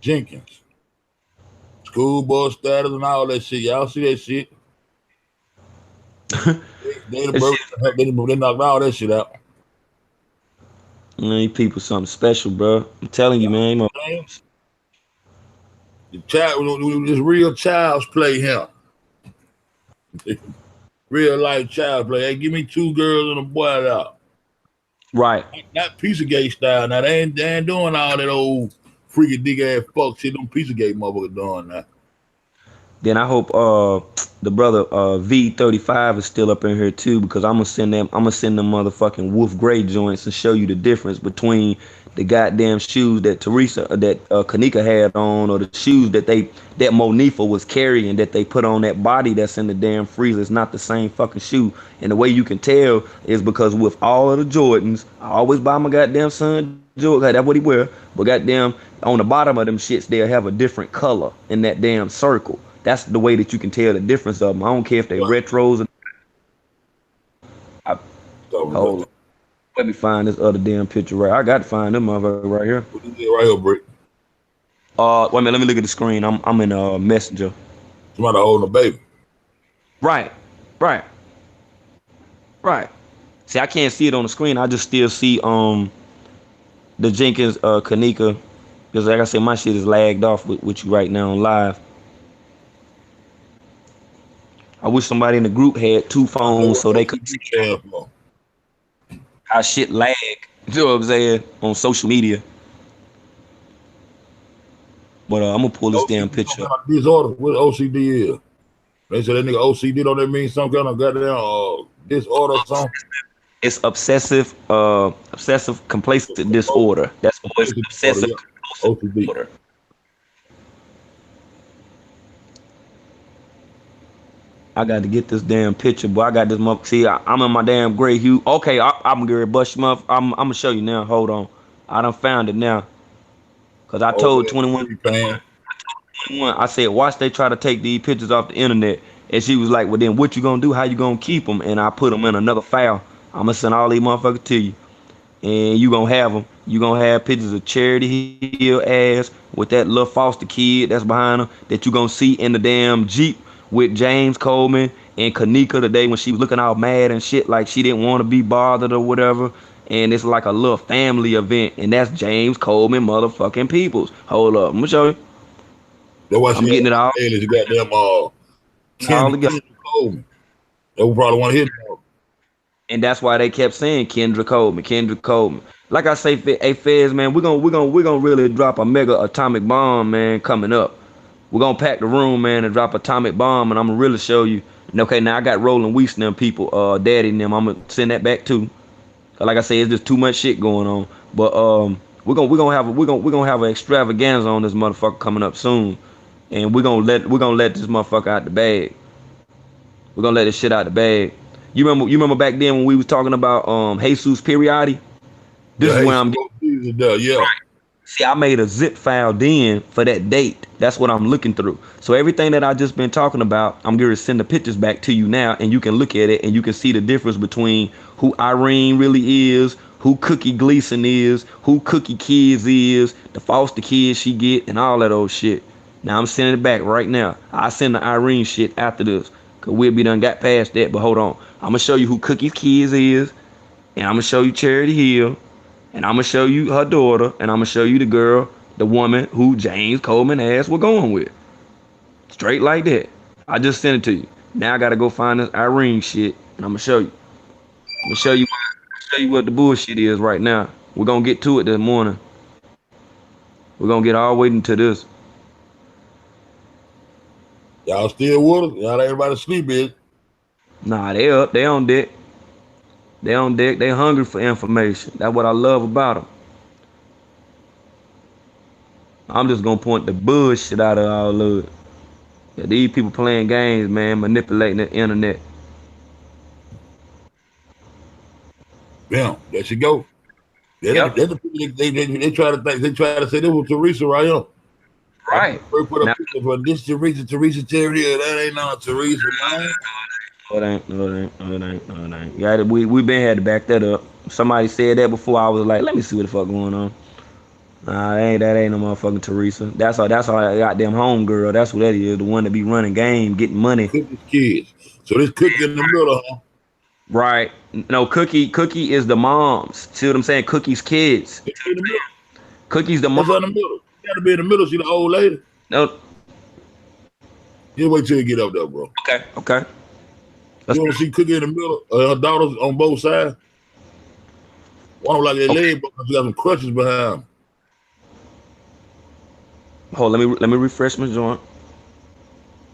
Jenkins. School bus status and all that shit. Y'all see that shit? They That shit, they knocked all that shit out. man, these people something special, bro. I'm telling you, man. Man, the child, this real child's play here. Real life child's play. Hey, give me two girls and a boy out. Right. Not Pizzagate style. Now they ain't doing all that old freaky dick ass fuck shit. Them Pizzagate motherfuckers doing now. Then I hope the brother V35 is still up in here too, because I'm gonna send them motherfucking Wolf Gray joints and show you the difference between the goddamn shoes that Kenneka had on, or the shoes that Monifa was carrying that they put on that body that's in the damn freezer. It's not the same fucking shoe. And the way you can tell is because with all of the Jordans, I always buy my goddamn son Jordan. That's what he wear. But goddamn, on the bottom of them shits, they'll have a different color in that damn circle. That's the way that you can tell the difference of them. I don't care if they retros or. I, hold on. Let me find this other damn picture right. I got to find them motherfucker right here. What is it right here, Brick? Wait a minute. Let me look at the screen. I'm in Messenger. Somebody holding a baby. Right. Right. Right. See, I can't see it on the screen. I just still see the Jenkins Kenneka, because like I said, my shit is lagged off with you right now on live. I wish somebody in the group had two phones so they could see how shit lag. You know what I'm saying? On social media. But I'm gonna pull this damn picture up. Disorder. What OCD is? They said that nigga OCD. Don't that mean some kind of goddamn disorder or something? It's obsessive compulsive disorder. That's what it's obsessive compulsive disorder. I got to get this damn picture, boy. I got this motherfucker. See, I'm in my damn gray hue. Okay, I'm gonna bust you up. I'm gonna show you now. Hold on. I done found it now. Cause I told 21, I said, watch they try to take these pictures off the internet. And she was like, well, then what you gonna do? How you gonna keep them? And I put them in another file. I'm gonna send all these motherfuckers to you. And you gonna have them. You gonna have pictures of Charity Hill ass with that little foster kid that's behind her that you gonna see in the damn Jeep with James Coleman and Kenneka today when she was looking all mad and shit like she didn't want to be bothered or whatever. And it's like a little family event, and that's James Coleman motherfucking Peoples. Hold up, I'm gonna show you. That's why I'm getting it all. You goddamn All together. Coleman. They would probably want to hit him. And that's why they kept saying Kendra Coleman. Like I say, hey Feds, man, we're gonna really drop a mega atomic bomb, man, coming up. We're gonna pack the room, man, and drop atomic bomb, and I'm gonna really show you. And okay, now I got Roland Weiss and them people, Daddy and them. I'm gonna send that back too. Like I say, it's just too much shit going on. But we're gonna have an extravaganza on this motherfucker coming up soon, and we're gonna let this motherfucker out the bag. We're gonna let this shit out the bag. You remember back then when we was talking about Jesus Periodi? This is where I'm getting. Yeah. See, I made a zip file then for that date. That's what I'm looking through. So everything that I just been talking about, I'm going to send the pictures back to you now, and you can look at it and you can see the difference between who Irene really is, who Cookie Gleason is, who Cookie Kids is, the foster kids she get, and all that old shit. Now I'm sending it back right now. I send the Irene shit after this, cause we'll be done got past that. But hold on, I'm gonna show you who Cookie Kids is, and I'm gonna show you Charity Hill, and I'm gonna show you her daughter, and I'm gonna show you the girl, the woman who James Coleman asked we're going with. Straight like that. I just sent it to you. Now I gotta go find this Irene shit, and I'm gonna show you. I'm gonna show you what the bullshit is right now. We're gonna get to it this morning. We're gonna get all the way into this. Y'all still with us? Y'all ain't everybody sleep, is? Nah, they up. They on deck. They on deck. They hungry for information. That's what I love about them. I'm just gonna point the bullshit out of all of it. Yeah, these people playing games, man, manipulating the internet. Damn, there she go. Yep. They try to think, they try to say this was Teresa right here. Right. First put a Now, picture for this Teresa Charity. That ain't not Teresa, man. no, it ain't. No, it ain't. No, it ain't. No, it ain't. Yeah, we been had to back that up. Somebody said that before. I was like, let me see what the fuck going on. Nah, that ain't no motherfucking Teresa. That's our goddamn home girl. That's what that is. The one that be running game, getting money. Cookie's kids. So this Cookie in the middle, huh? Right. No, Cookie is the moms. See what I'm saying? Cookie's kids. It's in the middle. Cookie's the That's mom. in the middle. You gotta be in the middle. See the old lady. No. You wait till you get up there, bro. Okay. Okay. You want to see Cookie in the middle? Her daughters on both sides. One of them like their leg, but she got some crutches behind them. Hold. Let me refresh my joint.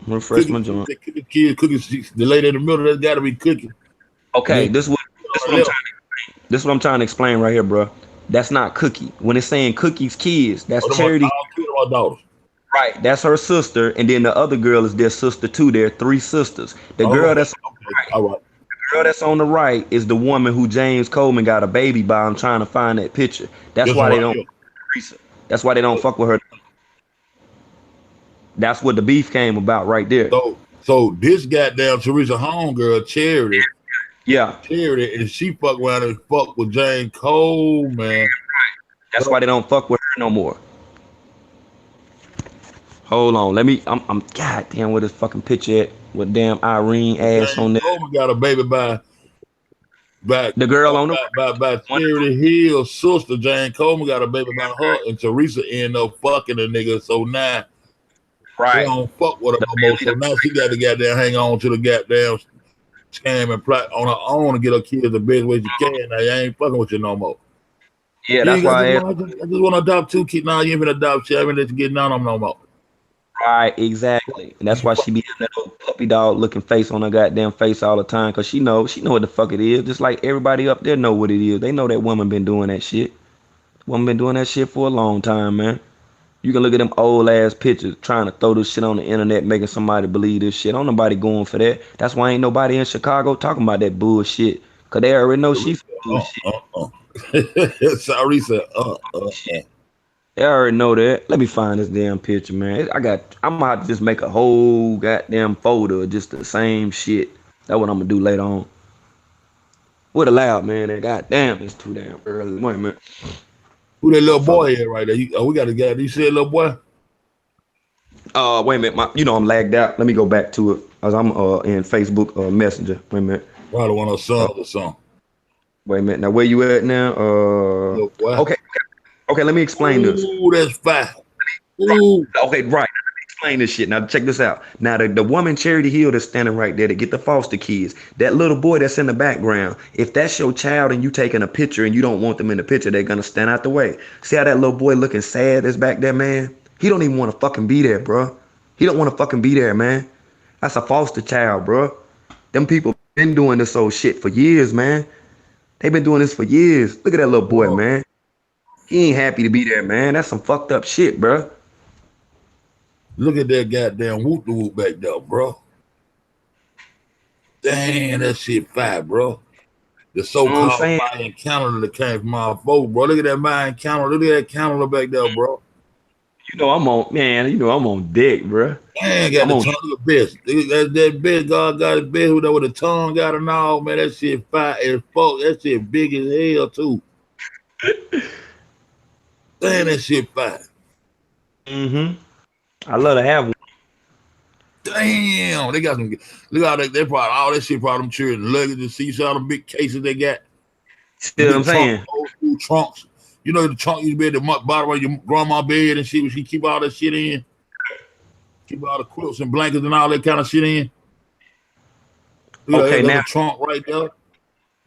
Refresh my joint. The kid, Cookie, the lady in the middle, that's got to be Cookie. Okay. This is what I'm trying to explain right here, bro. That's not Cookie. When it's saying Cookie's kids, that's Charity. Our daughters. Right, that's her sister, and then the other girl is their sister too. They're three sisters. The girl that's all right. The girl that's on the right is the woman who James Coleman got a baby by. I'm trying to find that picture. That's why they don't. That's why they don't fuck with her. That's what the beef came about right there. So this goddamn Teresa homegirl, Charity. Yeah. Charity, and she fuck around and fuck with James Coleman. That's why they don't fuck with her no more. Hold on, I'm goddamn with this fucking picture at with damn Irene ass James on there. Coleman got a baby by the girl on the by Charity Hill's sister. James Coleman got a baby by her, and Teresa ended up fucking a nigga. So now they don't fuck with her no more. So now she got to goddamn hang on to the goddamn scam and plot on her own to get her kids the best way she can. Now you ain't fucking with you no more. Yeah, that's why I just want to adopt two kids. Now you ain't been adopt shit. I mean, let's get none of them no more. Right, exactly. And that's why she be having that little puppy dog looking face on her goddamn face all the time. Cause she know what the fuck it is. Just like everybody up there know what it is. They know that woman been doing that shit. Woman been doing that shit for a long time, man. You can look at them old ass pictures trying to throw this shit on the internet, making somebody believe this shit. Ain't nobody going for that. That's why ain't nobody in Chicago talking about that bullshit. Cause they already know she's bullshit. Sorry, said, They already know that. Let me find this damn picture, man. I'm gonna have to just make a whole goddamn folder of just the same shit. That's what I'm gonna do later on. What allowed, man? And goddamn, it's too damn early. Wait a minute. Who that little boy here right there? We got a guy. You see that little boy? Wait a minute. I'm lagged out. Let me go back to it. As I'm in Facebook Messenger. Wait a minute. Probably one of her sons or something. Wait a minute. Now where you at now? Okay, let me explain this. Ooh, that's fine. Ooh. Okay, right. Let me explain this shit. Now check this out. Now the woman Charity Hill that's standing right there to get the foster kids, that little boy that's in the background, if that's your child and you taking a picture and you don't want them in the picture, they're gonna stand out the way. See how that little boy looking sad that's back there, man? He don't even want to fucking be there, bro. He don't want to fucking be there, man. That's a foster child, bro. Them people been doing this old shit for years, man. They been doing this for years. Look at that little boy, man. He ain't happy to be there, man. That's some fucked up shit, bro. Look at that goddamn whoop back there, bro. Damn, that shit fire, bro. the You know what I'm so-called saying? Mayan calendar that came from our folks, bro. Look at that Mayan calendar. Look at that calendar back there, bro. You know I'm on, man. You know I'm on dick, bro. Man, got I'm the on. tongue of the best. That best God got his best with that with the tongue got and all, man. That shit fire as fuck. That shit big as hell too. Damn, that shit fire. Mm-hmm. I love to have one. Damn, they got some. Look how they brought all that shit. Brought them children luggage and see all them big cases they got. See The what I'm big trunk, saying? old school trunks. You know the trunk used to be at the bottom of your grandma bed and shit. Where she keep all that shit in. Keep all the quilts and blankets and all that kind of shit in. Look at Okay, that. That's now, a trunk right there.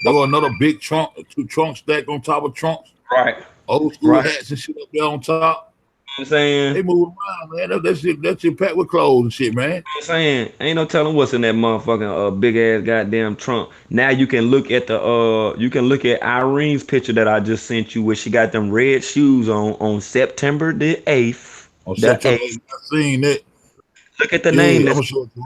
There was another big trunk, two trunks stacked on top of trunks. right, Old school right. You know hats and shit up there on top. what I'm saying. They move around, man. That shit packed with clothes and shit, man. I'm saying, ain't no telling what's in that motherfucking big ass goddamn trunk. Now you can look at you can look at Irene's picture that I just sent you, where she got them red shoes on September the 8th. On The September 8th. 8th, I seen that. Look at the name. Yeah, I'm That's gonna show it to you.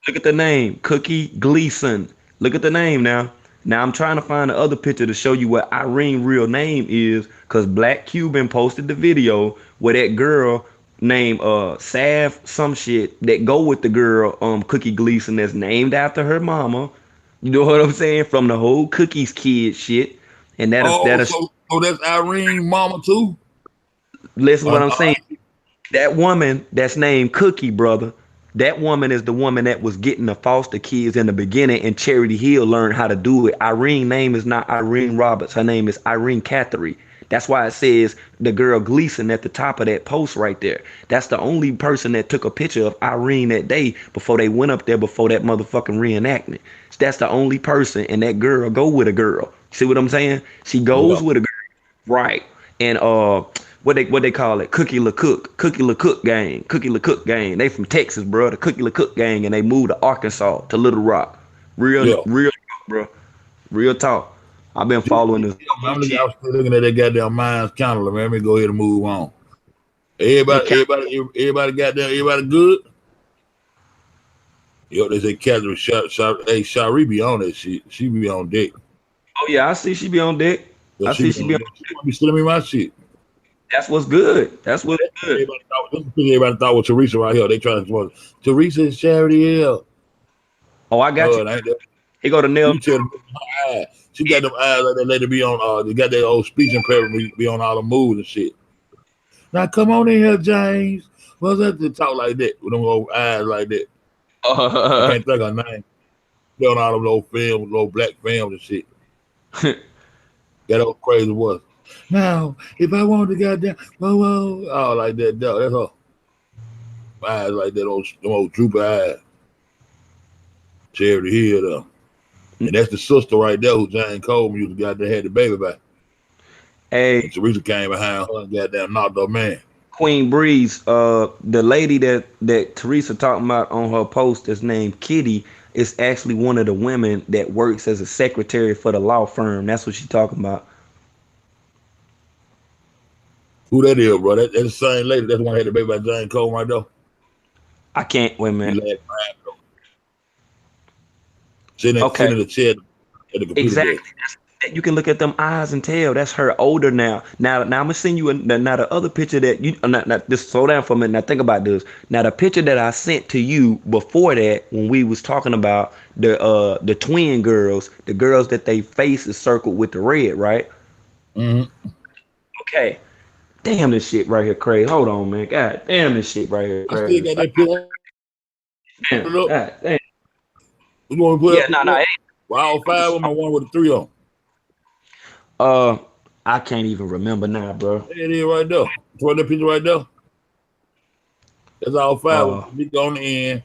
Look at the name, Cookie Gleason. Look at the name now. Now I'm trying to find the other picture to show you what Irene real name is, cause Black Cuban posted the video where that girl named Sav some shit that go with the girl Cookie Gleason that's named after her mama. You know what I'm saying? From the whole Cookies kid shit. And that'll Oh, that'll so that's Irene mama too? listen what I'm Uh, saying. That woman that's named Cookie, brother, that woman is the woman that was getting the foster kids in the beginning, and Charity Hill learned how to do it. Irene's name is not Irene Roberts. Her name is Irene Catherine. That's why it says the girl Gleason at the top of that post right there. That's the only person that took a picture of Irene that day before they went up there before that motherfucking reenactment. That's the only person, and that girl go with a girl. See what I'm saying? She yeah. goes with a girl. Right. And what they call it? Cookie La Cook gang. Cookie La Cook gang. They from Texas, bro. The Cookie La Cook gang, and they moved to Arkansas to Little Rock. Yeah. Real talk, bro. Real talk. I've been following this Yeah, whole I shit. was still looking at that goddamn Minds calendar, man. Let me go ahead and move on. Yeah, Everybody got there. Everybody good? Yo, they say Catherine Shari be on that shit. She be on deck. oh yeah, I see she be on deck. Yeah, I she see be she be on on. deck. She might be sending me my shit. That's what's good. That's what's good. Everybody thought was Teresa right here. They trying to Teresa is Charity Hill. Oh, I got No, you. it ain't that. He go to nail. You tell them her eyes. She got them eyes like that lady be on. They got that old speech impairment be on all the moves and shit. Now come on in here, James. What's that to talk like that with them old eyes like that? I can't think of her name. They on all them old films, old black films and shit. That old crazy was. Now, if I wanted to goddamn, whoa, oh, like that, dog. That's her. Eyes like that old droopy eyes. Charity Hill, though. And that's the sister right there who Jane Coleman used to goddamn had the baby by. Hey, And Teresa came behind her and goddamn knocked her man. Queen Breeze, the lady that Teresa talking about on her post is named Kitty, is actually one of the women that works as a secretary for the law firm. That's what she talking about. Who that is, bro? That's the same lady. That's the one that had the baby by Jane Coleman right there. I can't wait a He minute. laughed behind her. Sitting Okay, in the chair at the computer exactly. desk. You can look at them eyes and tell that's her older now. Now I'm gonna send you now the other picture that you not just slow down for a minute. Now think about this. Now the picture that I sent to you before that, when we was talking about the twin girls, the girls that they face is circled with the red, right? Mm-hmm. Okay. Damn, this shit right here, crazy. Hold on, man. God damn, this shit right here, I still crazy. got that picture. Damn. Put it up. God damn. You want to put Yeah, up? no, Put it no. up. Well, all five of them, I one with the three on. Uh, I can't even remember now, bro. There it is right there. Throw that picture right there. That's all five of Uh, them. Big on the end.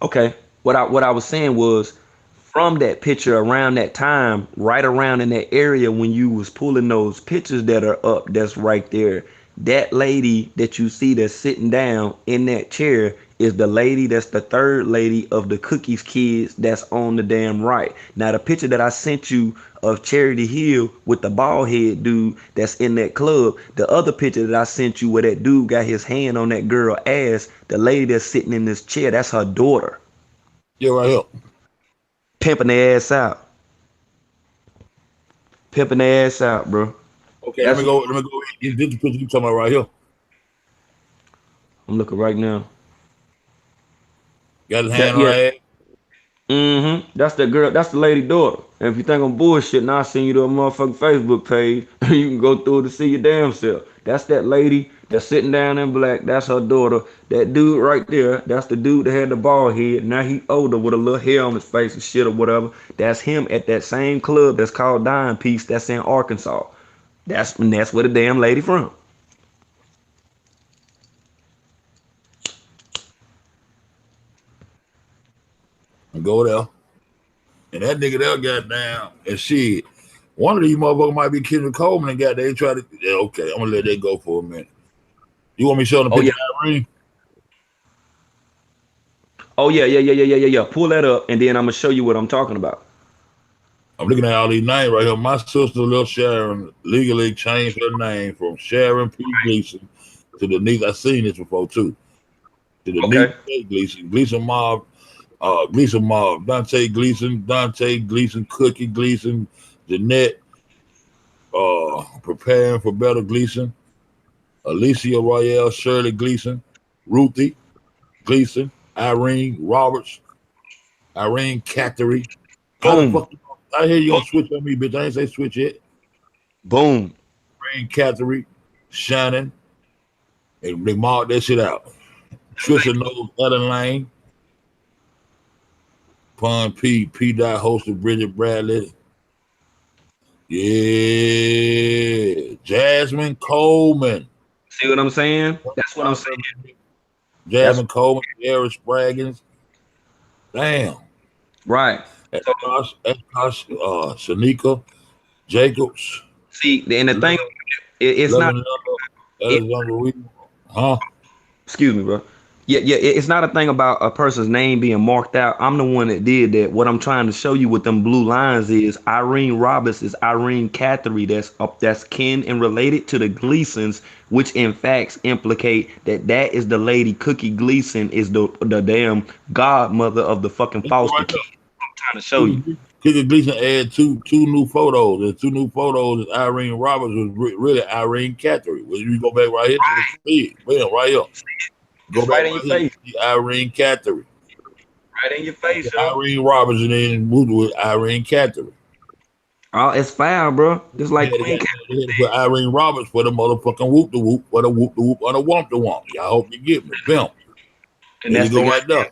okay. What I was saying was from that picture around that time, right around in that area when you was pulling those pictures that are up, that's right there. That lady that you see that's sitting down in that chair is the lady that's the third lady of the Cookies kids that's on the damn right. Now the picture that I sent you of Charity Hill with the bald head dude that's in that club, the other picture that I sent you where that dude got his hand on that girl ass, the lady that's sitting in this chair, that's her daughter. Yeah, right here. pimping their ass out, pimping their ass out, bro. Okay, let That's me what go. Let me go. This is the picture you talking about right here. I'm looking right now. Got his That hand on yeah. her head. That's the girl. That's the lady daughter. And if you think I'm bullshit, now I send you to a motherfucking Facebook page. You can go through it to see your damn self. That's that lady that's sitting down in black. That's her daughter. That dude right there. That's the dude that had the bald head. Now he older with a little hair on his face and shit or whatever. That's him at that same club that's called Dime Piece. That's in Arkansas. That's where the damn lady from. And go there. And that nigga there got down and shit. One of these motherfuckers might be Kendrick Coleman and got they try to. Yeah, okay, I'm gonna let that go for a minute. You want me to show them the Oh yeah. picture of Irene? Oh yeah. Pull that up, and then I'm gonna show you what I'm talking about. I'm looking at all these names right here. My sister, Lil Sharon, legally changed her name from Sharon P. Gleason to the niece. I seen this before too. To the niece Okay. Gleason, Gleason Mob, Dante Gleason, Cookie Gleason, Jeanette, preparing for better Gleason, Alicia Royale, Shirley Gleason, Ruthie Gleason, Irene Roberts, Irene Cattery. How the Boom. fuck? I hear you gonna switch on me, bitch. I ain't say switch yet. Boom. Irene Cattery, Shannon, and they marked that shit out. Trisha knows Ellen Lane, Pun P. Dot hosted Bridget Bradley. Yeah, Jasmine Coleman. See what I'm saying? That's what I'm saying. That's Jasmine Coleman, Eric Spraggins. Damn. right. So Shanika Jacobs. see, and the thing, Love, it's not. Loving It, Alexander Reed. Huh? excuse me, bro. Yeah. It's not a thing about a person's name being marked out. I'm the one that did that. What I'm trying to show you with them blue lines is Irene Roberts is Irene Cattery. That's kin and related to the Gleasons, which in facts implicate that is the lady Cookie Gleason is the damn godmother of the fucking Let's go foster right kid. there. I'm trying to show you. Kiki Gleason added two new photos. The two new photos is Irene Roberts was really Irene Cattery. When you go back right here to the feed, bam, right here. Go It's back right in your right here. face. See Irene Cattery. Right in your face, yo. Irene Roberts and then moved with Irene Cattery. Oh, it's foul, bro. Just They like had, to, Queen. they had to put Irene Roberts for the motherfucking whoop the whoop, for the whoop the whoop, or the womp the womp. Y'all hope you get me. Bam. And There you that's the go guy. right there.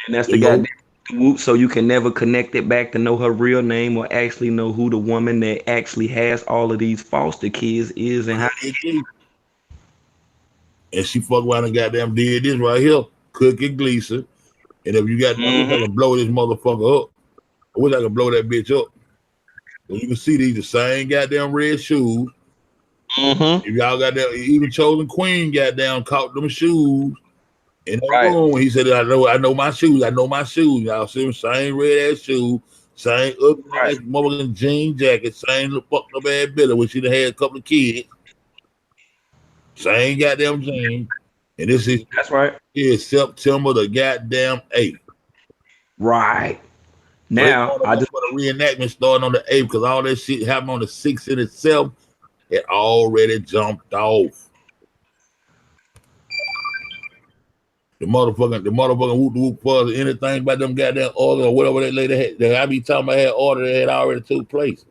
And that's There the you go. goddamn whoop. So you can never connect it back to know her real name or actually know who the woman that actually has all of these foster kids is and how. And she fuck around and goddamn did this right here. Cookie Gleason. And if you got, I wish I Mm-hmm. can blow this motherfucker up. I wish I could blow that bitch up. So you can see these the same goddamn red shoes. Mm-hmm. If y'all got that, even Chosen Queen goddamn caught them shoes in that Right. room. He said, I know my shoes. I know my shoes. Y'all see them same red ass shoes, same ugly Right. ass motherfucking jean jacket, same little fucked up ass Billy when she done had a couple of kids. Same goddamn jeans. And this That's right. is September the goddamn 8th. Right. So they Now going I up just for the reenactment starting on the 8th because all that shit happened on the 6th in itself. It already jumped off. The motherfucking whoop whoop fuzz, anything about them goddamn order or whatever that lady had, that I be talking about had order that had already took place.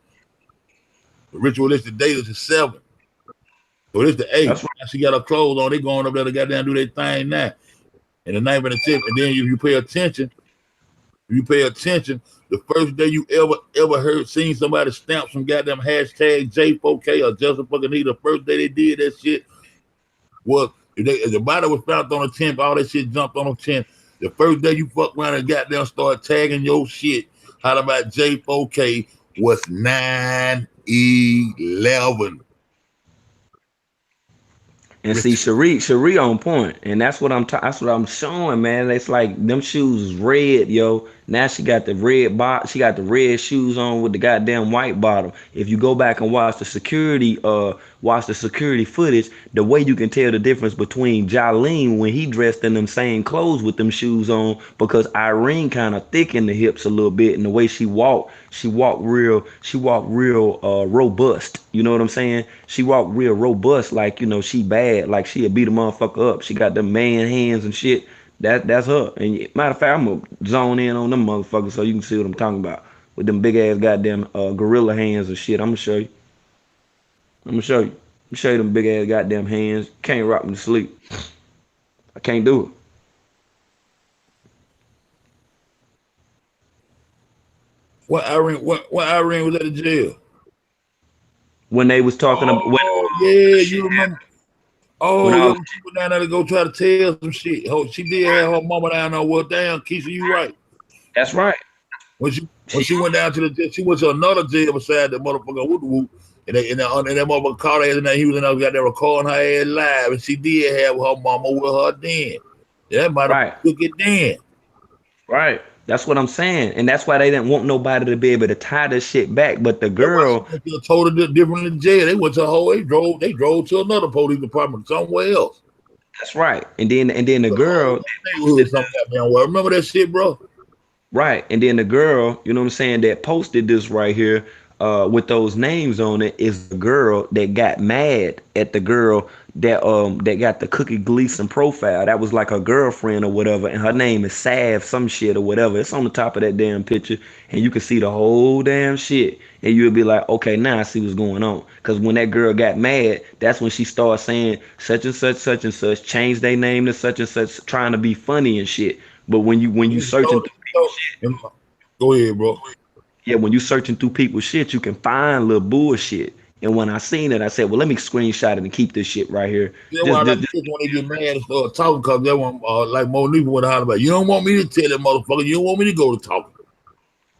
The ritualistic date is the 7th. So it's the 8th. that's right. Now she got her clothes on, they going up there to goddamn do their thing now. And the 9th and the 10th. And then if you pay attention, the first day you ever seen somebody stamp some goddamn hashtag J4K or just a fucking need, the first day they did that shit was if the body was found on the 10th, all that shit jumped on the 10th. The first day you fuck around and goddamn start tagging your shit, how about J4K was 9/11. And see, Cherie on point, and that's what I'm showing, man. It's like them shoes is red, yo. Now she got the she got the red shoes on with the goddamn white bottom. If you go back and watch the security, watch the security footage, the way you can tell the difference between Jolene when he dressed in them same clothes with them shoes on, because Irene kind of thick in the hips a little bit, and the way she walked real robust. You know what I'm saying? She walked real robust, like, you know, she bad, like she'll beat a motherfucker up. She got them man hands and shit. That's her. And matter of fact, I'm gonna zone in on them motherfuckers so you can see what I'm talking about. With them big ass goddamn gorilla hands and shit. I'm gonna show you. I'm gonna show you. I'm gonna show you them big ass goddamn hands. Can't rock me to sleep. I can't do it. What Irene was at the jail? When they was talking about Oh yeah, you remember? when Oh I yeah, was, when she went down there to go try to tell some shit. Oh, she did have her mama down there. Well, damn, Keisha, you right. that's right. When she went down to the jail, she went to another jail beside the motherfucker whoop whoop. And that motherfucker caught her ass and he was in there, got there recording her ass live, and she did have her mama with her then. That might have Right. took it then. Right. That's what I'm saying. And that's why they didn't want nobody to be able to tie this shit back. But the That's why girl, she went to a totally different jail. They went to a whole. They drove to another police department somewhere else. that's right. And then the girl, Neighborhood, some goddamn well. Remember that shit, bro? right. And then the girl, you know what I'm saying, that posted this right here with those names on it is the girl that got mad at the girl that got the Cookie Gleason profile. That was like her girlfriend or whatever, and her name is Sav some shit or whatever. It's on the top of that damn picture, and you can see the whole damn shit. And you'll be like, okay, now I see what's going on. Cause when that girl got mad, that's when she started saying such and such, change their name to such and such, trying to be funny and shit. But when you searching Go ahead, bro. yeah, when you searching through people's shit, you can find little bullshit. And when I seen it, I said, well, let me screenshot it and keep this shit right here. That's why I like this when they get mad and start talking, because that one, like Monique would holler about, you don't want me to tell that motherfucker, you don't want me to go to talking.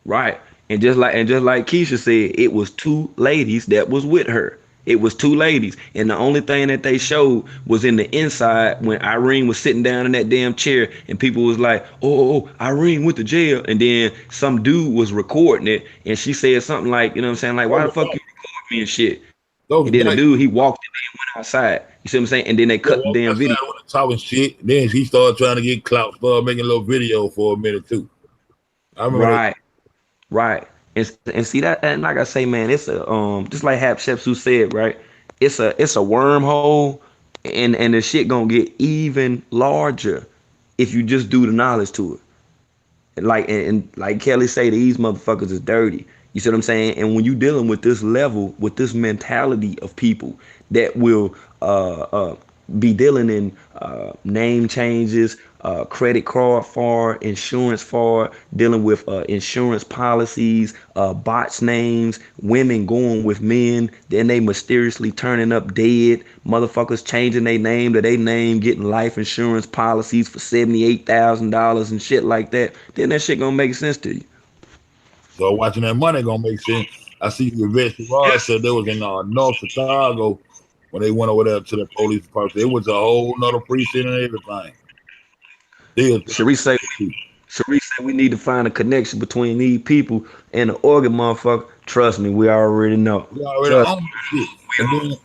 Right. And just like Keisha said, it was two ladies that was with her. It was two ladies. And the only thing that they showed was in the inside when Irene was sitting down in that damn chair and people was like, Irene went to jail. And then some dude was recording it and she said something like, you know what I'm saying? Like, why the fuck you record me and shit? And then the dude, he walked in and went outside. You see what I'm saying? And then they cut the damn video. Talking shit. Then he started trying to get clout, started making a little video for a minute too. I remember that. Right. And see that, and like I say, man, it's a just like Hap Sheps who said, right? It's a wormhole, and the shit gonna get even larger if you just do the knowledge to it. And like Kelly say, these motherfuckers is dirty. You see what I'm saying? And when you dealing with this level, with this mentality of people that will be dealing in name changes, credit card fraud, insurance fraud, dealing with insurance policies, bots names, women going with men, then they mysteriously turning up dead, motherfuckers changing their name to their name, getting life insurance policies for $78,000 and shit like that, then that shit gonna make sense to you. So watching that money gonna make sense. I see Yvette Rod said they was in North Chicago when they went over there to the police department. It was a whole nother precinct and everything. Sharice said we need to find a connection between these people and the organ motherfucker. Trust me, we already know. We already own shit. And then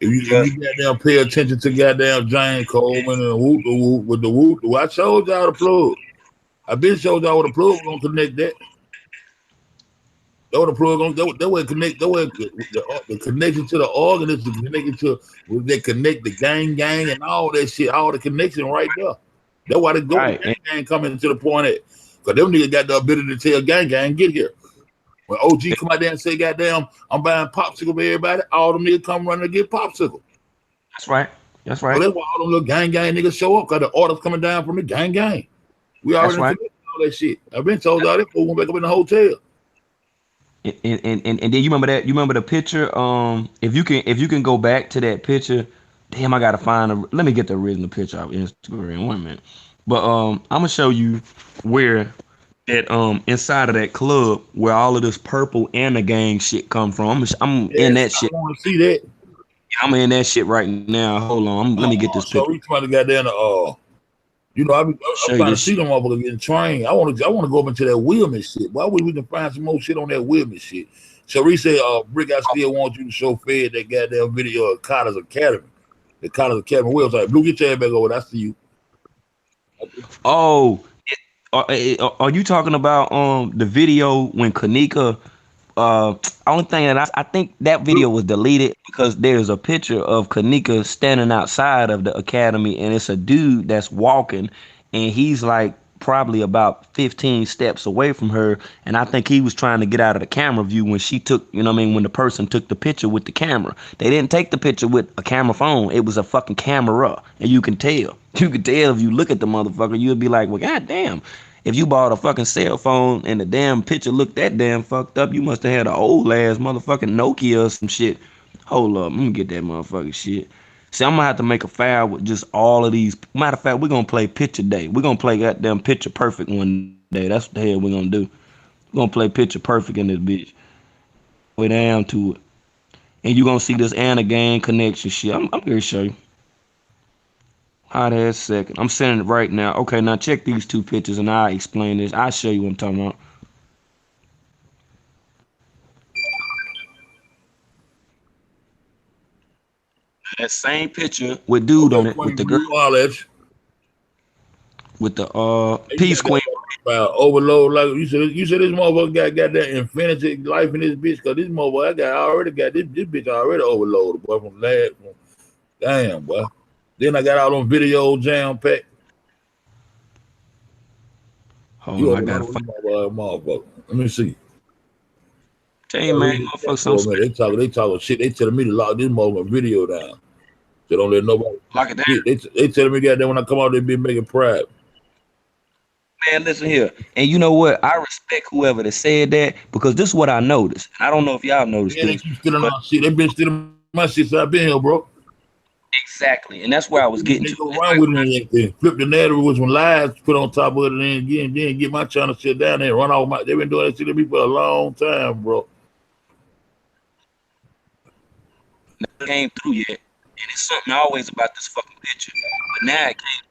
if you goddamn pay attention to goddamn Jane Coleman and whoop with the whoop, I showed y'all the plug. I been showed y'all what the plug gonna connect that. The plug on that way connect the connection to the organ is the connection to they connect the gang and all that shit, all the connection right there. That's why they go the gang coming to the point that because them niggas got the ability to tell gang get here. When OG come out there and say, goddamn, I'm buying popsicle for everybody, all them niggas come running to get popsicle. That's right. So that's why all them little gang niggas show up because the orders coming down from the gang. We already connected all that shit. I've been told all that fool went back up in the hotel. And then you remember that? You remember the picture? If you can go back to that picture, damn, I gotta find let me get the original picture out of Instagram 1 minute. But I'm gonna show you where that inside of that club where all of this purple and the gang shit come from. I'm in that shit. I want to see that. I'm in that shit right now. Hold on, let me get this picture. So we trying to get down to I'm trying to see them motherfuckers getting trained. I want to go up into that Wilman shit. Why would we can find some more shit on that Wilman shit? Sharice said, Brick, I still want you to show Fed that goddamn video of College Academy. The College Academy website. Blue, get your head back over there. I see you. Oh, are you talking about the video when Kenneka? Only thing that I think that video was deleted because there's a picture of Kenneka standing outside of the academy, and it's a dude that's walking, and he's like probably about 15 steps away from her, and I think he was trying to get out of the camera view when she took, you know what I mean, when the person took the picture with the camera. They didn't take the picture with a camera phone. It was a fucking camera, and you can tell. You can tell if you look at the motherfucker, you'll be like, well, goddamn. If you bought a fucking cell phone and the damn picture looked that damn fucked up, you must have had an old ass motherfucking Nokia or some shit. Hold up, let me get that motherfucking shit. See, I'm gonna have to make a file with just all of these. Matter of fact, we're gonna play picture day. We're gonna play goddamn picture perfect one day. That's what the hell we're gonna do. We're gonna play picture perfect in this bitch. Way down to it. And you're gonna see this Anna gang connection shit. I'm gonna show you. Hot ass second. I'm sending it right now. Okay, now check these two pictures and I'll explain this. I'll show you what I'm talking about. That same picture with dude on it, with the girl, with the peace queen. Overload, like you said this motherfucker got that infinity life in this bitch, cause this motherfucker I already got this bitch already overloaded, boy, from last one. Damn, boy. Then I got all them video jam pack. Hold on, I gotta find motherfucker. Let me see. Tell you, man, motherfucker, they talking shit. They telling me to lock this motherfucker video down. So don't let nobody lock it down. They telling me goddamn when I come out they be making private. Man, listen here. And you know what? I respect whoever that said that because this is what I noticed. I don't know if y'all noticed this. They keep stealing my shit. They been stealing my shit since I've been here, bro. Exactly. And that's where I was getting they to. Go around with it and flip the narrative with some lies put on top of it and then get my channel shit down there and run off my. They've been doing that shit to me for a long time, bro. Never came through yet. And it's something always about this fucking picture. But now it came.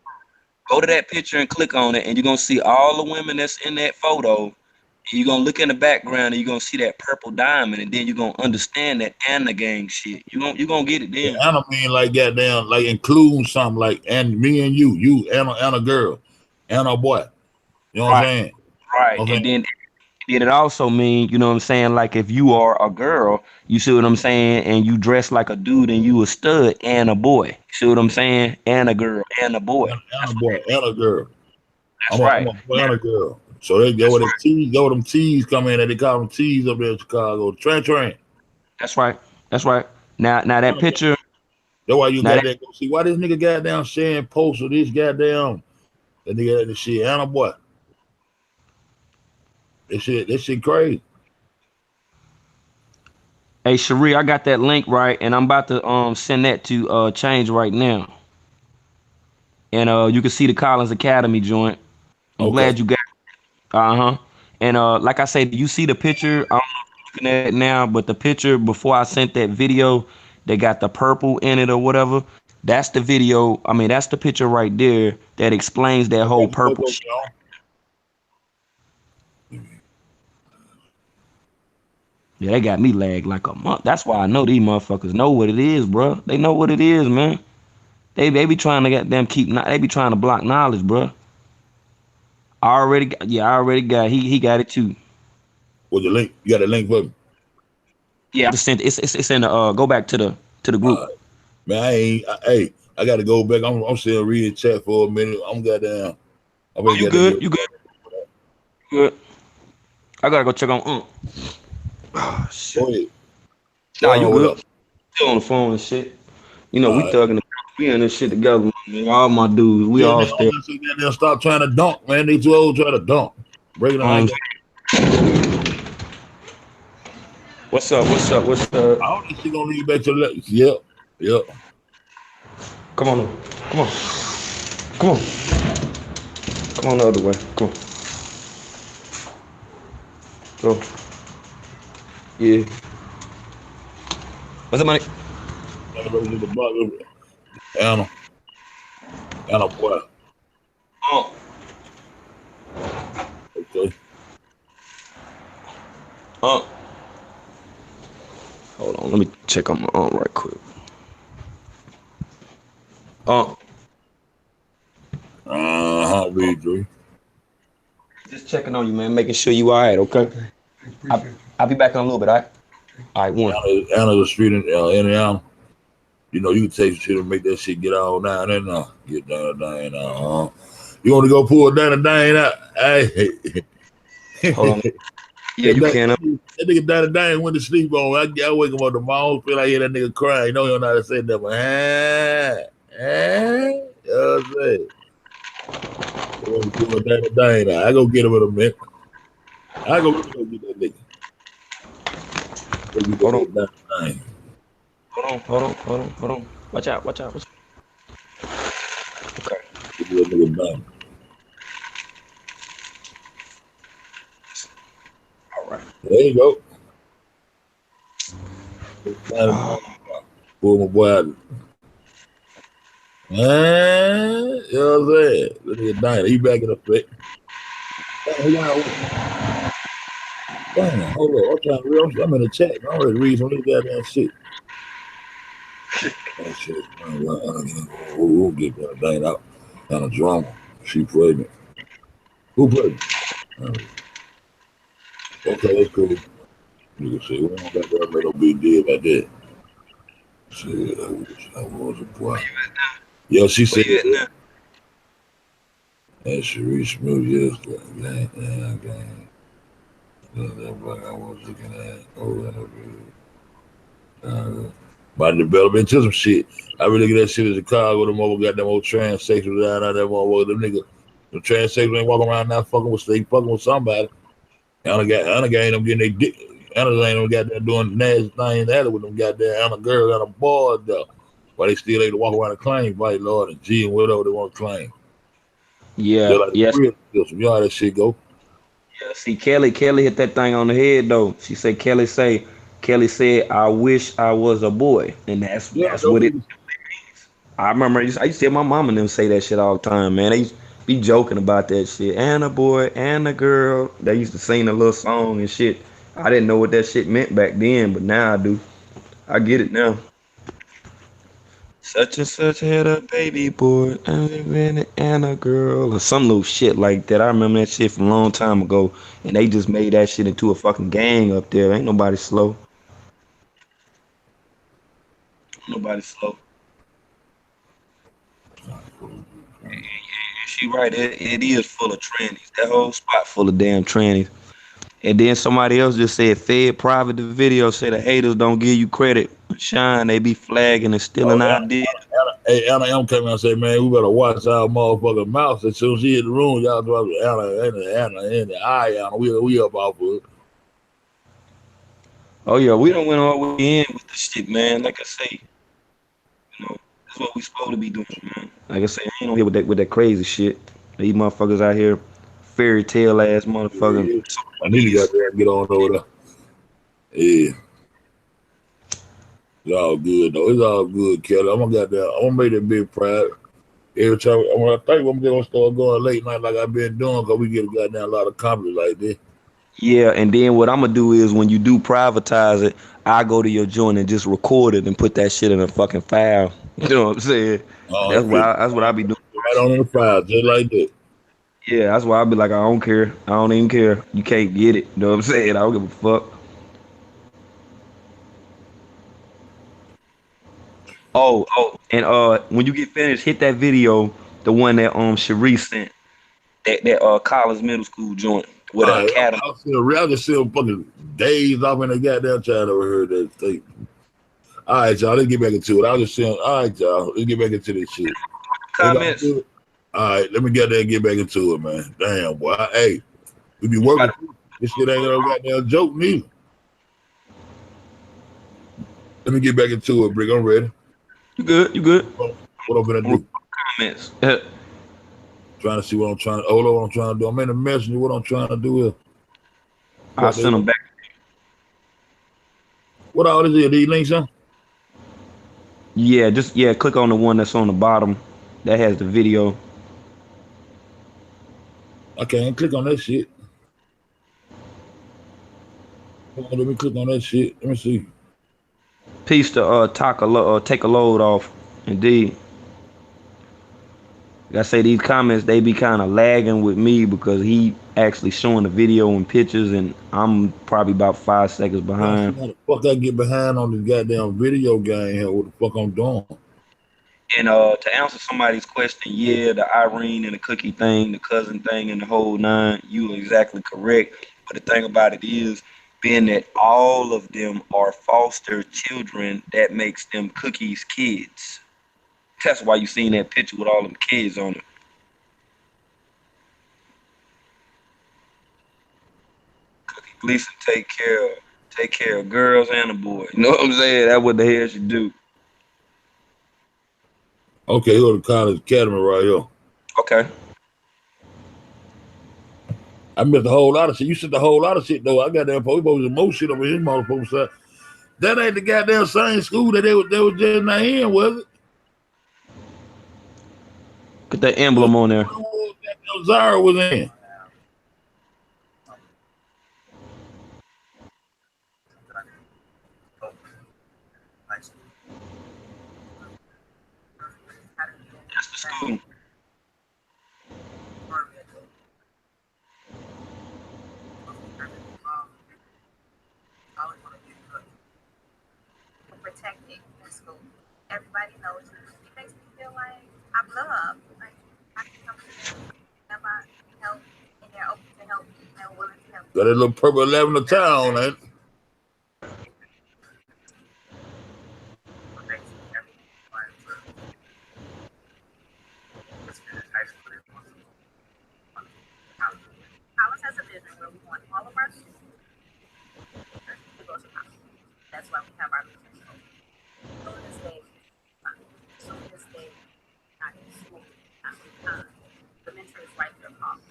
Go to that picture and click on it, and you're gonna see all the women that's in that photo. And you're gonna look in the background and you're gonna see that purple diamond, and then you're gonna understand that Anna gang shit. You're gonna get it then. Anna mean like goddamn, like including something like and me and you, Anna girl, Anna boy. You know what I'm saying? Right. And then it also mean, you know what I'm saying, like if you are a girl, you see what I'm saying, and you dress like a dude and you a stud and a boy. You see what I'm saying? And a girl and a boy. And a boy and a girl. That's right. I'm a boy and a girl. So they go with them T's, go with them T's come in and they call them T's up there in Chicago. Train. That's right. That's right. Now that picture. That's why you got that. Go see why this nigga goddamn sharing posts of this goddamn that nigga had this shit. Anna boy. That shit crazy. Hey Cherie, I got that link right, and I'm about to send that to Change right now. And you can see the Collins Academy joint. I'm glad you got it. And like I said, you see the picture. I don't know if you're looking at it now, but the picture before I sent that video, they got the purple in it or whatever. That's the video. I mean, that's the picture right there that explains that whole purple shit. Yeah, they got me lagged like a month. That's why I know these motherfuckers know what it is, bro. They know what it is, man. They be trying to get them they be trying to block knowledge, bro. I already got he got it too. What's the link? You got a link for me? Yeah, I just sent it's in the go back to the group. Man, I gotta go back. I'm still reading chat for a minute. I'm goddamn. You good? You good? Good. I gotta go check on Oh, shit. Go ahead. Nah, you good? Still on the phone and shit. You know, we thugging. We in this shit together, man. All my dudes, we all still. They'll stop trying to dunk, man. They too old trying to dunk. Breaking the What's up? I don't think she gonna leave back to the left. Yep. Come on the other way. Come on. Go. Yeah. What's up, money? Anna boy. Oh. Okay. Hold on, let me check on my arm right quick. Uh, V3. just checking on you, man, making sure you all right, okay? I'll be back in a little bit, all right? All right, one. Anna the street in and out. You know, you can take shit and make that shit get all down and get down and down. You want to go pull down and down out? Hey, Hold on. Yeah, you can. that nigga down and down went to sleep on. I wake him up tomorrow, feel like I hear that nigga crying. You know, he don't know how to say that, but you know what I'm saying? You want to pull down and down out. I go get him in a minute. I go get that nigga. Hold on. Down and down. Hold on. Watch out. Okay. Get that nigga down. All right. There you go. Pull my boy out. You know what I'm saying? Look at Diner. He back in effect. Damn, hold on. I'm trying to read. I'm in the chat. I'm ready to read some of this goddamn shit. That shit. We'll get that Diner out. Kind of drama. She pregnant. Who pregnant? Okay, that's cool. You can say, we don't got that little big deal about that. Shit, I was a boy. Yeah, she said that. And she reached me yesterday. Gang. That black I was looking at over by developing into some shit. I really look at that shit as a car with them over goddamn old transsexuals down out there, motherfucker. Them niggas, the transsexuals ain't walking around now fucking with somebody. Anna ain't them getting their dick. Anna ain't them goddamn doing nasty things that with them goddamn Anna girl got a boy though. But they still able to walk around and claim, right, Lord, and G and whatever they want to claim. Yeah, like yes. You know how that shit go. Yeah, see, Kelly hit that thing on the head though. She said, Kelly said, I wish I was a boy, and that's what it. I remember I used to hear my mom and them say that shit all the time, man. They used to be joking about that shit. And a boy, and a girl. They used to sing a little song and shit. I didn't know what that shit meant back then, but now I do. I get it now. Such and such had a baby boy and a girl or some little shit like that. I remember that shit from a long time ago, and they just made that shit into a fucking gang up there. Ain't nobody slow. Nobody slow. She right. It is full of trannies. That whole spot full of damn trannies. And then somebody else just said, Fed private the video, say the haters don't give you credit. Shine, they be flagging and stealing ideas. Anna M came out and said, man, we better watch our motherfucking mouths. As soon as she hit the room, y'all drop Anna in the eye, Anna. We up off of it. Oh yeah, we don't went all the way in with the shit, man. Like I say, that's what we supposed to be doing, man. Like I say, I ain't on here with that crazy shit. These motherfuckers out here, fairy tale ass motherfuckers. Yeah. I need to get there and get on over there. Yeah. It's all good though. It's all good, Kelly. I'm gonna make that big pride. Every time I think I'm gonna start going late night like I've been doing, because we get a goddamn lot of comedy like this. Yeah, and then what I'm gonna do is when you do privatize it, I go to your joint and just record it and put that shit in a fucking file. You know what I'm saying? That's what I be doing. Right on the file, just like that. Yeah, that's why I be like, I don't care. I don't even care. You can't get it. You know what I'm saying? I don't give a fuck. And when you get finished, hit that video, the one that Sharice sent, that College Middle School joint with an academy. I just see them fucking days off in the goddamn chat over here that thing. All right, y'all, let's get back into it. I was just saying, all right, y'all, let's get back into this shit. Comments. All right, let me get there and get back into it, man. Damn, boy. Hey, we be working. This shit ain't no goddamn joke, neither. Let me get back into it, Brick. I'm ready. You good. What I'm gonna do? Comments. Trying to see what I'm trying to. Hold on, what I'm trying to do. I'm in the messenger. What I'm trying to do is. I'll send them back. What all this is? These links, huh? Yeah, click on the one that's on the bottom. That has the video. I can't click on that shit. Let me click on that shit. Let me see. Peace to take a load off. Indeed. Like I say, these comments they be kind of lagging with me because he actually showing the video and pictures, and I'm probably about 5 seconds Man, see behind. how the fuck I get behind on this goddamn video game here? What the fuck I'm doing? And to answer somebody's question, yeah, the Irene and the cookie thing, the cousin thing, and the whole nine, you are exactly correct. But the thing about it is, being that all of them are foster children, that makes them cookies kids. That's why you seen that picture with all them kids on it. Cookie Gleason take care of girls and the boys. You know what I'm saying? That's what the hell she do. Okay, go to College Academy right here. Okay. I missed a whole lot of shit. You said a whole lot of shit though. I got that supposed to more shit over his motherfucker side. That ain't the goddamn same school that they was just not in, was it? Put that emblem on there. Zara was in. That's the school. Protected in school. Everybody knows you. It makes me feel like I'm loved. Like I can come to them whenever I need help, and they're open to help me. They're willing to help me. Got that little purple lavender town, ain't it? College has a vision where we want all of our students to go to college. That's why we have our vision. So as they, not in school, not in time, the mentor is right there talking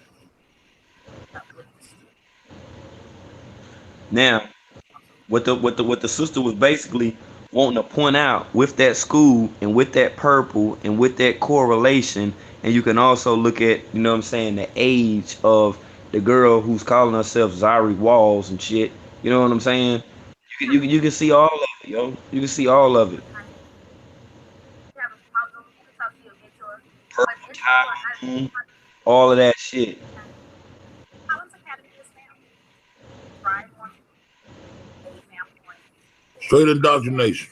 with the student. Now, what the sister was basically wanting to point out with that school and with that purple and with that correlation, and you can also look at, you know what I'm saying, the age of the girl who's calling herself Zari Walls and shit. You know what I'm saying? You can see all of it, yo. You can see all of it. Purple time, all of that shit. Straight indoctrination.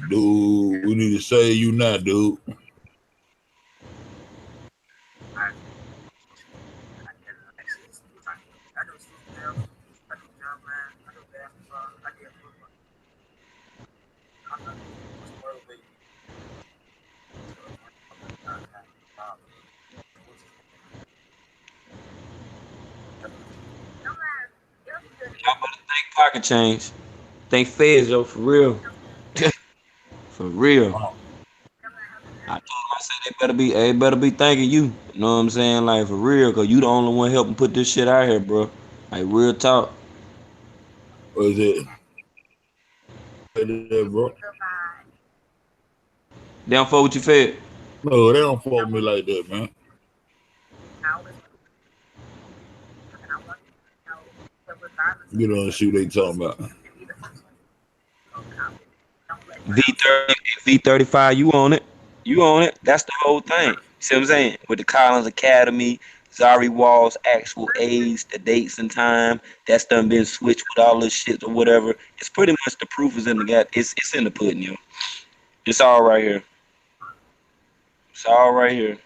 Dude, we need to say you not, dude. Y'all better think pocket change. Think feds, yo, for real. For real. I told them, I said they better be thanking you. You know what I'm saying? Like for real, cause you the only one helping put this shit out here, bro. Like real talk. What is it? Bro? They don't fuck with you, fed. No, they don't fuck me like that, man. You know see what they talking about. V35, you on it. You on it. That's the whole thing. See what I'm saying? With the Collins Academy, Zari Wall's actual age, the dates and time, that's done been switched with all this shit or whatever. It's pretty much the proof is in the gap. It's in the pudding, yo. It's all right here. It's all right here.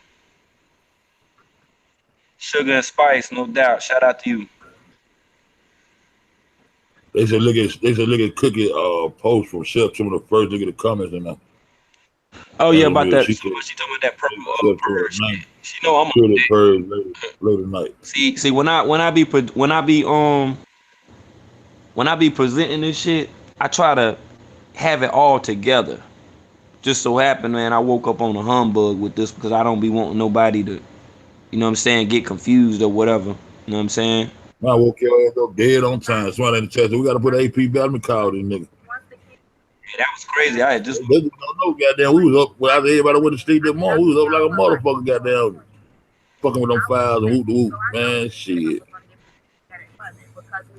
Sugar and spice, no doubt. Shout out to you. They said look at Cookie post from Chef, some of the first look at the comments and that. Oh yeah, about that. She talking about that purple purge. She know I'm a purge later night. See when I be presenting this shit, I try to have it all together. just so happened, man, I woke up on a humbug with this because I don't be wanting nobody to, you know what I'm saying, get confused or whatever. You know what I'm saying? I woke your ass up dead on time. Somebody in the chat said, we got to put AP back. Let me call this nigga. Yeah, that was crazy. I had just They just don't know, goddamn. We was up, well, after everybody went to sleep that morning, we was up like a motherfucker, goddamn, fucking with them files and whoop the whoop. Man, shit.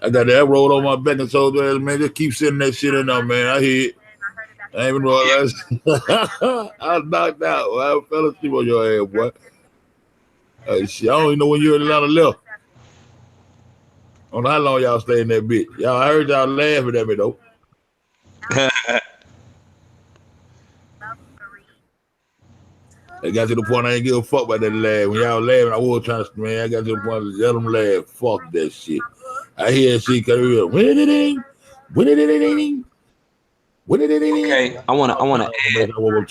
I got that rolled on my back and told her, man, just keep sending that shit in there, man. I hear it. I ain't even know that. I was knocked out. I fell asleep on your ass, boy. Shit, I don't even know when you in Atlanta left. I don't know how long y'all stay in that bitch. Y'all, I heard y'all laughing at me, though. I got to the point I ain't give a fuck about that laugh. When y'all laughing, I was trying to, man, I got to the point to let them laugh. Fuck that shit. I hear that shit come real. Win-a-ding, win-a-ding, win-a-ding. Okay, I wanna add real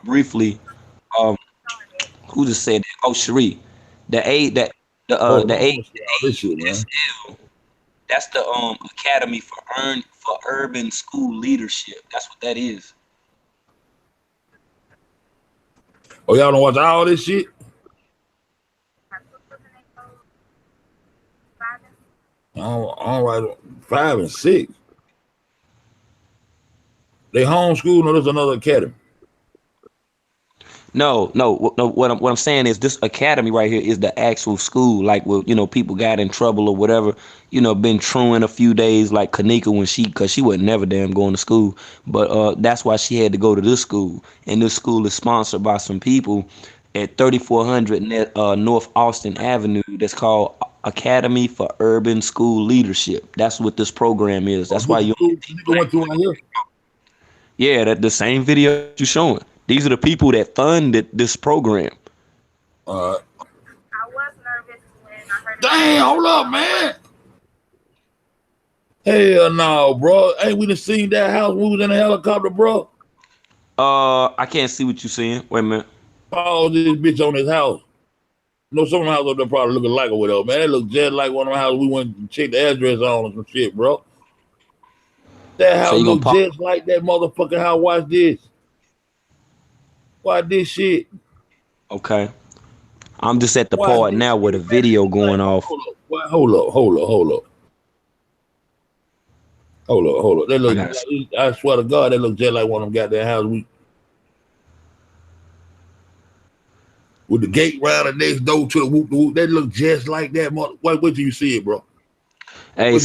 briefly. Who just said that? Oh, Cherie. The A that the A this shit, man. ASL, that's the Academy for Urban School Leadership. That's what that is. Oh, y'all don't watch all this shit? All right, 5 and 6. They homeschool, or there's another academy? No. What I'm saying is this academy right here is the actual school. Like, well, you know, people got in trouble or whatever. You know, been truant a few days, like Kenneka cause she wasn't never damn going to school. But that's why she had to go to this school, and this school is sponsored by some people at 3400 North Austin Avenue. That's called Academy for Urban School Leadership. That's what this program is. That's why you went through right here. Yeah, that the same video you're showing. These are the people that funded this program. All right. I was nervous when I heard. Damn, hold up, man. Hell no, bro. Ain't we done seen that house when we was in a helicopter, bro? I can't see what you're saying. Wait a minute. Oh, this bitch on his house. You know, some of the houses up there probably looking like or whatever, man. They look just like one of the houses we went and checked the address on or some shit, bro. That house look just like that motherfucking house. Watch this. Watch this shit. Okay. I'm just at the part now where the video going off. Hold up. They look, I swear to God, they look just like one of them goddamn houses with the gate round the next door to the whoop. They look just like that. Wait till you see it, bro. Hey,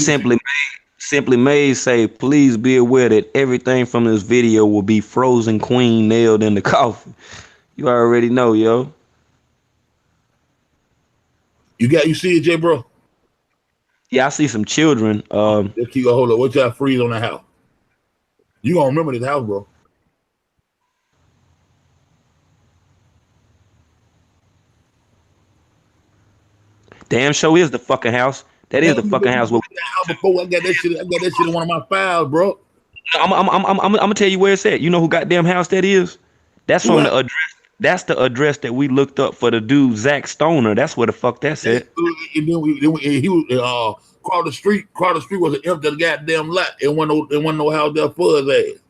Simply Made say, please be aware that everything from this video will be frozen queen nailed in the coffin. You already know, yo. You see it, Jay, bro? Yeah, I see some children. Let's keep hold up. What y'all freeze on the house? You gonna remember this house, bro? Damn show is the fucking house. That is the fucking house. Before I got that shit in one of my files, bro. I'm gonna tell you where it's at. You know who goddamn house that is? That's from the address. That's the address that we looked up for the dude Zach Stoner. That's where the fuck that's at. And then he was across the street. Across the street was an empty goddamn lot. It wasn't no house there for his ass.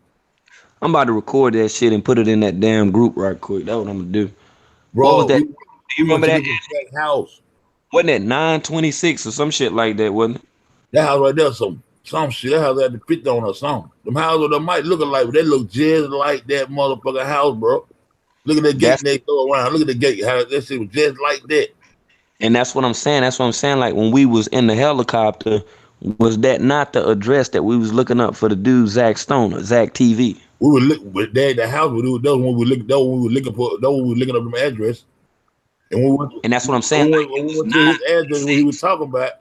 I'm about to record that shit and put it in that damn group right quick. That's what I'm gonna do. Bro, what was that? Do you remember that house? Wasn't that 926 or some shit like that, wasn't it? That house right there, some shit. That house had to fit on or something. Them houses that might look alike, but they look just like that motherfucking house, bro. Look at the gate they throw around. Look at the gate. How that shit was just like that. And that's what I'm saying. Like when we was in the helicopter, was that not the address that we was looking up for the dude Zach Stoner, Zach TV? We were looking, but the house we do. That was when we were looking up the address. And we went. And that's what I'm saying. When we went to his address, what he was talking about,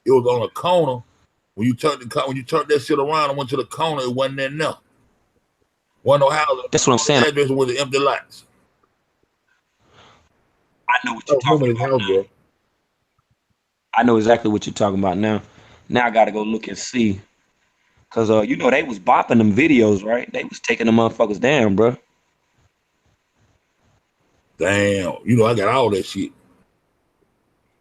it was on a corner. When you turned that shit around and went to the corner, it wasn't there now. Wasn't no house. That's what I'm saying. The address was the empty lots. I know what you're talking about now. I know exactly what you're talking about now. Now I gotta go look and see. Cause you know they was bopping them videos, right? They was taking them motherfuckers down, bro. Damn, you know I got all that shit.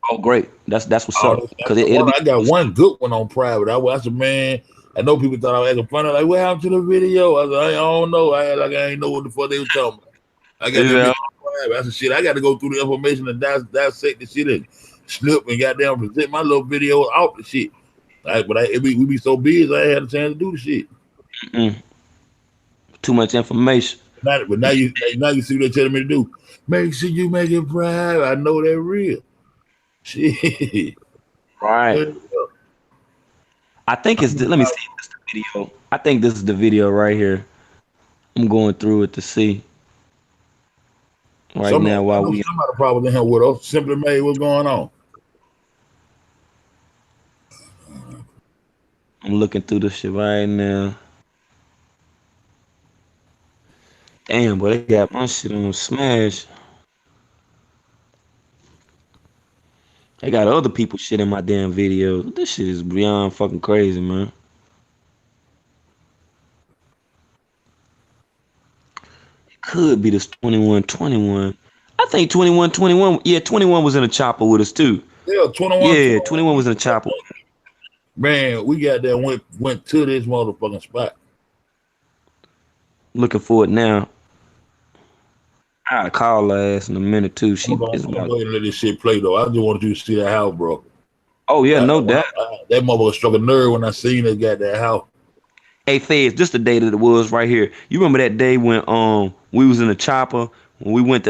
Oh, great. That's what's up. Cause I got one good one on private. I said, man, I know people thought I was acting funny. Like, what happened to the video? I was like, I don't know. I ain't know what the fuck they was talking about. I got that Yeah. bitch private. I said, shit, I got to go through the information and dissect the shit and snip and goddamn present my little video off the shit. Like, but we be so busy, I ain't had a chance to do the shit. Mm-mm. Too much information. But now you see what they're telling me to do. Make sure you make it private. I know they're real. Shit. Right. I think it's let me see this the video. I think this is the video right here. I'm going through it to see right Somebody, now I while know we somebody probably in here with us. Simply made what's going on. I'm looking through this shit right now. Damn, boy, they got my shit on smash. They got other people's shit in my damn videos. This shit is beyond fucking crazy, man. Could be this 2121. I think 2121. Yeah, 21 was in a chopper with us too. Yeah, 21, Yeah, 21. 21 was in a chopper. Man, we got there and went to this motherfucking spot. Looking for it now. I'll call her ass in a minute too. She is I'm gonna about. go ahead and let this shit play though. I just wanted you to see that house, bro. Oh yeah, no doubt. That motherfucker struck a nerve when I seen that goddamn house. Hey Feds, just the day that it was right here. You remember that day when we was in the chopper when we went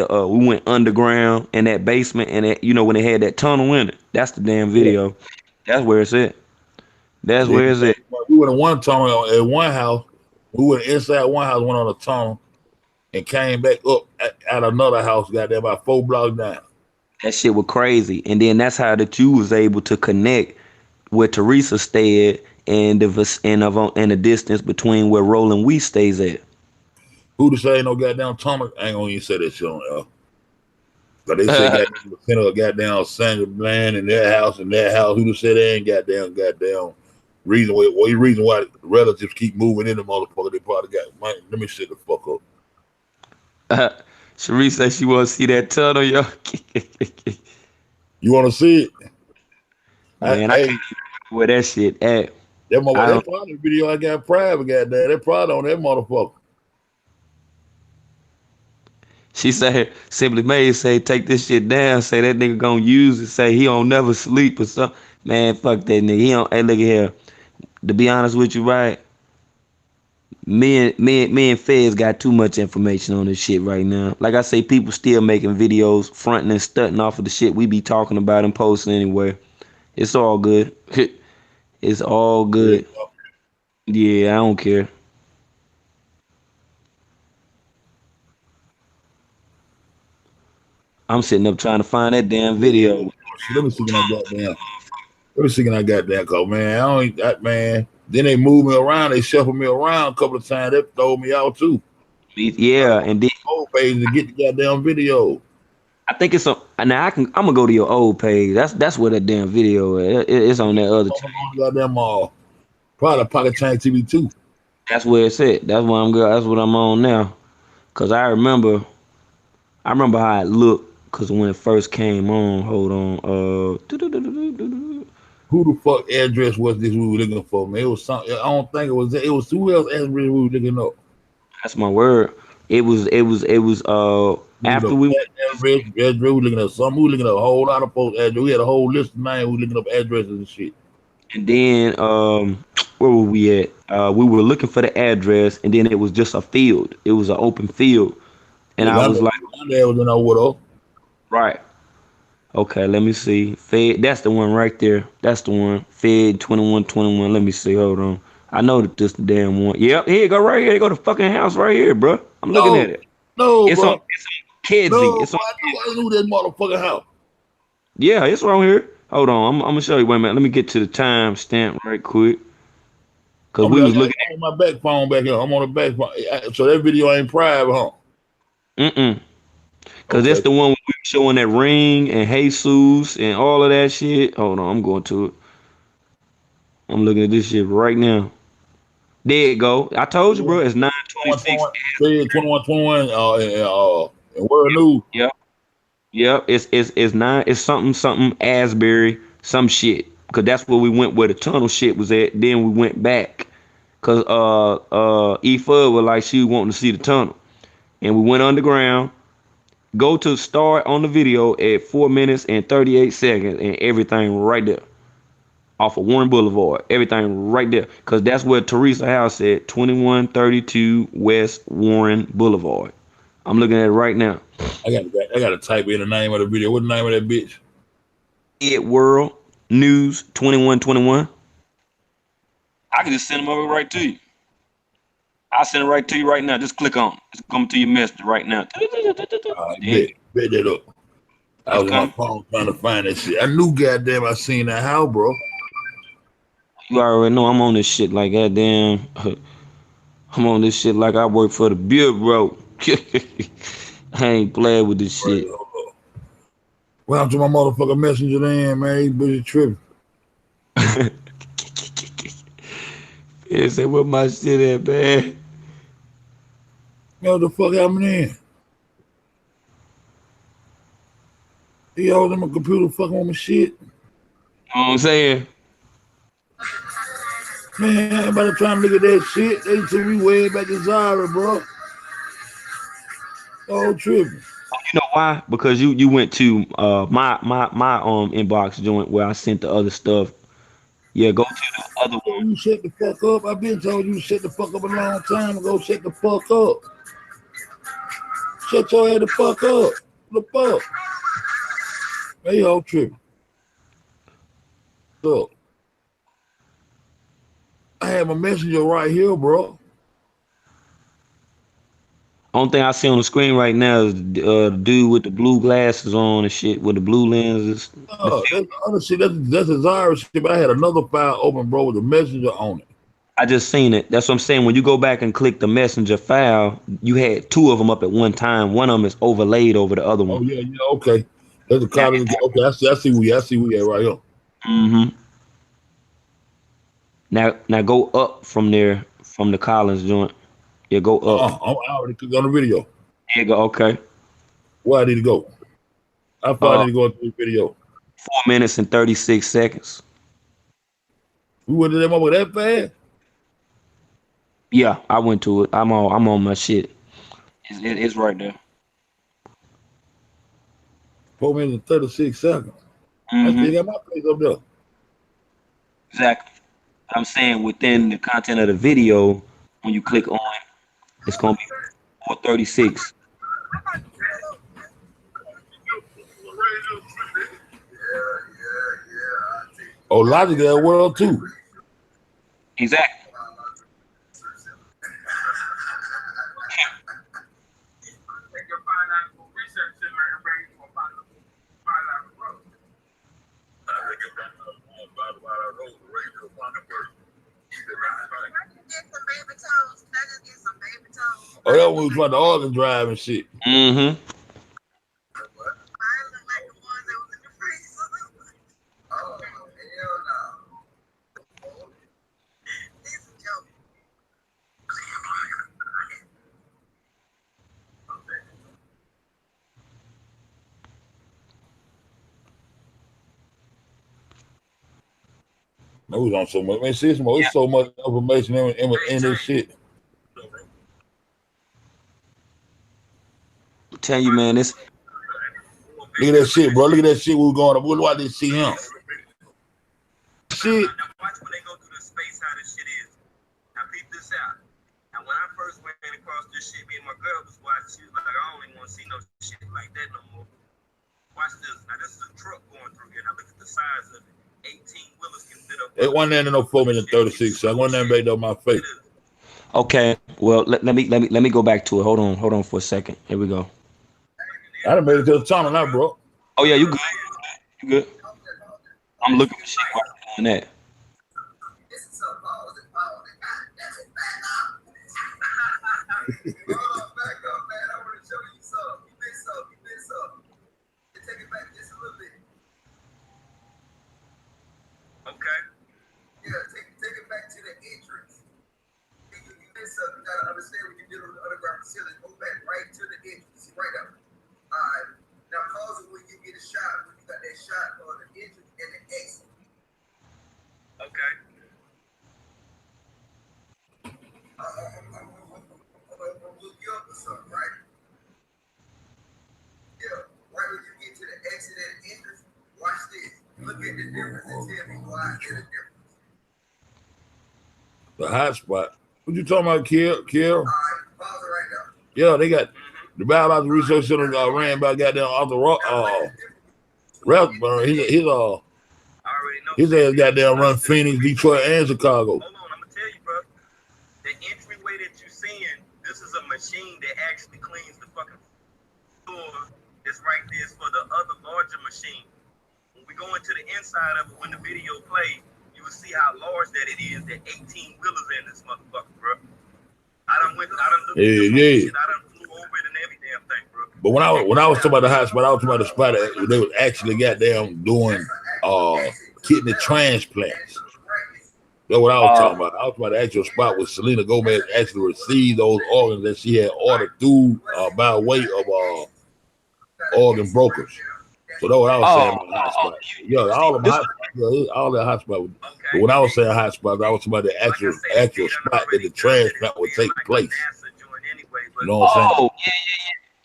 underground in that basement and that, you know, when they had that tunnel in it. That's the damn Yeah. video. That's where it's at. That's Then where it's at. we went in one tunnel at one house. We went inside one house, went on a tunnel, and came back up at another house, goddamn about 4 blocks down. That shit was crazy. And then that's how that you was able to connect where Teresa stayed and the distance between where Roland We stays at. Who to say no goddamn tunnel? I ain't gonna even say that shit on there. But they say goddamn the center of goddamn Sandra Bland and their house and that house. Who to say they ain't goddamn reason why relatives keep moving in the motherfucker? They probably got. Man, let me shut the fuck up. Cherie said she want to see that tunnel, yo. You want to see it? Man, I can't even remember where that shit at. That probably the video I got private, goddamn. That probably on that motherfucker. She said, Simply May say, take this shit down. Say that nigga gonna use it. Say he don't never sleep or something. Man, fuck that nigga. He don't. Hey, look at here. To be honest with you, right? Me and Fez got too much information on this shit right now. Like I say, people still making videos, fronting and stunting off of the shit we be talking about and posting anyway. It's all good. It's all good. Yeah, I don't care. I'm sitting up trying to find that damn video. Let me see when I got down. Let me see when I got down, cause man, man. Then they moved me around. They shuffled me around a couple of times. They throw me out too. Yeah, and then old page to get the goddamn video. I think it's on. Now I'm gonna go to your old page. That's where that damn video is. It's on that other. Goddamn probably Pocket Change TV 2. That's where it's at. That's what I'm good. That's what I'm on now. Cause I remember how it looked. Cause when it first came on, hold on. Who the fuck address was this we were looking for, man? It was something. I don't think it was. It was who else address we were looking up. That's my word. It was after we address we were looking at something. We were looking at a whole lot of folks address. We had a whole list of names. We were looking up addresses and shit. And then where were we at? We were looking for the address, and then it was just a field. It was an open field, and I was like, right. Okay, let me see. Fed, that's the one right there. That's the one. Fed 2121. Let me see. Hold on. I know that this the damn one. Yep, here you go right here. Here go the fucking house right here, bro. I'm looking at it. No, it's bro. on Kedzie. No, it's on. I knew that motherfucking house. Yeah, it's right here. Hold on. I'm gonna show you. Wait a minute. Let me get to the time stamp right quick. Cause we was looking at my back phone back here. I'm on the back phone. So that video ain't private, huh? Cause that's the one where we showing that ring and Jesus and all of that shit. Hold on, I'm going to it. I'm looking at this shit right now. There you go. I told you, bro. It's 926. 2121. And World News. Yep. It's 9. It's something Asbury some shit. Cause that's where we went where the tunnel shit was at. Then we went back Cause E Fudd was like she was wanting to see the tunnel, and we went underground. Go to start on the video at 4 minutes and 38 seconds, and everything right there off of Warren Boulevard. Everything right there, cause that's where Teresa house at, 2132 West Warren Boulevard. I'm looking at it right now. I gotta type in the name of the video. What's the name of that bitch? Ed World News 2121. I can just send them over right to you. I'll send it right to you right now. Just click on it. It's coming to your message right now. I Yeah, bet that up. I it's was on my coming. phone trying to find that shit. I knew goddamn I seen that house, bro. You already know I'm on this shit like goddamn. I'm on this shit like I work for the bureau. I ain't playing with this Right, shit. hold up. Well, to my motherfucking messenger then, man. He busy tripping. Yeah, say where my shit at, man. You know what the fuck happened then? He always on my computer fucking with my shit. You know what I'm saying? Man, everybody trying to look at that shit. They took me way back to Zara, bro. Oh, tripping. You know why? Because you went to my inbox joint where I sent the other stuff. Yeah, go to the other one. You shut the fuck up. I've been told you to shut the fuck up a long time ago. Shut the fuck up. Shut your head the fuck up. What the fuck? Hey, y'all tripping. Look, I have a messenger right here, bro. Only thing I see on the screen right now is the dude with the blue glasses on and shit with the blue lenses. That's other shit. That's a Zara shit. But I had another file open, bro, with a messenger on it. I just seen it. That's what I'm saying. When you go back and click the messenger file, you had two of them up at one time. One of them is overlaid over the other Oh one. yeah, okay. That's a Yeah. college. Okay, I see we at right here. Mm-hmm. Now go up from there from the Collins joint. Yeah, go up. I already clicked on the video. There you go. Okay. Where I need to go? How far I Uh, need to go into the video? 4 minutes and 36 seconds. We went to that motherfucker that fast? Yeah, I went to it. I'm on my shit. It's right there. 4 minutes and 36 seconds. I Mm-hmm. still got my face up there. Exactly. I'm saying within the content of the video, when you click on it, it's gonna be 436. Oh, Logic that world too. Exactly. Oh, that one was about the organ drive and shit. Mm-hmm. It was on so much. Man, see, it's so much information in this shit. Tell you, man, this Look at that shit, bro. Look at that shit. We were going up. Why did see him? Shit. Watch when they go through the space how this shit is. Now peep this out. Now when I first went across this shit, me and my girl was watching. She was like, I don't even want to see no shit like that no more. Watch this. Now this is a truck going through here. Now look at the size of it. 18 wheelers can fit up. It wasn't there no 4 minutes 36. So I wasn't there back on my face. okay. Well, let me go back to it. Hold on for a second. Here we go. I done made it to the tunnel now, bro. Oh yeah, you good? You good? I'm looking for shit while you're doing that. Okay. Yeah, take it back to the entrance. You mess up. You gotta understand when you get on the underground facility. Go back right to the entrance. Right up. All right. Now pause it when you get a shot. When you got that shot on the entrance and the exit. Okay. The hot spot. What you talking about, Kill? Yeah, they got the Biological Research Center ran by goddamn Arthur Rathburn. His ass goddamn run Phoenix, Detroit, and Chicago. Hold on, I'm gonna tell you, bro. The entryway that you're seeing, this is a machine that actually cleans the fucking floor. It's right there for the other larger machine. When we go into the inside of it, when the video plays, you will see how large that it is. That 18 wheelers in this motherfucker, bro. I done looked at the shit. I done flew over it and every damn thing, bro. But when I was talking about the hot spot, I was talking about the spot that they was actually goddamn doing kidney transplants. That's what I was talking about. I was talking about the actual spot where Selena Gomez actually received those organs that she had ordered through by way of organ brokers. So that's what I was saying about the hot spot. Yeah, all the hot spot. But when I was saying hot spot, I was talking about the actual spot that the transplant would take place. You know what I'm saying? Yeah.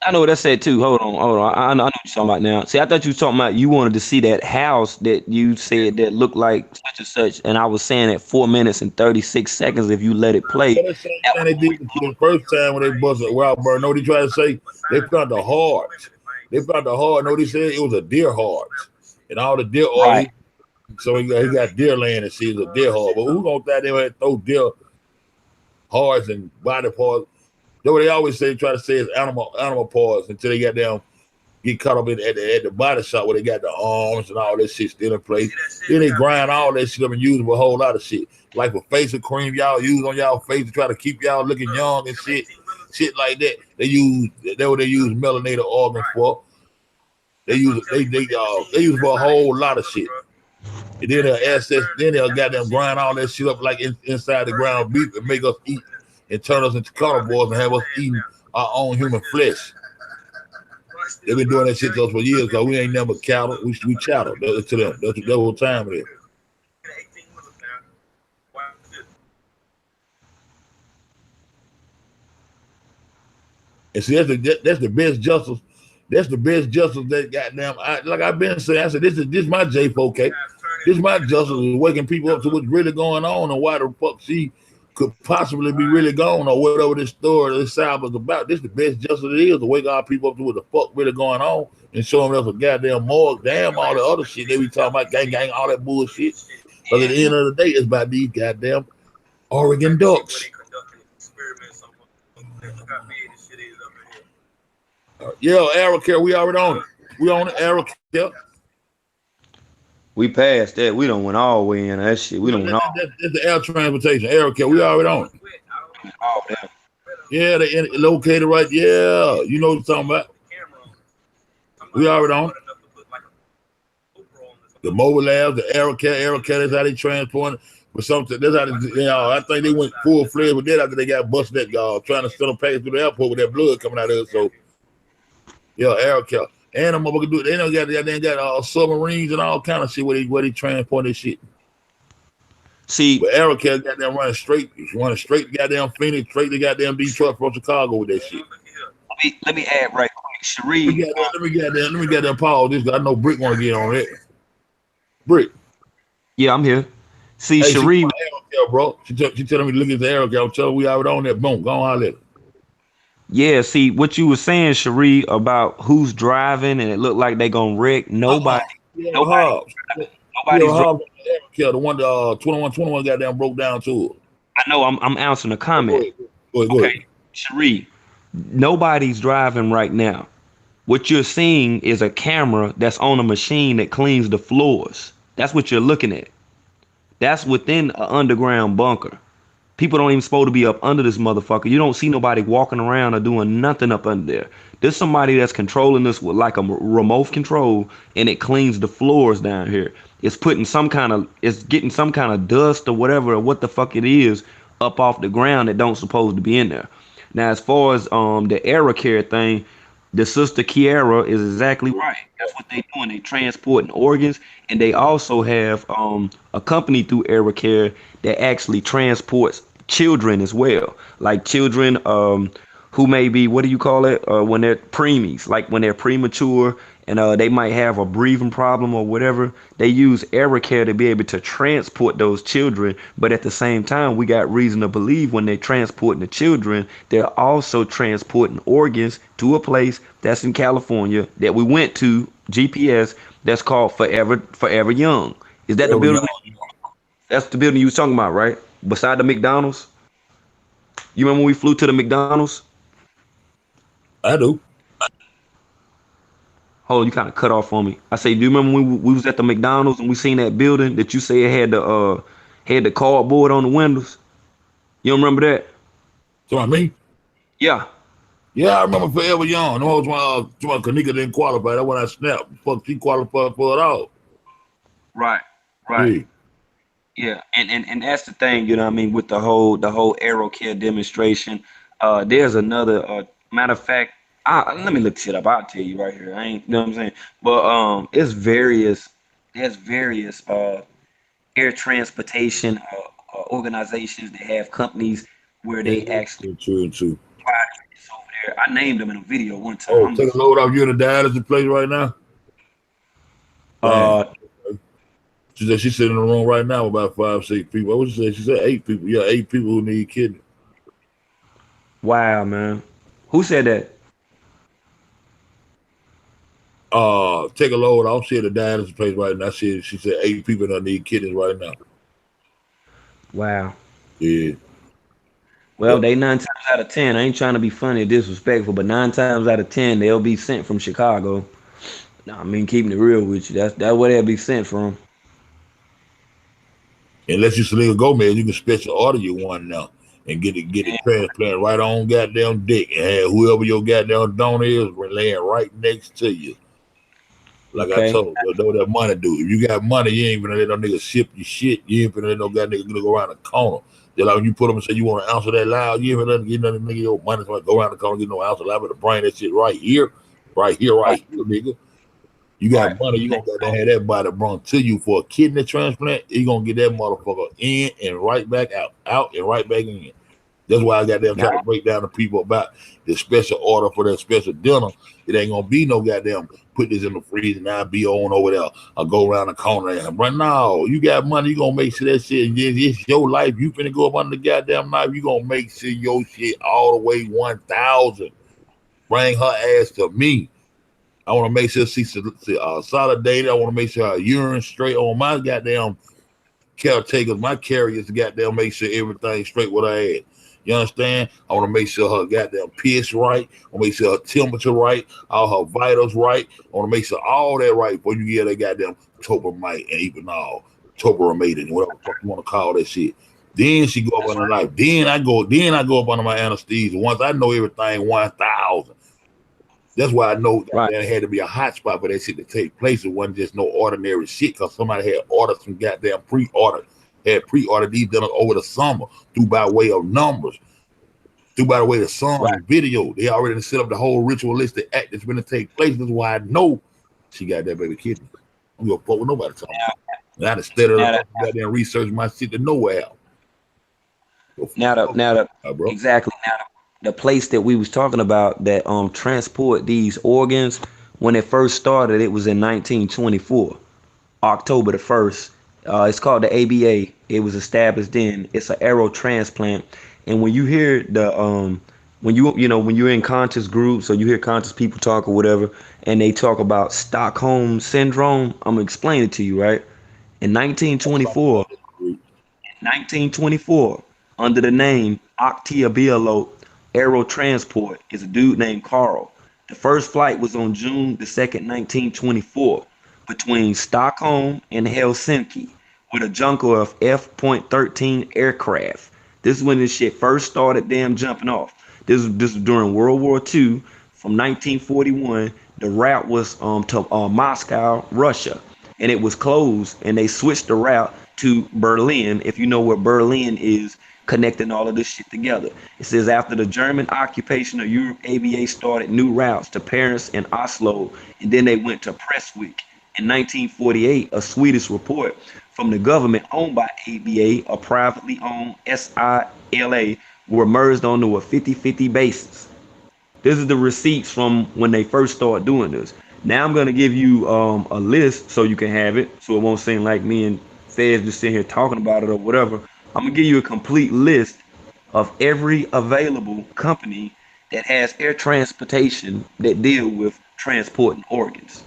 I know what that said too. Hold on. I know what you're talking about now. See, I thought you were talking about you wanted to see that house that you said that looked like such and such, and I was saying at 4 minutes and 36 seconds if you let it play. Yeah, that's the same thing they did the first time when they busted Wildburn. Know what he tried to say? They found the hearts. Know what he said? It was a deer heart. And all the deer Right. So he got deer land and see it's a deer heart. But who gonna that they had throw deer hearts and body parts? That's what they always say, try to say is animal parts until they got down, get caught up at the body shop where they got the arms and all that shit still in place. Then they grind all that shit up and use for a whole lot of shit. Like for facial cream y'all use on y'all face to try to keep y'all looking young and shit like that. That's what they use melanated organs for. They use for a whole lot of shit. And then they'll goddamn grind all that shit up like inside the ground beef and make us eat and turn us into carnivores and have us eating our own human flesh. They've been doing that shit to us for years because we ain't never cattle. We chattel to them. That's the whole time it is. And see, that's the best justice. That's the best justice that goddamn. Like I've been saying, I said this is my J4K. This is my justice is waking people up to what's really going on and why the fuck she could possibly be really gone or whatever this story, this side was about. This is the best justice it is to wake our people up to what the fuck really going on and show them there's a goddamn morgue. Damn all the other shit they be talking about, gang, all that bullshit. But at the end of the day, it's about these goddamn Oregon Ducks. Yeah, Aerocare, we already on it. We on it, Aerocare. We passed that. We don't went all the way in that shit. We don't went all. That's the air transportation. Aerocare, we already on it. Yeah, they located right. Yeah, you know what you're talking about. We already on it. The mobile labs, the Aerocare, that's how they transport. But something that's how they, I think they went full fledged with that after they got busted that trying to send them package through the airport with that blood coming out of it. So yeah, Aerocare. And I'm gonna do it. They don't got submarines and all kind of shit where they transport this shit. See, but Aerocare got them running straight goddamn Phoenix, straight to goddamn Detroit from Chicago with that shit. Let me add right quick, Sheree. Let me get that pause. This I know Brick want to get on that. Brick. Yeah, I'm here. See, hey, Sheree. Aerocare, bro. She telling me to look at the Aerocare. I'm telling her we already on that. Boom, go on let it. Yeah, see what you were saying, Sheree, about who's driving and it looked like they gonna wreck. Nobody's Hobbs. The one 2121 goddamn broke down to it. I know. I'm answering a comment. Go ahead. Sheree, nobody's driving right now. What you're seeing is a camera that's on a machine that cleans the floors. That's what you're looking at. That's within an underground bunker. People don't even supposed to be up under this motherfucker. You don't see nobody walking around or doing nothing up under there. There's somebody that's controlling this with like a remote control, and it cleans the floors down here. It's getting some kind of dust or whatever, or what the fuck it is, up off the ground that don't supposed to be in there. Now, as far as the Aerocare thing, the sister Kiara is exactly right. That's what they doing. They transporting organs, and they also have a company through Aerocare that actually transports children as well, like children who may be, what do you call it, when they're preemies, like when they're premature and they might have a breathing problem or whatever. They use air care to be able to transport those children, but at the same time, we got reason to believe when they're transporting the children, they're also transporting organs to a place that's in California that we went to GPS that's called Forever Young. Is that the Wherever building? young. That's the building you was talking about, right? Beside the McDonald's. You remember when we flew to the McDonald's? I do. Hold on, you kind of cut off on me. I say, do you remember when we was at the McDonald's and we seen that building that you say had the cardboard on the windows? You don't remember that? So I mean, Yeah. yeah, I remember Forever Young. No, one Kenneka didn't qualify. That when I snapped. Fuck, she qualified for it all. Right. Right. Yeah. Yeah. And that's the thing, you know what I mean, with the whole Aero Care demonstration. There's another matter of fact, let me look shit up. I'll tell you right here. I ain't, you know what I'm saying? But there's various air transportation organizations that have companies where Yeah, they actually true and true. fly trips over there. I named them in a video one time. Oh, take a load off you in the dialysis place right now? Damn. Uh, She said she's sitting in the room right now with about 5, 6 people. What she said? She said 8 people. Yeah, 8 people who need kidney. wow, man. Who said that? Take a load off. She at the dialysis place right now. She said 8 people that need kidneys right now. Wow. Yeah. Well, they 9 times out of 10. I ain't trying to be funny or disrespectful, but 9 times out of 10 they'll be sent from Chicago. Nah, I mean keeping it real with you. That's where they'll be sent from. Unless you Selena Gomez, you can special order you one now and get it transplanted right on goddamn dick and have whoever your goddamn donor is laying right next to you. Like I Okay. told you, know what that money do. If you got money, you ain't gonna let no nigga ship your shit. You ain't gonna let no goddamn nigga go around the corner. Just like when you put them and say you want to answer that loud, you ain't gonna get nothing nigga your money to go around the corner, get no answer loud, but to bring that shit right here, Right. nigga. You Right. got money, you gonna gotta have that body brought to you for a kidney transplant. You gonna get that motherfucker in and right back out and right back in. That's why I got them trying to break down to people about the special order for that special dinner. It ain't gonna be no goddamn put this in the freezer and I'll be on over there. I'll go around the corner and run. No, you got money, you gonna make sure that shit, it's your life. You finna go up under the goddamn knife, you gonna make sure your shit all the way 1,000. Bring her ass to me. I want to make sure she's solidated. I want to make sure her urine straight on my goddamn caretakers, my carriers, goddamn make sure everything's straight with her ass. You understand? I want to make sure her goddamn piss right. I want to make sure her temperature right, all her vitals right. I want to make sure all that right before you get that goddamn topamite and even all toperamate, whatever the fuck you want to call that shit. Then she go up on her life. Then I go up under my anesthesia. Once I know everything 1,000. That's why I know Right. there had to be a hot spot for that shit to take place. It wasn't just no ordinary shit because somebody had ordered some goddamn pre-ordered these done over the summer through by way of numbers, through by the way of songs Right. and video. They already set up the whole ritualistic act that's going to take place. That's why I know she got that baby kidney. I'm going to fuck with nobody talking about it. And I had to study Now the that goddamn research my shit to know where out. now the Bro. exactly now the place that we was talking about that transport these organs when it first started, it was in 1924. October the 1st. It's called the ABA. It was established then. It's an aero transplant. And when you hear when you're in conscious groups or you hear conscious people talk or whatever, and they talk about Stockholm syndrome, I'm gonna explain it to you, right? In 1924, under the name Octaviello Aerotransport, is a dude named Carl. The first flight was on June the 2nd, 1924, between Stockholm and Helsinki with a junker of F.13 aircraft. This is when this shit first started damn jumping off. This was during World War II. From 1941, the route was to Moscow, Russia, and it was closed, and they switched the route to Berlin. If you know where Berlin is, connecting all of this shit together. It says after the German occupation of Europe, ABA started new routes to Paris and Oslo, and then they went to Prestwick. In 1948, a Swedish report from the government owned by ABA, a privately owned SILA, were merged onto a 50-50 basis. This is the receipts from when they first started doing this. Now I'm gonna give you a list so you can have it, so it won't seem like me and Fez just sitting here talking about it or whatever. I'm gonna give you a complete list of every available company that has air transportation that deal with transporting organs.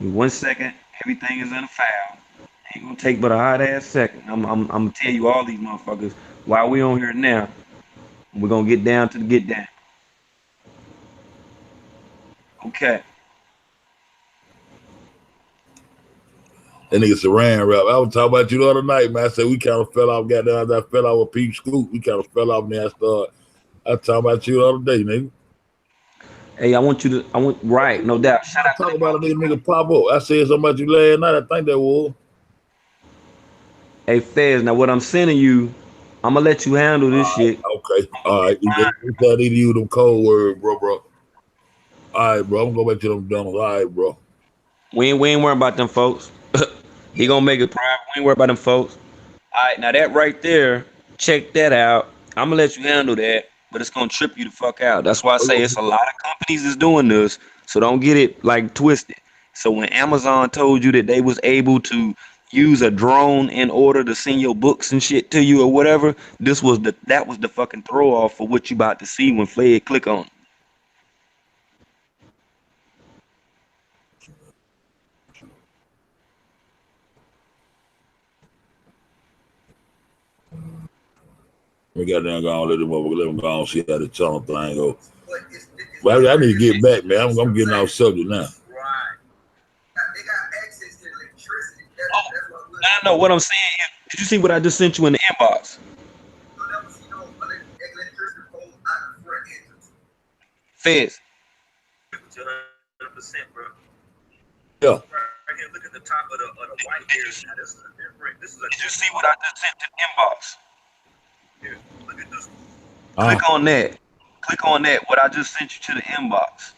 In 1 second, everything is in a file. Ain't gonna take but a hot ass second. I'm gonna tell you all these motherfuckers while we on here now. We're gonna get down to the get down. Okay. That nigga Saran rap. I was talking about you the other night, man. I said we kind of fell off. Goddamn, I fell off with Pete Scoop. We kind of fell off, and then I talking about you the other day, nigga. Hey, I want, right, no doubt. Shout I out to talk the about a brothers. nigga pop up. I said something about you last night. I think that was. Hey, Fez, now what I'm sending you, I'm gonna let you handle this shit. Okay. All right. We try to use them cold words, bro. All right, bro. I'm gonna go back to them dummies. All right, bro. We ain't worrying about them folks. He gonna make it private. We ain't worried about them folks. All right, now that right there, check that out. I'm gonna let you handle that, but it's gonna trip you the fuck out. That's why I say it's a lot of companies that's doing this, so don't get it like twisted. So when Amazon told you that they was able to use a drone in order to send your books and shit to you or whatever, that was the fucking throw off for what you about to see when Fred click on it. We got down go on, let them go on, see how the tunnel thing go. Well, I need to get back, man. I'm getting off subject now. Right. They got access to electricity. Oh, I know what I'm saying. Did you see what I just sent you in the inbox? Fez. 100%, bro. Yeah. Right here, look at the top of the white area. Now, this is a different. Did you see what I just sent to the inbox? Here, look at this. Click on that. Click on that. What I just sent you to the inbox.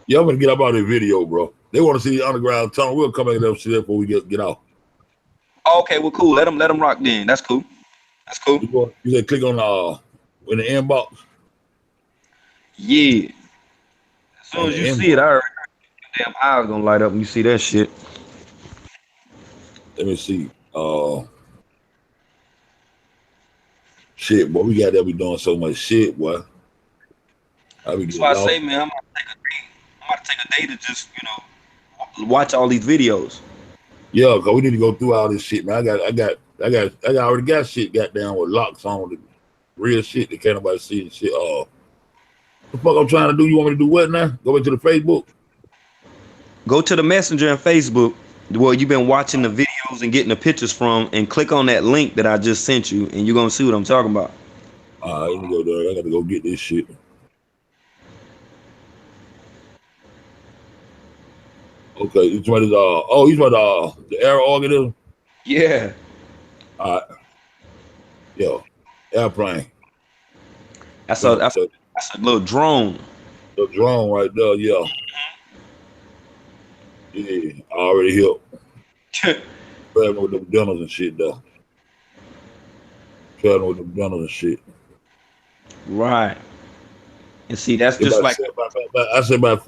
Yeah, I'm gonna get up out of the video, bro. They want to see the underground tunnel. We'll come back and see that before we get off. Oh, okay, well, cool. Let them rock then. That's cool. That's cool. You said click on in the inbox. Yeah. As soon as you see it, I already damn eyes gonna light up when you see that shit. Let me see. Shit, boy, we got that. We doing so much shit, boy. That's why I say, man, I'm about to take a day to just, watch all these videos. Yeah, cause we need to go through all this shit, man. I already got shit got down with locks on the real shit that can't nobody see and shit. The fuck I'm trying to do? You want me to do what now? Go back to the Facebook? Go to the Messenger and Facebook where you've been watching the videos and getting the pictures from, and click on that link that I just sent you, and you're gonna see what I'm talking about. All right, let me go there. I got to go get this shit. Okay, he's about the air organism. Yeah. All right. Yeah, airplane. That's a little drone. The drone right there, yeah. Yeah, I already helped. Traveling with them dinners and shit, though. Traveling with them dinners and shit. Right. And see, that's just like I said about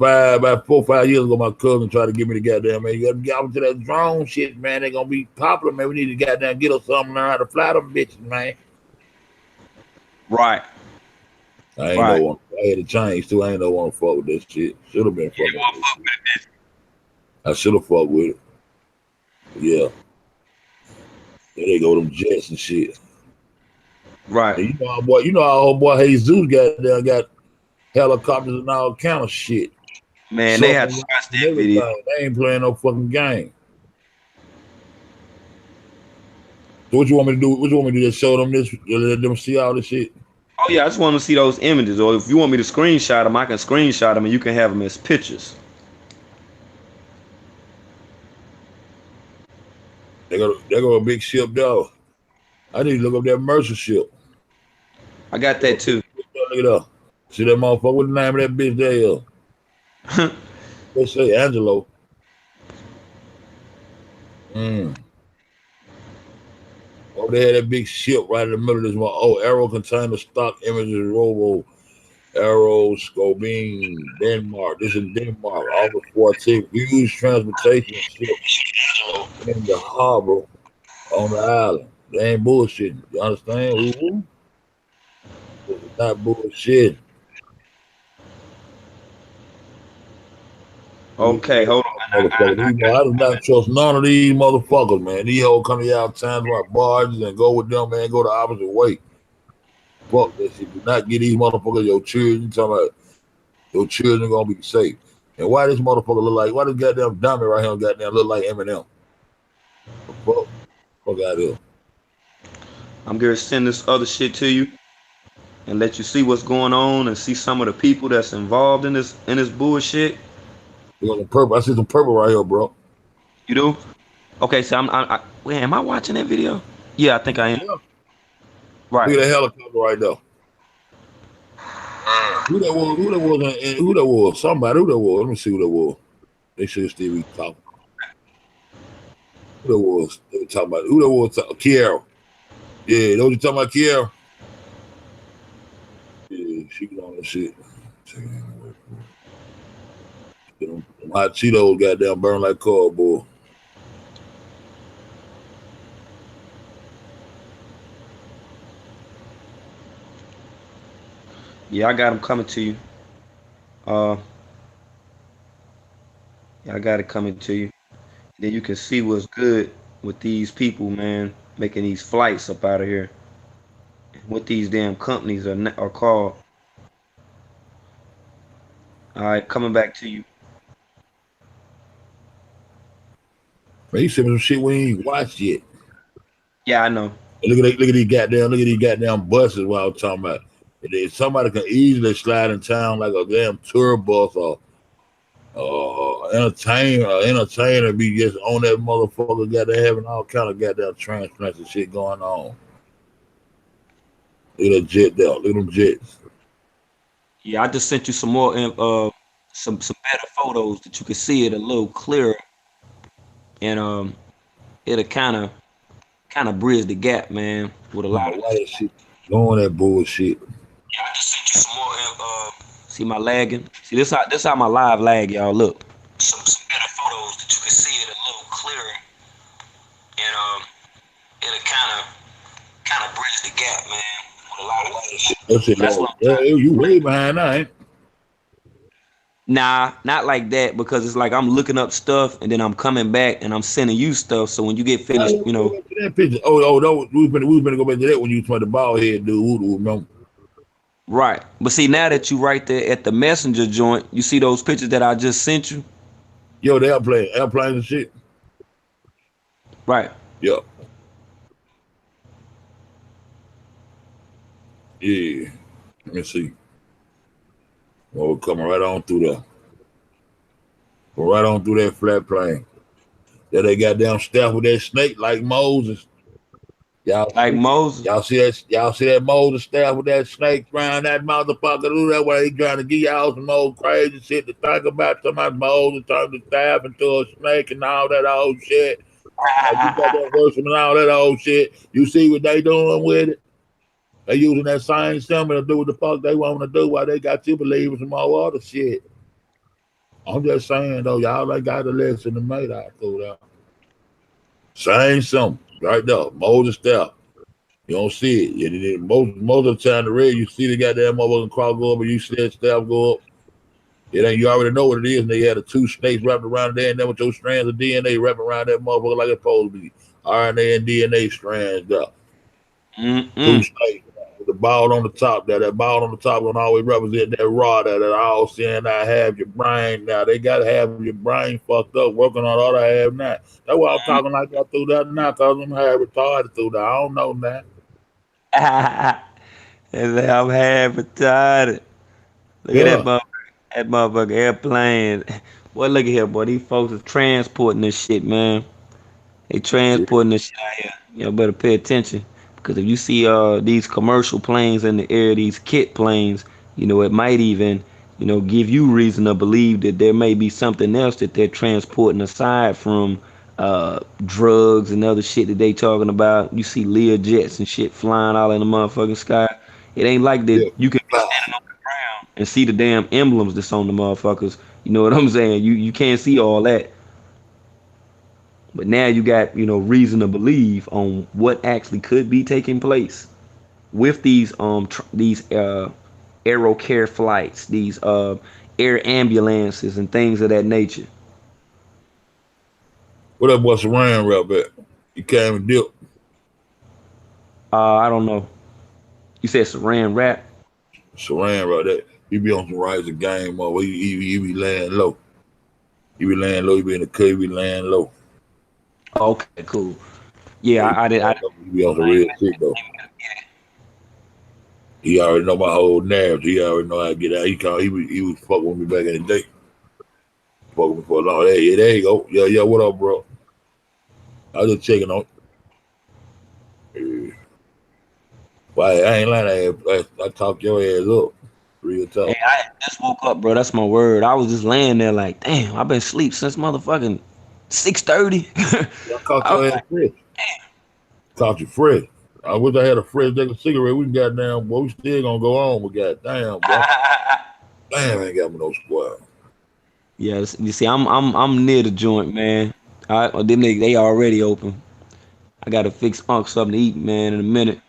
4 or 5 years ago, my cousin tried to get me the goddamn, man, you gotta get out to that drone shit, man. They're gonna be popular, man. We need to goddamn get us something, learn how to fly them bitches, man. Right. I ain't no one. I had to change too. I ain't no one to fuck with this shit. Should have been fucking with it. I should have fucked with it. Yeah. There they go, them jets and shit. Right. And you know our old boy Jesus got helicopters and all kind of shit. Man, they had to watch that video. They ain't playing no fucking game. So what you want me to do? What you want me to do? Just show them this? Let them see all this shit? Oh yeah, I just want to see those images. Or if you want me to screenshot them, I can screenshot them and you can have them as pictures. They go a big ship, though. I need to look up that Mercer ship. I got that too. Look it up. See that motherfucker? What's the name of that bitch there? They say Angelo. Oh, they had that big ship right in the middle of this one. Oh, aero container stock images robo. Arrow, Scobine, Denmark. This is Denmark. August 14th. Use transportation ship in the harbor on the island. They ain't bullshitting. You understand? Ooh, this is not bullshit. These Okay, hold on. motherfuckers. I do not trust none of these motherfuckers, man. These hoes come here out times like barges and go with them, man. Go the opposite way. Fuck that shit. Do not get these motherfuckers your children. You talking about your children gonna be safe. And why this motherfucker look like? Why this goddamn dummy right here goddamn look like Eminem? The fuck out of here. I'm gonna send this other shit to you and let you see what's going on and see some of the people that's involved in this bullshit. You got some purple. I see some purple right here, bro. You do? Okay, so wait, am I watching that video? Yeah, I think I am. Yeah. Right. Look at that helicopter right there. Who that was? Who that was? Who that was? Somebody. Who that was? Let me see who that was. They should still be talking. Who that was? They were talking about who that was? Kiara. Yeah, those you talking about Kiara? Yeah, she was on that shit. Them hot Cheetos goddamn burn like cardboard. Yeah, I got them coming to you. Uh, yeah, I got it coming to you. Then you can see what's good with these people, man, making these flights up out of here. What these damn companies are called. All right, coming back to you. Man, you sent me some shit we ain't even watched yet. Yeah, I know. And look at these goddamn buses while I'm talking about. And then somebody can easily slide in town like a damn tour bus or entertainer be just on that motherfucker, goddamn having all kind of goddamn transplants and shit going on. Look at that jet there. Look at them jets. Yeah, I just sent you some more, some better photos that you can see it a little clearer, and it'll kind of bridge the gap, man, with a I don't lot know of why this. that shit doing that bullshit. Yeah, I just sent you some more. See my lagging? See this how my live lag, y'all. Look. Some better photos that you can see it a little clearer, and it'll kind of bridge the gap, man, with a lot of this shit. That shit That's like, what I'm trying. you way behind now, ain't? Nah, not like that because it's like I'm looking up stuff and then I'm coming back and I'm sending you stuff. So when you get How finished, you go back to that picture? No, we been go back to that when you was the bald head dude. Who remember? right. But see, now that you right there at the messenger joint, you see those pictures that I just sent you. Yo, the airplanes and shit. Right. Yeah, yeah. Let me see. Oh, coming right on through there. Go right on through that flat plane. That they got down staff with that snake like Moses. Y'all Like see, Moses. y'all see that Moses staff with that snake around that motherfucker. Do that way he trying to get y'all some old crazy shit to think about. Somebody Moses turned the staff into a snake and all that old shit. Like you got that worship and all that old shit. You see what they doing with it? They using that same symbol to do what the fuck they want to do while they got you believing some more other shit. I'm just saying though, y'all ain't got to listen to me that through that. Same symbol, right there. Moses staff. You don't see it. Most of the time, the red, you see the goddamn motherfucking cross go up, and you see that staff go up. It ain't. You already know what it is. And they had the two snakes wrapped around there, and then with your strands of DNA wrapped around that motherfucker like it's supposed to be. RNA and DNA strands there. Two Mm-mm. snakes with the ball on the top. That ball on the top gonna always represent that rod that all saying I have your brain now. They gotta have your brain fucked up, working on all I have now. That's why I'm talking like that through that now, cause I'm had retarded through that. I don't know now. And say I'm half retarded. Look at that Yeah. motherfucker. That motherfucker airplane. Boy, look at here, boy. These folks are transporting this shit, man. They transporting this shit out here. You better pay attention. Because if you see these commercial planes in the air, these kit planes, it might even, give you reason to believe that there may be something else that they're transporting aside from drugs and other shit that they talking about. You see Lear jets and shit flying all in the motherfucking sky. It ain't like that Yeah. you can be Fly. standing on the ground. and see the damn emblems that's on the motherfuckers. You know what I'm saying? You can't see all that. But now you got, reason to believe on what actually could be taking place with these aero care flights, these air ambulances and things of that nature. What that boy Saran rap at? He came and dipped. I don't know. You said Saran Wrap? Saran right there. He be on some rise of game mode. He be laying low. He be laying low. He be in the cut. He be laying low. Okay, cool. Yeah, He I did. I be on some real shit though. He already know my whole narrative. He already know how to get out. He was fucking with me back in the day. Fucking with me for a long. Hey, yeah, there you go. Yeah, what up, bro? I was just checking on. Why I ain't lying. I talked your ass up. Real Hey, talk. I just woke up, bro. That's my word. I was just laying there like, damn, I've been asleep since motherfucking 6:30. I caught I was your ass fresh. Caught you fresh. I wish I had a fresh deck of cigarette. We goddamn, boy, we still gonna go on, but goddamn, boy. like, Damn, I ain't got me no squad. yeah, you see, I'm near the joint, man. Them niggas, they already open. I gotta fix Unc something to eat, man, in a minute.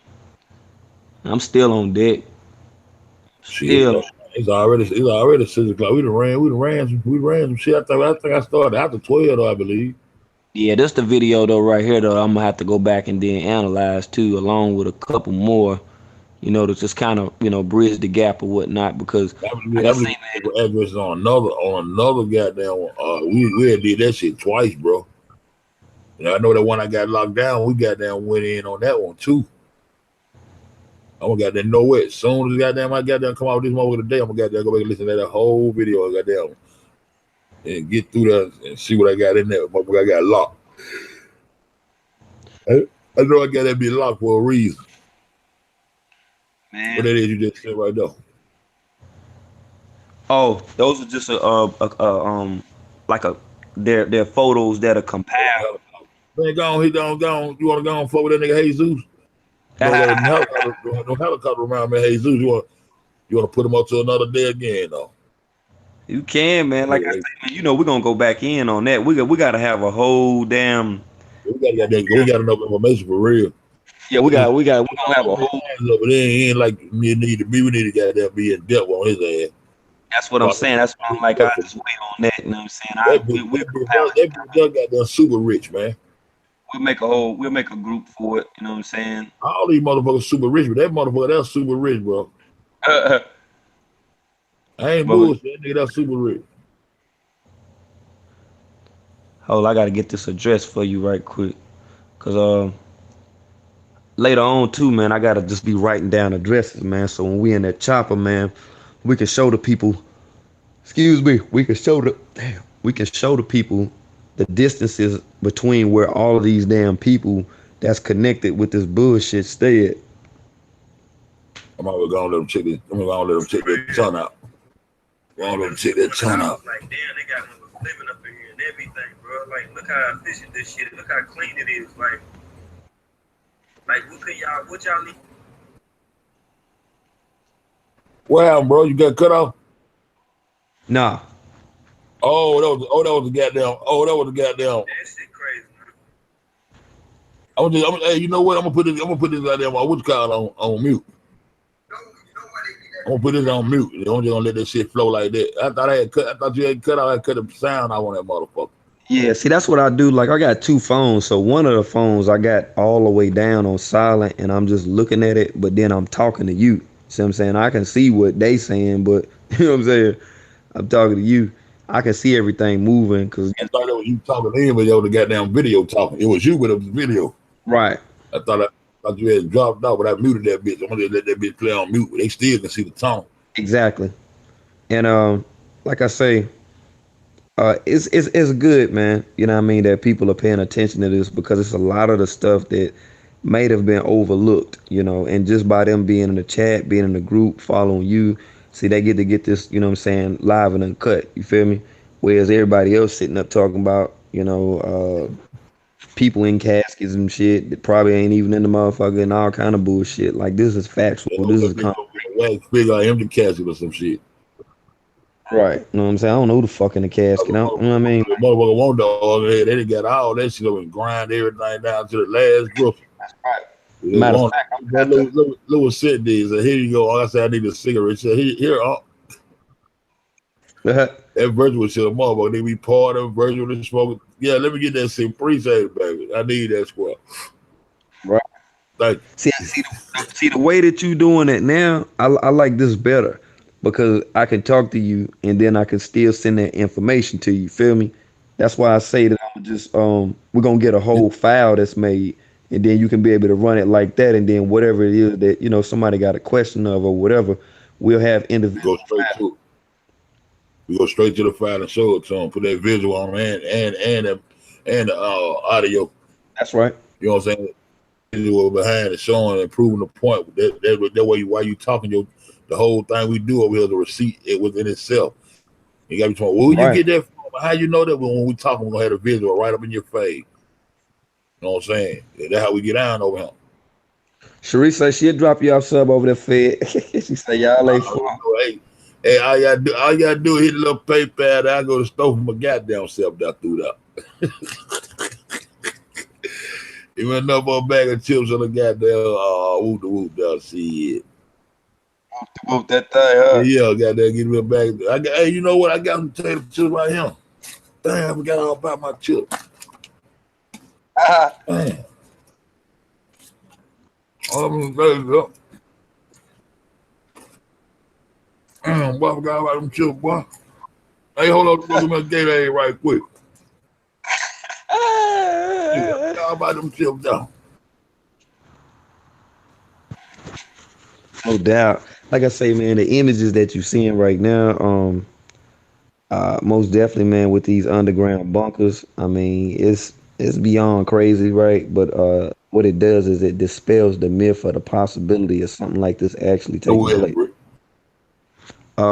I'm still on deck. Shit, Still. it's already 6 o'clock. We done ran some shit. I think I started after 12 though, I believe. Yeah, this the video though right here though. I'm gonna have to go back and then analyze too, along with a couple more, to just kind of bridge the gap or whatnot. Because like I I say, believe addresses on another goddamn. We had did that shit twice, bro. I know that one I got locked down. We goddamn went in on that one too. I'm gonna goddamn know it. As soon as I goddamn come out with this motherfucker today, I'm gonna goddamn go back and listen to that whole video. Goddamn and get through that and see what I got in there. Motherfucker, I got locked. I know I got that be locked for a reason. What man. that is you just said right there. Oh, those are just like they're photos that are compiled. Man, go on, he don't go on. You wanna go on fuck with that nigga Jesus? Don't let him helicopter around me, Jesus. You wanna put him up to another day again though. You can, man. Like I Yeah, say, man, we're gonna go back in on that. We gotta have a whole damn. we got enough information for real. Yeah, we gonna have a whole. But it ain't like me need to be. We need to goddamn be in depth on his ass. That's what I'm saying. That's why I'm like, I just wait on that. You know what I'm saying? That bitch, goddamn super rich, man. We'll make a group for it. You know what I'm saying? All these motherfuckers super rich, but that motherfucker that's super rich, bro. I ain't But bullshit. That nigga that's super rich. hold, I gotta get this address for you right quick, cause later on too, man, I gotta just be writing down addresses, man. So when we in that chopper, man, we can show the people. Excuse me. We can show the people the distances between where all of these damn people that's connected with this bullshit stay at. I'm always gonna let them check this. I'm gonna let them check their ton out. Gonna let them check their ton out. Like, damn, they got living up in here and everything, bro. Like, look how efficient this shit is. Look how clean it is. Like what y'all need? Wow, bro, you got cut off. Nah. That was the goddamn. That shit crazy, man. Hey, you know what? I'm gonna put this goddamn what's called on mute. I'm gonna put this on mute. I'm just gonna let that shit flow like that. I thought you had cut out. I cut the sound out on that motherfucker. Yeah, see, that's what I do. Like, I got two phones. So one of the phones I got all the way down on silent, and I'm just looking at it, but then I'm talking to you. See what I'm saying? I can see what they saying, but you know what I'm saying? I'm talking to you. I can see everything moving because I thought it was you talking to him, but it was the goddamn video talking. It was you, but it was video. right. I thought you had dropped out, but I muted that bitch. I'm gonna let that bitch play on mute, but they still can see the tone. Exactly. And like I say, it's good, man. You know what I mean, that people are paying attention to this because it's a lot of the stuff that might have been overlooked, and just by them being in the chat, being in the group, following you, see, they get to get this, you know what I'm saying, live and uncut. You feel me? Whereas everybody else sitting up talking about, people in caskets and shit that probably ain't even in the motherfucker and all kind of bullshit. Like, this is factual. This is Wax figure out empty casket or some shit. Right. You know what I'm saying? I don't know who the fuck in the casket. You know what I mean? The motherfucker want dog. They done got all that shit up and grind everything down to the last group. Right. They Matter of want fact, that little sit there. So here you go. Like I said, I need a cigarette. So here, that virtual shit, a motherfucker. They be part of virtual and smoking. Yeah, let me get that shit. Appreciate it, baby. I need that squad. right. Thank See the way that you doing it now, I like this better because I can talk to you and then I can still send that information to you. Feel me? That's why I say that I'm just we're gonna get a you. whole file that's made and then you can be able to run it like that and then whatever it is that somebody got a question of or whatever, we'll have We individual go straight files. to it. We go straight to the file and show it to them. Put that visual on and the audio. That's right. You know what I'm saying? Visual behind it, showing and proving the point. That way, while you talking, the whole thing we do over here, the receipt it within itself. You got to be talking. Where you Right. get that from? How you know that? When we talking, we're gonna have a visual right up in your face. You know what I'm saying? That's how we get down over here. Sharice said she'll drop you off sub over the Fed. She said y'all I ain't already far. know, hey, all you gotta do is hit a little PayPal. Then I go to the store for my goddamn self down through that. Even another bag of chips on the goddamn whoop the whoop down. See it. Whoop that thing, huh? Yeah, goddamn, give me a bag. Hey, you know what? I got some potato chips right here. Damn, I forgot all about my chips. Damn. All of them days up. Damn, boy, I forgot about them chips, boy. Hey, hold on, look at my Gatorade right quick. Yeah, I forgot about them chips, though. No doubt. Like I say, man, the images that you're seeing right now, most definitely, man, with these underground bunkers, I mean, it's beyond crazy, right? But what it does is it dispels the myth or the possibility of something like this actually No taking way, place. Rick.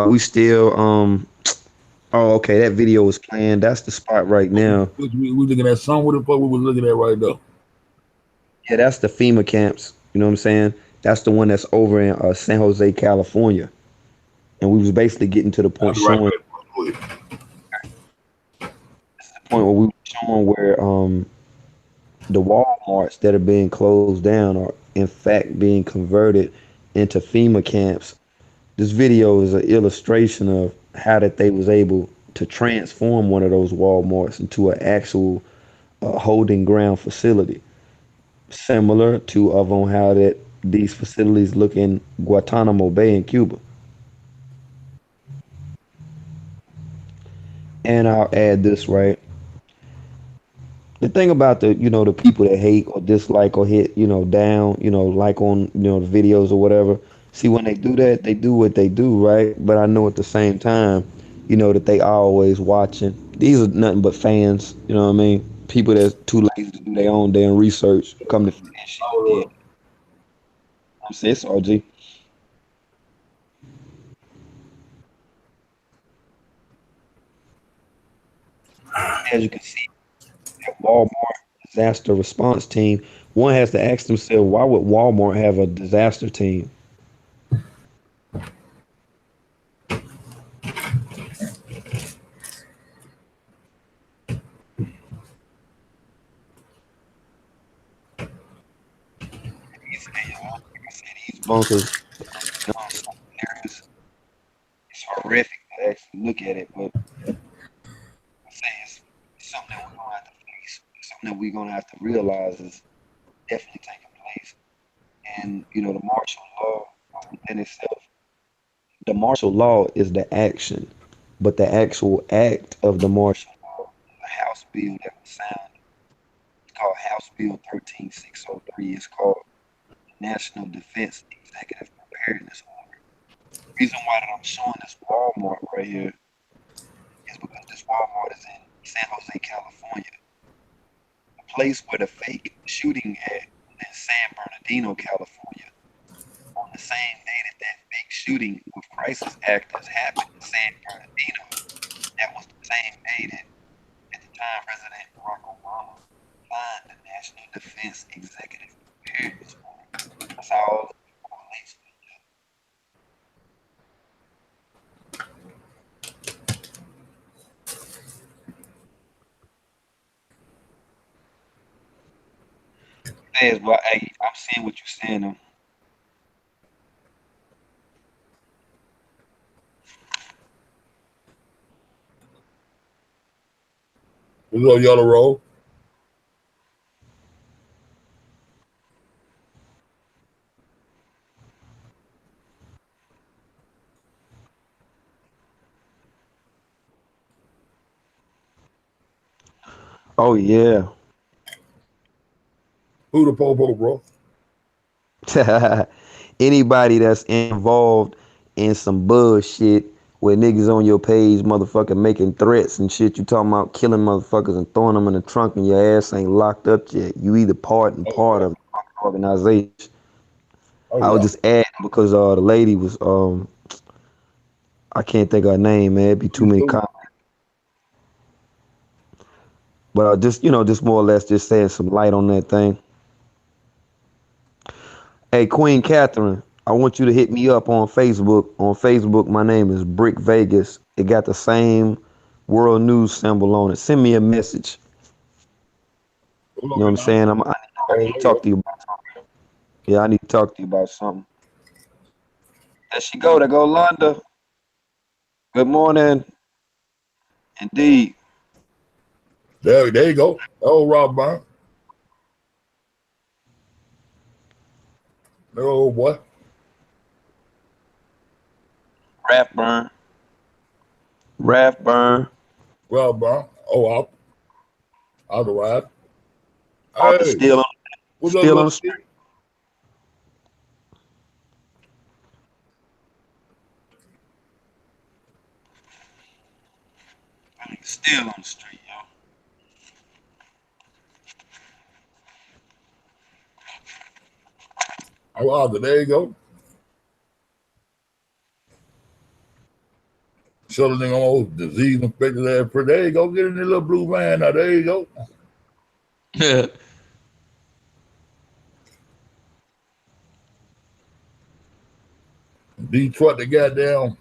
We still, oh, okay, that video was playing. That's the spot right now. We looking at some. What the fuck we was looking at right now? Yeah, that's the FEMA camps. You know what I'm saying? That's the one that's over in San Jose, California. And we was basically getting to the I'll point be right showing back. Go ahead. point where we were showing where the Walmarts that are being closed down are in fact being converted into FEMA camps. This video is an illustration of how that they was able to transform one of those Walmarts into an actual holding ground facility, similar to of on how that these facilities look in Guantanamo Bay in Cuba. And I'll add this right. The thing about the people that hate or dislike or hit down like on the videos or whatever, see when they do that they do what they do, right? But I know at the same time that they always watching. These are nothing but fans, you know what I mean? People that's too lazy to do their own damn research come to finish shit. Yeah, I'm saying it's RG. As you can see, at Walmart disaster response team, one has to ask themselves, why would Walmart have a disaster team? These bunkers, some areas, it's horrific to actually look at it, but I say it's something that we're gonna have to face, something that we're gonna have to realize is definitely taking place. And the martial law within itself, the martial law is the action, but the actual act of the martial law, the House bill that was signed, it's called House Bill 13603. It's called National Defense Executive Preparedness Order. The reason why that I'm showing this Walmart right here is because this Walmart is in San Jose, California, a place where the fake shooting at in San Bernardino, California, on the same day that that fake shooting with crisis actors happened in San Bernardino. That was the same day that, at the time, President Barack Obama signed the National Defense Executive Preparedness Order. That's all it relates to. fast, but hey, I'm seeing what you're saying though. What's up, Yellow Roll? Oh yeah. Who the popo, bro? Anybody that's involved in some bullshit where niggas on your page, motherfucker, making threats and shit. You talking about killing motherfuckers and throwing them in the trunk and your ass ain't locked up yet. You either part and Oh part yeah. of the organization. Oh I was yeah. just adding because the lady was I can't think of her name, man. It'd be too You many too. comments. But just more or less just saying some light on that thing. Hey, Queen Catherine, I want you to hit me up on Facebook. On Facebook, my name is Brick Vegas. It got the same world news symbol on it. Send me a message. Hold You know what on I'm now. saying? I Oh, need to there you talk go. to you. Yeah, I need to talk to you about something. There she go. There go Londa. Good morning. Indeed. There you go. Oh, Rob Brown. There old boy. Rathburn. Rathburn. Rob Brown. Oh, I'll ride. Arthur Hey, what's up, still on little the Steve? street. Still on the street, yo. Oh, Arthur, there you go. Shut the thing on disease infected ass. There you go. Get in the little blue van now. There you go. Detroit, the goddamn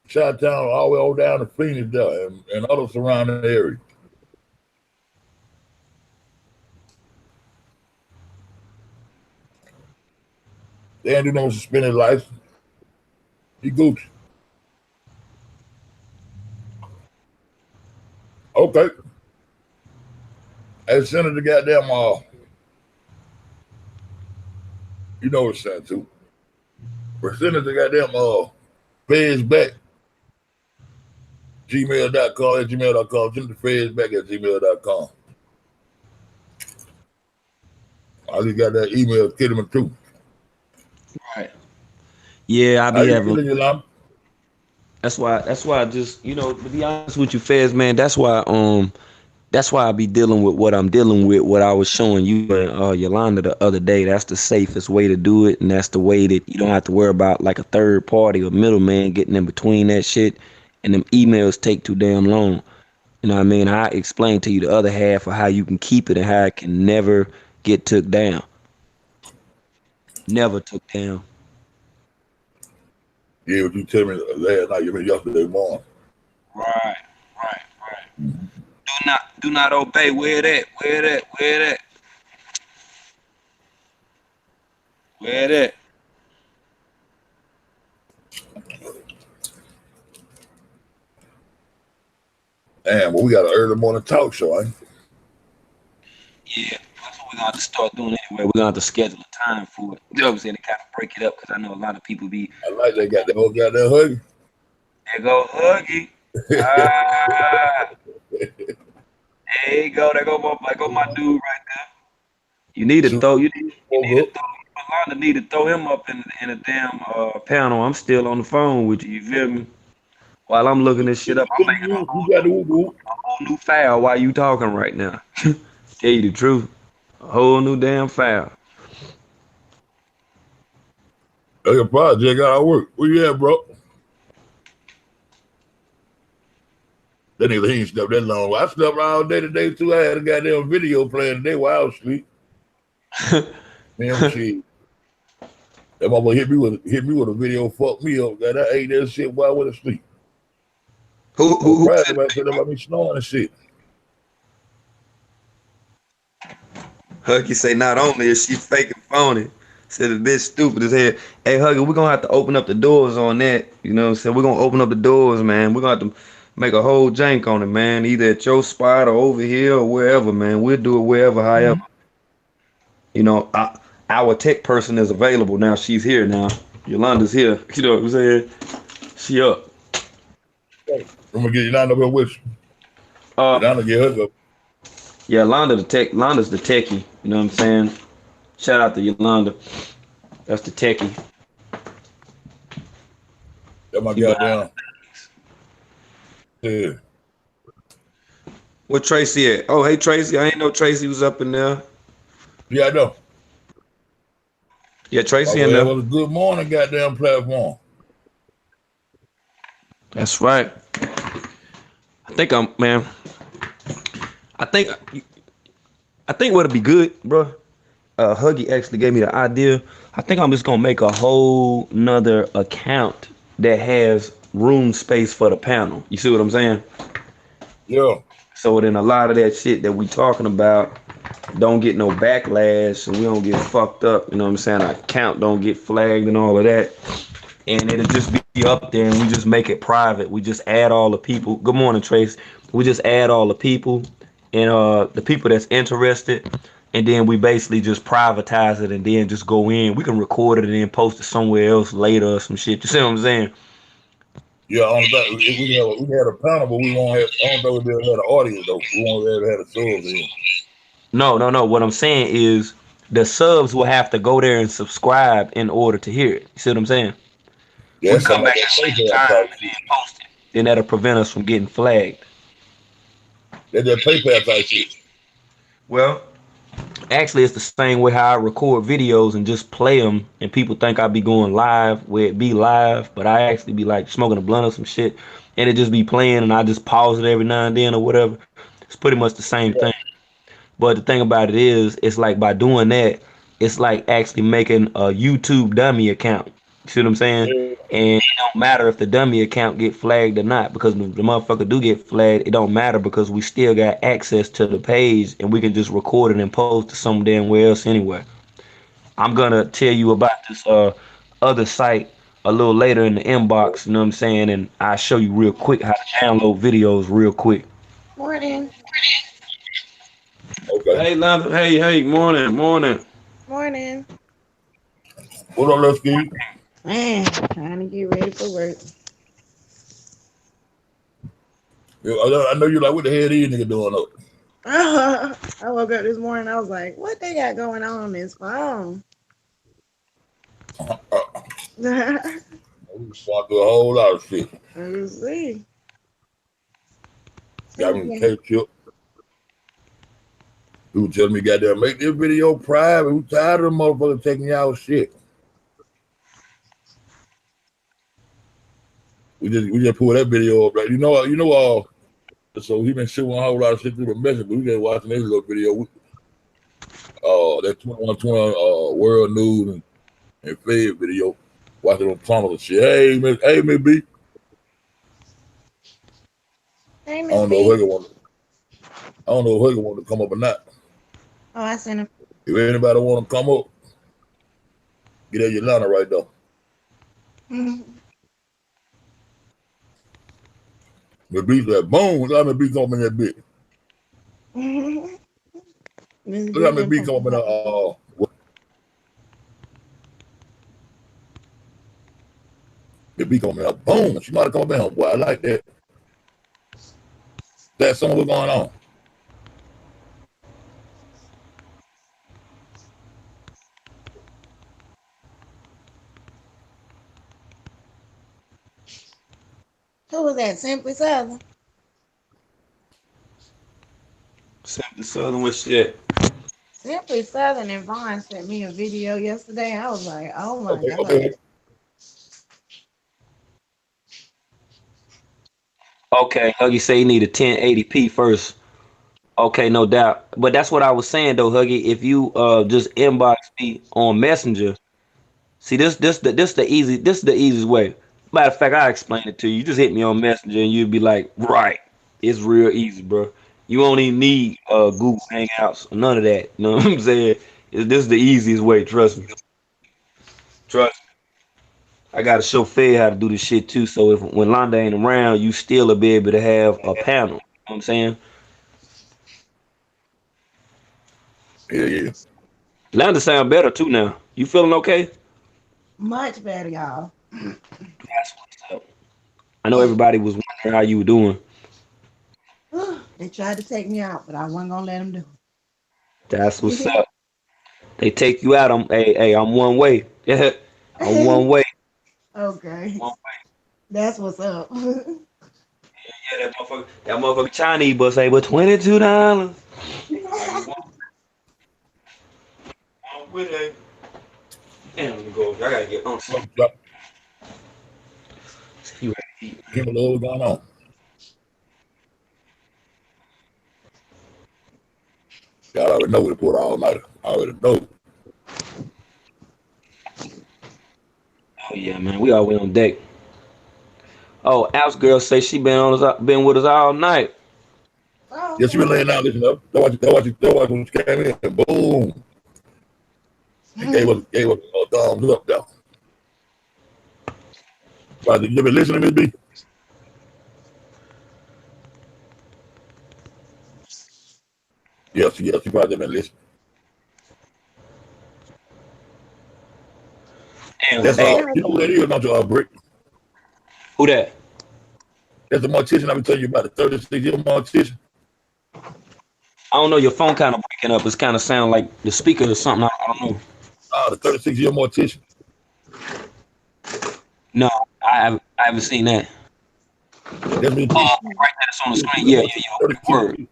Chi-Town, all the way on down to Phoenix there and other surrounding areas. They ain't do no suspended license. He Gucci. Okay. Hey, send it to goddamn you know what it's sent to. But send it to goddamn feds back gmail.com at gmail.com. Send the feds back at gmail.com. I just got that email kidding me too. Right. Yeah, I How be you having. feeling, Yolanda? That's why I just to be honest with you, Fez, man. That's why I be dealing with what I'm dealing with. What I was showing you and Yolanda the other day. That's the safest way to do it, and that's the way that you don't have to worry about like a third party or middleman getting in between that shit. And them emails take too damn long. You know what I mean? I explained to you the other half of how you can keep it and how it can never get took down. Never took down. Yeah, what you tell me last night, you mean yesterday morning. Right, right, right. Do not obey. Where that? Where that? Where that? Where that? Damn, well, we got an early morning talk show, ain't Yeah, that's what we're gonna have to start doing anyway. We're gonna have to schedule a time for it. You know what I'm saying? To kind of break it up because I know a lot of people be I like they got the whole goddamn huggy. there go Huggy. Ah, there you go. There go my dude right there. You need to Shoot, throw you woke need to up. throw Yolanda need to throw him up in a damn panel. I'm still on the phone with you. You feel me? While I'm looking this shit up, I'm making a You got the whoop whoop. whole new file while you talking right now. Tell you the truth, a whole new damn file. That's a project I work. Where you at, bro? That nigga, he ain't slept that long. I slept all day today, too. I had a goddamn video playing today while I was asleep. Damn shit. That motherfucker hit me with a video, fuck me up. God, I ate that shit while I went to sleep. who I was who who proud said of myself about me snoring and shit. Huggy say not only is she fake and phony, said the bitch stupid as hell. Hey Huggy, we're gonna have to open up the doors on that. You know what I'm saying? We're gonna open up the doors, man. We're gonna have to make a whole jank on it, man. Either at your spot or over here or wherever, man. We'll do it wherever, however. You know, our tech person is available now. She's here now. Yolanda's here. You know what I'm saying? She up. I'm gonna get Yolanda up with you. Uh Yolanda get her up. yeah, Londa's the techie. You know what I'm saying? Shout out to Yolanda. That's the techie. That my She behind. goddamn. Yeah. Where Tracy at? Oh, hey Tracy. I ain't know Tracy was up in there. Yeah, I know. Yeah, My Tracy in well, there. was a good morning goddamn platform. That's right. I think I'm man. I think I think what'd be good, bro. Huggy actually gave me the idea. I think I'm just gonna make a whole nother account that has room space for the panel. You see what I'm saying? Yeah. So then a lot of that shit that we talking about don't get no backlash and we don't get fucked up. You know what I'm saying? Our account don't get flagged and all of that. And it'll just be up there and we just make it private. We just add all the people. Good morning, Trace. We just add all the people and the people that's interested, and then we basically just privatize it and then just go in. We can record it and then post it somewhere else later or some shit. You see what I'm saying? Yeah, on that we had a panel, but we won't have. I don't think we'll be able to have the audience though. We won't be able to have the subs in. No, no, no. What I'm saying is the subs will have to go there and subscribe in order to hear it. You see what I'm saying? Yeah, We that's come something like back that at the same PayPal time type and then shit. post it. Then that'll prevent us from getting flagged. That's that PayPal type shit. Well, actually, it's the same way how I record videos and just play them, and people think I be going live where it be live, but I actually be like smoking a blunt or some shit, and it just be playing, and I just pause it every now and then or whatever. It's pretty much the same Yeah, thing. But the thing about it is, it's like by doing that, it's like actually making a YouTube dummy account. You see what I'm saying? yeah, And it don't matter if the dummy account get flagged or not, because if the motherfucker do get flagged, it don't matter because we still got access to the page and we can just record it and post it some damn where else anyway. I'm gonna tell you about this other site a little later in the inbox, you know what I'm saying? And I'll show you real quick how to download videos real quick. Morning. okay. Hey, London. Hey, morning, morning. Morning. What up, let's get Man, trying to get ready for work. I know you like what the hell these niggas doing up. I woke up this morning. I was like, what they got going on this phone? Let's We going through a whole lot of shit. see. Got me tape chip. People telling me goddamn make this video private. We tired of them motherfuckers taking y'all shit. We just pulled that video up. Like, so he been shooting a whole lot of shit through the message, but we just watching this little video. That 2120 World News and Fed video. Watching them tunnels and shit. Hey, Miss B. Hey, I Miss don't know B. if Huggy want to come up or not. Oh, I sent him. If anybody want to come up, get at Yolanda right there. Miss B said, boom. Look how Miss B come up in that bitch. Miss Look how B Miss been B come up in popping. Miss B come up in there. Boom. She might have come up in here. Boy, I like that. That's something what's going on. Who was that? Simply Southern. Simply Southern with shit. Simply Southern and Vaughn sent me a video yesterday. I was like, oh my Okay, God. okay. Okay, Huggy say he need a 1080p first. Okay, no doubt. But that's what I was saying though, Huggy. If you just inbox me on Messenger, see this the easiest way. Matter of fact, I explain it to you. You just hit me on Messenger and you'd be like, right. It's real easy, bro. You don't even need Google Hangouts, none of that. You know what I'm saying? This is the easiest way. Trust me. Trust me. I gotta show Fed how to do this shit too. So if when Londa ain't around, you still will be able to have a panel. You know what I'm saying? Yeah, yeah. Londa sound better too now. You feeling okay? Much better, y'all. That's what's up. I know everybody was wondering how you were doing. They tried to take me out, but I wasn't gonna let them do That's what's it. up. They take you out. I'm one way. Yeah, I'm one way. Okay, One way. that's what's up. Yeah, that motherfucker Chinese bus say, but $22. You want with it? Damn, let me go. I gotta get on. Drop You ready to eat? him a little going on. Y'all already know what to put all night. I already know. Oh yeah, man. We always on deck. Oh, Al's girl say she been with us all night. Oh, Yeah, she been laying down, listen up. That watch when she came in. Boom. And okay. gave us a thumbs up though. Right, you been listening to me, B? Yes, she probably been listening. Damn. That's Hey, you know who that is, don't you, Brick? who that? That's the mortician I've been telling you about, the 36-year mortician. I don't know. Your phone kind of breaking up. It's kind of sound like the speaker or something. I don't know. The 36-year mortician. No, I haven't seen that. That's Miss B. Right, that's on the Yeah, screen. she's a Yeah, mortician, yeah, yeah. 36 Word. years.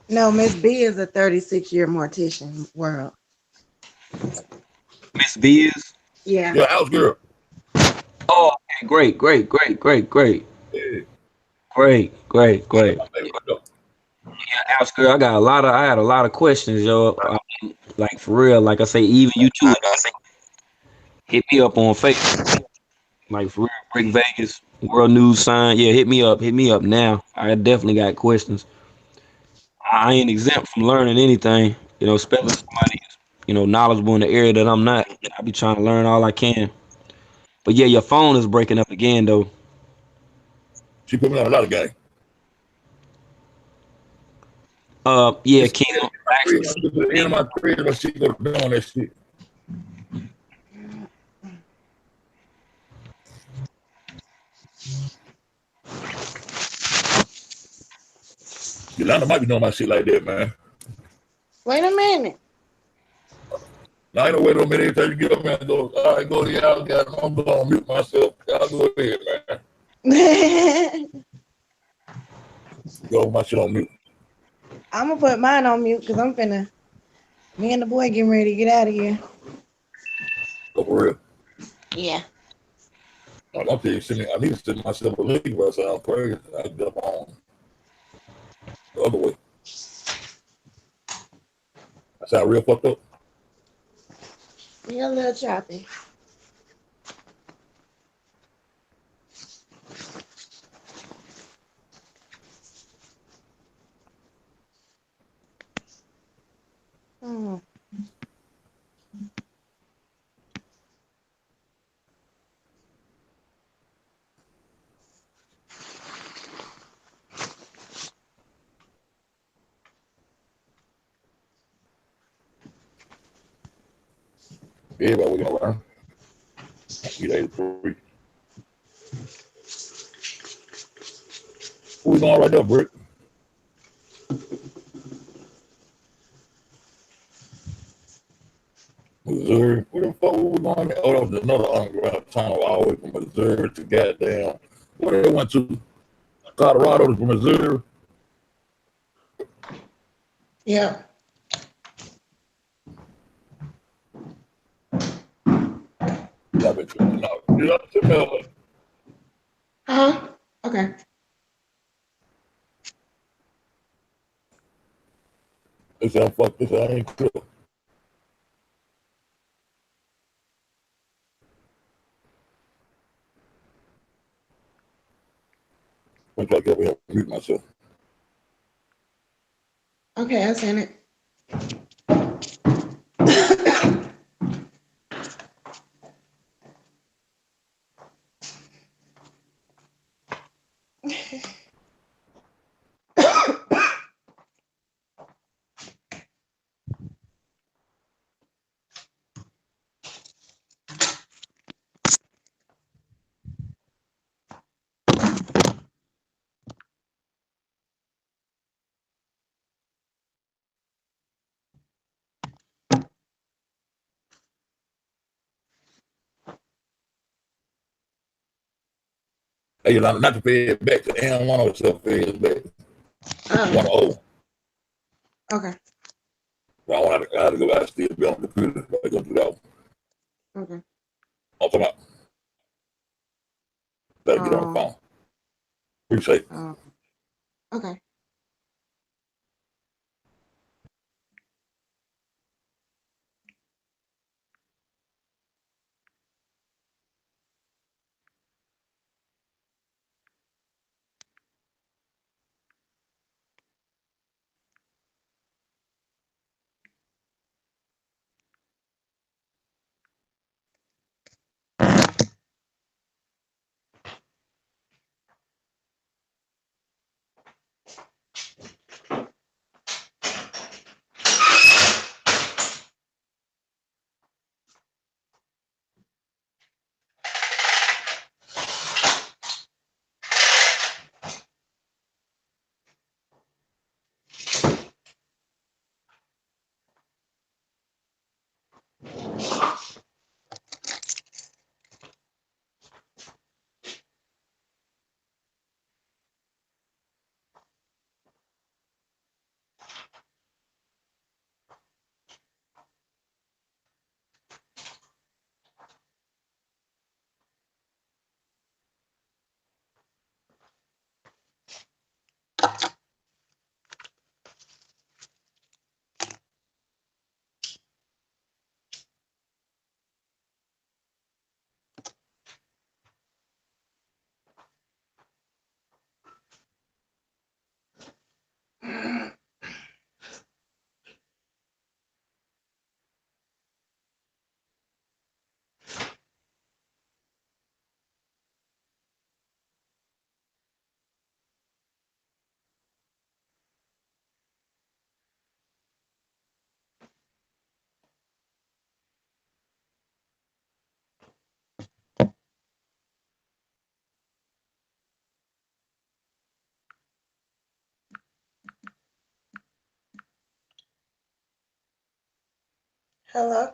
No, Miss B is a 36-year mortician world. Miss B is. Yeah. Yeah, house girl. Oh, okay. Great, great, great, great, great, Yeah, great, great, that's great. my favorite right Yeah, Alex, girl, I had a lot of questions, yo. Like for real, like I say, even you too. Hit me up on Facebook, like for real, Brick Vegas, World News Sign. Yeah, hit me up now. I definitely got questions. I ain't exempt from learning anything, especially if somebody is, knowledgeable in the area that I'm not. I be trying to learn all I can. But yeah, your phone is breaking up again though. She put me on a lot of games. Yeah, It's Kim, crazy. actually, I get to the end of my career, but she go down that shit. Yolanda might be doing my shit like that, man. Wait a minute. Now, I ain't no wait a minute. Every time you get up, man, go, all right, go to the out. I'm going to mute myself. Y'all go ahead, man. Go my shit on mute. I'm gonna put mine on mute because I'm finna. Me and the boy getting ready to get out of here. Go for real. Yeah. I'm tell you, I need to send myself a link, but I sound crazy. I get up on the other way. I sound real fucked up. You're a little choppy. Hmm. Everybody we gonna learn. Get 83. Who we going right there, Brick? Missouri. Where the fuck we going? Oh, that was another underground tunnel all the way from Missouri to goddamn. Where they went to? Colorado to Missouri. Yeah. I've been tripping out. You know, to Melbourne. Huh? Okay. They said, fuck this, I ain't tripping. I'm trying to get over here and mute myself. Okay, I sent it. Hey, you not to pay it back to M1 or stuff, pay it back. Oh, 1 okay, So I had to go out still be on the computer. I go do that one. okay. I'm talking about better get on the Um, phone. Appreciate it. okay. Hello.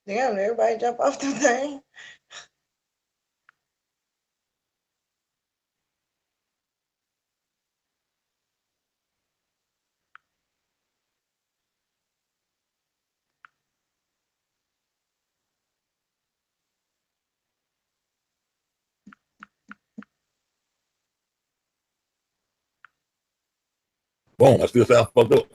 Damn, everybody jump off the thing. Boom, I still sound fucked up.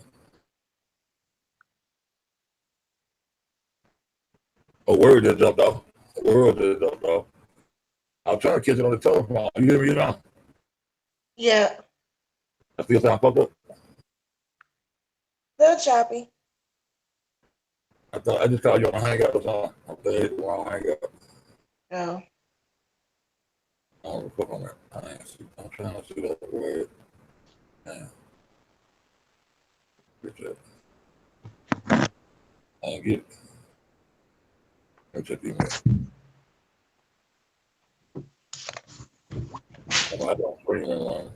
A word just jumped off. A word just jumped off. I was trying to catch it on the telephone. You hear me now? Yeah, I still sound fucked up. little choppy. I thought I just called you on the hangout or something. I thought it was wrong hangout. Oh, I don't know fuck on that. I'm trying to see that word. Man, bitch, I ain't get it. Let me check the email. I don't bring it along.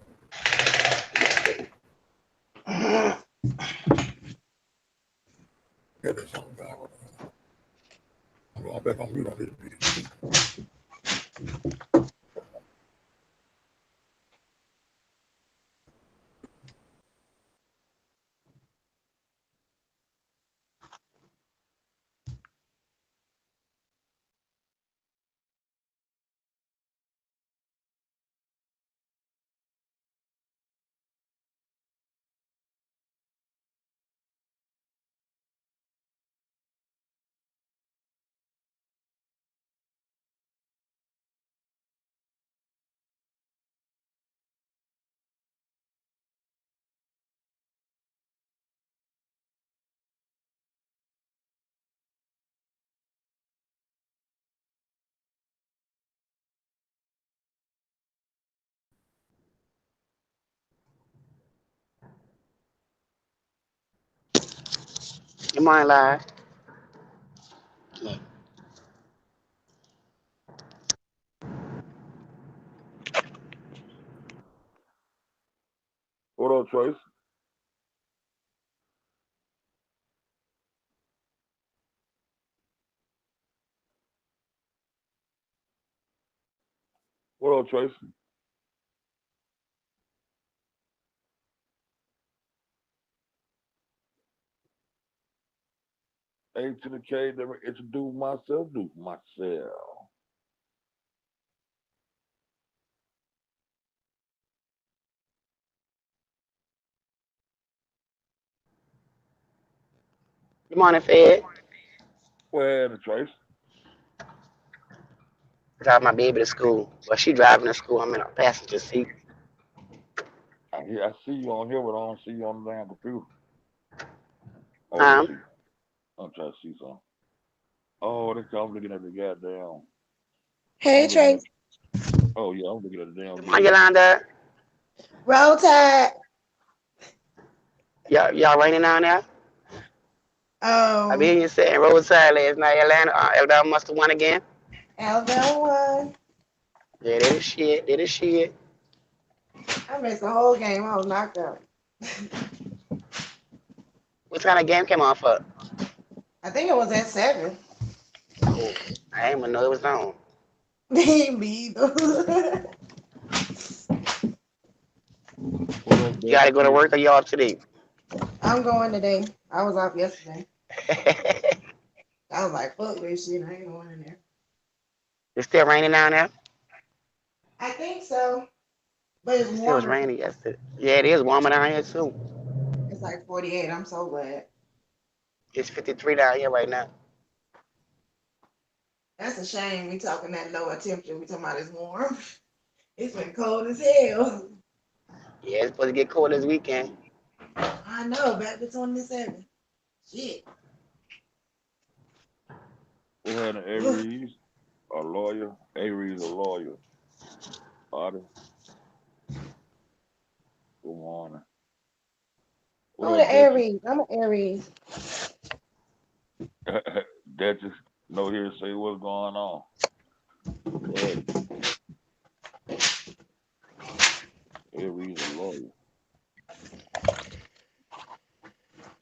Get this something back. I'm going back on mute on this bitch. Good morning, live. What up, Trace? What up, Trace? A to the K, never introduce myself, do myself. Good morning, Fed. Where the Trace? Drive my baby to school. Well, she driving to school. I'm in a passenger seat. I see you on here, but I don't see you on the damn computer. Oh, let me Huh? see. I'm trying to see something. Oh, that's I'm looking at the goddamn. Hey, I'm looking at. Trace. Oh yeah, I'm looking at the damn Good morning, video. Yolanda. Roll Tide. Y'all raining down there? I Oh, mean, you saying roadside last night. Atlanta, Alabama must have won again. Alabama won. Yeah, that is shit. That is shit. I missed the whole game. I was knocked out. What kind of game came on for? I think it was at 7. Oh, I ain't even know it was on. Me either. What up, You gotta Delta go to Kid? work or you off today? I'm going today. I was off yesterday. I was like, fuck this shit. I ain't going in there. It's still raining down there? I think so. But it's It was warmer. raining yesterday. Yeah, it is warmer down here too. It's like 48. I'm so glad. It's 53 down here right now. That's a shame. We talking that lower temperature. We talking about it's warm. It's been cold as hell. Yeah, it's supposed to get cold this weekend. I know. Back to 27. Shit. We had an Aries, a lawyer. Aries, a lawyer. Artist. Good morning. What Who up, the Duchess? Aries? I'm an Aries. Duchess, no here to say what's going on. Well, Aries, a lawyer.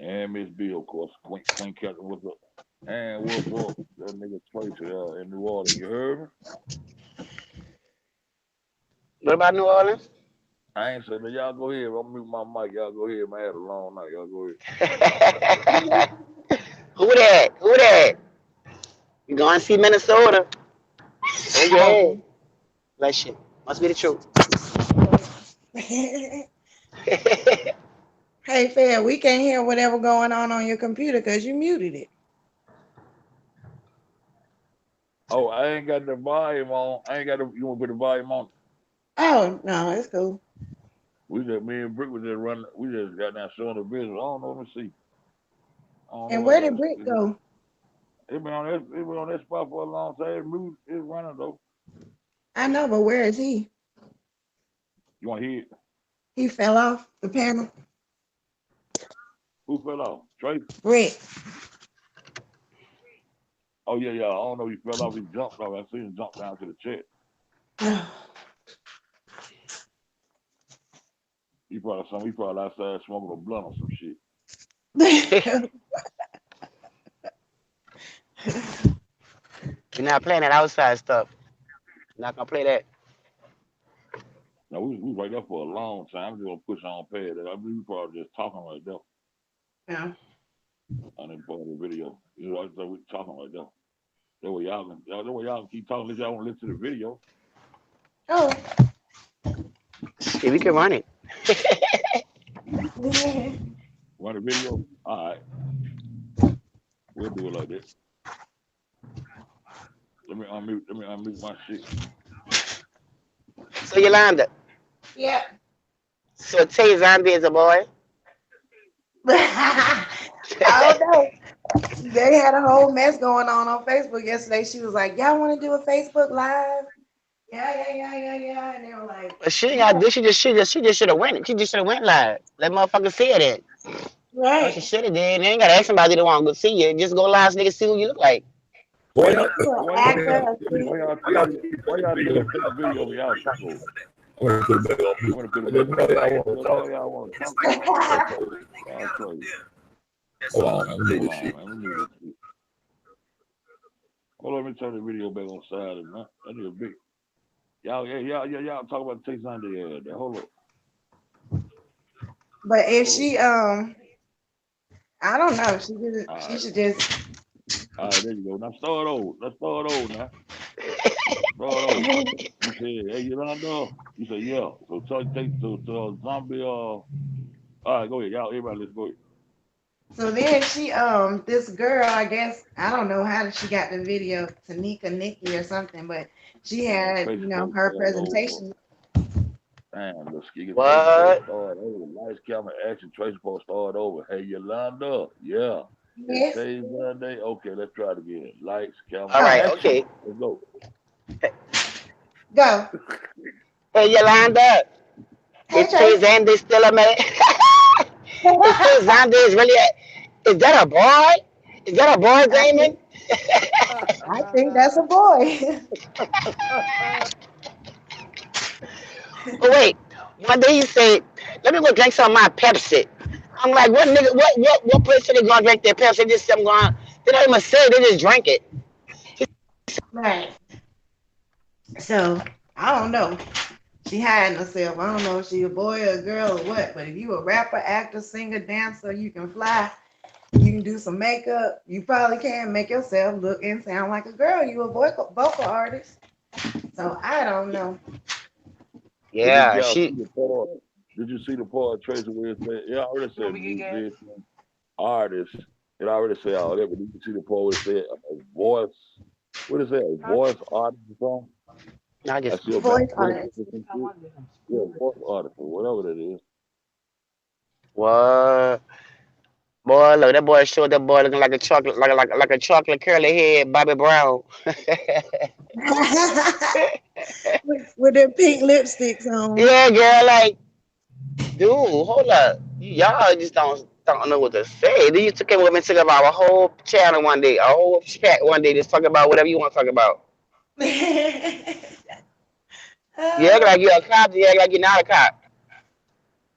And Miss B, of course. Queen Captain, what's up? And what's up? That nigga Tracy in New Orleans. You heard me? What about New Orleans? I ain't saying that. Y'all go ahead. I'm mute my mic. Y'all go ahead, man. I had a long night. Y'all go ahead. Who that? Who that? You going to see Minnesota? Oh yeah. Oh. Bless you. Must be the truth. Hey, Fair, we can't hear whatever going on your computer because you muted it. Oh, I ain't got the volume on. I ain't got the. You want to put the volume on? Oh, no, it's cool. We just me and Brick was just running. We just got down showing the business. I don't know. Let me see. I don't know And what I where got. did Britt go? It been on that. It been on that spot for a long time. It's running though. I know, but where is he? You want to hear it? He fell off the panel. Who fell off? Trace? Britt. Oh yeah, yeah. I don't know. He fell off. He jumped off. I seen him jump down to the chat. He probably outside smoking a blunt or some shit. You're not playing that outside stuff. You're not gonna play that. Now we right there for a long time. I'm just gonna push on past that. I believe we probably just talking right there Yeah. on that part of the video. You know, I we talking right there. That way y'all can keep talking unless y'all want to listen to the video. Oh. Shit, we can run it. Run the video. All right, we'll do it like that. Let me unmute. Let me unmute my shit. So Yolanda. Yeah. So Tay Zombie is a boy. I don't know. They had a whole mess going on Facebook yesterday. She was like, "Y'all want to do a Facebook Live?" Yeah. And they were like, But she ain't "Yeah." got this. She just should have went. She just should have went live. Let motherfuckers see it. Oh, she Right. should have did. They ain't gotta ask somebody that want to go see you. Just go last nigga see what you look like. Boy, Well, Why y'all actor, take? a I Why singer. y'all take? got Why y'all video. niggas take the video of y'all talk? I'm gonna put it back on You me. want to put I it back just on? know y'all want to Just know talk. y'all want to talk. That's crazy. Y'all crazy. Hold on, man. We need Hold this on, shit. man. Let me this shit. Hold on, let me turn the video back on silent, man. That nigga big. Y'all talk about Tay Sunday. Hold up, But if hold up. she I don't know. She just All she right, should just all right, there you go. Now start over. Let's start over now. Start over. You said, hey, Yolanda. You said, yeah. So zombie. All right, go ahead, y'all. Everybody, let's go ahead. so then she this girl, I guess I don't know how she got the video, Tanika Nikki or something, but she Man, had, Tracy you know, Post her start over. presentation. Damn, let's get Tracy Post What? start over. Lights, camera, action. Tracy Post start over. Hey, Yolanda. Yeah. It's Yes. Tay Sunday. Okay, let's try it again. Lights, camera, All Oh, right, action. okay. Let's go. go. Hey Yolanda, Hey is Tay Tracy. Zandy still a man? Is Tay Zandy is really is that a boy? Is that a boy, I Damon? think I think that's a boy. Oh wait, one day he said, "Let me go drink some of my Pepsi." I'm like, "What nigga? What person they gonna drink their Pepsi? Just some going. They don't even say it, they just drink it." Right. So I don't know. She hiding herself. I don't know if she a boy or a girl or what. But if you a rapper, actor, singer, dancer, you can fly. You can do some makeup. You probably can make yourself look and sound like a girl. You a vocal artist. So I don't know. But did Yeah, y'all she. see the part? Did you see the part, Tracy, where it said, yeah, I already said musician, artist. It already said all that, but did you see the part where it said a voice? What is that? A voice artist or something? I I just. see a back Voice vocalist artist. or some shit. Yeah, voice artist or whatever that is. What? Boy, look, that boy showed that boy looking like a chocolate, like a chocolate curly head, Bobby Brown. with their pink lipsticks on. Yeah, girl, like, dude, hold up. Y'all just don't know what to say. Then you took him with me, took about a whole channel one day, a whole chat one day, just talk about whatever you want to talk about. You act Uh, like you're a cop, you act like you're not a cop.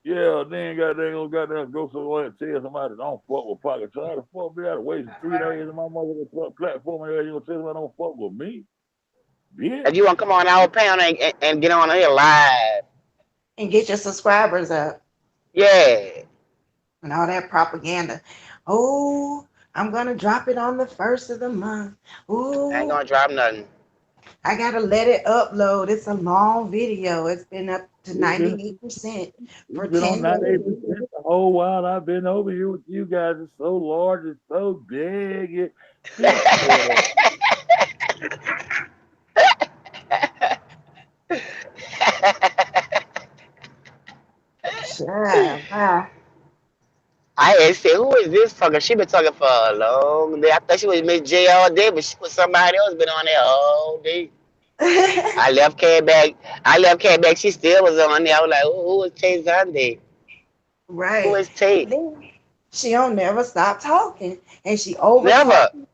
Yeah, then goddamn go somewhere and tell somebody don't fuck with Pocket. Try to fuck me out of wasting 3 days of my motherfucking platform and you gonna tell somebody don't fuck with me? If Bitch. you want to come on our panel and get on here live. and get your subscribers up Yeah. and all that propaganda. Oh, I'm gonna drop it on the first of the month. I ain't Ooh, gonna drop nothing. I gotta let it upload. It's a long video. It's been up to It's been 98% for it's been on 10 days. 98% the whole while I've been over here with you guys. It's so large, it's so big. Bitch, shut up. Sure, bye. I had said, who is this fucker? She been talking for a long day. I thought she was Miss J all day, but she was somebody else been on there all day. I left came back. I left came back. She still was on there. I was like, who is Tay Sunday? Who Right. is Tay? And then she don't never stop talking. And she over Never. talking.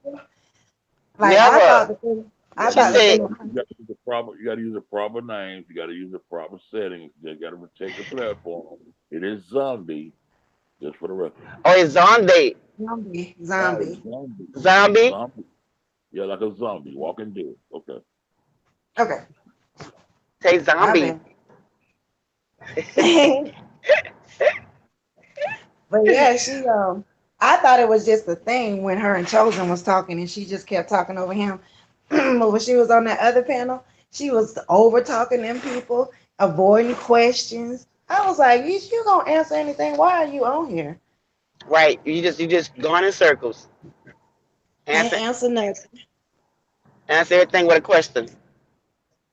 Like Never. I She thought the said, thing You gotta use the proper you gotta use the proper names, you gotta use the proper settings, you gotta protect the platform. It is zombie, just for the record. oh, it's Zonday. zombie, Right, zombie. zombie. Zombie. Zombie. Yeah, like a zombie, walking dead. Okay. Okay. Tay My Zombie. bad. But yeah, she I thought it was just a thing when her and Chosen was talking and she just kept talking over him. But when she was on that other panel, she was over talking them people, avoiding questions. I was like, you gonna answer anything? Why are you on here? Right. You just going in circles. Can't Answer answer nothing. answer everything with a question.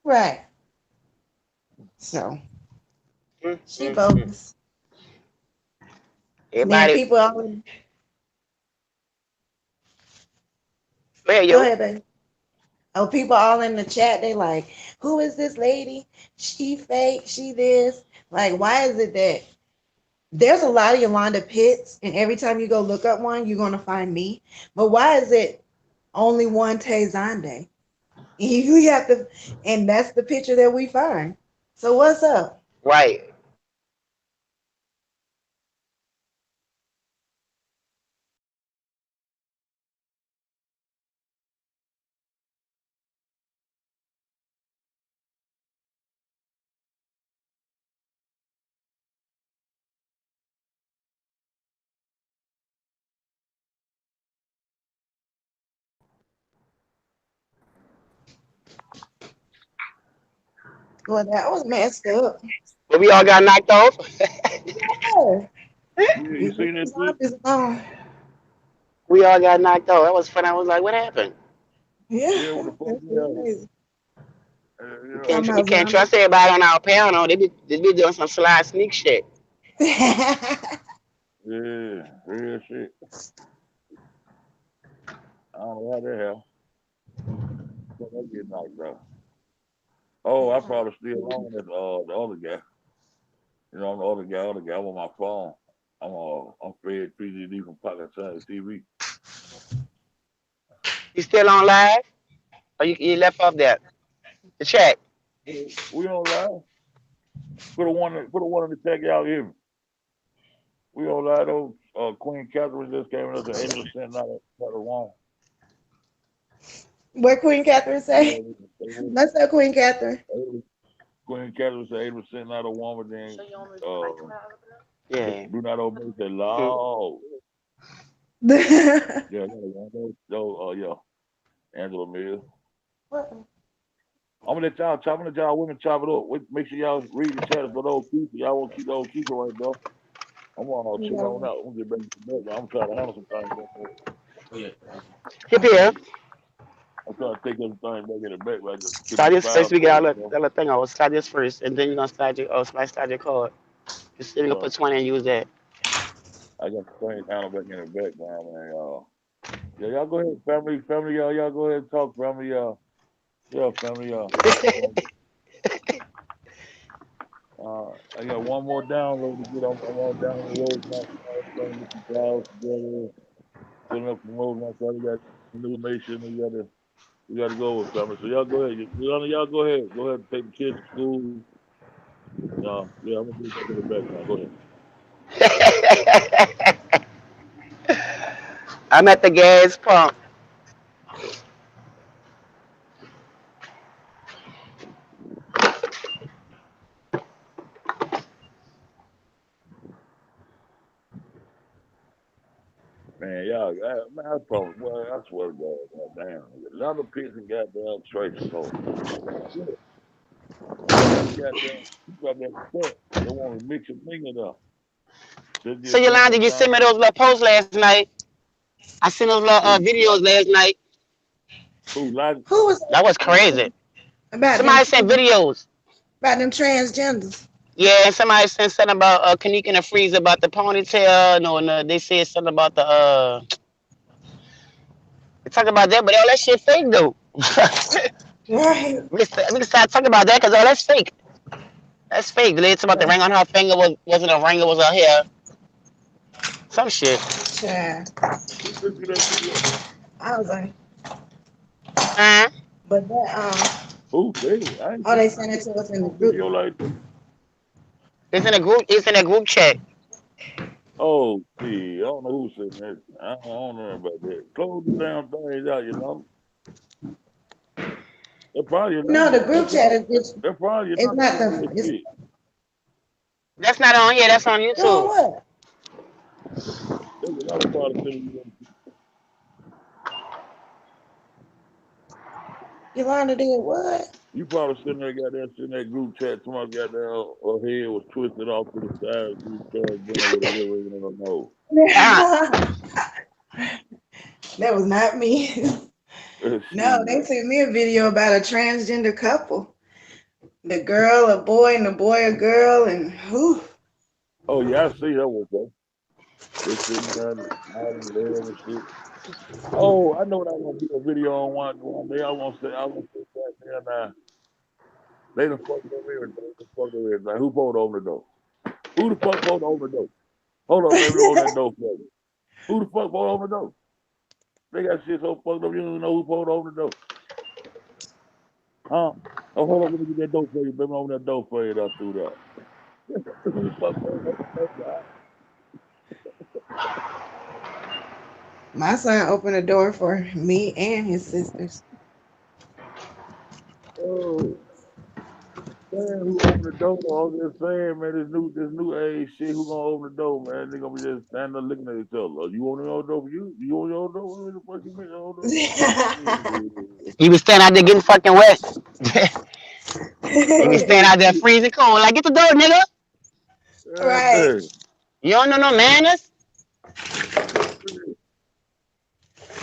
Right. So Mm, she mm, mm. bogus. And then Everybody, people always where go yo? ahead, baby. Oh, people all in the chat, they like, who is this lady? She fake, she this. Like, why is it that There's a lot of Yolanda Pitts, and every time you go look up one, you're gonna find me. But why is it only one Tay Zonde? You have to, and that's the picture that we find. So what's up? Right. Well, that was messed up. But we all got knocked off. Yeah. You You leave seen that the shit? zombies alone. We all got knocked off. That was fun. I was like, what happened? Yeah, Yeah, what the fuck? that's Yeah, crazy. We yeah. can't Talking we about can't zombies. trust everybody on our panel. They be doing some sly sneak shit. Yeah, real shit. I don't know how the hell. But I get knocked out. Oh, I Yeah. probably still on it. The other guy. You know, I'm the other guy. I'm on my phone. I'm Fred PGD from Pakistan TV. You still on live? Or you left off that? The chat. We on live. Put a one in the check y'all hear me. We on live though. Queen Catherine just came in as an 80% not a wrong. What Queen Catherine say? You know, What's up, Queen Catherine? Queen Catherine said 80% not a woman. Then Yeah. do not obey the law. What? Yeah, yeah. Angela Mills. I'm gonna let y'all women chop it up. Make sure y'all read the chat for those people. Y'all want to keep those people right there. I'm on You chill on know, out. I'm gonna get back to the back. I'm trying to handle some things. Hip here. I'm trying to take everything back in the back. Like just get Start these this since files we get straight. all You know? the thing. I will start this first, and then you're gonna start your somebody start your card. Just you're gonna Well, put 20 and use that. I got the thing handle back in the background, man. Yeah, y'all go ahead, family, y'all go ahead and talk, family, yeah, family, I got one more download to get. I'm all down the road now. Trying to get some files together, putting up some roads. My brother got new information. We gotta go with family. So y'all go ahead. Y'all go ahead. Go ahead and take the kids to school. Yeah, I'm gonna get back in the background. Go ahead. I'm at the gas pump. Man, I probably, well, I swear to God, goddamn, a lot of pits and goddamn trace so yeah, you got that stuff. They want to mix your finger up. They So just Yolanda, you sometimes. sent me those little posts last night. I seen those little Who, videos last night. like, who was That was crazy. about them Somebody sent videos. about them transgenders? Yeah, and somebody sent something about Kenneka in the freezer about the ponytail. No, no, they said something about the they talked about that, but all that shit fake though. Right. We can start talking about that because all that's fake. That's fake. They talking about the ring on her finger wasn't a ring, it was her hair. Some shit. Yeah. who sent you that video? I was like, Huh? but that Who said it? I ain't oh, seen they sent it to us in the no group. video like that. It's in a group. It's in a group chat. Oh, see, I don't know who said that. I don't know about that. Close the damn thing out, you know. They're probably No, Yolanda. the group chat is just They're probably it's Yolanda not sent you the that it's shit. That's not on here. That's on doing YouTube. what? They're Yolanda probably sent you that. Yolanda did what? You probably sitting there, got there, sitting in that group chat. Somebody got there, her head was twisted off to the side. She was transgender with a earring in her nose. Ah, That was not me. No, they Shit. sent me a video about a transgender couple. The girl, a boy, and the boy, a girl, and who? Oh yeah, I see that one though. They sitting there, nodding their head and shit. Oh, I know what I want to do a video on one day. I want to say that there now. They done fucked up everything. They done fucked up everything. Who pulled over the door? Who the fuck pulled over the door? Hold up, baby, open that door for you. Who the fuck won't open the door? They got shit so fucked up, you don't even know who supposed to open the door. Huh? Oh, hold on, let me get that door for you, baby. Open that door for you through there. Who the fuck won't open the door? My son opened the door for me and his sisters. Oh, man, who opened the door? I was just saying, man, this new age shit, who gonna open the door, man? They gonna be just standing there looking at each other. You want to open the door for you? You want to open the door? What the fuck you mean? Hold on. You be standing out there getting fucking wet. You be standing out there freezing cold. Like, get the door, nigga. God Right. damn. You don't know no manners.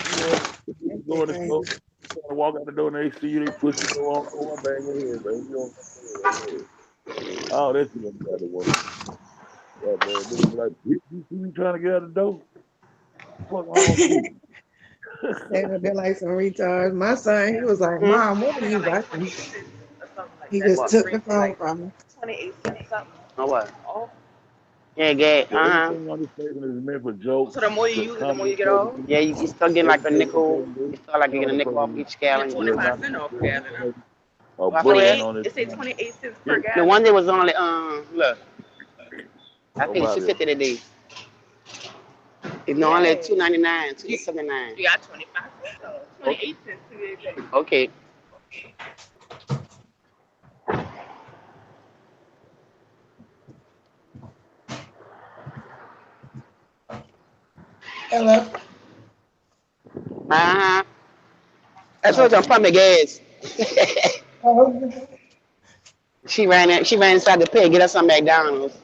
You know, the That people go shit in the store, crazy. trying to walk out the door and they see you, they push the door on, oh, my bad, go ahead, baby. You don't know. Oh, that's what I'm trying to work. Yeah, man, nigga be like, you see me trying to get out the door? Fuck wrong with you? They would be like some retards. My son, he was like, Hmm? Mom, what are you watching? He just What? took the phone from me. Or what? Yeah, gay. So everything on this statement is meant for jokes, for comedy purposes. Yeah, you start getting like a Education nickel. purposes. You start like getting a Criminal nickel off purposes. each gallon. We are not considering information or What I said? bullying on this channel. Yes, The one that was only look, I think it's two nobody else. fifty today. It's only 2.99, 2.79. Okay. Okay. Hello? Uh-huh. That's what I'm Okay. pumping gas. Oh, She ran inside the pit, get us some McDonald's.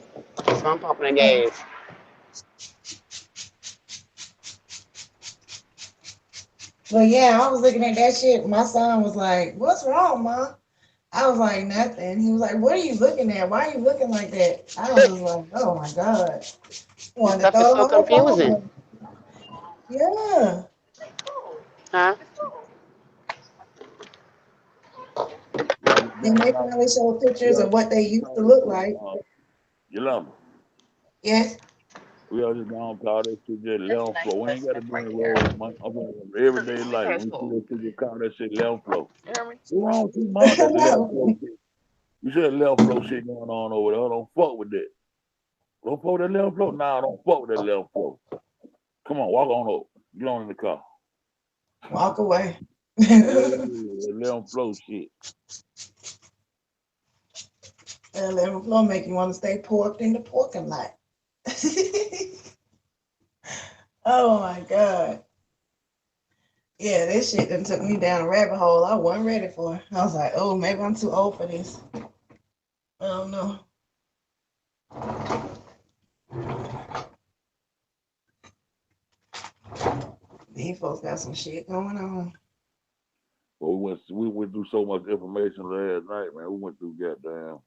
So I'm pumping the gas. but yeah, I was looking at that shit. My son was like, What's wrong, Mom? I was like, Nothing. He was like, What are you looking at? Why are you looking like that? I was just like, Oh my God. I This wanted to stuff is throw the so whole phone confusing. away. Yeah. Huh? Y'all just Then going they out. finally showed pictures Yeah, of what they used to call this look shit, like. Yolanda. Yes. We all just gonna call that shit just 11th floor. We ain't got to be in the road, man. I'm in everyday life. When we see that shit, just call that shit 11th floor. What's wrong with you, mom? That's 11th floor No. shit. You said 11th floor shit going on over there. Don't fuck with that. Don't fuck with that 11th floor. Nah, don't fuck with that 11th floor. Come on, walk on up. Get on in the car. Walk away. Yeah, that 11th floor shit. That 11th floor make you want to stay parked in the parking lot. Oh my God. Yeah, this shit done took me down a rabbit hole I wasn't ready for. I was like, oh, maybe I'm too old for this. I don't know. These folks got some shit going on. But we went through so much information last night, man. We went through goddamn.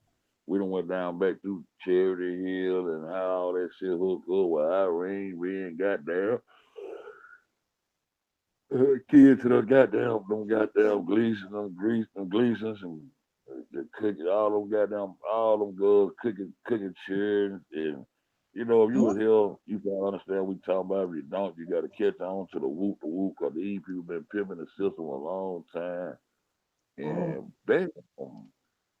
We done went down back through Charity Hill and how all that shit hooked up with Irene being goddamn kids to the goddamn Gleasons and the cooking all them girls cooking chairs and if you was here, you can understand we talking about. If you don't, you got to catch on to the whoop, cause these people been pimping the system a long time. Mm. And bam,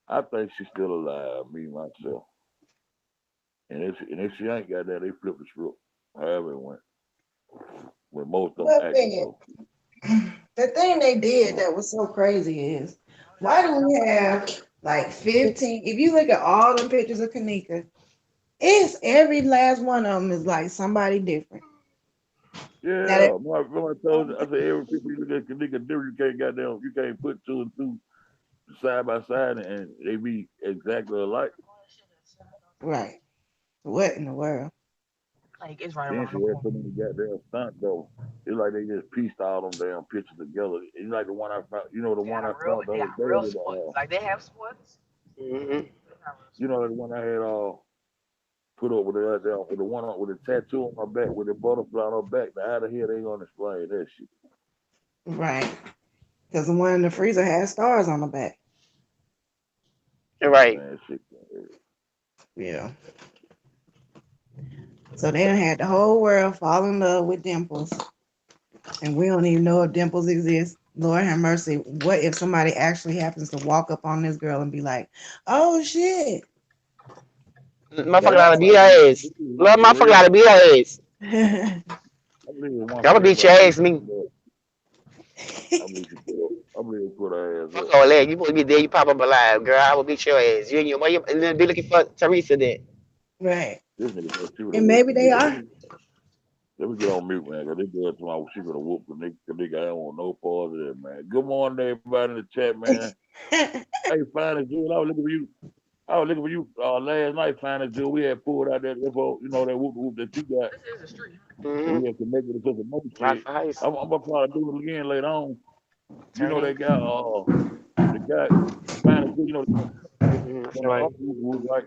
I think she's still alive, me myself. And if she ain't got that, they flip the script. However it went, when most of them But acting man, so. the thing they did that was so crazy is why do we have like 15? If you look at all the pictures of Kenneka, it's every last one of them is like somebody different. Now that Yeah, my told you, I said every people you look at nigga do, you can't put two and two side by side and they be exactly alike. right. What in the world? Then she had so many goddamn stunt though. It's like they just pieced all them damn pictures together. It's like the one I found, the one I found the other day with Mm-hmm. the one I had put up with with the one with the tattoo on my back with the butterfly on her back. Now how the hell they gonna explain that shit? Right. Because the one in the freezer has stars on the back. You're right. Man, shit. Yeah. So they done had the whole world fall in love with Dimples, and we don't even know if Dimples exist. Lord have mercy. What if somebody actually happens to walk up on this girl and be like, "Oh shit"? Motherfucker Damn, ought I to beat might her be ass. Little for motherfucker ought real. to beat her ass. I believe in one I'ma for beat your everybody. ass, me. I believe she put up. I believe she put her ass Fuck up. all that. You supposed to be there, you pop up alive. Girl, I will beat your ass. You and your boy, and then be looking for Teresa then. Right. This nigga thought she would have And whooped maybe the they nigga. are. Let me get on mute, man, because this girl tomorrow she would have whooped the nigga. I don't want no part of that, man. Good morning, everybody in the chat, man. Hey, fine as Jewel, I was looking for you. I was looking for you last night, fine as Jewel. We had pulled out that info, that whoop that you got, and Mm-hmm. we had connected it to some more Right shit. for heist. I'm gonna try to do it again later on. You Turn know in. that guy, the guy, fine as Jewel, Mm-hmm. That's from the right. other whoop, right?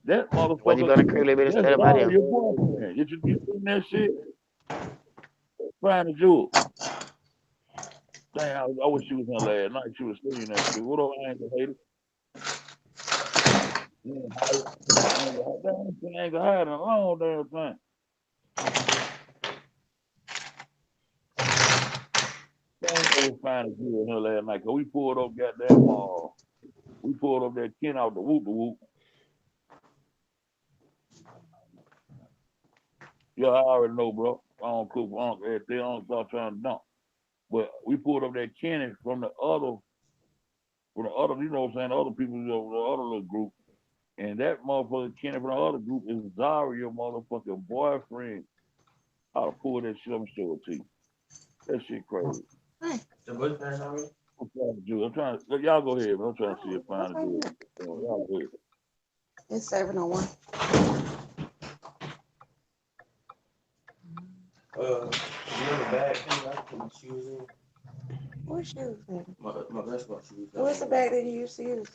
That Was he motherfucker, on the crib a little bit that's instead of my Zara, them? your boyfriend. You seen that shit? Fine as Jewel. Damn, I wish she was in last night. She was seeing that shit. What up, Angel Hater? You ain't hide. Damn, ain't hide in a long damn time. Damn, I was fine as Jewel in her last night. Cause we pulled up goddamn, we pulled up that Ken out the whoop the whoop. Yeah, I already know, bro. I don't cook for Uncle everything. I don't start trying to dump. But we pulled up that Kenny from the other, you know what I'm saying, the other people, the other little group. And that motherfucker Kenny from the other group is Zara, your motherfucking boyfriend. I'll pull that shit. I'm sure to you. That shit crazy. I'm trying to do. I'm trying to. Y'all go ahead. Man. I'm trying to see if What's find a right good. here? Y'all go ahead. It's 701. What shoes? What's the bag that you used to use?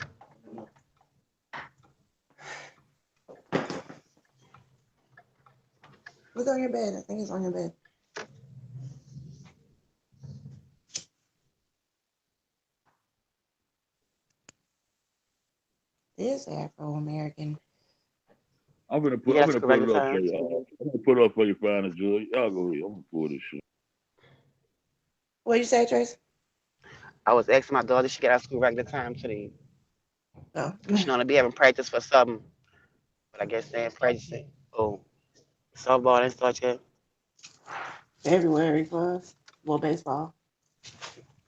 Look on your bed. I think it's on your bed. This Afro American. You I'm got gonna school put regular it up for time. you. I'm gonna put it up for you, find a judge. Y'all go ahead. I'm gonna pull this shit. What you say, Trace? I was asking my daughter, she got out of school regular time today. Oh, She gonna be having practice for something, but I guess they ain't practicing. Oh, softball didn't start yet. February for us. Well, baseball.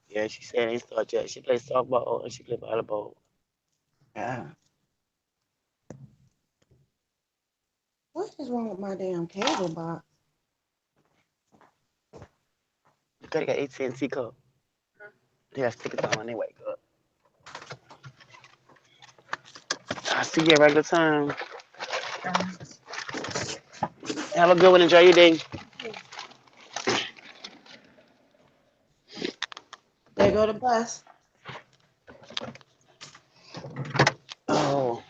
Yeah, she said it ain't start yet. She plays softball and she plays volleyball. Yeah. What is wrong with my damn cable box? You could have got AT&T cup. They got stickers on when they wake up. I see you at regular time. Have a good one. Enjoy your day. There go the bus. Oh,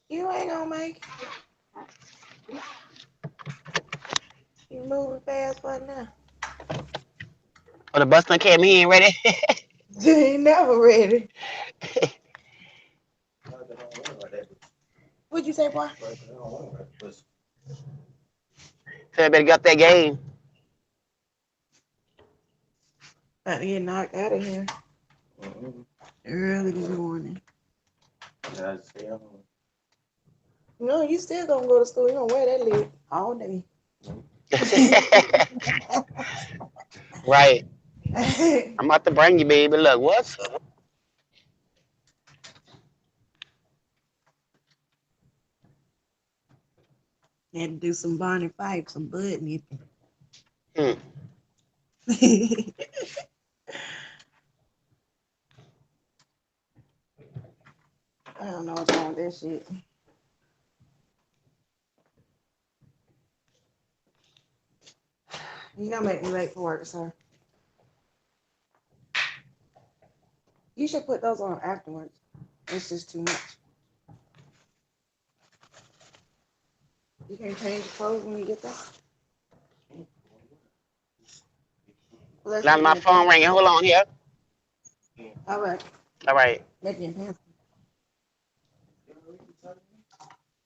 You ain't gonna make it. You moving fast for now. oh, the bus done came in ready. You ain't never ready. What'd you say, boy? So I better get up that game. About to get knocked out of here early this morning. No, you still gonna go to school. You gonna wear that lid all day. Right. I'm about to bring you, baby. Look, what? Had to do some Barney Fife, some bud nipping. Hmm. I don't know what's wrong with that shit. You gonna make me late for work, sir. You should put those on afterwards. It's just too much. You can change your clothes when you get there. Well, let's Now make my me a phone pants. ringing. Hold on here. All right, All right. make me a pants.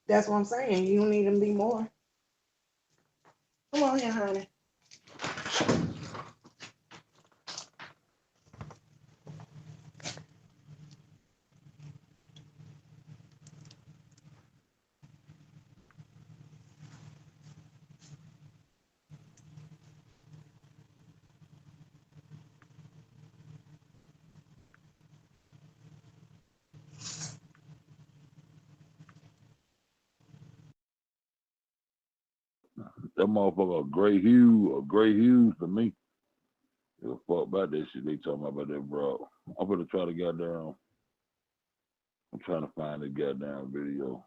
That's what I'm saying. You need them to be more. Come on here, honey. That motherfucker a gray hues to me. Give a fuck about that shit they talking about that bro. I'm gonna try to goddamn. I'm trying to find the goddamn video.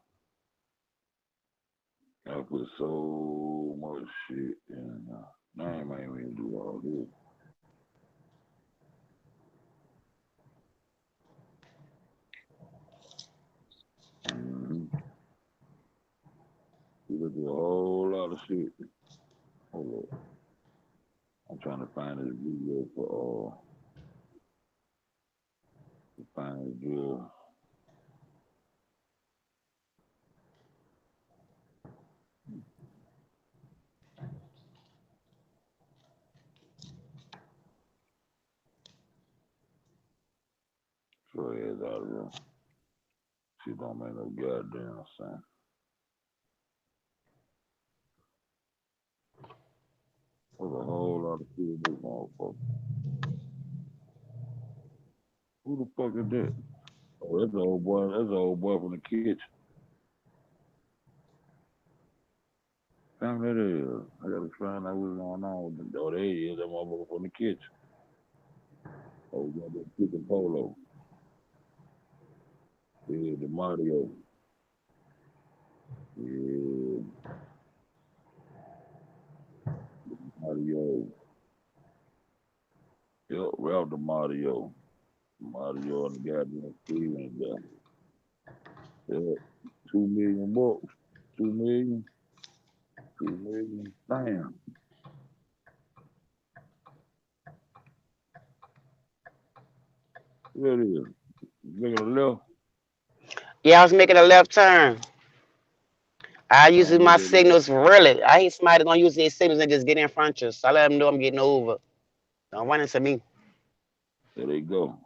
I put so much shit in. I ain't even do all this. Mm-hmm. We look at a whole lot of shit. Hold up. I'm trying to find this video for to find the drill. So heads out of there. She don't make no goddamn sense. There's a whole lot of shit in this motherfucker. Who the fuck is that? Oh, that's the old boy. That's the old boy from the kitchen. Damn, that is. I gotta find out what's going on with them. Oh, there he is. That motherfucker from the kitchen. Oh, we got that chicken polo. Yeah, the Mario. Yeah, Mario. Yep, Ralph the Mario. Mario and the goddamn Steven guy. Yep. 2 million bucks. 2 million. 2 million. Damn. What it is? Making a left. Yeah, I was making a left turn. I use Don't make my that left. signals really. I hate somebody gonna use their signals and just get in front of you. So I let them know I'm getting over. Don't run into me. There they go.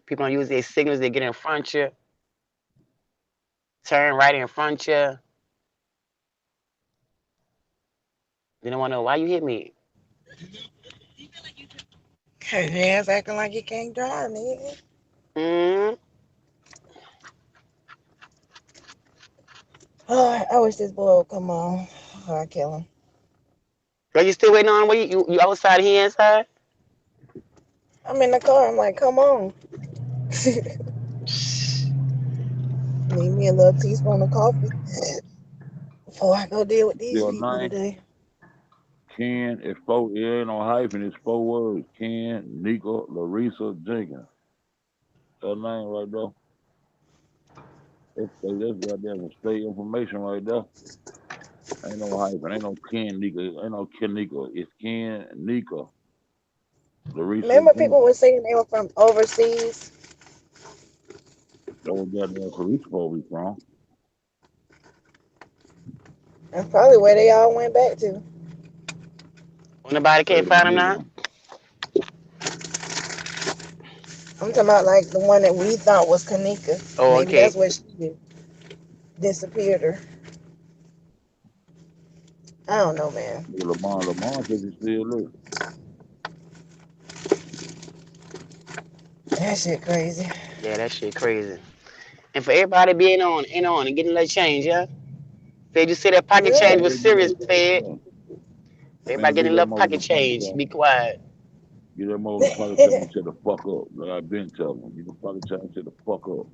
People don't use their signals, they get in front of you, turn right in front of you. They don't wanna know why you hit me. Hey, ass acting like you can't drive, nigga. Mm. Oh, I wish this boy would come on. Or I kill him. Are you still waiting on what you outside here inside? I'm in the car. I'm like, come on. Need me a little teaspoon of coffee before I go deal with these Your people name? today. Ken, it's four, it ain't no hyphen, it's 4 words. Ken, Nika, Larissa, Jenkins. That name right there. That's goddamn state information right there. Ain't no hyphen, ain't no Ken, Nika, ain't no Ken, Nika. It's Ken, Nika, Larissa, Remember, people Jenkins. were saying they were from overseas. That was goddamn Larissa supposed to be from. That's probably where they all went back to. When nobody Say can't it find them again now? now. I'm talking about like the one that we thought was Kenneka. Oh, Maybe okay. that's where she disappeared her. I don't know, man. Nigga Lamar said he still live. That shit crazy. Yeah, that shit crazy. And for everybody being on and on and getting a little change, yeah? They just say that pocket change Yeah. was serious, Fed. Man, Everybody man, getting get a that little mother the pocket pocket change. change. Be quiet. Get that mother the pocket change and shut the fuck up. Like I been telling him. Get the pocket change and shut the fuck up.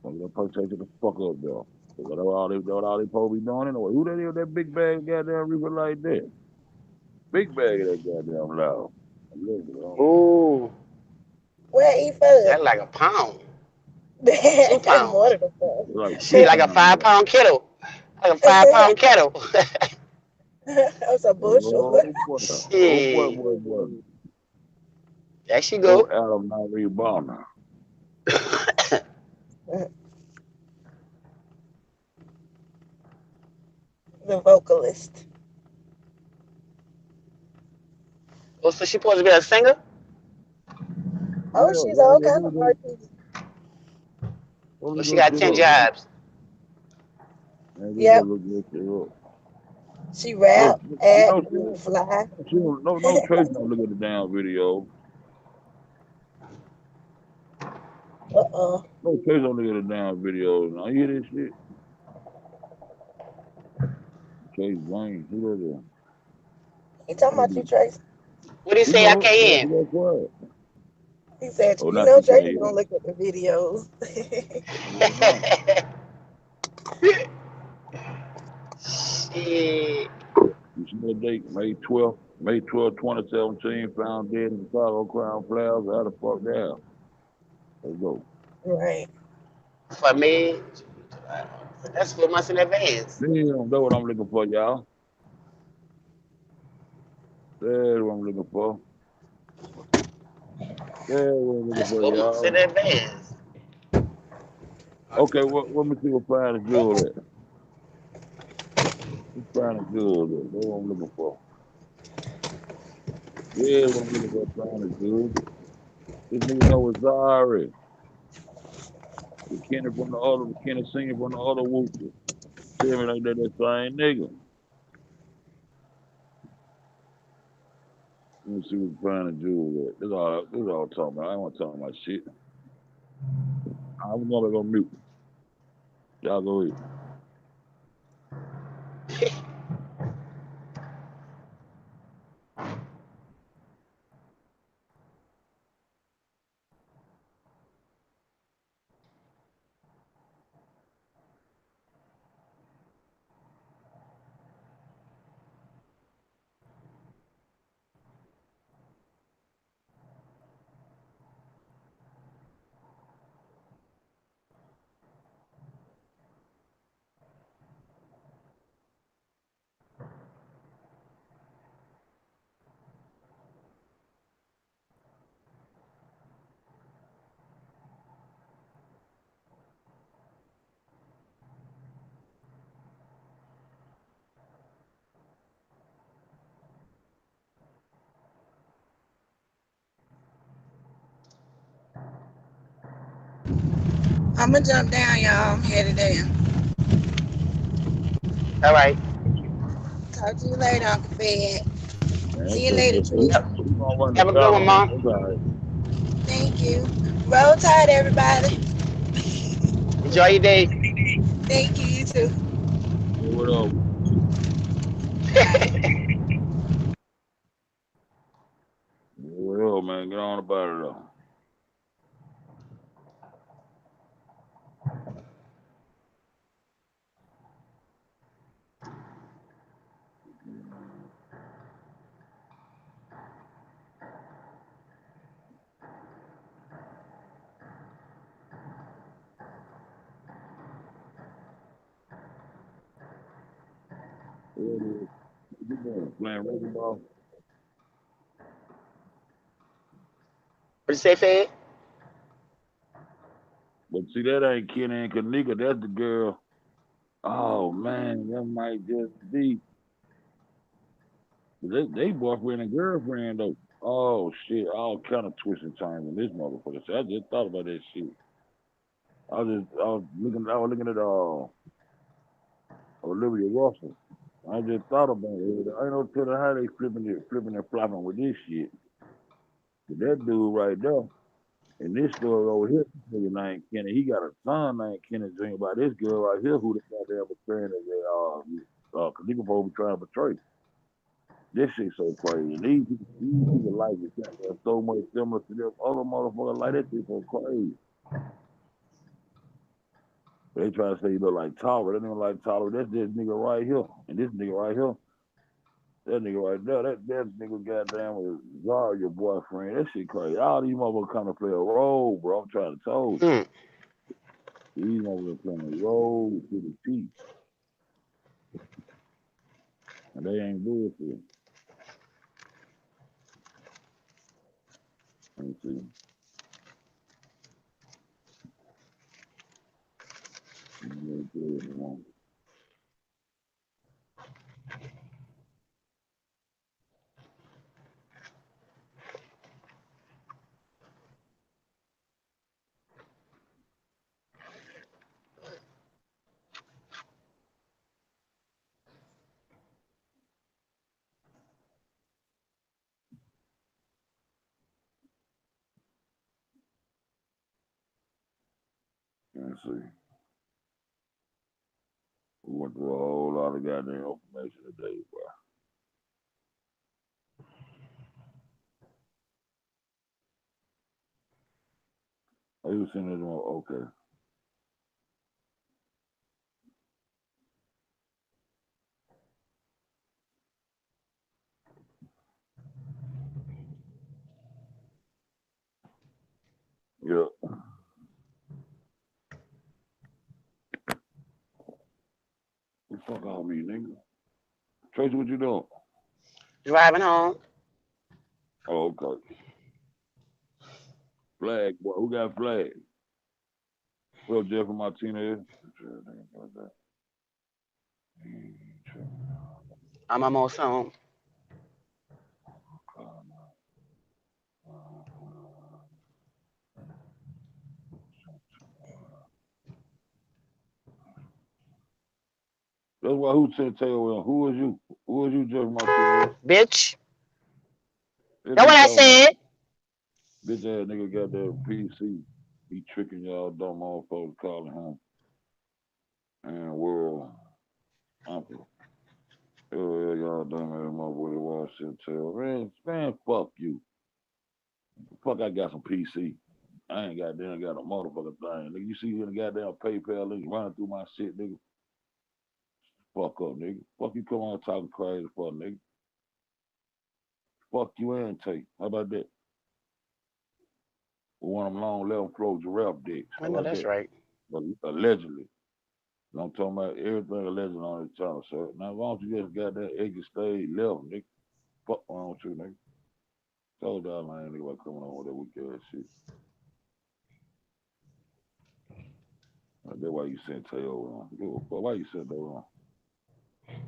Get the pocket change and shut the fuck up, though. What all they supposed to be doing anyway. Who that is, that big bag goddamn reaper like that? Big bag of that goddamn loud. Listen, Ooh, Where he from? that's like a pound. 2 That's more pounds. than a it's like two Shit, like a pounds, five though. pound kettle. Like a 5 pound kettle. That's a bushel. Shit. Boy. There she Oh, go. Adam Nyree Bonner. the vocalist. Oh, so she supposed to be a singer? Oh, Yeah, she's yeah, all they kind do of that. artist. Let Or me she go got shit 10 up. jobs? Man, just go Yep, look that shit up. she Look, rap, you act, know, fly. she don't, no Trace don't look at the damn video. Uh-uh. No Trace don't look at the damn video. Now you hear this shit? Chase Blaine, who that is? He talking That about you, be, Tracy. What do you we say? I know, can't yeah, hear. she got quiet. He said, Oh, you not know, you can't Tracy hear. don't look at the videos. Yeah, no. Shit. You see that date, May 12th, 2017, found dead in Chicago, Crown Plaza. How the fuck down? Let's go. Right. For me, that's 4 months in advance. Damn, that's what I'm looking for, y'all. That's what I'm looking for. That's what I'm looking That's for, 4 months in y'all. advance. Okay, let me see what fine is jewel at. What fine is jewel at? That's what I'm looking for. Yeah, what I'm looking for, fine is jewel. This nigga know it's sorry. The Kenny from the other, the Kenny singing from the other whoopers. Tell me like that same nigga. Let me see what's fine and jewel at. This all I'm talking about. I don't want to talk about shit. I'm gonna go mute. Y'all go ahead. I'm going to jump down, y'all. I'm headed down. All right. Talk to you later, Uncle Fed. Man, See you so later, much. We Trish. Yep. we gonna run the Have a good one, battle, man. Mom. That's all right. Thank you. Roll Tide, everybody. Enjoy your day. Thank you, you too. Yeah, what up? Yeah, what up, man? Get on about it though. What is what you doing? Playing rugby ball? What you say, Fed? But see, that ain't Kenny and Kenneka. That's the girl. Oh man, that might just be. They boyfriend and girlfriend though. Oh shit, all kind of twisting time in this motherfucker. See, I just thought about that shit. I was looking at Olivia Russell. I just thought about it. I ain't no telling how they flipping and flopping with this shit. But that dude right there, and this story over here, this nigga named Kenny, he got a son named Kenny Jr. by this girl right here who the goddamn portraying as cause nigga supposed to be trying to portray. This shit so crazy. These people like it goddamn so much similar to them other motherfuckers like that shit so crazy. They try to say you look like Tyler. That nigga like Tyler. That's this nigga right here. And this nigga right here. That nigga right there, that nigga goddamn was Zara, your boyfriend. That shit crazy. All these motherfuckers kind of play a role, bro. I'm trying to tell you. Hmm. These motherfuckers playing a role to the T. And they ain't bullshit. Let me see. Let me tell you, man. Let's see. We went through a whole lot of goddamn information today, bro. Oh, you seen this one? Okay. Yeah. The fuck all me, nigga. Tracy, what you doing? Driving home. Oh, okay. Flag, boy. Who got flag? Well, Jeff and Martinez. I'm almost home. That's why who said tail who was you? Who was you, Jeff Martinez? Bitch. That's Know what what you I talking about. said? Bitch ass nigga got that PC. He tricking y'all dumb motherfuckers calling him and world uncle. Oh, yeah, y'all dumb ass motherfucker watch shit tell. Man, fuck you. Fuck, I got some PC. I ain't goddamn got a motherfucking thing. Nigga, you see here the goddamn PayPal link running through my shit, nigga. Fuck up, nigga. Fuck you come on talking crazy for, nigga. Fuck you and take. How about that? With one of them long 11 flow giraffe dicks. I How know about that's that? right. But allegedly. I'm talking about everything alleged on this channel, sir. Now, why don't you just got that exit stage left, nigga? Fuck wrong with you, nigga? Told y'all I ain't nigga about coming on with that weak ass shit. That's why you sent Tayo on. Give a fuck. Why you sent that on?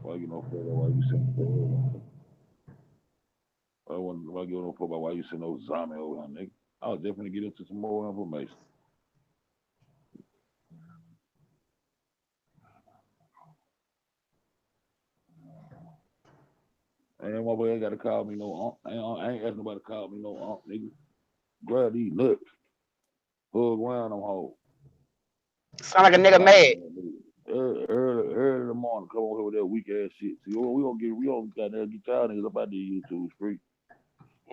Why you no fuck about why you sent Tayo on? Why give no fuck about why you sent those zombie over on, nigga? I was definitely get into some more information. Ain't my boy ain't got to call me no I ain't asking nobody to call me no nigga. Grab these nuts. Hug around them hoes. Sound like a nigga Call me mad. that nigga. Early in the morning, come over here with that weak ass shit. See, we don't got that get y'all niggas up out the YouTube street.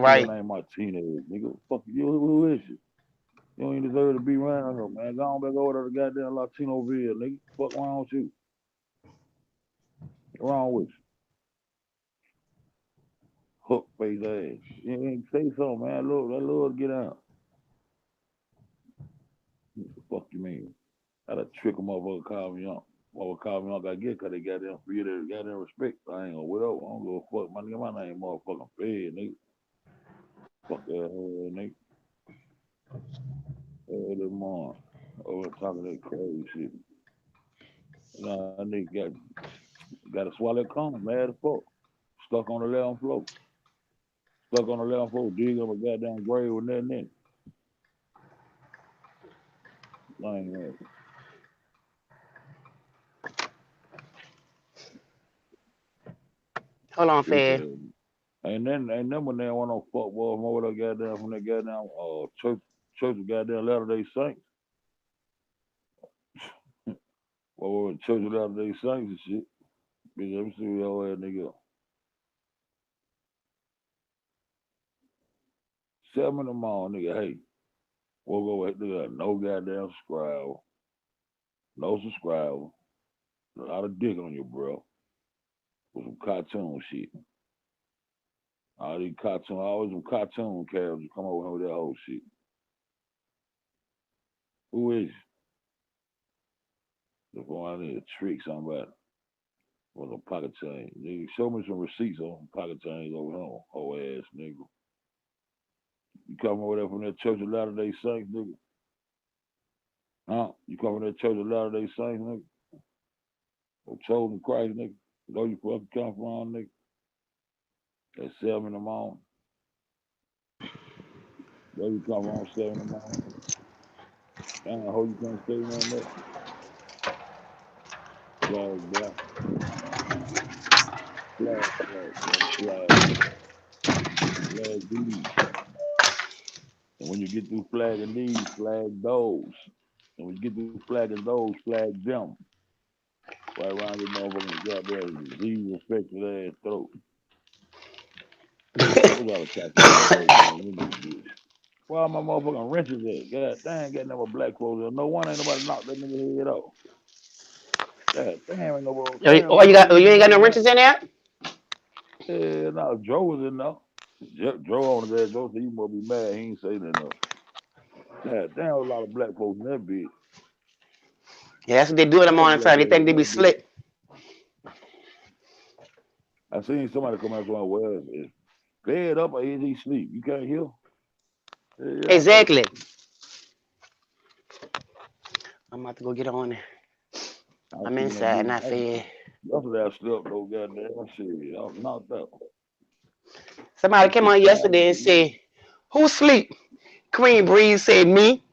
Nigga Right. named Martinez, nigga. Fuck you, who is you? You don't even deserve to be around here, man. Go on back over to the goddamn Latinoville, nigga. Fuck wrong with you? What's wrong with you? Hook face ass. You ain't say something, man. Look, that Lord get out. What the fuck you mean? I gotta trick a motherfucker call me up. Motherfucker call me up, I get cause they got them free their goddamn respect. I ain't gonna wait up. I don't give a fuck. My nigga, my name motherfucking Fed, nigga. Fuck that whole nigga. Early morning. Over talking that crazy shit. Nah, that nigga gotta swallow that condom, mad as fuck. Stuck on the 11th floor. Stuck on the 11th floor, dig up a goddamn grave with nothing in it. Lame ass. Hold on, Bitch Fed. ass. Ain't then when they want no fuck boy from over there goddamn from that goddamn church of goddamn Latter Day Saints. Well, church of Latter Day Saints and shit. Bitch, let me see your ass nigga. 7 in the morning, nigga, hey. Woke over, nigga, no goddamn subscriber. No subscriber. A lot of dick on you, bro. With some cartoon shit. All these cartoon, always some cartoon characters come over here with that whole shit. Who is the one I need to trick somebody with a pocket change? Nigga, show me some receipts on some pocket change over here, whole ass nigga. You come over there from that Church of Latter Day Saints, nigga? Huh? You come from that Church of Latter Day Saints, nigga? Or chosen Christ, nigga? Where you fucking come from, nigga? At 7 in the morning. Where you come from 7 in the morning? Damn, I hope you can't say nothing else. Flag, boy. Flag. Flag these. And when you get through flagging these, flag those. And when you get through flagging those, flag them right around your motherfucking goddamn disease infected ass throat. Those are the type of motherfuckers going in this bitch. Where all my motherfucking wrenches at? God damn, got no black folks there. No one ain't nobody knocked that nigga head off. God damn, ain't no damn, Oh, what the fuck you these ain't got no niggas wrenches in there? Yeah, no, Joe was in there. Joe on his ass. Joe said he must be mad. He ain't say nothing else. God damn, a lot of black folks in that bitch. Yeah, that's what they do in the More morning black time. They ass think in they be that bitch. slick. I seen somebody come out going, well, is bed up or is he sleep? You can't hear? Yeah, I know. Exactly. I'm about to go get on there. I was I'm thinking that inside, bitch. not fed. Yesterday I slept though, goddamn shit. I was knocked out. Somebody That came shit on tired yesterday as and said, "Who sleep?" Queen Breeze said, "Me."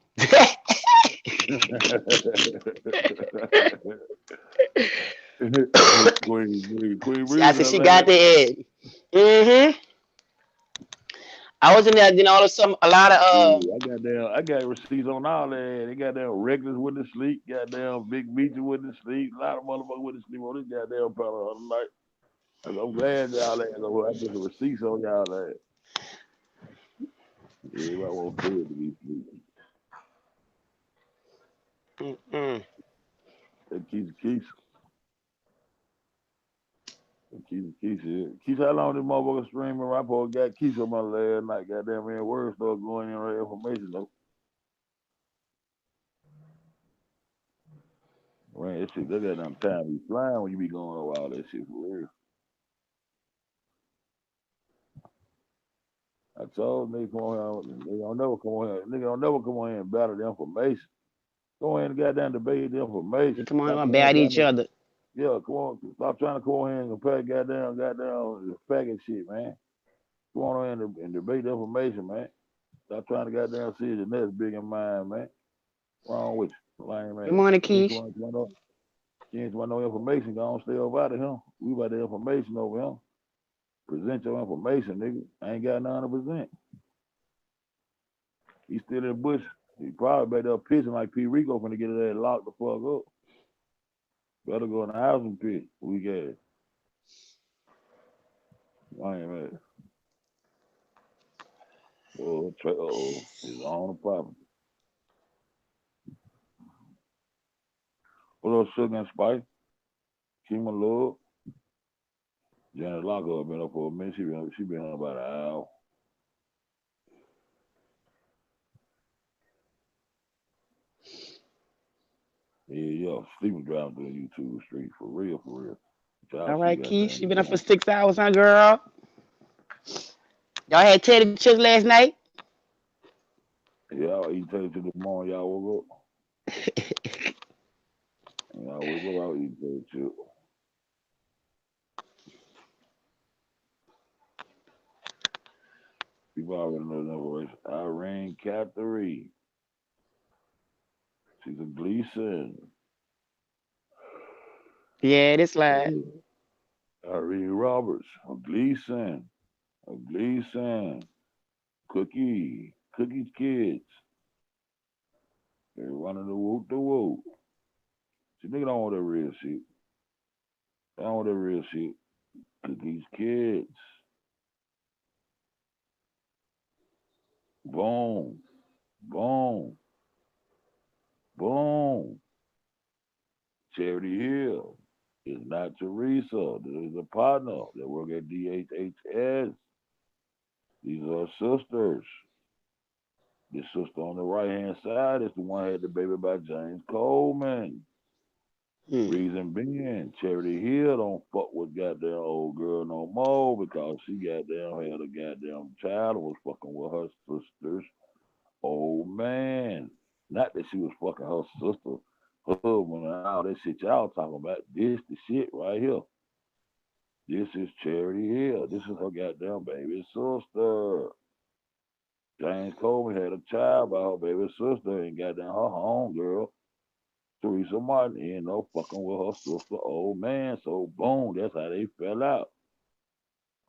Queen I Breeze in said she got the Atlanta. egg. Mm-hmm. I was in there, all of some a lot of Yeah, I got receipts on all that. They got down Reckless with the sleep, goddamn Big Meacher with the sleep, a lot of motherfuckers with the sleep on this goddamn panel the other night. I'm glad y'all had I put some receipts on y'all that. Everybody want fed to be sleeping. mm-mm. That Keisha, how long this motherfucker streaming rapper got Keisha on my last night, goddamn man, word started going in her information though. Man, that shit, that goddamn time be flying when you be going over all that shit for real. I told niggas come on here, they don't never come on here. Nigga don't never come on here and battle the information. Go ahead and goddamn debate the information. You come on, Stop gonna coming here bat trying each to, other. yeah, come on. Stop trying to come on here and compare goddamn faggot shit, man. Come on in and debate the information, man. Stop trying to goddamn see the next big in mind, man. Wrong with you, lame Good man. morning, You ain't Keish. come on no, you ain't come on no information. Go on, stay over out of him. We about the information over him. Present your information, nigga. I ain't got none to present. He still in the bush. He probably back there pissing like P. Rico finna get his ass locked the fuck up. Better go in the house and piss. Weak ass. Lame ass. Oh, it's on the property. What up, Sugar and Spice? Keep my love. Janet Locker been up for a minute. She been up about an hour. Yeah. Sleeping driving through the YouTube street for real, for real. Y'all All see right, Keish. goddamn You me been up for going. 6 hours, huh, girl? Y'all had Teddy Chips last night? Y'all eat tater to the morning. Y'all woke up. Y'all wake up. I'll eat tater chip. People already know the number. Irene Catherine. She's a Gleason. Yeah, this slide. Irene Roberts. A Gleason. A Gleason. Cookie's kids. They running the whoop the whoop. See, nigga don't want that real shit. They don't want that real shit. Cookie's kids. Boom. Boom. Boom. Charity Hill. It's not Teresa. This is a partner that work at DHHS. These are sisters. This sister on the right hand side is the one who had the baby by James Coleman. Hmm. Reason being, Charity Hill don't fuck with goddamn old girl no more because she goddamn had a goddamn child and was fucking with her sister's old man. Not that she was fucking her sister, husband, and all that shit y'all talking about. This the shit right here. This is Charity Hill. This is her goddamn baby sister. James Coleman had a child by her baby sister and goddamn her home girl. Teresa Martin ended up fucking with her sister, old man. So boom, that's how they fell out.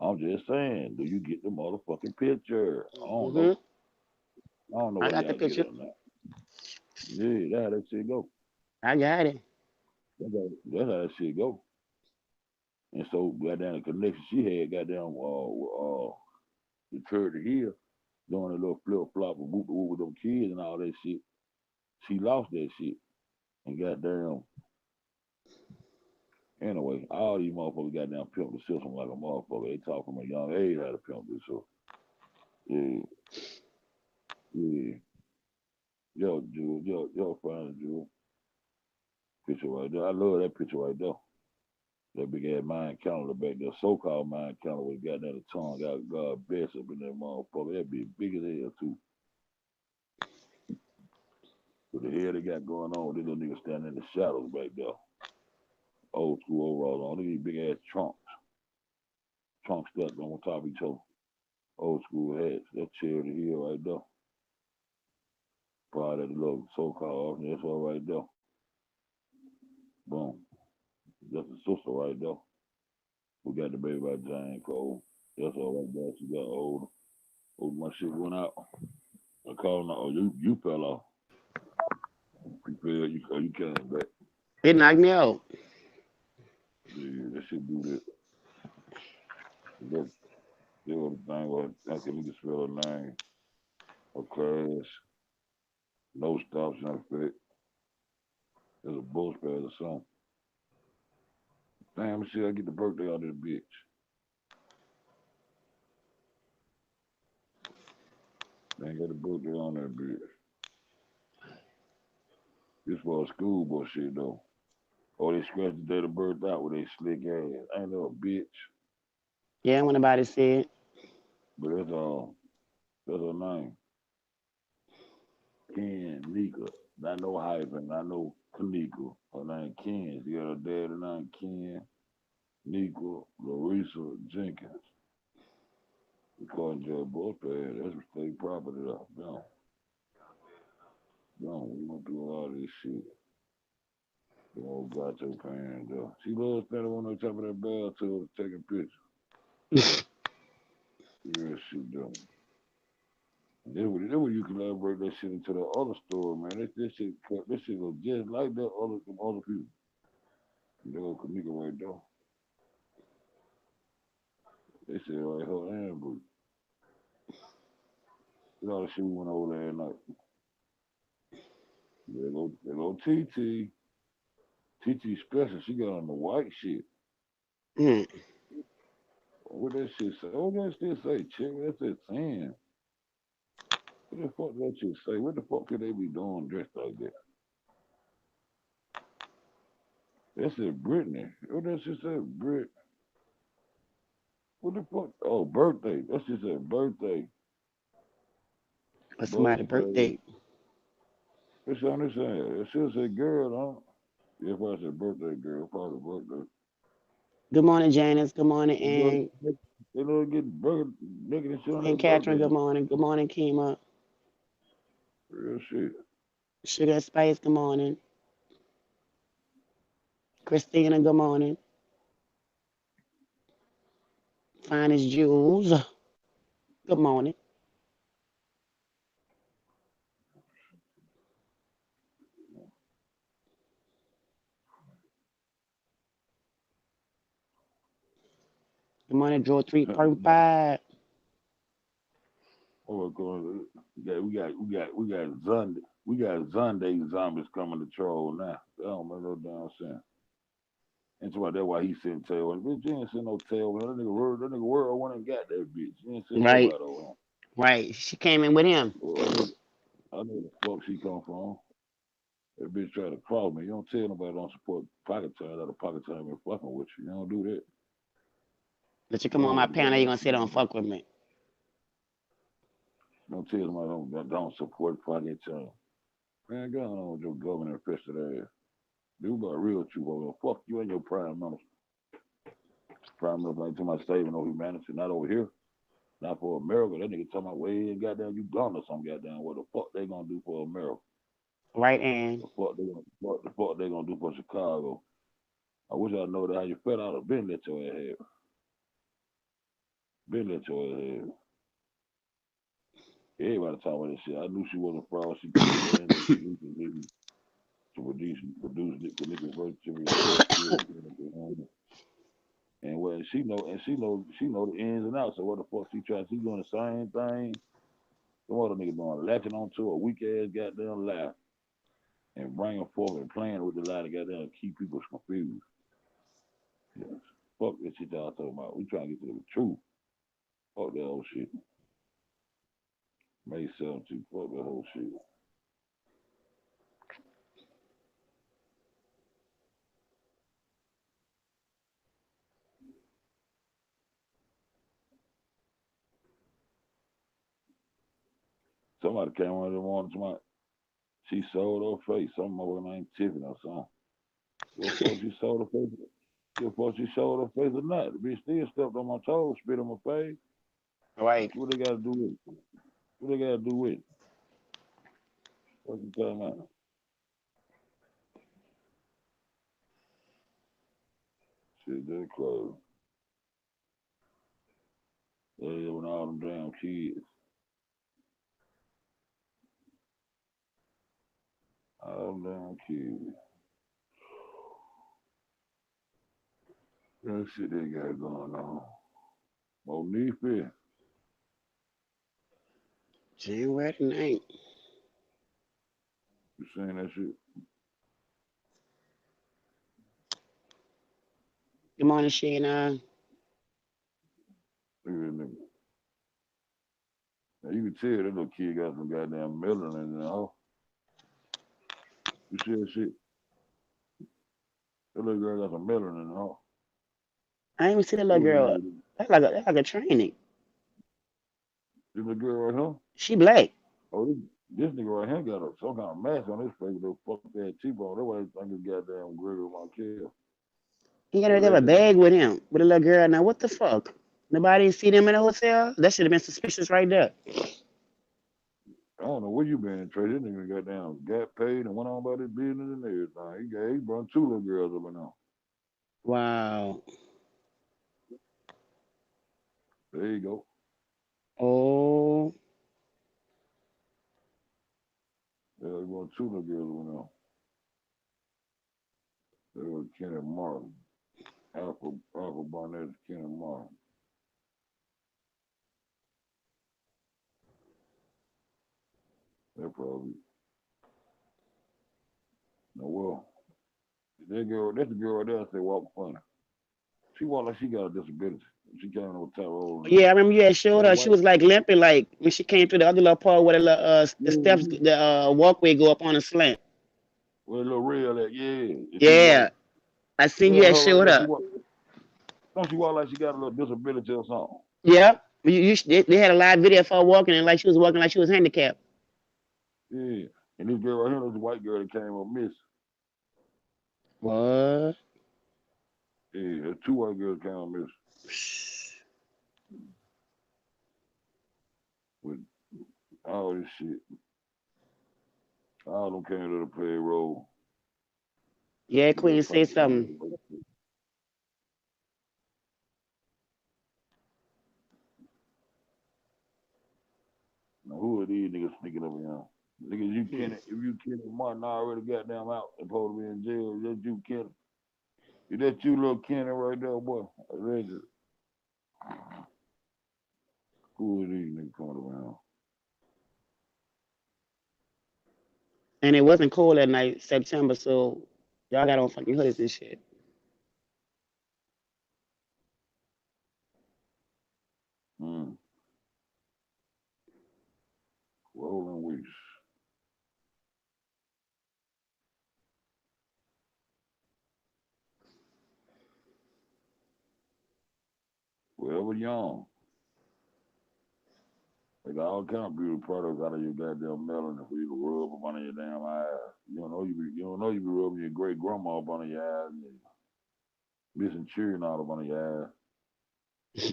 I'm just saying, do you get the motherfucking picture? I don't Mm-hmm. know. I don't know I where got the y'all get picture. on that. Yeah, that's how that shit go. I got it. That's how that shit go. And so goddamn the connection she had goddamn the church here doing a little flip flop and whoop whoop with them kids and all that shit. She lost that shit. And goddamn anyway, all these motherfuckers goddamn pimp the system like a motherfucker. They talk from a young age how to pimp this so yeah, yeah. Yo, fine, Jewel. Picture right there. I love that picture right there. That big ass mind calendar back there, so called mind calendar with got that tongue got God best up in that motherfucker. That be big as hell too. With the hair they got going on, these little niggas standing in the shadows back there. Old school overalls on. Look at these big ass trunks stuck on top of each other. Old school hats. That chair to hill right there. Probably that little so called that's all right there. Boom. That's the sister right there. We got the baby by Jane Cole. That's all right there. She got older. Oh, my shit went out. I called her. Oh, you fell off. You fell. You came back. It knocked me out. Yeah, that shit do that. That that was the thing was I can nigga spell her name, her class, no stops, no fit. There's a bull spell or something. Damn shit, I get the birthday out of this bitch. They ain't got the birthday on that bitch. This was school bullshit though. Oh, they scratched the date of birth out with they slick ass. Ain't no bitch. Yeah, when nobody said. But that's her name. Ken Nika. Not no hyphen, not no Kanika. Her name Ken. She got her daddy name Ken, Nika, Larissa Jenkins. We call Joe Bullpad. That's state property though. No, we went through all this shit. The old gato pan though. She loves standing on the top of that bell to taking pictures. Yeah, she do. Then when you can elaborate that shit into the other story, man. This shit go just like that other people. They go Kanika right there. They said right her and Bruce. You know the shit we went over there at night. They go TT. TT special. She got on the white shit. Mm. What that shit say? What that shit say? Chick, that's that saying. What the fuck that shit say? What the fuck could they be doing dressed like that? That said Brittany. What that shit say? Brit. What the fuck? Oh, birthday. That shit said birthday. Or somebody's Birthday. birthday. It's on this saying. It should say girl, huh? Yeah, if I said birthday girl, probably birthday. Good morning, Janice. Good morning, They know and they know get burger naked and shit on their Queen Catherine. birthday. Good morning. Good morning, Kima. Real shit. Sugar and Spice. Good morning. Christina. Good morning. Finest Jules. Good morning. Good morning, Joe 335. Oh, God. We got Sunday zombies coming to troll now. That don't make no damn sense. And so that's why he sent tail. Bitch, you ain't send no tail. That nigga word went and got that bitch. You ain't send Right, nobody over him. right. She came in with him. Well, I know the fuck she come from. That bitch try to cross me. You don't tell nobody don't support pocket time that a pocket time been fucking with you. You don't do that. Let you You come on don't my what the panel. fuck You else gonna she sit on doing. fuck with me. Don't tell somebody don't support pocket time. Man, go on with your government infested ass. Do about real truth over there. Fuck you and your prime minister. Prime minister ain't to my saving no humanity, not over here. Not for America. That nigga talking about way in goddamn Uganda or some goddamn what the fuck they gonna do for America. Right, and The fuck they gonna do for Chicago. I wish I know that how you felt out of been let your ass have. Been let your ass have. Everybody talking about that shit. I knew she wasn't a fraud. She paid her and to produce nigga virtually still and what she know the ins and outs. So what the fuck she doing the same thing. Some other nigga doing latching onto a weak ass goddamn lie and bringing forth and playing with the lie to goddamn keep people confused. Yes. Fuck that shit y'all talking about. We trying to get to the truth. Fuck that whole shit. May 17. Fuck that whole shit. Somebody came on in the morning to my she sold her face. Some motherfucker named Tiffany or something. Your fuck she sold her face. Your fuck she showed her face or not. The bitch still stepped on my toes, spit on my face. Right. What they gotta do with it? What they gotta do with it? What you talking about? Shit, they closed. They with all them damn kids. All them damn kids. That shit they got going on. Monife, January the 9th. you seen that shit? Good morning, Sheena. Look at that nigga. Now you can tell that little kid got some goddamn melanin in the house. You see that shit? That little girl got some melanin in the house. I ain't even see that little Who is girl. it? That's like a training. This little girl right here? She black. Oh, this nigga right here got some kind of mask on his face with a fuck that T-bone. That's why they think it's goddamn Gregory Markel. He got to have a Allegedly. bag with him with a little girl. Now what the fuck? Nobody see them in the hotel. That should have been suspicious right there. I don't know where you been, Trey. This nigga got paid and went on about his business and everything. He brought two little girls up in there. Wow. There you go. Oh. Yeah, he brought two little girls up in there. They were Kenneth Martin. Alpha Barnett is Kenneth Martin. That probably. No, well, that's the girl right there that walk funny. She walk like she got a disability. She came in with Tyrone and Yeah, I remember you had showed that her. She white. was like limping, like when she came through the other little part where the steps, Yeah, the walkway go up on a slant. with a little real that, yeah. And she Yeah, walk. I seen you Yeah, had her right showed there. her. Don't she walk like she got a little disability or something? Yeah, they had a live video for her walking and like she was walking like she was handicapped. Yeah. And this girl right here, this white girl that came up miss. What? Yeah, there's two white girls came up miss with all this shit. All them came to play a role. Yeah, Get that Queen, say fucking something. shit. Now who are these niggas sneaking up in here? Niggas, if you Kenny Martin already got them out and supposed to be in jail, that you Kenny. Is that you little Kenny right there, boy? Allegedly. Who are these niggas coming around? And it wasn't cold that night, September, so y'all got on fucking hoodies and shit. Hmm. Rolling weeks. Forever young. They got all kind of beauty products out of your goddamn melanin for you to rub up under your damn eyes. You don't know you be rubbing your great grandma up under your eyes and missing cheering out up under your eyes.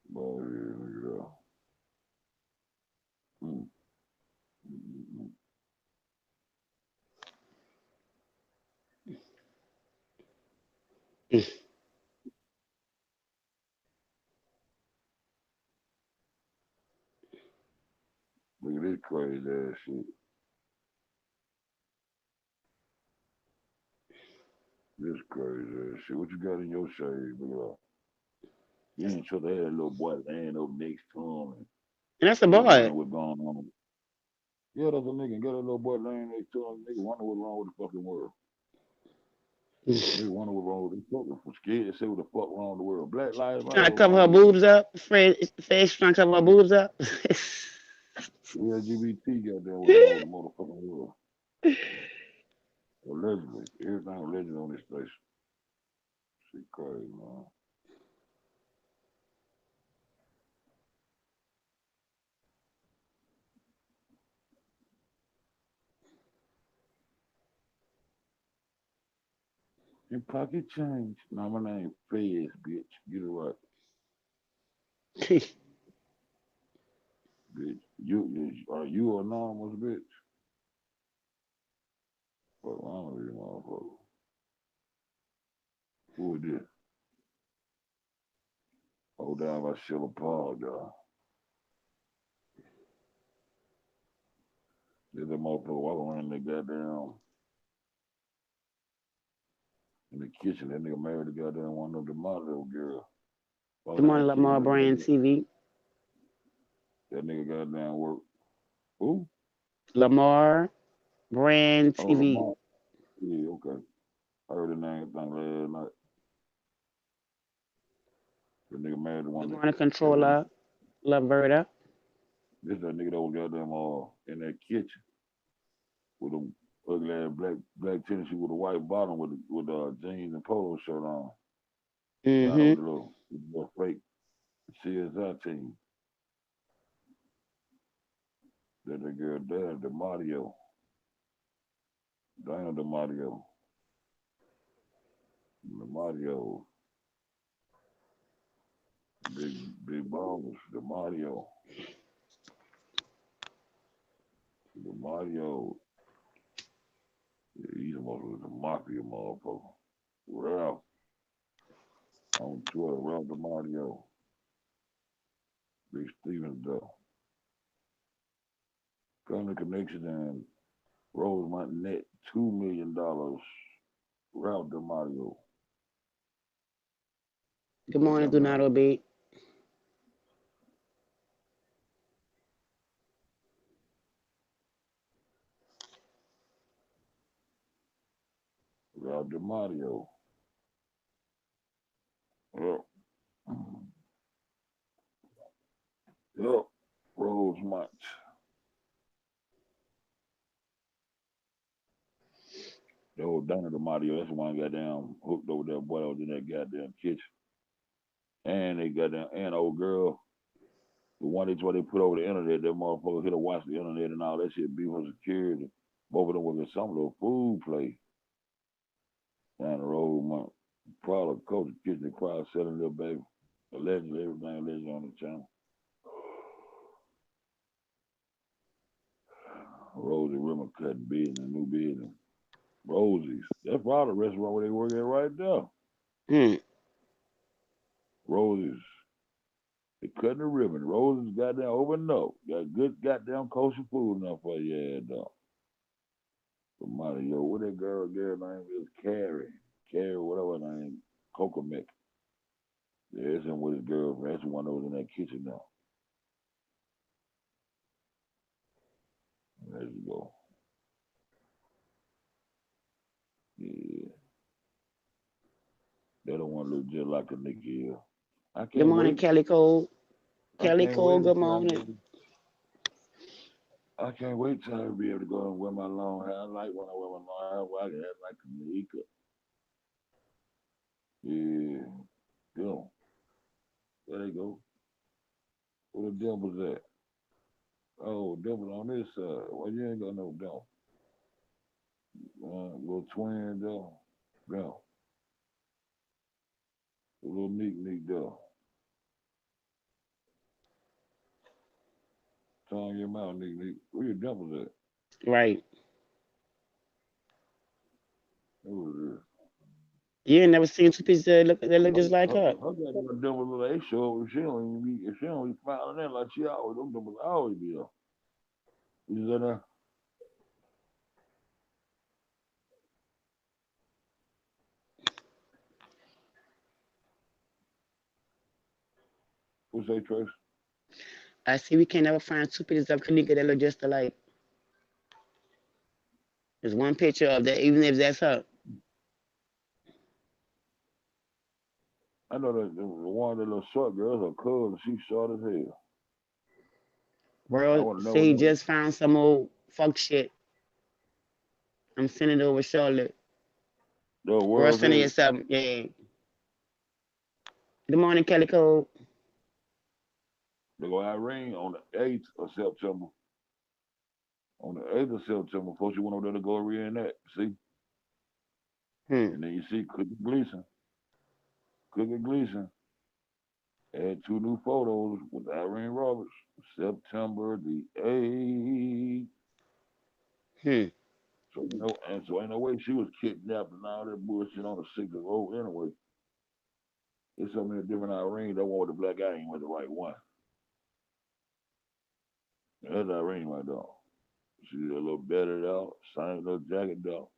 Boy, yeah, look at that. Mm. Mm. This crazy ass shit. This crazy ass shit. What you got in your shade, nigga? You ain't sure to have that little boy laying up next to him and And that's a nigga boy. wondering what's going on. Yeah, that's a nigga. Got a little boy laying next to him. Nigga wonder what's wrong with the fucking world. Nigga wonder what's wrong with the fucking scared to say what the fuck wrong with the world. Black lives matter, Trying to what's cover wrong her with the world. boobs up. Fred face trying to cover her boobs up. LGBT goddamn what's wrong with the motherfucking world. Allegedly. Everything alleged on this station. Shit crazy, man. In pocket change. Now my name Fez, bitch. Get it right, bitch. You are you anonymous, bitch? Fuck, I don't really motherfucker. Who is this? Hold down by Sheila Paul, y'all. There's a motherfucker walking around in the goddamn in the kitchen. That nigga married the goddamn one of the model girl. Good Walking down morning, the kitchen, Lamar looking at Brand TV. that nigga goddamn work. Who? Lamar Brand Oh, TV. Lamar. Yeah, okay. I heard the name thing last night. The nigga married the Good one that morning, that was Controller Laverta. this that nigga that was goddamn in that kitchen with a ugly ass black tennis shoe with a white bottom with jeans and polo shirt on. Down there Mm-hmm. with the little fake CSI team. That the girl there, DeMario. Dana DeMario. DeMario. Big big balls. DeMario. DeMario. Yeah, he's the mafia motherfucker. Ralph. On Twitter, Ralph DeMario. Big Stevens though. Family Connection and Rosemont net $2 million. Ralph DeMario. Good Yes, morning, I Do Not know. Obey. Ralph DeMario. Yep. Yep. Rosemont. The old Dana DeMario, that's the one goddamn hooked over that boy out in that goddamn kitchen. And they goddamn, and old girl, the one they put over the internet, that motherfucker hit to watch the internet and all that shit, be for security. Both of them was in some little food place down the road, man. Probably coach the kitchen, crowd selling little baby. Allegedly, everything allegedly on the channel. Rosie Rimmer cutting business, new business. Rosie's. That's probably the restaurant where they work at right there. Hmm. Rosie's. They cutting the ribbon. Rosie's goddamn open up. Got good goddamn kosher food enough for you, yeah, dog. Somebody, yo, what that girl name is? Carrie. Carrie, whatever her name. Cocomic. Yeah, that's him with his girlfriend. That's the one that was in that kitchen now. There you go. Yeah. They don't want to look just like a nigga here. I Good can't morning, wait. Kelly Cole. I Kelly can't wait Cole, good until morning. I can't wait till I be able to go and wear my long hair. I like when I wear my long hair. Well, I can act like a nigga. Yeah. Go. There they go. Where the devil's at? Oh, devil on this side. Well, you ain't got no devil. Little twin devil. Devil. A little neat devil. Tongue your mouth, neat. Where your devils at? Right. Who is this? You ain't never seen two pieces that look just like her. Her goddamn devil look like they show up if she don't even be smiling at like she always them devils always be up. You said that? What's that, Trace? I see we can't never find two pictures of Kenneka that look just alike. There's one picture of that, even if that's her. I know that the one of the little short girls, her cousin, she's short as hell. I World would have never say he known. just found some old fuck shit. I'm sending it over shortly. The World world sending you said something. Yeah. Good morning, Kelly Cole. they go Irene on the 8th of September. On the 8th of September, before she went over there to go reenact. See? Hmm. And then you see Cookie Gleason. Cookie Gleason had two new photos with Irene Roberts. September the 8th. Hmm. So ain't no way she was kidnapped and all that bullshit on the 6th of oh anyway. It's so many different Irene. That one with the black eye ain't was the right one. That's Irene right there. She's a little better out, same little jacket though.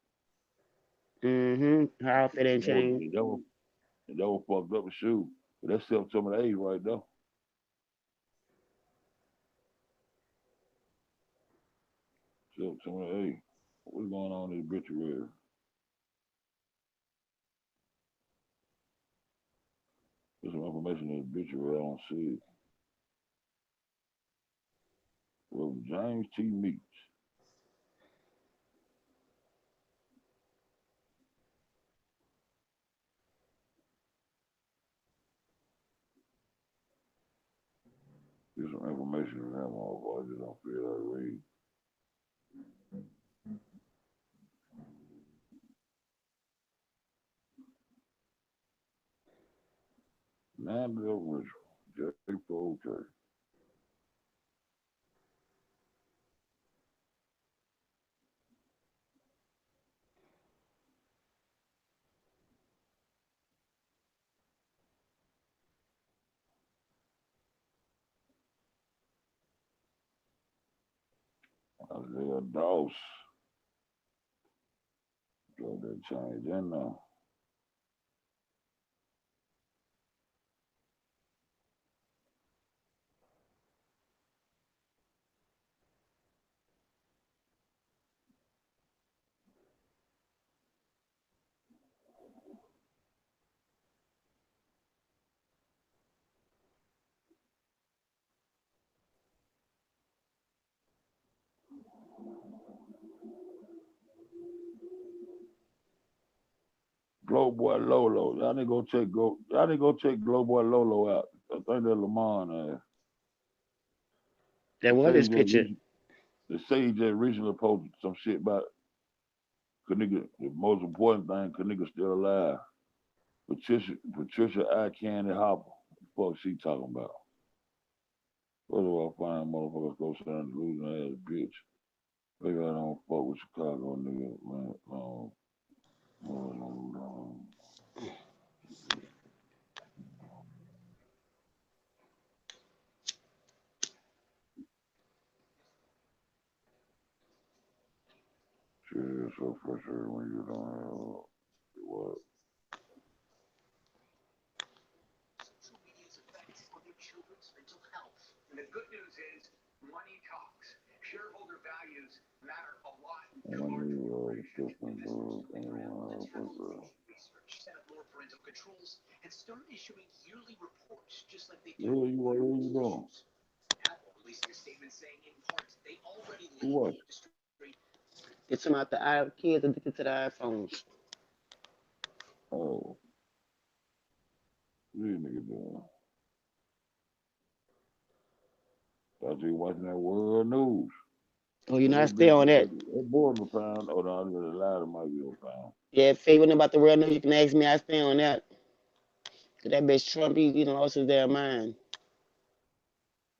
Mm-hmm. Her outfit ain't That was changed. that was that was fucked up the shoe. But that's September the 8th right there. September the 8th. What's going on in this bitch red? There's some information in this bitch red. I don't see it. Well, James T. Meeks. There's some information in that motherfucker. I just don't feel like read. Land of Ritual. J4K. Isaiah Doss. Got that change in now. Glow Boy Lolo. Y'all need go check Glow Boy Lolo out. I think that's Lamont. That They was say he his just picture. recently, they say he just recently posted some shit about Kenneka. The most important thing, Kenneka still alive. Patricia I Candy Hopper. What the fuck she talking about? First of all, fine motherfuckers go sound losing ass bitch. Maybe I don't fuck with Chicago nigga, man. Shit is so frustrating when you don't have what. Money, different girls, anyone else. Yeah, what are you doing? You what? It's about the kids addicted to the iPhones. Oh, these niggas doing. Thought you watching that world news. Oh, you know, What I that stay bitch on that. that boy was found. Oh no, I'm gonna lie to Mike you found. Yeah, if they wasn't about the real news, you can ask me. I stay on that. 'Cause that bitch Trump, he done lost his damn mind.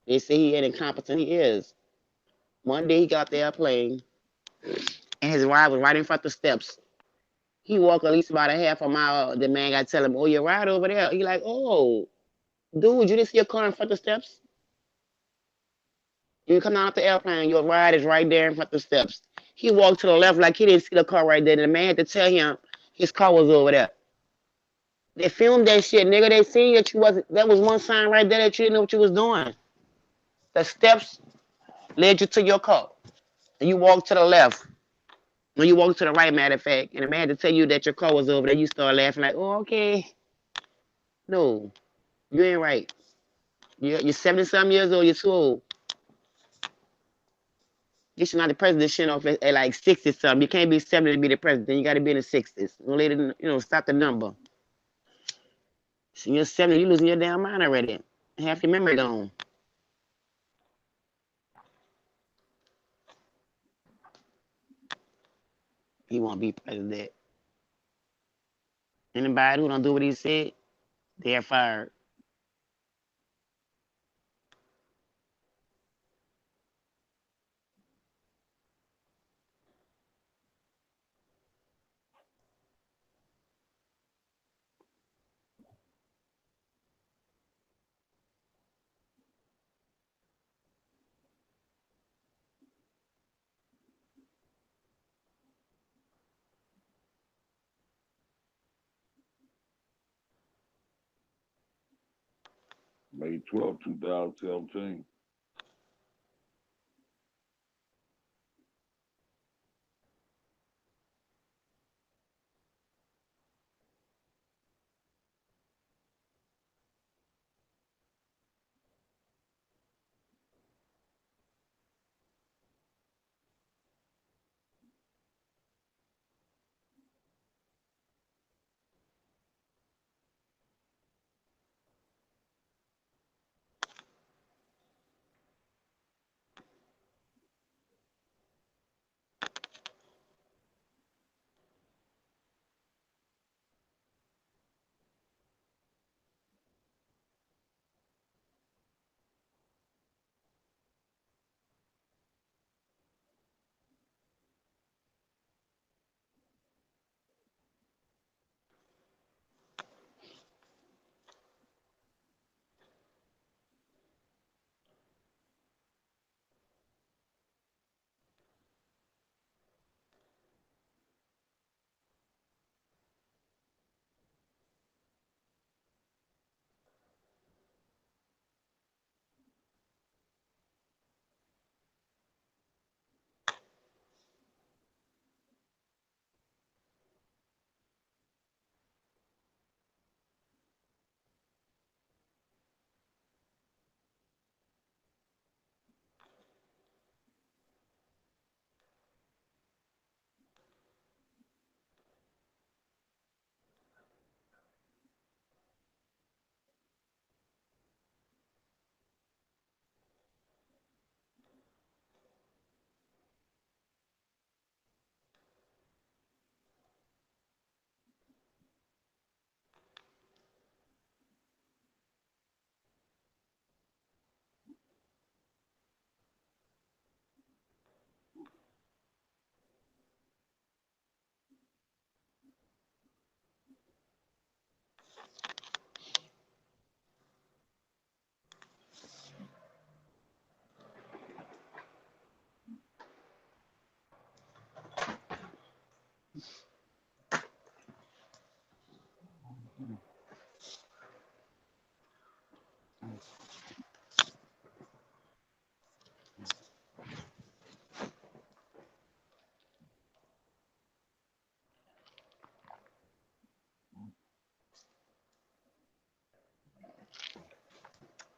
They say he ain't incompetent. He is. One day he got the airplane, and his ride was right in front of the steps. He walked at least about a half a mile. The man got to tell him, "Oh, you're right over there." He like, "Oh, dude, you didn't see a car in front of the steps?" You come out the airplane, your ride is right there in front of the steps. He walked to the left like he didn't see the car right there. And the man had to tell him his car was over there. They filmed that shit, nigga. They seen that you wasn't. That was one sign right there that you didn't know what you was doing. The steps led you to your car, and you walked to the left. When you walk to the right, matter of fact, and the man had to tell you that your car was over there, you start laughing like, "Oh, okay." No, you ain't right. You're 70 some years old. You're too old. You should not the president shit off at like 60 something. You can't be 70 to be the president. You got to be in the 60s. No later than, stop the number. So you're 70, you losing your damn mind already. Half your memory gone. He won't be president. Anybody who don't do what he said, they're fired. May 12, 2017.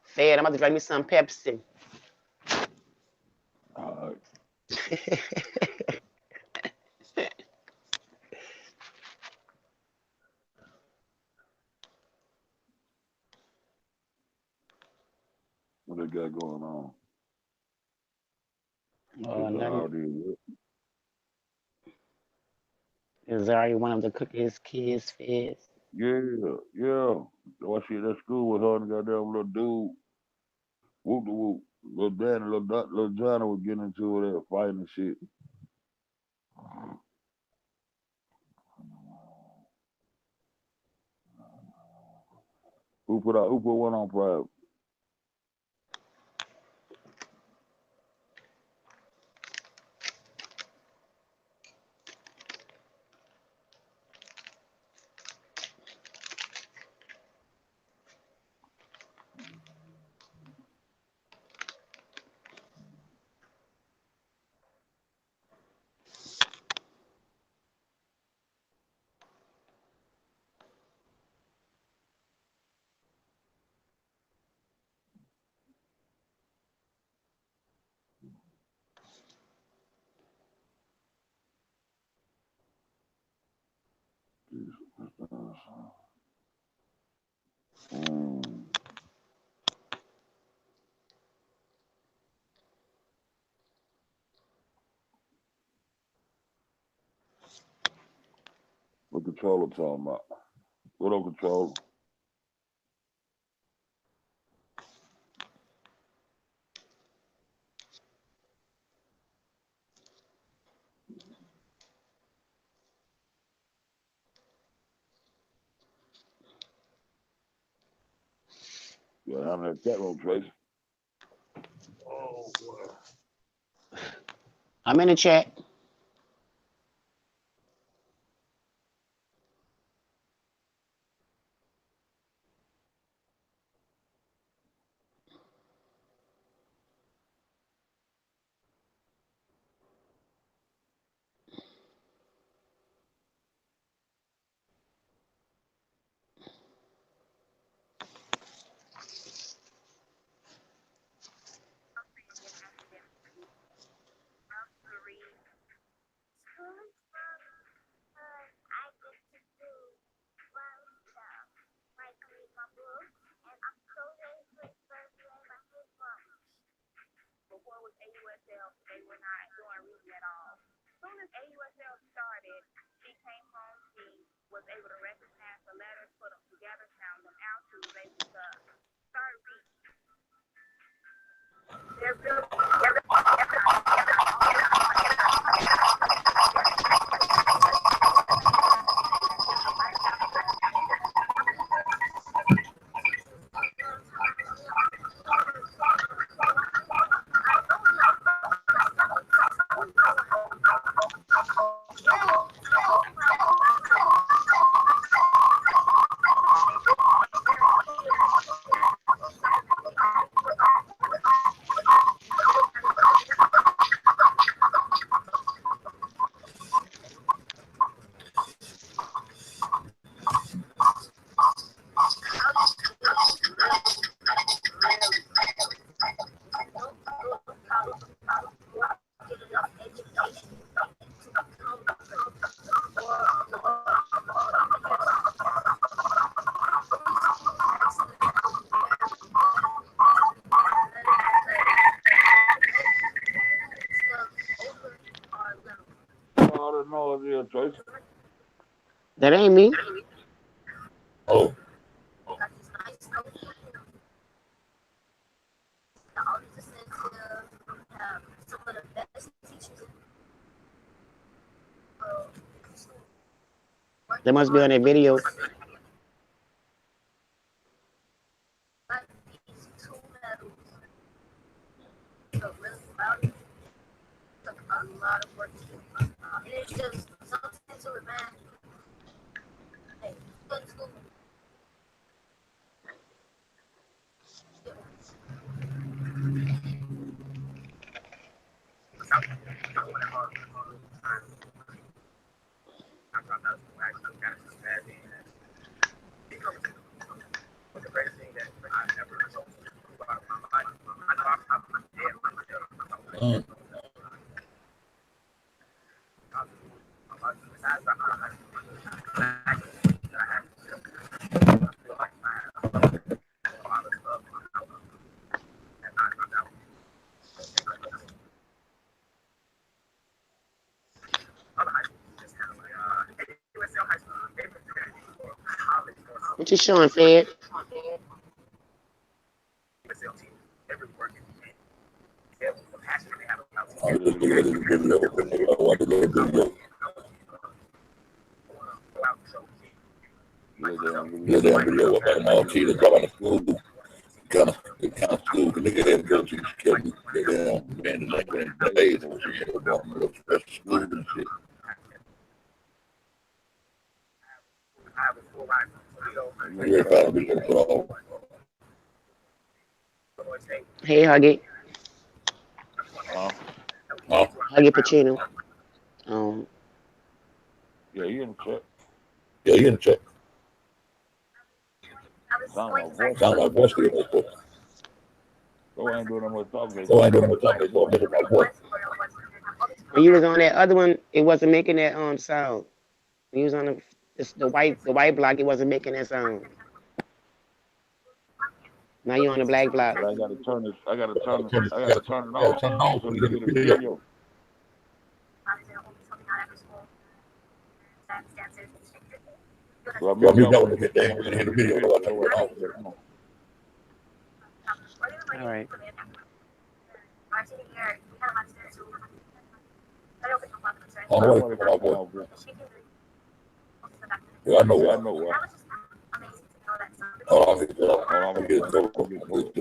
Fed, I'm about to drink me some Pepsi. All right. What they got going on? Oh, Is nothing. already Is already one of the cookies kids fed. yeah, yeah. Why she at school with her and goddamn little dude. Whoop the whoop. Little Danny, little Johnny was getting into it, fighting and shit. Who put one on private? Mm. What controller talking about? What up, controller? Yeah, I'm in that chat room, Tracy. Oh, boy. I'm in the chat. Before it was AUSL, they were not doing reading at all. As soon as AUSL started, she came home, she was able to recognize the letters, put them together, sound them out, she was able to start reading. They're really, All the noise here, Tracy. That ain't me. Oh, They must be on that video. mm. What you showing, Fed? I just look at this video. I watch a little video. Look at that video about my team going to school. Kind of school. The nigga had to go to the school. They down, man, the like in days. And she had to go to special school and shit. You ever found a video called, Hey, Huggy. huh? Huh? Huggy Pacino. Um, Yeah, you in the chat. Yeah, you in the chat. Sound like voice here. So I ain't doing no more talking. So I ain't doing no more talking. So I'm making my voice. when you was on that other one, it wasn't making that sound. When you was on the It's the white block. It wasn't making that sound. Now you on the black block. But I gotta turn it off so you can hear the video. So I mute that one to get there. You can hear the video. I turn it off. Come on. All right. On the way, come on, boy. Yeah, I know Yeah, I why. know why. Hold on, get it Hold on, I'm gonna get it I'm gonna get those.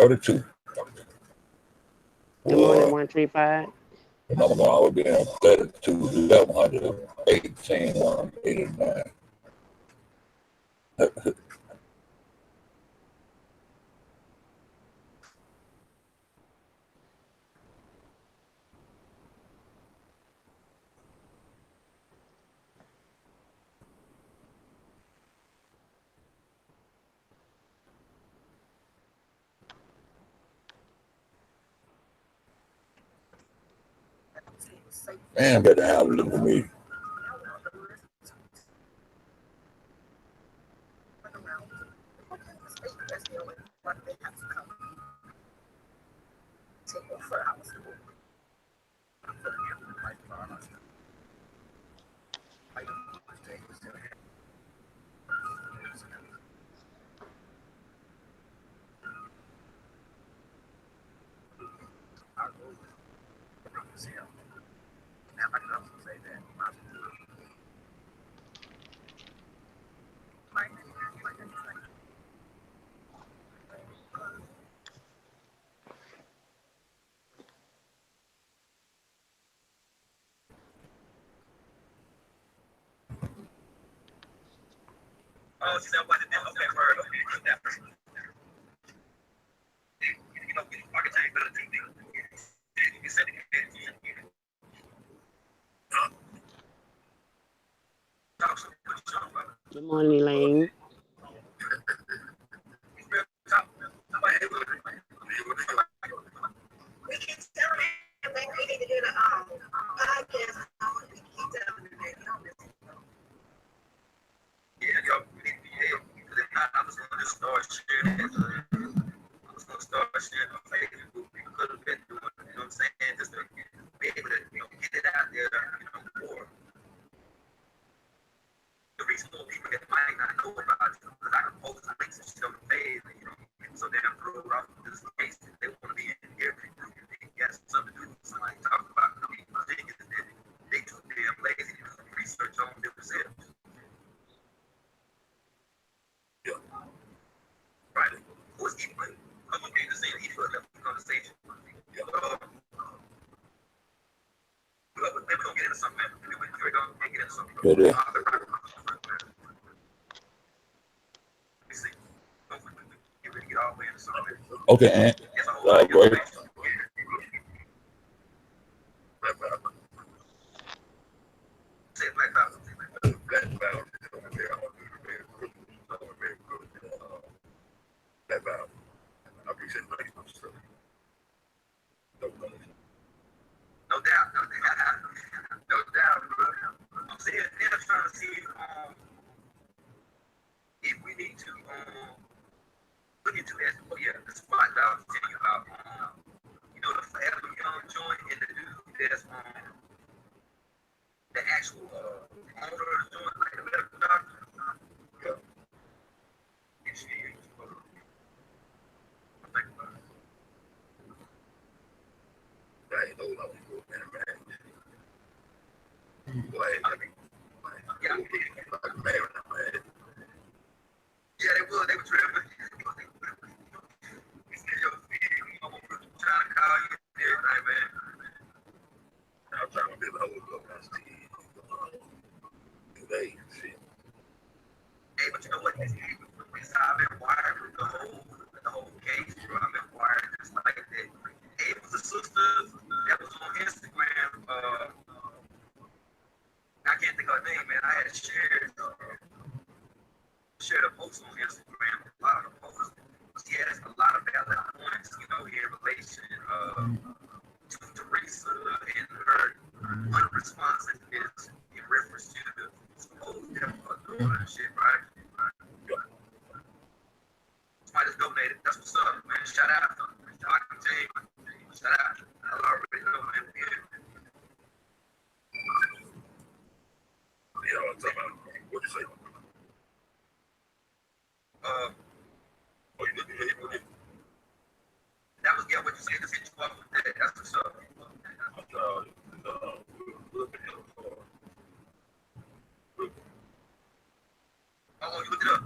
$32. The more than Boy, 135. the number one I would be in 32, 1118, 189. Man, better have a look at me. Good morning, Elaine. Better. Okay, Aunt. Great. see if we need to look into that. Oh yeah, the spot that I was telling you about. The Forever Young joint and the dude that's the actual owner of the joint, like the medical doctor. Yeah. And she ain't supposed to think about it. I ain't know what I was doing, man. Like, I mean, Yeah. like, man. Yeah, they were tripping. He said, yo, I'm trying to call you and everything, man. I'm trying to build a whole up my team. Today, shit. Hey, but you know what? This how I've been wired with the whole case, bro. I've been wired just like that. Hey, it was a sister that was on Instagram. I can't think of her name, man. I had shared a post on Instagram. A lot of the posts. She has a lot of valid points, in relation to Teresa and her unresponsiveness in reference to the supposed death of her daughter and shit, right? Somebody just donated. That's what's up, man. Shout out. I can tell you. Shout out. I already know, man. Yeah, I'm talking about what you say. Oh, you looking at it? That was, what you said. Just hit you up with that. That's what's up. Oh, you look it up.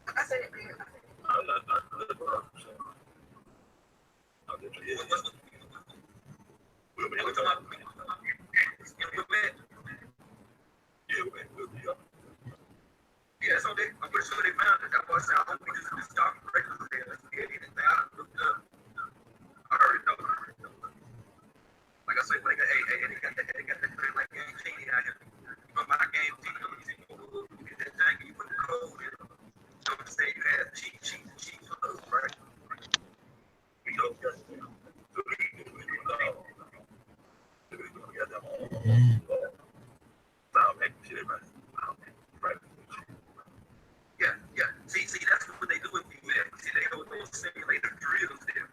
I said it. Yeah, so I'm pretty sure they found it. That boy said, I don't think this is dark regular there. Let's get anything. I looked up. I already know. Like I say, like, hey, they got that thing like Game Genie out here. You go buy Game Genie, you get that thing, you put the code in. So to say you have cheap clothes, right? Yeah. See, that's what they do with you, man. See, they go those simulator drills there.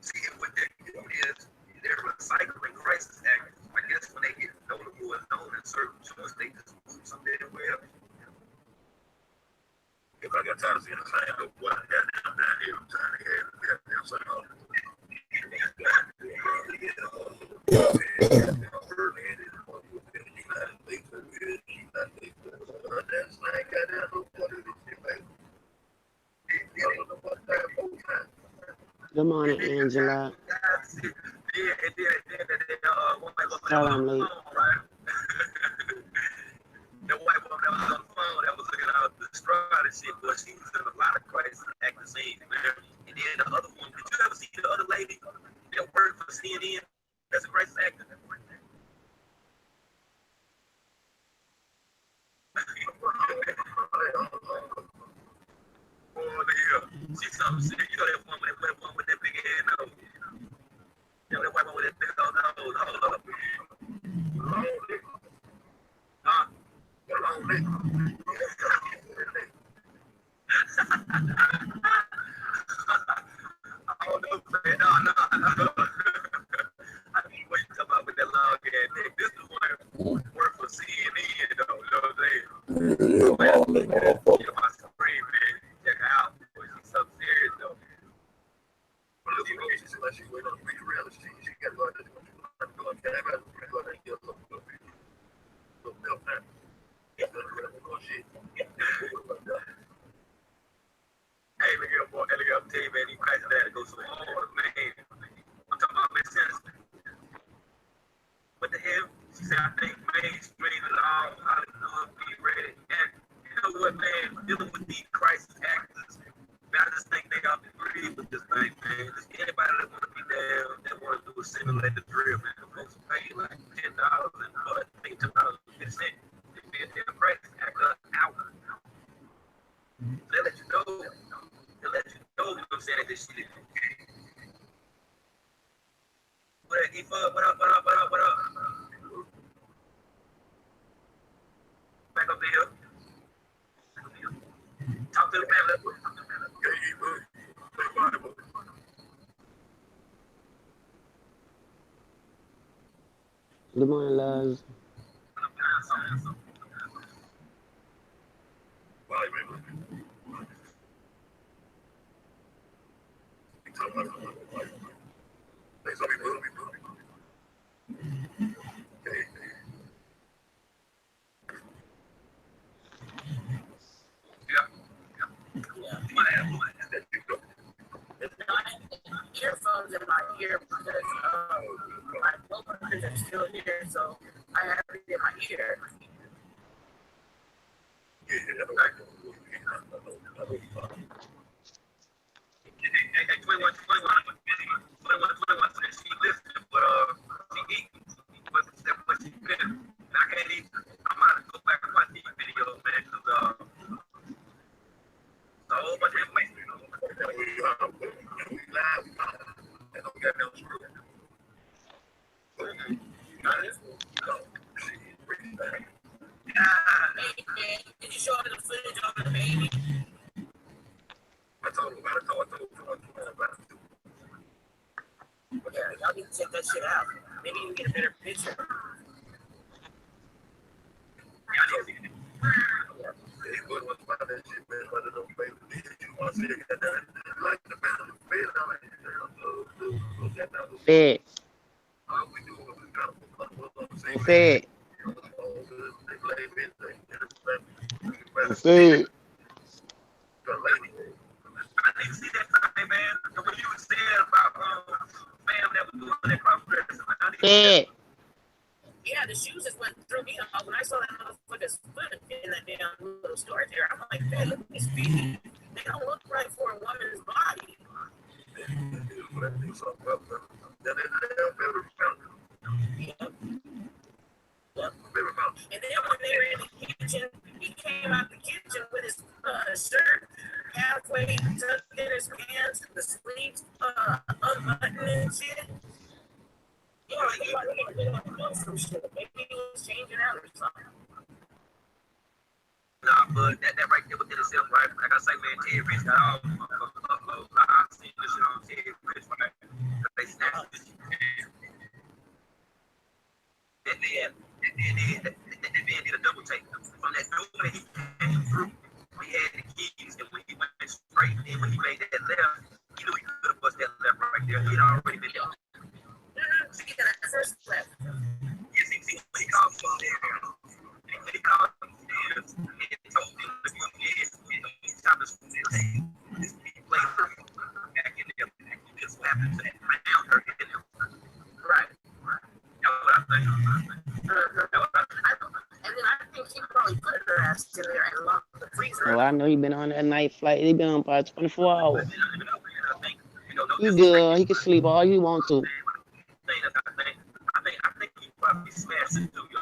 See, what they're doing is they're recycling crisis actors. I guess when they get notable and known in certain joints, they just move some damn well. If I got time to see the same, but what I got down here, I'm trying to get the goddamn same. Good morning, Angela. Sorry I'm late. The white woman that was on the phone that was looking out the straw and shit, but she was in a lot of crisis acting scenes, man. And then the other one, did you ever see the other lady that worked for CNN as a crisis actor? She's something shit. You know that one with that big head nose. That white one with that big old nose. Hold up. Huh? I don't know, man. No. I mean, what you talking about with that long ass neck? This is one work for CNN, though. You know what I'm saying? Yeah, my screen, man. Check her out. Boy, she's so serious, though. She went on the real estate. She got a lot of Hey, look here, boy. Look here, I'm telling you, man. These guys that go so hard, man. I'm talking about Miss Sinister. What the hell? She said, I think mainstream and all Hollywood be ready. And you know what, man? Dealing with these crisis actors, man, I just think they got to agree with this thing, man. Just anybody that want to be down, that want to do a simulated drill, man, supposed to pay like $10 and what? I think $10.50. They be a damn crisis actor out. They let you know. They let you know, you know what I'm saying, this shit. that? What up? What up? What up? What up? Back up here. Talk to the family. Good morning, loves. Earphones in my ear because my coworkers are still here, so I have it in my ear. Did you show them the footage of the baby? I told him about it. Yeah, y'all need to check that shit out. Maybe you can get a better picture. Fed. I'm fed. I'm fed. I didn't see that time, man. When you were saying about fam that was doing that cross dressing, Fed. yeah, the shoes just went through me off when I saw that motherfucker's foot in that damn little storage area. I'm like, man, look at these feet. They don't look right for a woman's body. Yep. Yep. And then when they were in the kitchen, he came out the kitchen with his shirt halfway tucked in his pants, the sleeves unbuttoned and shit. Yeah, he like some shit. Maybe he was changing out or something. Nah, but that right there within itself, right? Like I say, man, Ted Rich got all uploads. I've seen this shit on Ted Rich, right? They snatched this shit. And then did a double take. From that door that he came through, we had the keys, and when he went straight, then when he made that left, he knew he could have bust that left right there. He'd already been there. See, that first left. Yes, he called me there. And he called me there and told me to go in and stop his this play back in there. Just happened to found her in there. Right. That's what I think. And then I think he probably put her ass in there and locked the freezer. Oh, I know he been on that night flight. He been on about 24 hours. He good. He can sleep all you want to. I think he probably smashed it too, yo.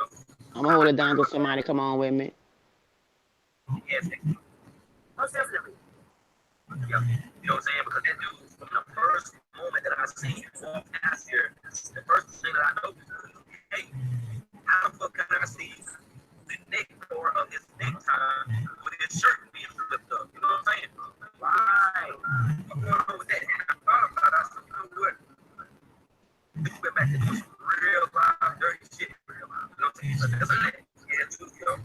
I'm gonna hold it down till somebody come on with me. Yes, most definitely. Yeah. You know what I'm saying? Because that dude, from the first moment that I seen him walk past here, the first thing that I noticed was, hey, how the fuck can I see the neck door of his necktie with his shirt being flipped up? You know what I'm saying? Why? What's going on with that? And I thought about it. I said, you know what? We went back to doing some real wild, dirty shit. You know what I'm saying? So that's a neck. Yeah, dude, you know.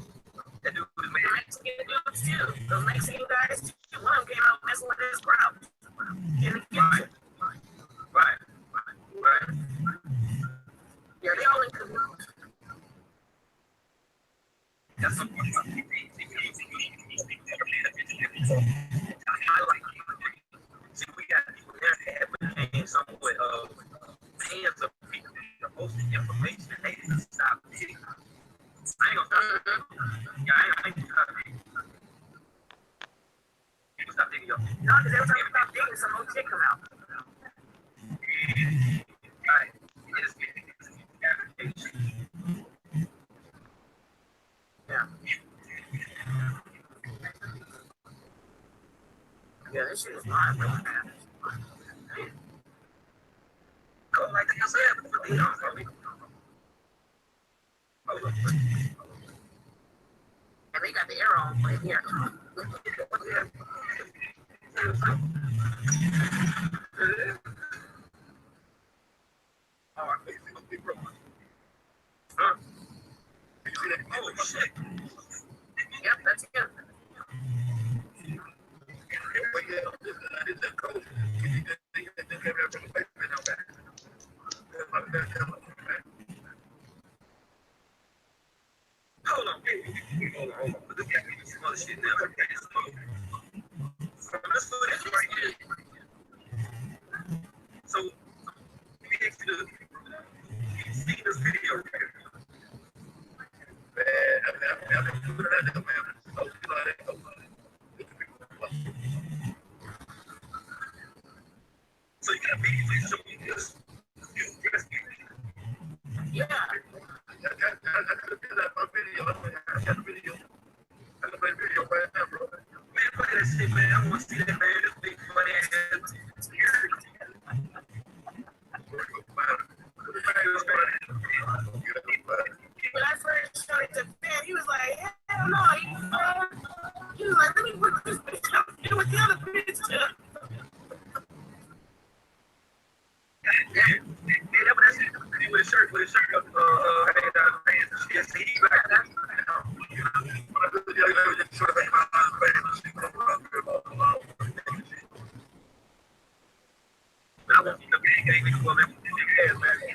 That dude was made Mexican dudes too. Those Mexican guys too. One of them came out messing with his crowd in the kitchen. Right. Yeah, they all in cahoots. That's some point about I like it. See, we got people there that have been somewhat of fans of people that are posting information and they didn't stop it. I ain't gonna stop it. Yeah, I ain't gonna stop it. Stop digging up. No, because every time you stop digging, some old chick come out. Right. Yeah. Yeah, this shit is live, bro. Go like And they got the arrow right here. Oh shit. Yep, that's good. Hold on, hold on. Look at me, some other shit now. Okay, so let's do this right here. So let me ask you, you see this video, right? So you got immediately show me this. You dress me. Yeah. I got a video. I got a video. I got a video right now, bro. Man, play that shit, man. I want to see that, man. This big funny ass. When I first showed it to Ben, he was like, hell no. He was like, let me put this bitch up. It was the other picture. Yeah, but that's it. With a shirt, hanging down the pants. Yeah, see, he back there. I want to see the big game. Niggas will never see their ass, man.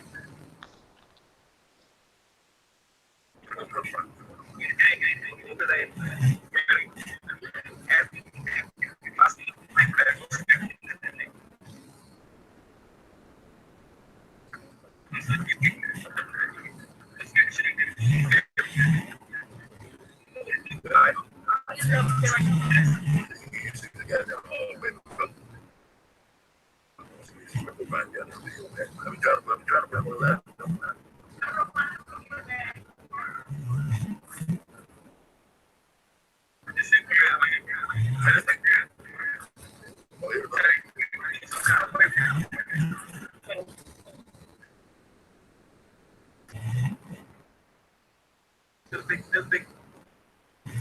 This big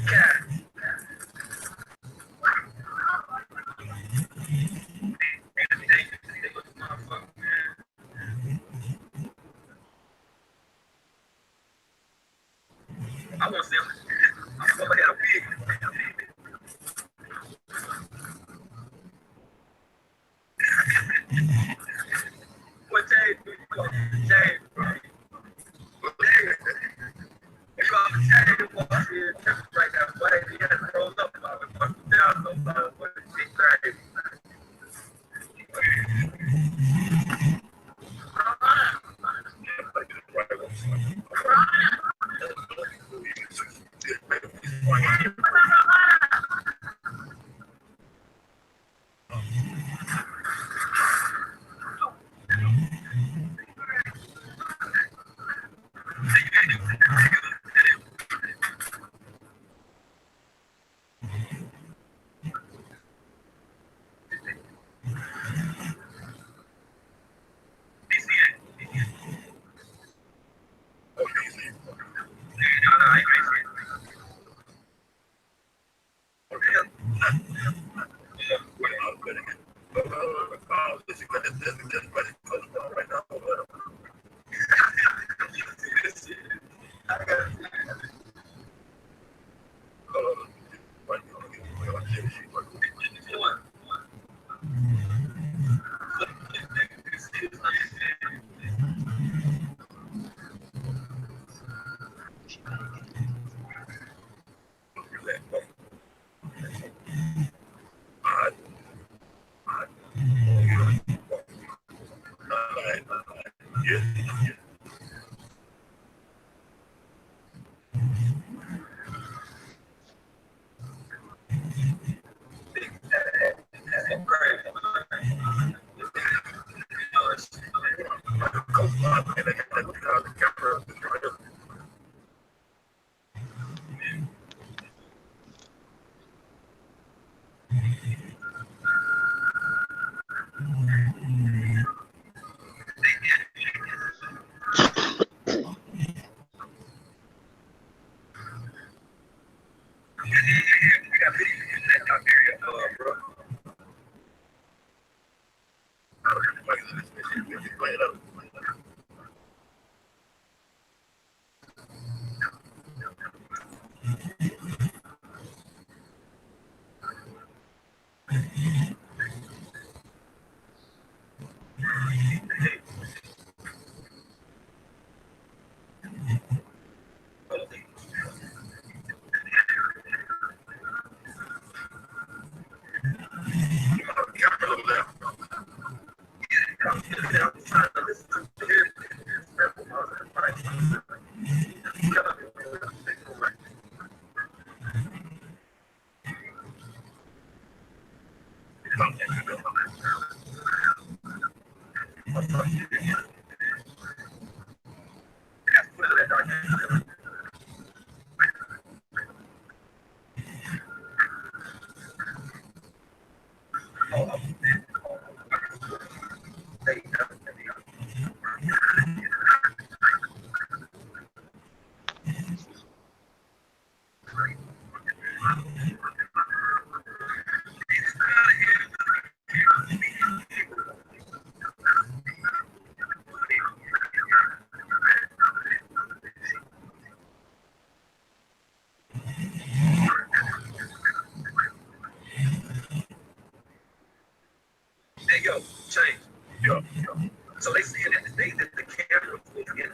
cat. I want to see him. Somebody had a wig. What James? James. If I'm James walks in right now, why he has to roll up about it? Fuck down so far. What is he crazy? Hey, yo, change. Yo. So they see it in the day that the camera was in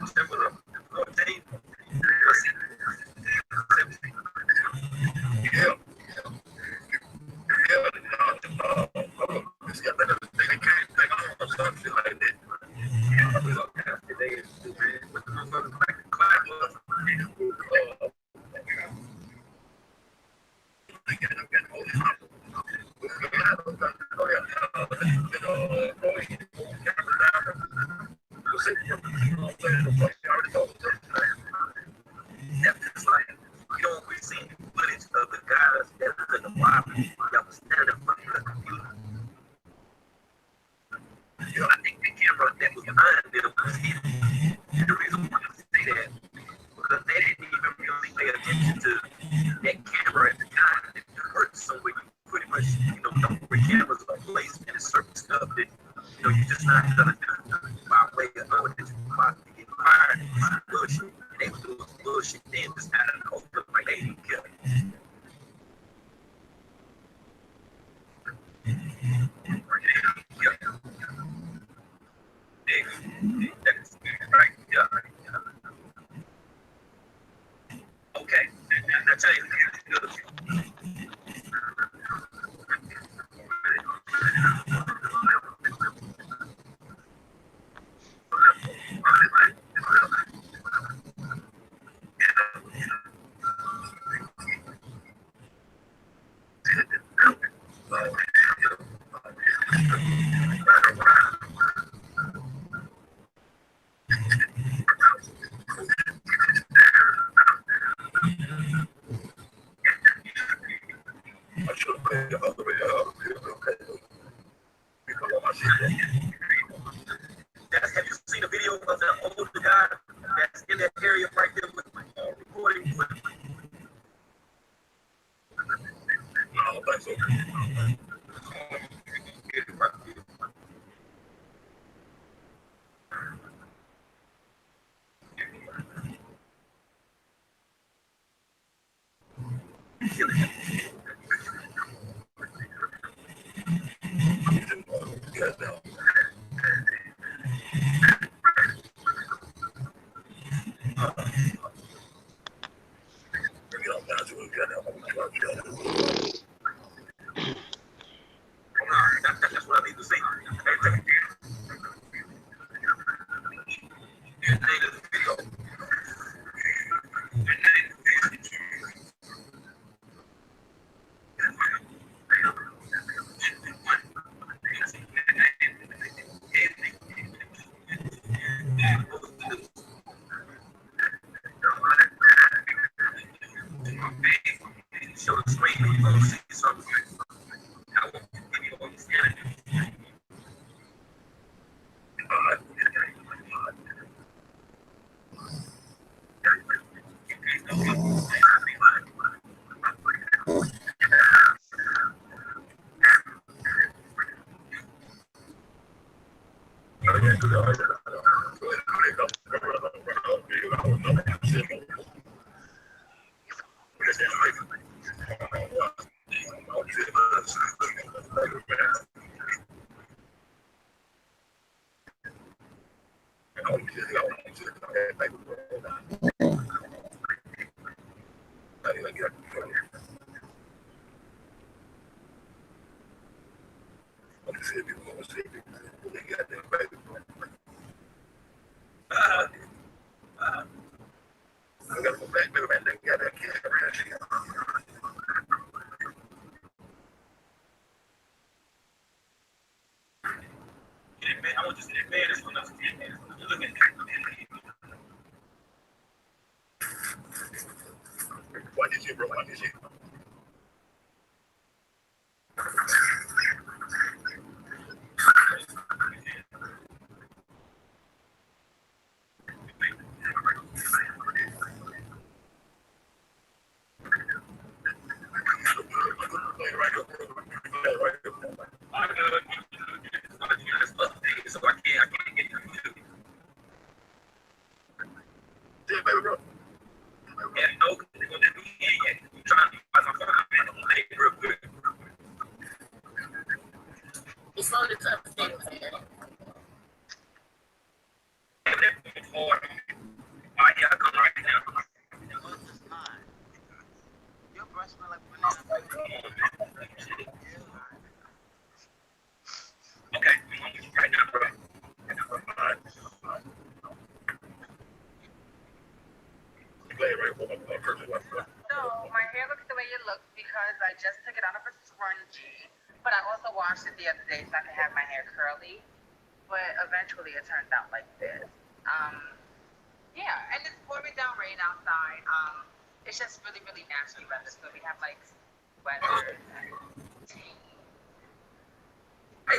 was 14. Yeah. It's like, you know, we see footage of the guys that was in the lobby that was standing in front of the computer. You know, I think the camera that was behind them was hidden. And the reason why I say that, because they didn't even really pay attention to that camera at the time. It hurt somewhere you pretty much, you know, where cameras are placed and it's certain stuff that, you know, you're just not gonna do by way of knowing that you're about to get fired and some bullshit. And they were doing some bullshit then just out of the open, like they didn't care. Yeah. That's right. Yeah. Okay. Now tell you, I should have played the other way up. Have you seen a video of the older guy that's in that area right there with recording? I don't think so. That's what I need to say. So my hair looks the way it looks because I just took it out of a scrunchie, but I also washed it the other day so I can have my hair curly. But eventually it turns out like this. Yeah, and it's pouring down rain outside. It's just really, really nasty weather. So we have like sweaters and hair. So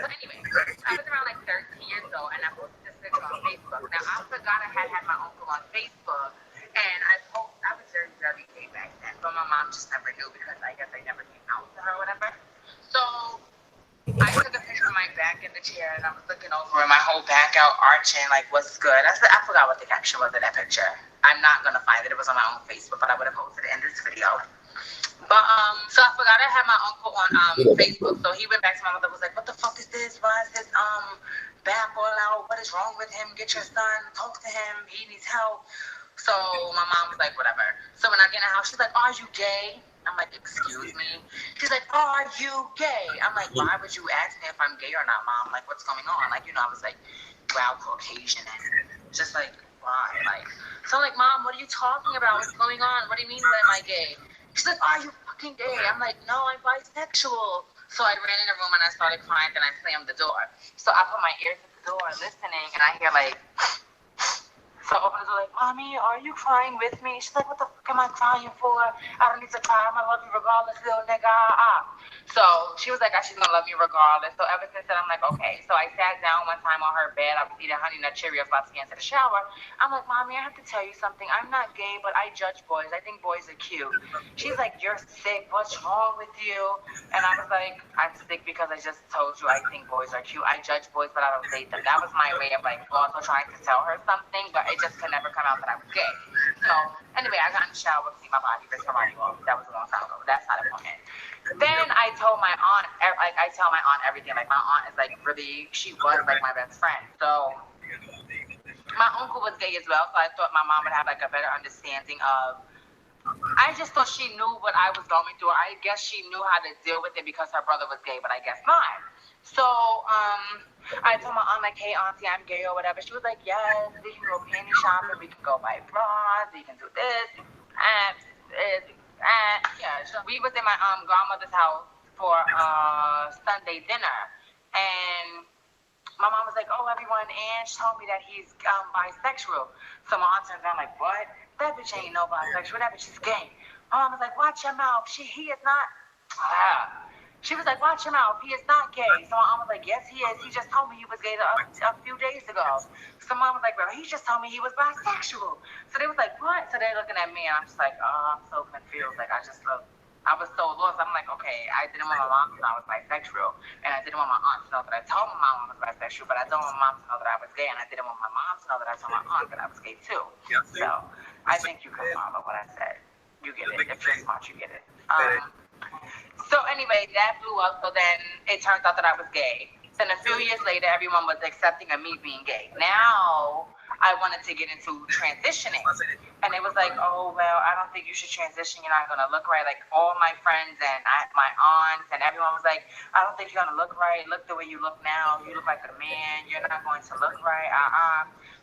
anyway, I was around like 13 years old and I posted this picture on Facebook. Now I forgot I had my uncle on Facebook and I was very, very gay back then, but my mom just never knew because I guess I never came out to her or whatever. So I took a picture of my back in the chair and I was looking over and my whole back out arching, like, what's good? I forgot what the caption was of that picture. I'm not gonna find it. It was on my own Facebook, but I would have posted it in this video. But so I forgot I had my uncle on Facebook. So he went back to my mother, was like, "What the fuck is this? Why is his back all out? What is wrong with him? Get your son, talk to him. He needs help." So my mom was like, "Whatever." So when I get in the house, she's like, "Are you gay?" I'm like, "Excuse me." She's like, "Are you gay?" I'm like, "Why would you ask me if I'm gay or not, Mom? Like, what's going on?" Like, I was like, wow, Caucasian and just like, why? Like, so I'm like, "Mom, what are you talking about? What's going on? What do you mean, why am I gay?" She's like, "Are you fucking gay?" I'm like, "No, I'm bisexual." So I ran in the room and I started crying, then I slammed the door. So I put my ears to the door listening and I hear like, so I open the door like, "Mommy, are you crying with me?" She's like, "What the fuck am I crying for? I don't need to cry. I'm gonna love you regardless, little nigga." So she was like, "She's gonna love me regardless." So ever since then, I'm like, okay. So I sat down one time on her bed. I was eating Honey Nut Cheerios about to get into the shower. I'm like, "Mommy, I have to tell you something. I'm not gay, but I judge boys. I think boys are cute." She's like, "You're sick. What's wrong with you?" And I was like, "I'm sick because I just told you I think boys are cute. I judge boys, but I don't date them." That was my way of like also trying to tell her something, but it just could never come out that I was gay. So anyway, I got in the shower, cleaned my body, ripped my body off. That was a long time ago. That's not important. Then I told my aunt, like I tell my aunt everything. Like my aunt is like really, she was like my best friend. So my uncle was gay as well, so I thought my mom would have like a better understanding of. I just thought she knew what I was going through. I guess she knew how to deal with it because her brother was gay, but I guess not. So I told my aunt like, "Hey auntie, I'm gay or whatever." She was like, "Yes, we can go panty shopping, we can go buy bras, we can do this." Yeah, so we was in my grandmother's house for Sunday dinner, and my mom was like, "Oh, everyone," and she told me that he's bisexual. So my aunt turned around like, "What? That bitch ain't no bisexual. That bitch is gay." My mom was like, "Watch your mouth. He is not." She was like, "Watch your mouth. He is not gay." So my aunt was like, "Yes, he is. He just told me he was gay a few days ago." So my mom was like, "Well, he just told me he was bisexual." So they was like, "What?" So they're looking at me, and I'm just like, "Oh, I'm so confused." Like I just look I was so lost. I'm like, okay, I didn't want my mom to know I was bisexual, and I didn't want my aunt to know that I told my mom I was bisexual, but I don't want my mom to know that I was gay, and I didn't want my mom to know that I told my aunt that I was gay too. So I think you can follow what I said. You get it. If you're smart, you get it. So anyway, that blew up. So then it turns out that I was gay. Then a few years later, everyone was accepting of me being gay. Now I wanted to get into transitioning. And it was like, oh, well, I don't think you should transition. You're not going to look right. Like all my friends and my aunts and everyone was like, I don't think you're going to look right. Look the way you look now. You look like a man. You're not going to look right.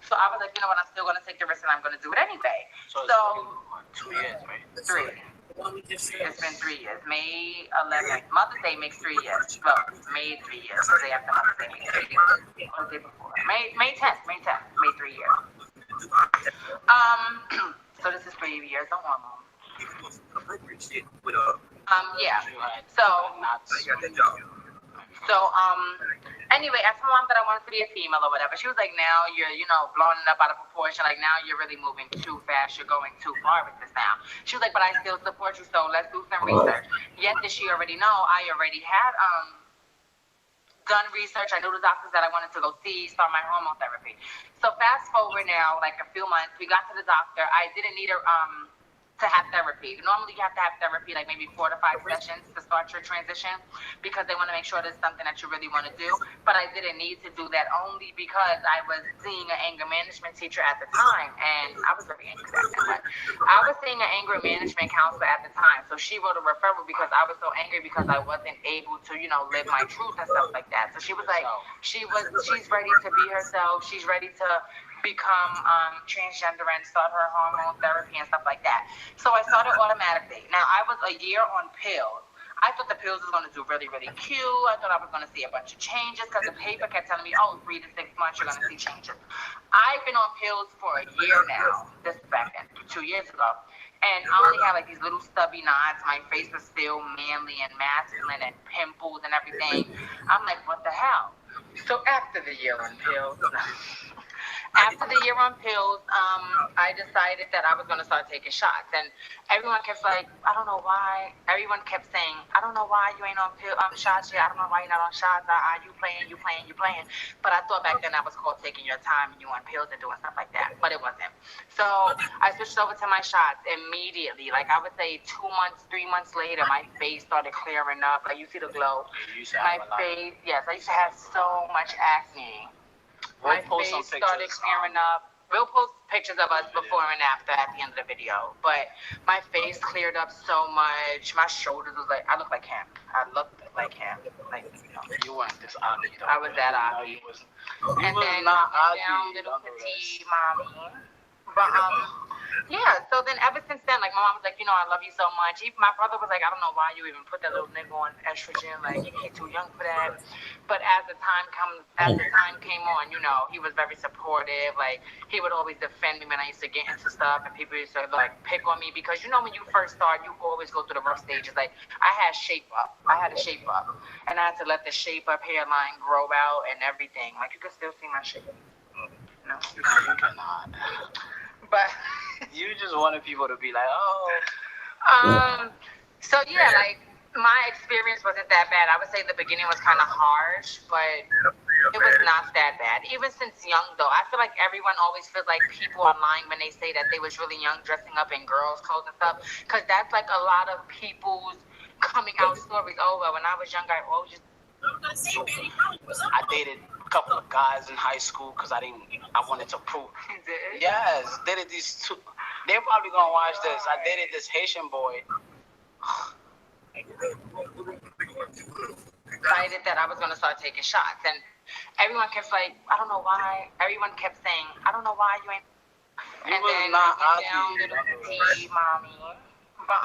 So I was like, you know what? I'm still going to take the risk and I'm going to do it anyway. So 2 years, right? 3. It's been 3 years. May 11th. Mother's Day makes 3 years. Well, May 3 years. The day after Mother's Day makes 3 years. Or the day before. May 10th. May 3 years. So this is 3 years. Don't want them. Yeah. Anyway, I told mom that I wanted to be a female or whatever. She was like, now you're, blowing it up out of proportion. Like, now you're really moving too fast. You're going too far with this now. She was like, but I still support you, so let's do some research. Yet did she already know I already had, done research. I knew the doctors that I wanted to go see, start my hormone therapy. So fast forward now, like a few months, we got to the doctor. I didn't need to have therapy. Normally you have to have therapy like maybe 4 to 5 sessions to start your transition because they want to make sure there's something that you really want to do. But I didn't need to do that only because I was seeing an anger management teacher at the time, and I was very angry back then. But I was seeing an anger management counselor at the time, so she wrote a referral because I was so angry because I wasn't able to, live my truth and stuff like that. So she was like, she's ready to be herself. She's ready to become transgender and start her hormone therapy and stuff like that. So I started automatically. Now, I was a year on pills. I thought the pills was going to do really, really cute. I thought I was going to see a bunch of changes because the paper kept telling me, 3 to 6 months, you're going to see changes. I've been on pills for a year now. This is back then, 2 years ago. And I only had like these little stubby knots. My face was still manly and masculine and pimples and everything. I'm like, what the hell? So after the year on pills... After the year on pills, I decided that I was going to start taking shots. And everyone kept like, I don't know why. Everyone kept saying, I don't know why you ain't on shots yet. I don't know why you're not on shots. You playing. But I thought back then that was called taking your time and you on pills and doing stuff like that. But it wasn't. So I switched over to my shots immediately. Like I would say 2 months, 3 months later, my face started clearing up. Like you see the glow. My face, yes, I used to have so much acne. My face started clearing up. We'll post pictures of us before and after at the end of the video. But my face cleared up so much. My shoulders was like, I looked like him. I looked like him. Like, You weren't this ugly, though. I was that ugly. And then not I ugly, down little petite mommy. But yeah, so then ever since then, like my mom was like, I love you so much. Even my brother was like, I don't know why you even put that little nigga on estrogen, like he's too young for that. But as the time came on, he was very supportive. Like he would always defend me when I used to get into stuff, and people used to like pick on me because when you first start, you always go through the rough stages. Like I had a shape up, and I had to let the shape up hairline grow out and everything. Like you can still see my shape. No, you cannot. But you just wanted people to be like, So yeah, like my experience wasn't that bad. I would say the beginning was kind of harsh, but it was not that bad. Even since young, though, I feel like everyone always feels like people online when they say that they was really young, dressing up in girls' clothes and stuff, because that's like a lot of people's coming out stories. Oh well, when I was young, I always just. I dated a couple of guys in high school because I wanted to prove. Yes, dated these two. They're probably gonna watch this. I dated this Haitian boy. Decided that I was gonna start taking shots, and everyone kept like, I don't know why. Everyone kept saying, I don't know why you ain't. You and was then not I went down little petite mommy. But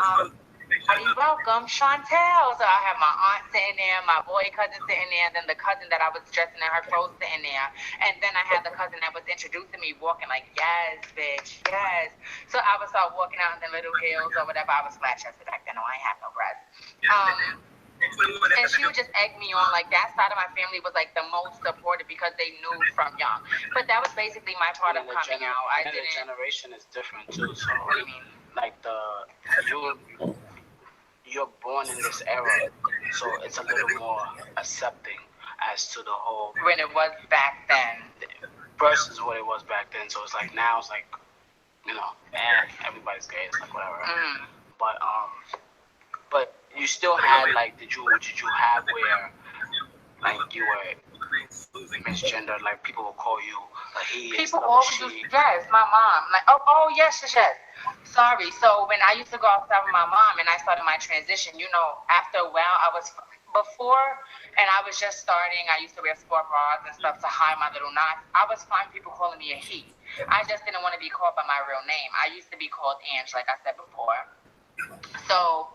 welcome, Chantel. So I have my aunt sitting there, my boy cousin sitting there, then the cousin that I was dressing in her froze sitting there, and then I had the cousin that was introducing me walking like, yes, bitch, yes. So I would start walking out in the little hills or whatever. I was flat chested back then. No, I ain't have no breasts. And she would just egg me on. Like that side of my family was like the most supportive because they knew from young. But that was basically my part of coming out. The generation is different too. So what do you mean? Like you're born in this era, so it's a little more accepting as to the whole when it was back then. versus what it was back then. So it's like now it's like, everybody's gay. It's like whatever. But you still had like, did you have where like you were misgendered, like people will call you a he People instead of a always she? used, yes, my mom. Like, oh, yes. Sorry. So when I used to go outside with my mom and I started my transition, after a while, before, and I was just starting, I used to wear sport bras and stuff to hide my little knots. I was fine people calling me a he. I just didn't want to be called by my real name. I used to be called Ange, like I said before. So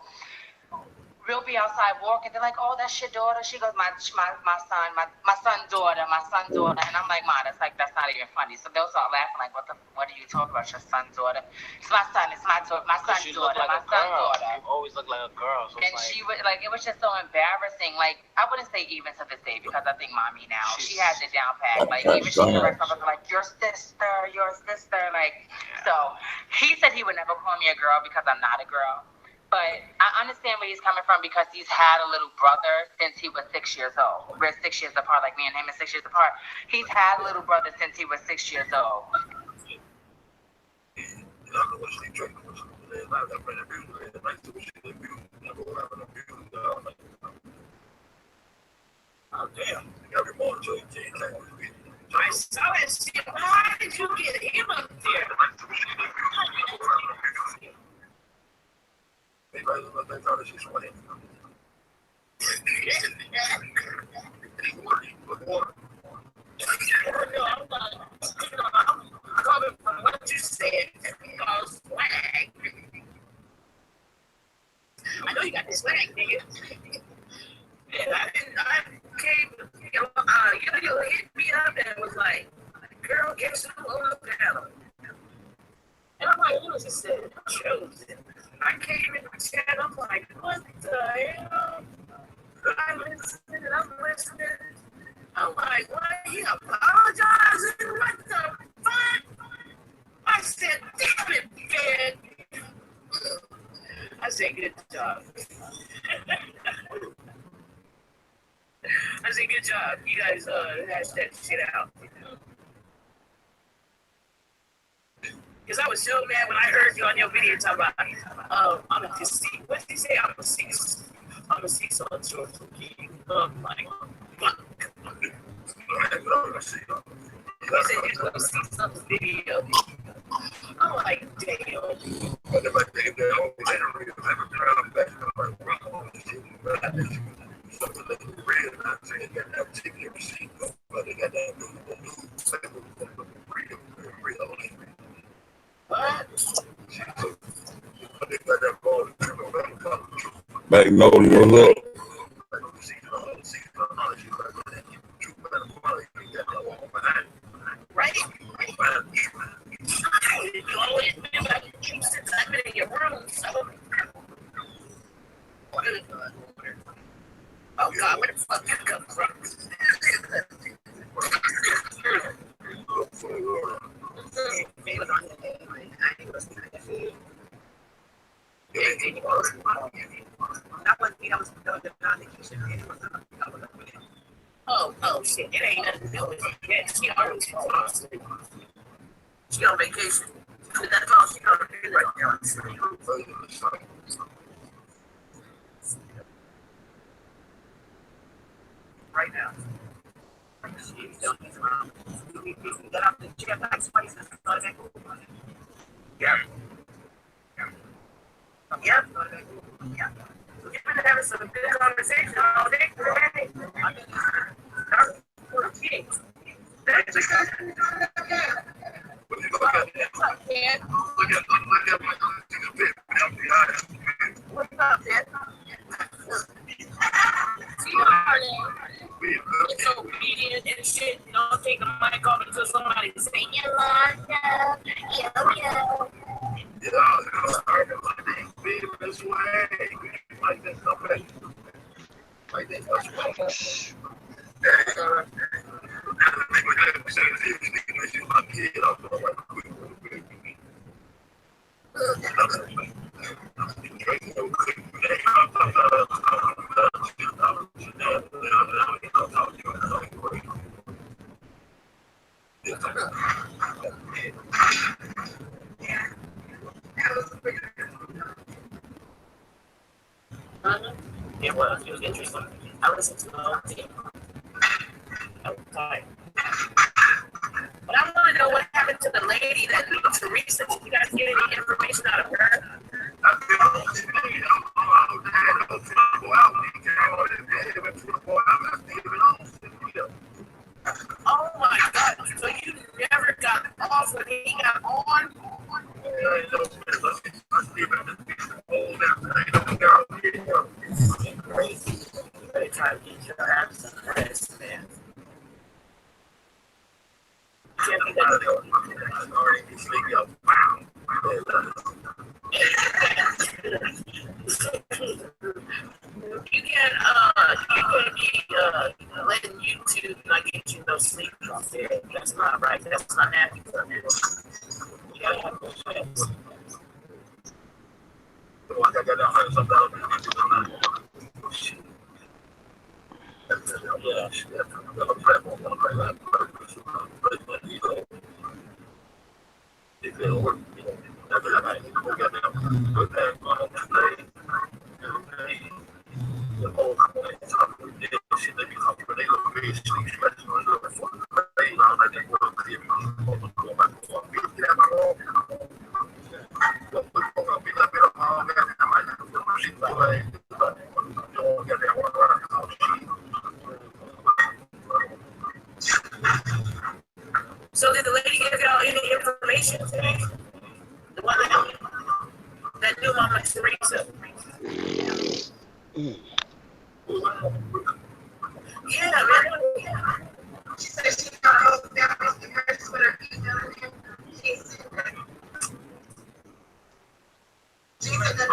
we'll be outside walking. They're like, "Oh, that's your daughter." She goes, "My son's daughter, my son's daughter." And I'm like, "Ma, that's not even funny." So they'll start laughing, like, "What are you talking about? Your son's daughter?" It's my son. It's my son's daughter. Like my son's daughter. You always look like a girl. So and she would it was just so embarrassing. Like, I wouldn't say even to this day, because I think mommy now, she has it down pat. Like, even she corrects myself, like, your sister. Like, so he said he would never call me a girl because I'm not a girl. But I understand where he's coming from, because he's had a little brother since he was 6 years old. We're 6 years apart, like me and him are 6 years apart. He's had a little brother since he was 6 years old. Oh, damn. Every morning, I saw that shit. Why did you get him up there? I'm coming from what you said. Swag. I know you got this swag, nigga. And I came, you hit me up and was like, "Girl, guess who look at him?" And I'm like, "What was it said? Chosen." I came in the chat, I'm like, "What the hell?" I'm listening. I'm like, "What? He apologizing? What the fuck?" I said, "Damn it, man." I said, "Good job." I said, "Good job. You guys hashed that shit out." Because I was so mad when I heard you on your video talk about, I'm a deceit. What did you say? I'm a cease. I'm a cease on short king. I'm like, fuck. You said you're going to see some video. I'm like, damn. Magnolia, what's up? Right? You always been like you since I've been in your room, so. Oh God, where the fuck did it come from? Oh shit, it ain't nothing to do with it. She always falls asleep. She on vacation. That's all she gonna do right now. Right now. She don't need around. You get out the gym like twice as much. Yeah. Yep. Yeah. You've been having some good conversation all day today. I mean, for the kids. That's a good. What's up, Dad? What's up, Dad? It's obedient and shit. You don't take a mic off until somebody say, "Yolanda, yo." interesting. I listened to the whole thing. I was tired. But I want to know what happened to the lady that Teresa. Did you guys get any information out of her? Oh my God! So you never got off when he got on? Crazy. You better try to get your ass on the rest, man. Can't be that. You can be letting YouTube not get you no sleep off there. That's not right. That's not happy for me. You gotta have no sense. So did the lady give y'all any information today? The one that knew Mama Teresa. Yeah, man. She said she got all down the nurse with her feet down there. She said that. She said that.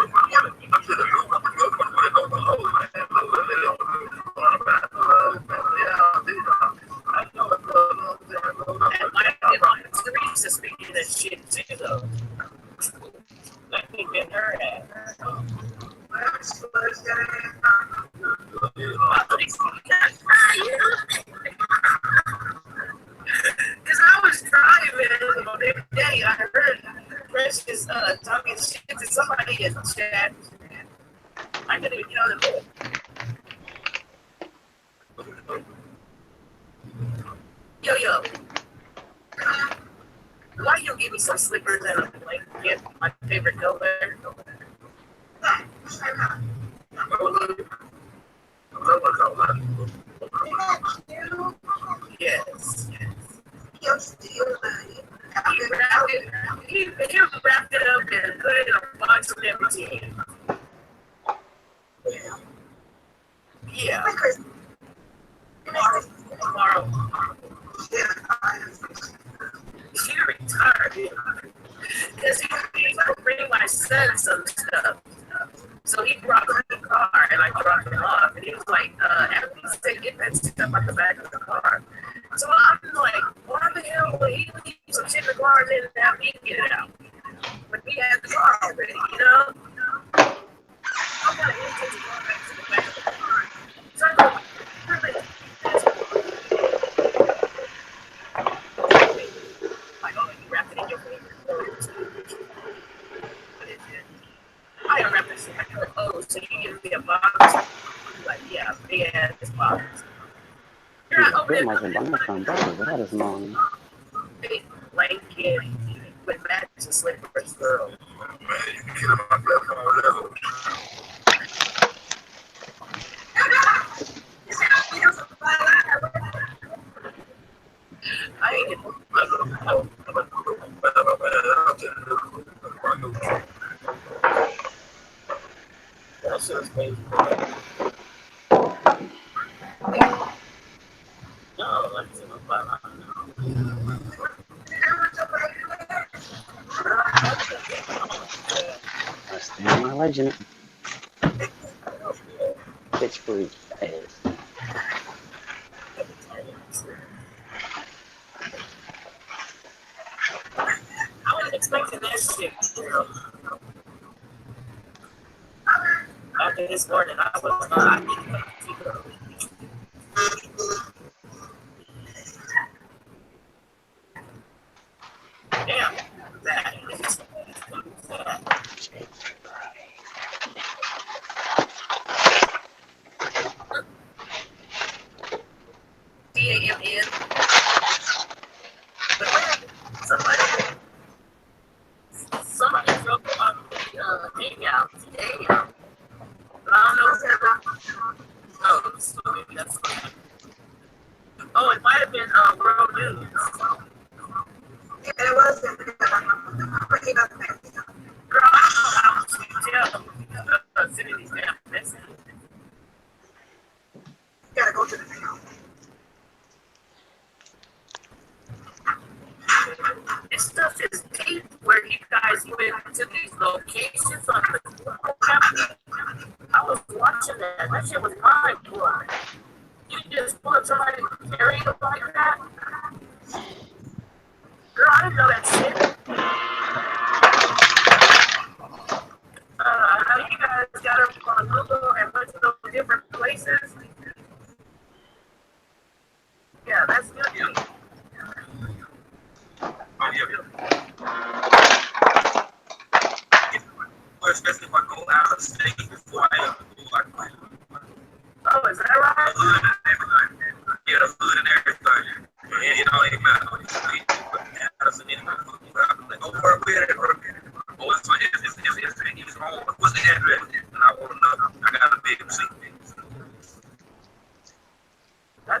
And why did Mama Teresa speaking that shit too, though? Like he been her ass. Because I was driving on every day, I heard Precious talking shit to somebody in the chat. I couldn't even know the Yo, why you don't give me some slippers and a blanket? My favorite color. Yes. He wrapped it up and put it in a box of everything. Yeah. Tomorrow. She retired. Because he's going to bring my son some stuff. So he brought me the car and I dropped him off. And he was like, after he said, get that stuff out the back of the car. So I'm like, why the hell would he leave some shit in the car and then have me get it out? But we had the car already, you know? I'm not irritated to go back to the back of the car. So I go, like, oh, you wrapped it in your favorite clothes. I don't wrap this in my clothes, so you give me a box. Like, yeah, big ass box. You're not opening big blanket with matches and slippers, girl. I ain't that shit's crazy. No, that's in my That's damn my legend. Bitch, please. I wasn't expecting that shit, girl. After this morning, I was not. Damn, that is in. But when somebody drove on the hangout today, but I don't know who's ever. Oh, so maybe that's. Oh, it might have been World News. Yeah, it was. Girl, Girl, I don't know how to tell. Sending these damn messages. you gotta go to the video. This stuff is deep where you guys went to these locations on the campus. I was watching that. That shit was mind blowing. You just pull up somebody carrying them like that? Girl, I didn't know that shit. How you guys got up on Google and went to those different places? Yeah, that's good. Especially if I go out of state before I ever go like Oh, is that right? Yeah, the food and everything. And it all ain't matter what you eat, but Addison anyway. Like, oh, work with it, work with it. Oh, it's home. What's the address? And I want to know. I got a big seat.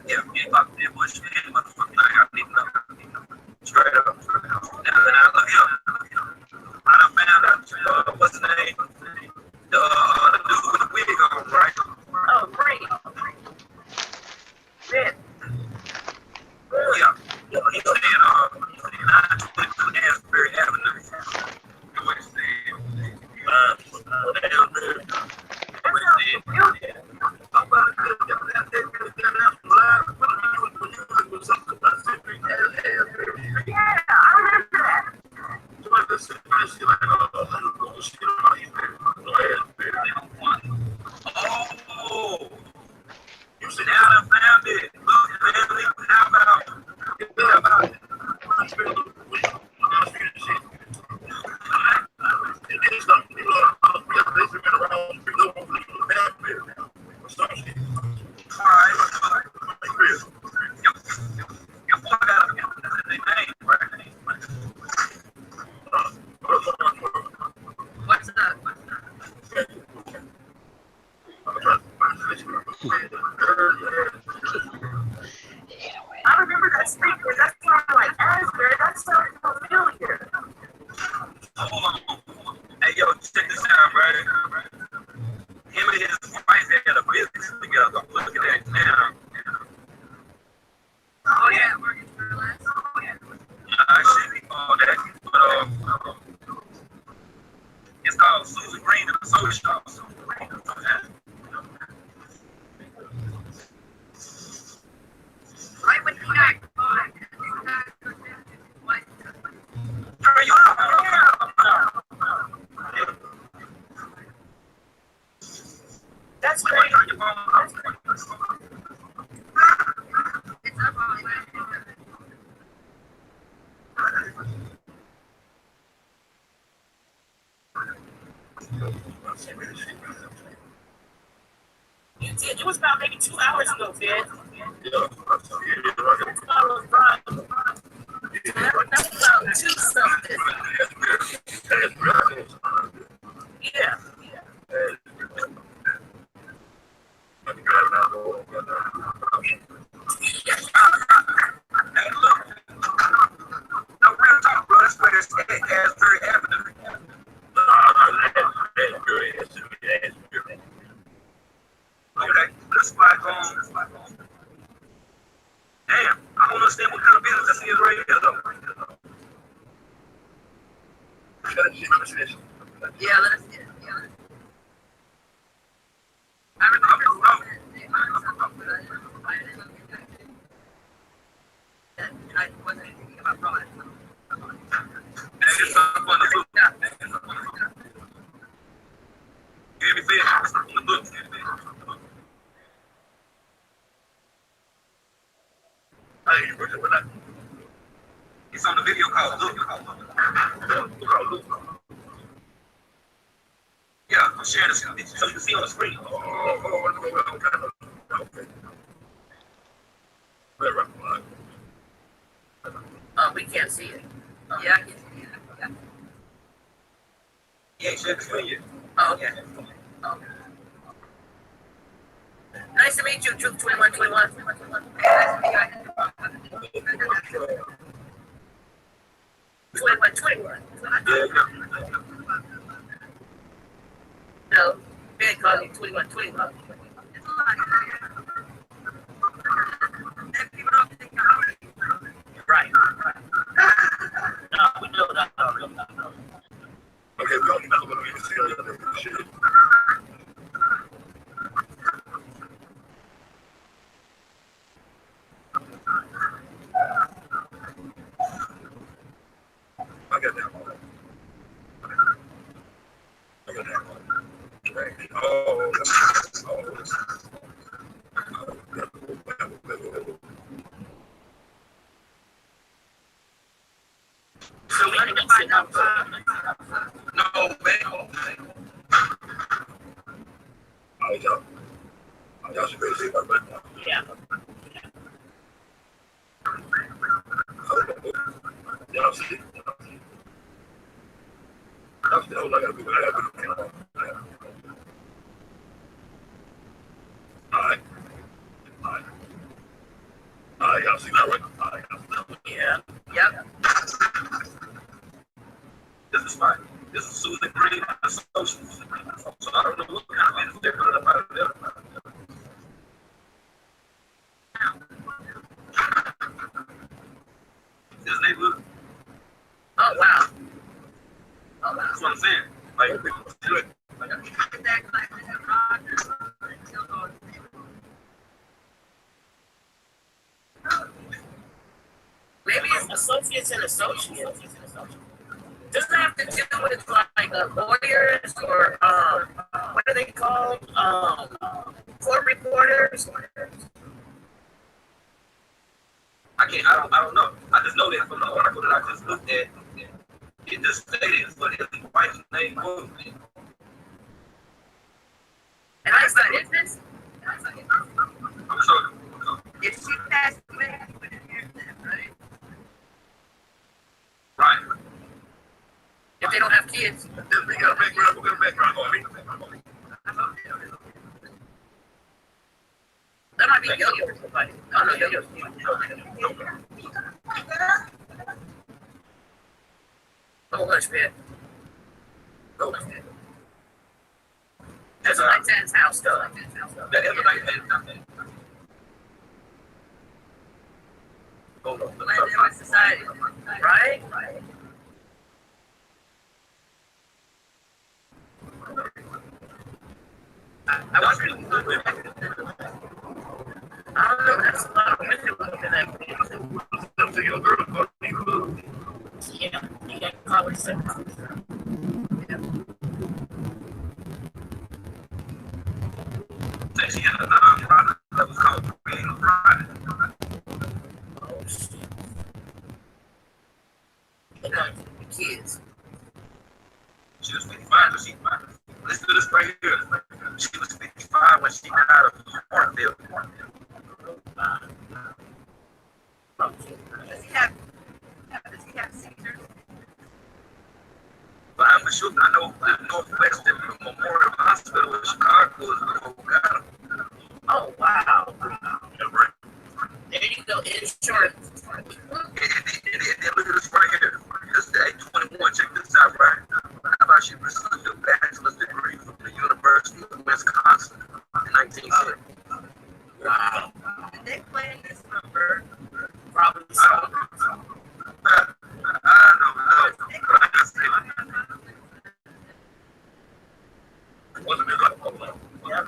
Yeah, about that much shit, motherfucker. I need to know. Straight up. And then I look up. I done found out, what's the name? The dude with the wig on, right? Oh, great. Shit. Yeah. He's saying, 922 Asbury Avenue. That's what he said. Asbury. That's what he said. I'm about to get that live. When you was something about Asbury. Yeah, I remember that. So I just said, shit like, oh, shit, oh, you should have found it. Look, man, how about it? What's up? I remember that street because that's kind of like Asbury. That sounds familiar. Hold on. Hey, yo, check this out, right? Him and his wife had a business together. I'm looking at it now. Oh, yeah. Working for less. Oh, yeah. Shit, all that. But, it's called Susan Green and the Social Shop. Right when you got caught. What? Turn you out. That's great. Turn your phone off. It's up on my It was about maybe 2 hours ago, Ben. I was driving. That's about 2 something. Yeah. Hey, look. No, real talk, bro. That's where it's at, Asbury Avenue. Okay, let's spot on. Damn, I don't understand what kind of business this is right here, though. Yeah, let's get it. Yeah. I remember I wasn't thinking about products. It's something funny, too. Give me fish. Look. It's on the video called Look. Yeah, I'm sharing this so you can see on the screen. said it's for you. Oh, okay. Oh. Nice to meet you, Troop 2121. Nice to meet you. 2121. No, Ben called me 2121. Right. No, we know that. Okay, we don't know what we see shit. I got that one. I got that one. Okay. Oh, So we need to find out. No, man. Y'all should be see about that. Yeah. Y'all see. That's the whole I gotta be. Alright. Alright, y'all see that right? Yeah. Yep. This is fine. This is Susan Green Associates. So I don't know what kind of things they're putting up out of there. His neighborhood. Oh, wow. Oh, wow. That's what I'm saying. Like, do it. Maybe it's associates and associates. Doesn't have to do with like lawyers or what are they called? Court reporters. I don't know. I just know that from the article that I just looked at, it just stated what his wife's name was. And I said, is this? I'm sorry. If she passed away, you would inherit that, right? Right. If they don't have kids. We got a background on me. That might be Yo-Yo or somebody. Oh, no, Yo-Yo's Oh, hush, man. Oh, hush, man. That's like Ted's house, though. That is like that. Hold on. Land society. Right? I wonder if you look at I don't know, that's a lot of women looking at that. I'm taking a girl to me. Yeah, you got college sense. She had a nonprofit that was called Freedom Friday. Oh, shit. Look at the kids. She was 55 when she listen to this right here. She was 55 when she got out of heart failure. Does he have seizures? But I'm for sure I know the Northwestern Memorial Hospital in Chicago is the one who got him. Oh, wow. There you go, insurance. And look at this right here. This is the 821. Check this out, right? How about she received a bachelor's degree from the University of Wisconsin in 1960? Wow. Did they plan this number? Probably so. I don't know. Wasn't it like, Yeah.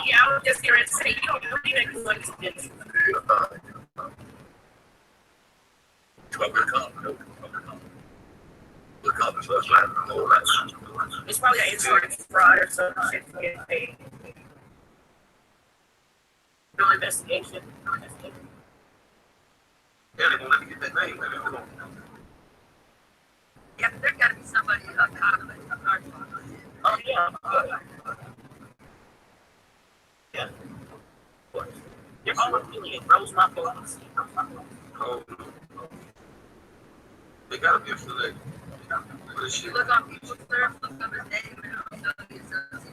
Yeah, I was just here to say, you don't really make good decisions. It's probably an insurance fraud or some shit to get paid. No investigation. Yeah, they won't let me get that name. Yeah, but there got to be somebody confident. Oh, yeah. Yeah. Of course. Your own opinion grows my policy. Oh, they gotta be affiliated. You look on people's search, look up his name, and it'll show you associates.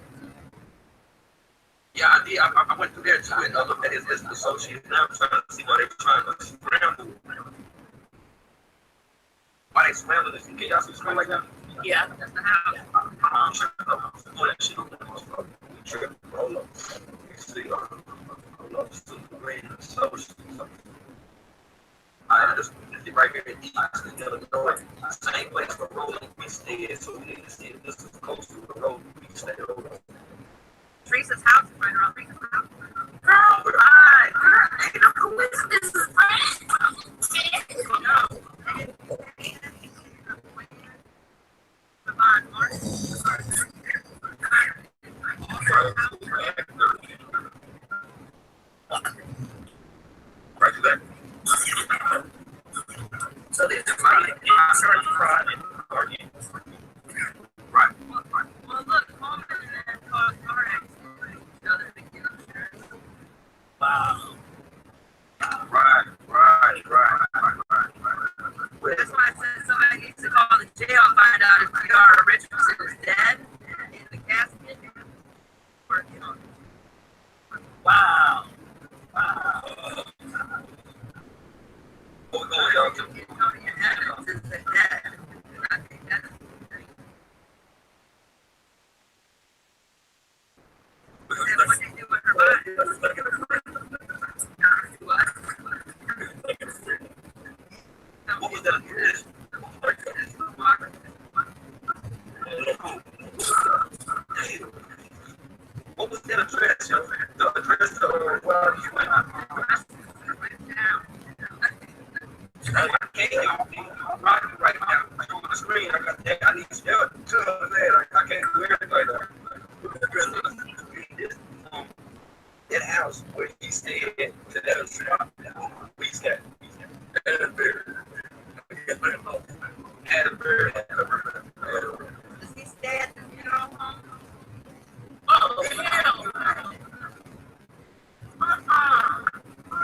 Yeah, I did. I went through there too and looked at his list of associates. Now I'm trying to see why they're trying to scramble. Why they scramble this? Can y'all see scramble like that? Yeah, that's the house. I'm sure that shit on the trip. Roll up. See, roll up to the green associates. I just right here in East Illinois, same place for rolling we stayed, so we didn't see this is close to the road we stayed over. Teresa's house is right around Teresa's house. Girl, right. Ain't no coincidences, right? No. Right there. So there's a lot of pride and arguing. Right. Well, look, home internet caused car accidents. The other big deal. Wow. Right. That's why I said somebody needs to call the jail and find out if J.R. Richardson is dead in the casket. Or, you know. Wow. What we going down to? Evidence is the dead. I think that's what they do with her body. What was that? What was that address? The address of where you went? Right now, on the screen, I got that. I need to tell that. I can't do everything right now. That house where he stayed to that spot. We stayed. Does he stay at the funeral home? Oh, hell.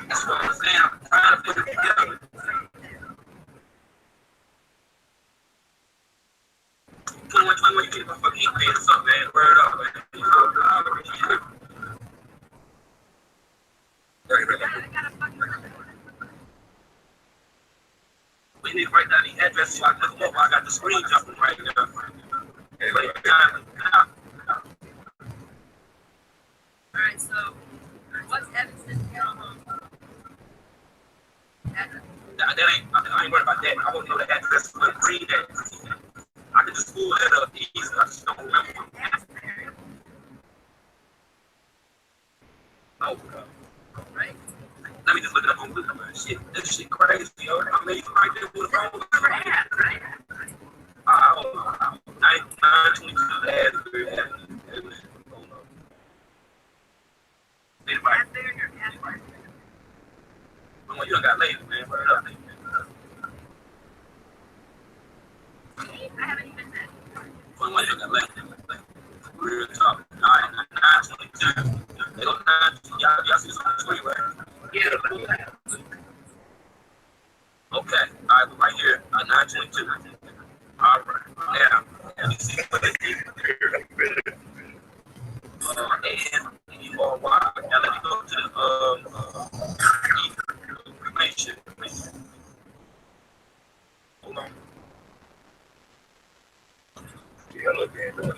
That's what I'm saying. I'm trying to put it together. 21, you get my fucking pay something, man. Word up, man. We need to write down the address so I can look up. I got the screen jumping right now. Everybody behind me. Alright, so what's Evanston funeral home? I ain't worried about that. I won't know the address for the green day. I can just pull that up easy. I just don't remember. Oh, Right? let me just look it up on Google. Shit, this shit crazy, yo. I made it right there with the phone. Right? 922 Asbury Avenue. Asbury or Asbury? Well, you done got lazy, man. Word up. I haven't even met. Well, you done got lazy. Real talk. 922. They go 922. Y'all see this on the screen, right? Yeah. Okay. All right, we're right here. 922. All right. Now, let me see what they did here. And you are wild. Now let me go to the cremation. Hold on. Yeah, look at that.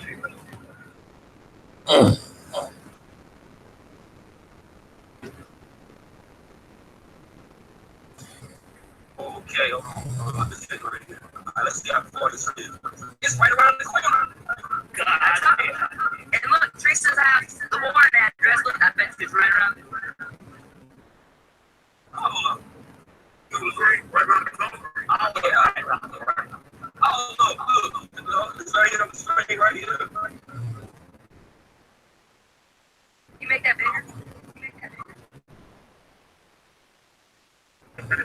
Okay, right here. Let's see how far this is. It's right around the corner. God. And look, Teresa's house, the Warren address, look, I bet it's right around the corner. Hold up. It was right around the corner. Oh, yeah, right around the corner. Oh, look. It's right here. You make that bigger?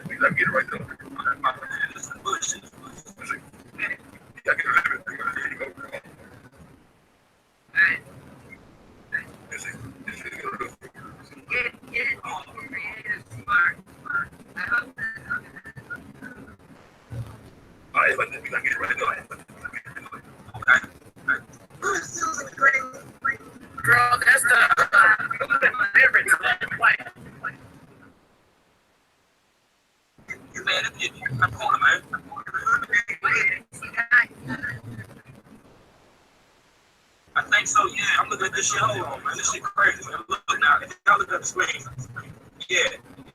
We gotta get it right there. It's the bush. You gotta get it right there. Alright. the screen. Yeah,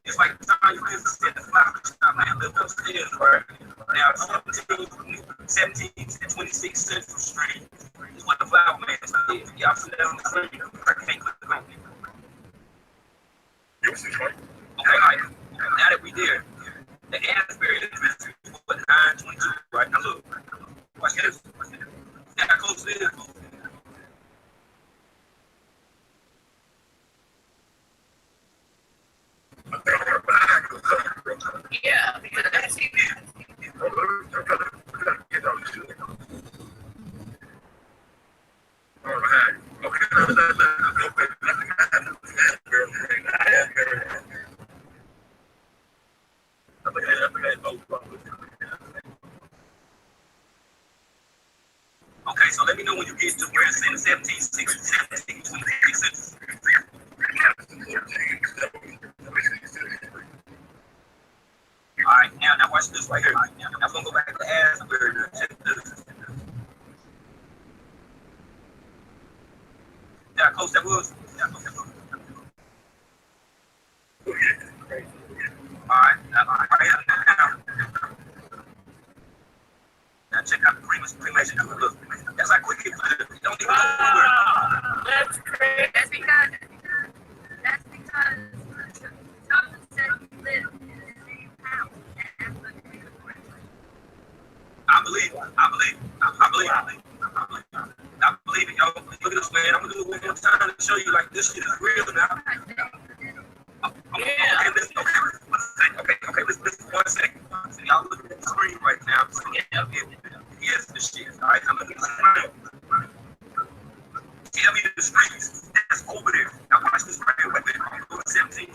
it's like the time you said the flowers. I lived upstairs, right? Now 17 and 26 Central Street is what the flower man is. Y'all see that on the screen? I can't click on it. Okay, right. Now that we there, the Asbury dispensary is what 922, right? Now look, watch this. Now how close it is. Yeah, because that's Okay, so let me know when you get to where it's in 17, 16, 17, 26. Alright, now watch this right here. Now I'm gonna go back to Asbury. Check this. Yeah, close that was. Alright, now check out the cremation. Look, that's how quick it is. You don't even know where. that's crazy. That's because someone said you live in the same house as the I believe it, yo. Look at this, man. I'm gonna do it one more time to show you like this shit is real now. Okay, listen, listen, 1 second. So y'all looking at the screen right now. So here's the shit. Alright, I'm looking at the screen. Tell me the streets that's over there. Now watch this right here. Wait, I'm going to 17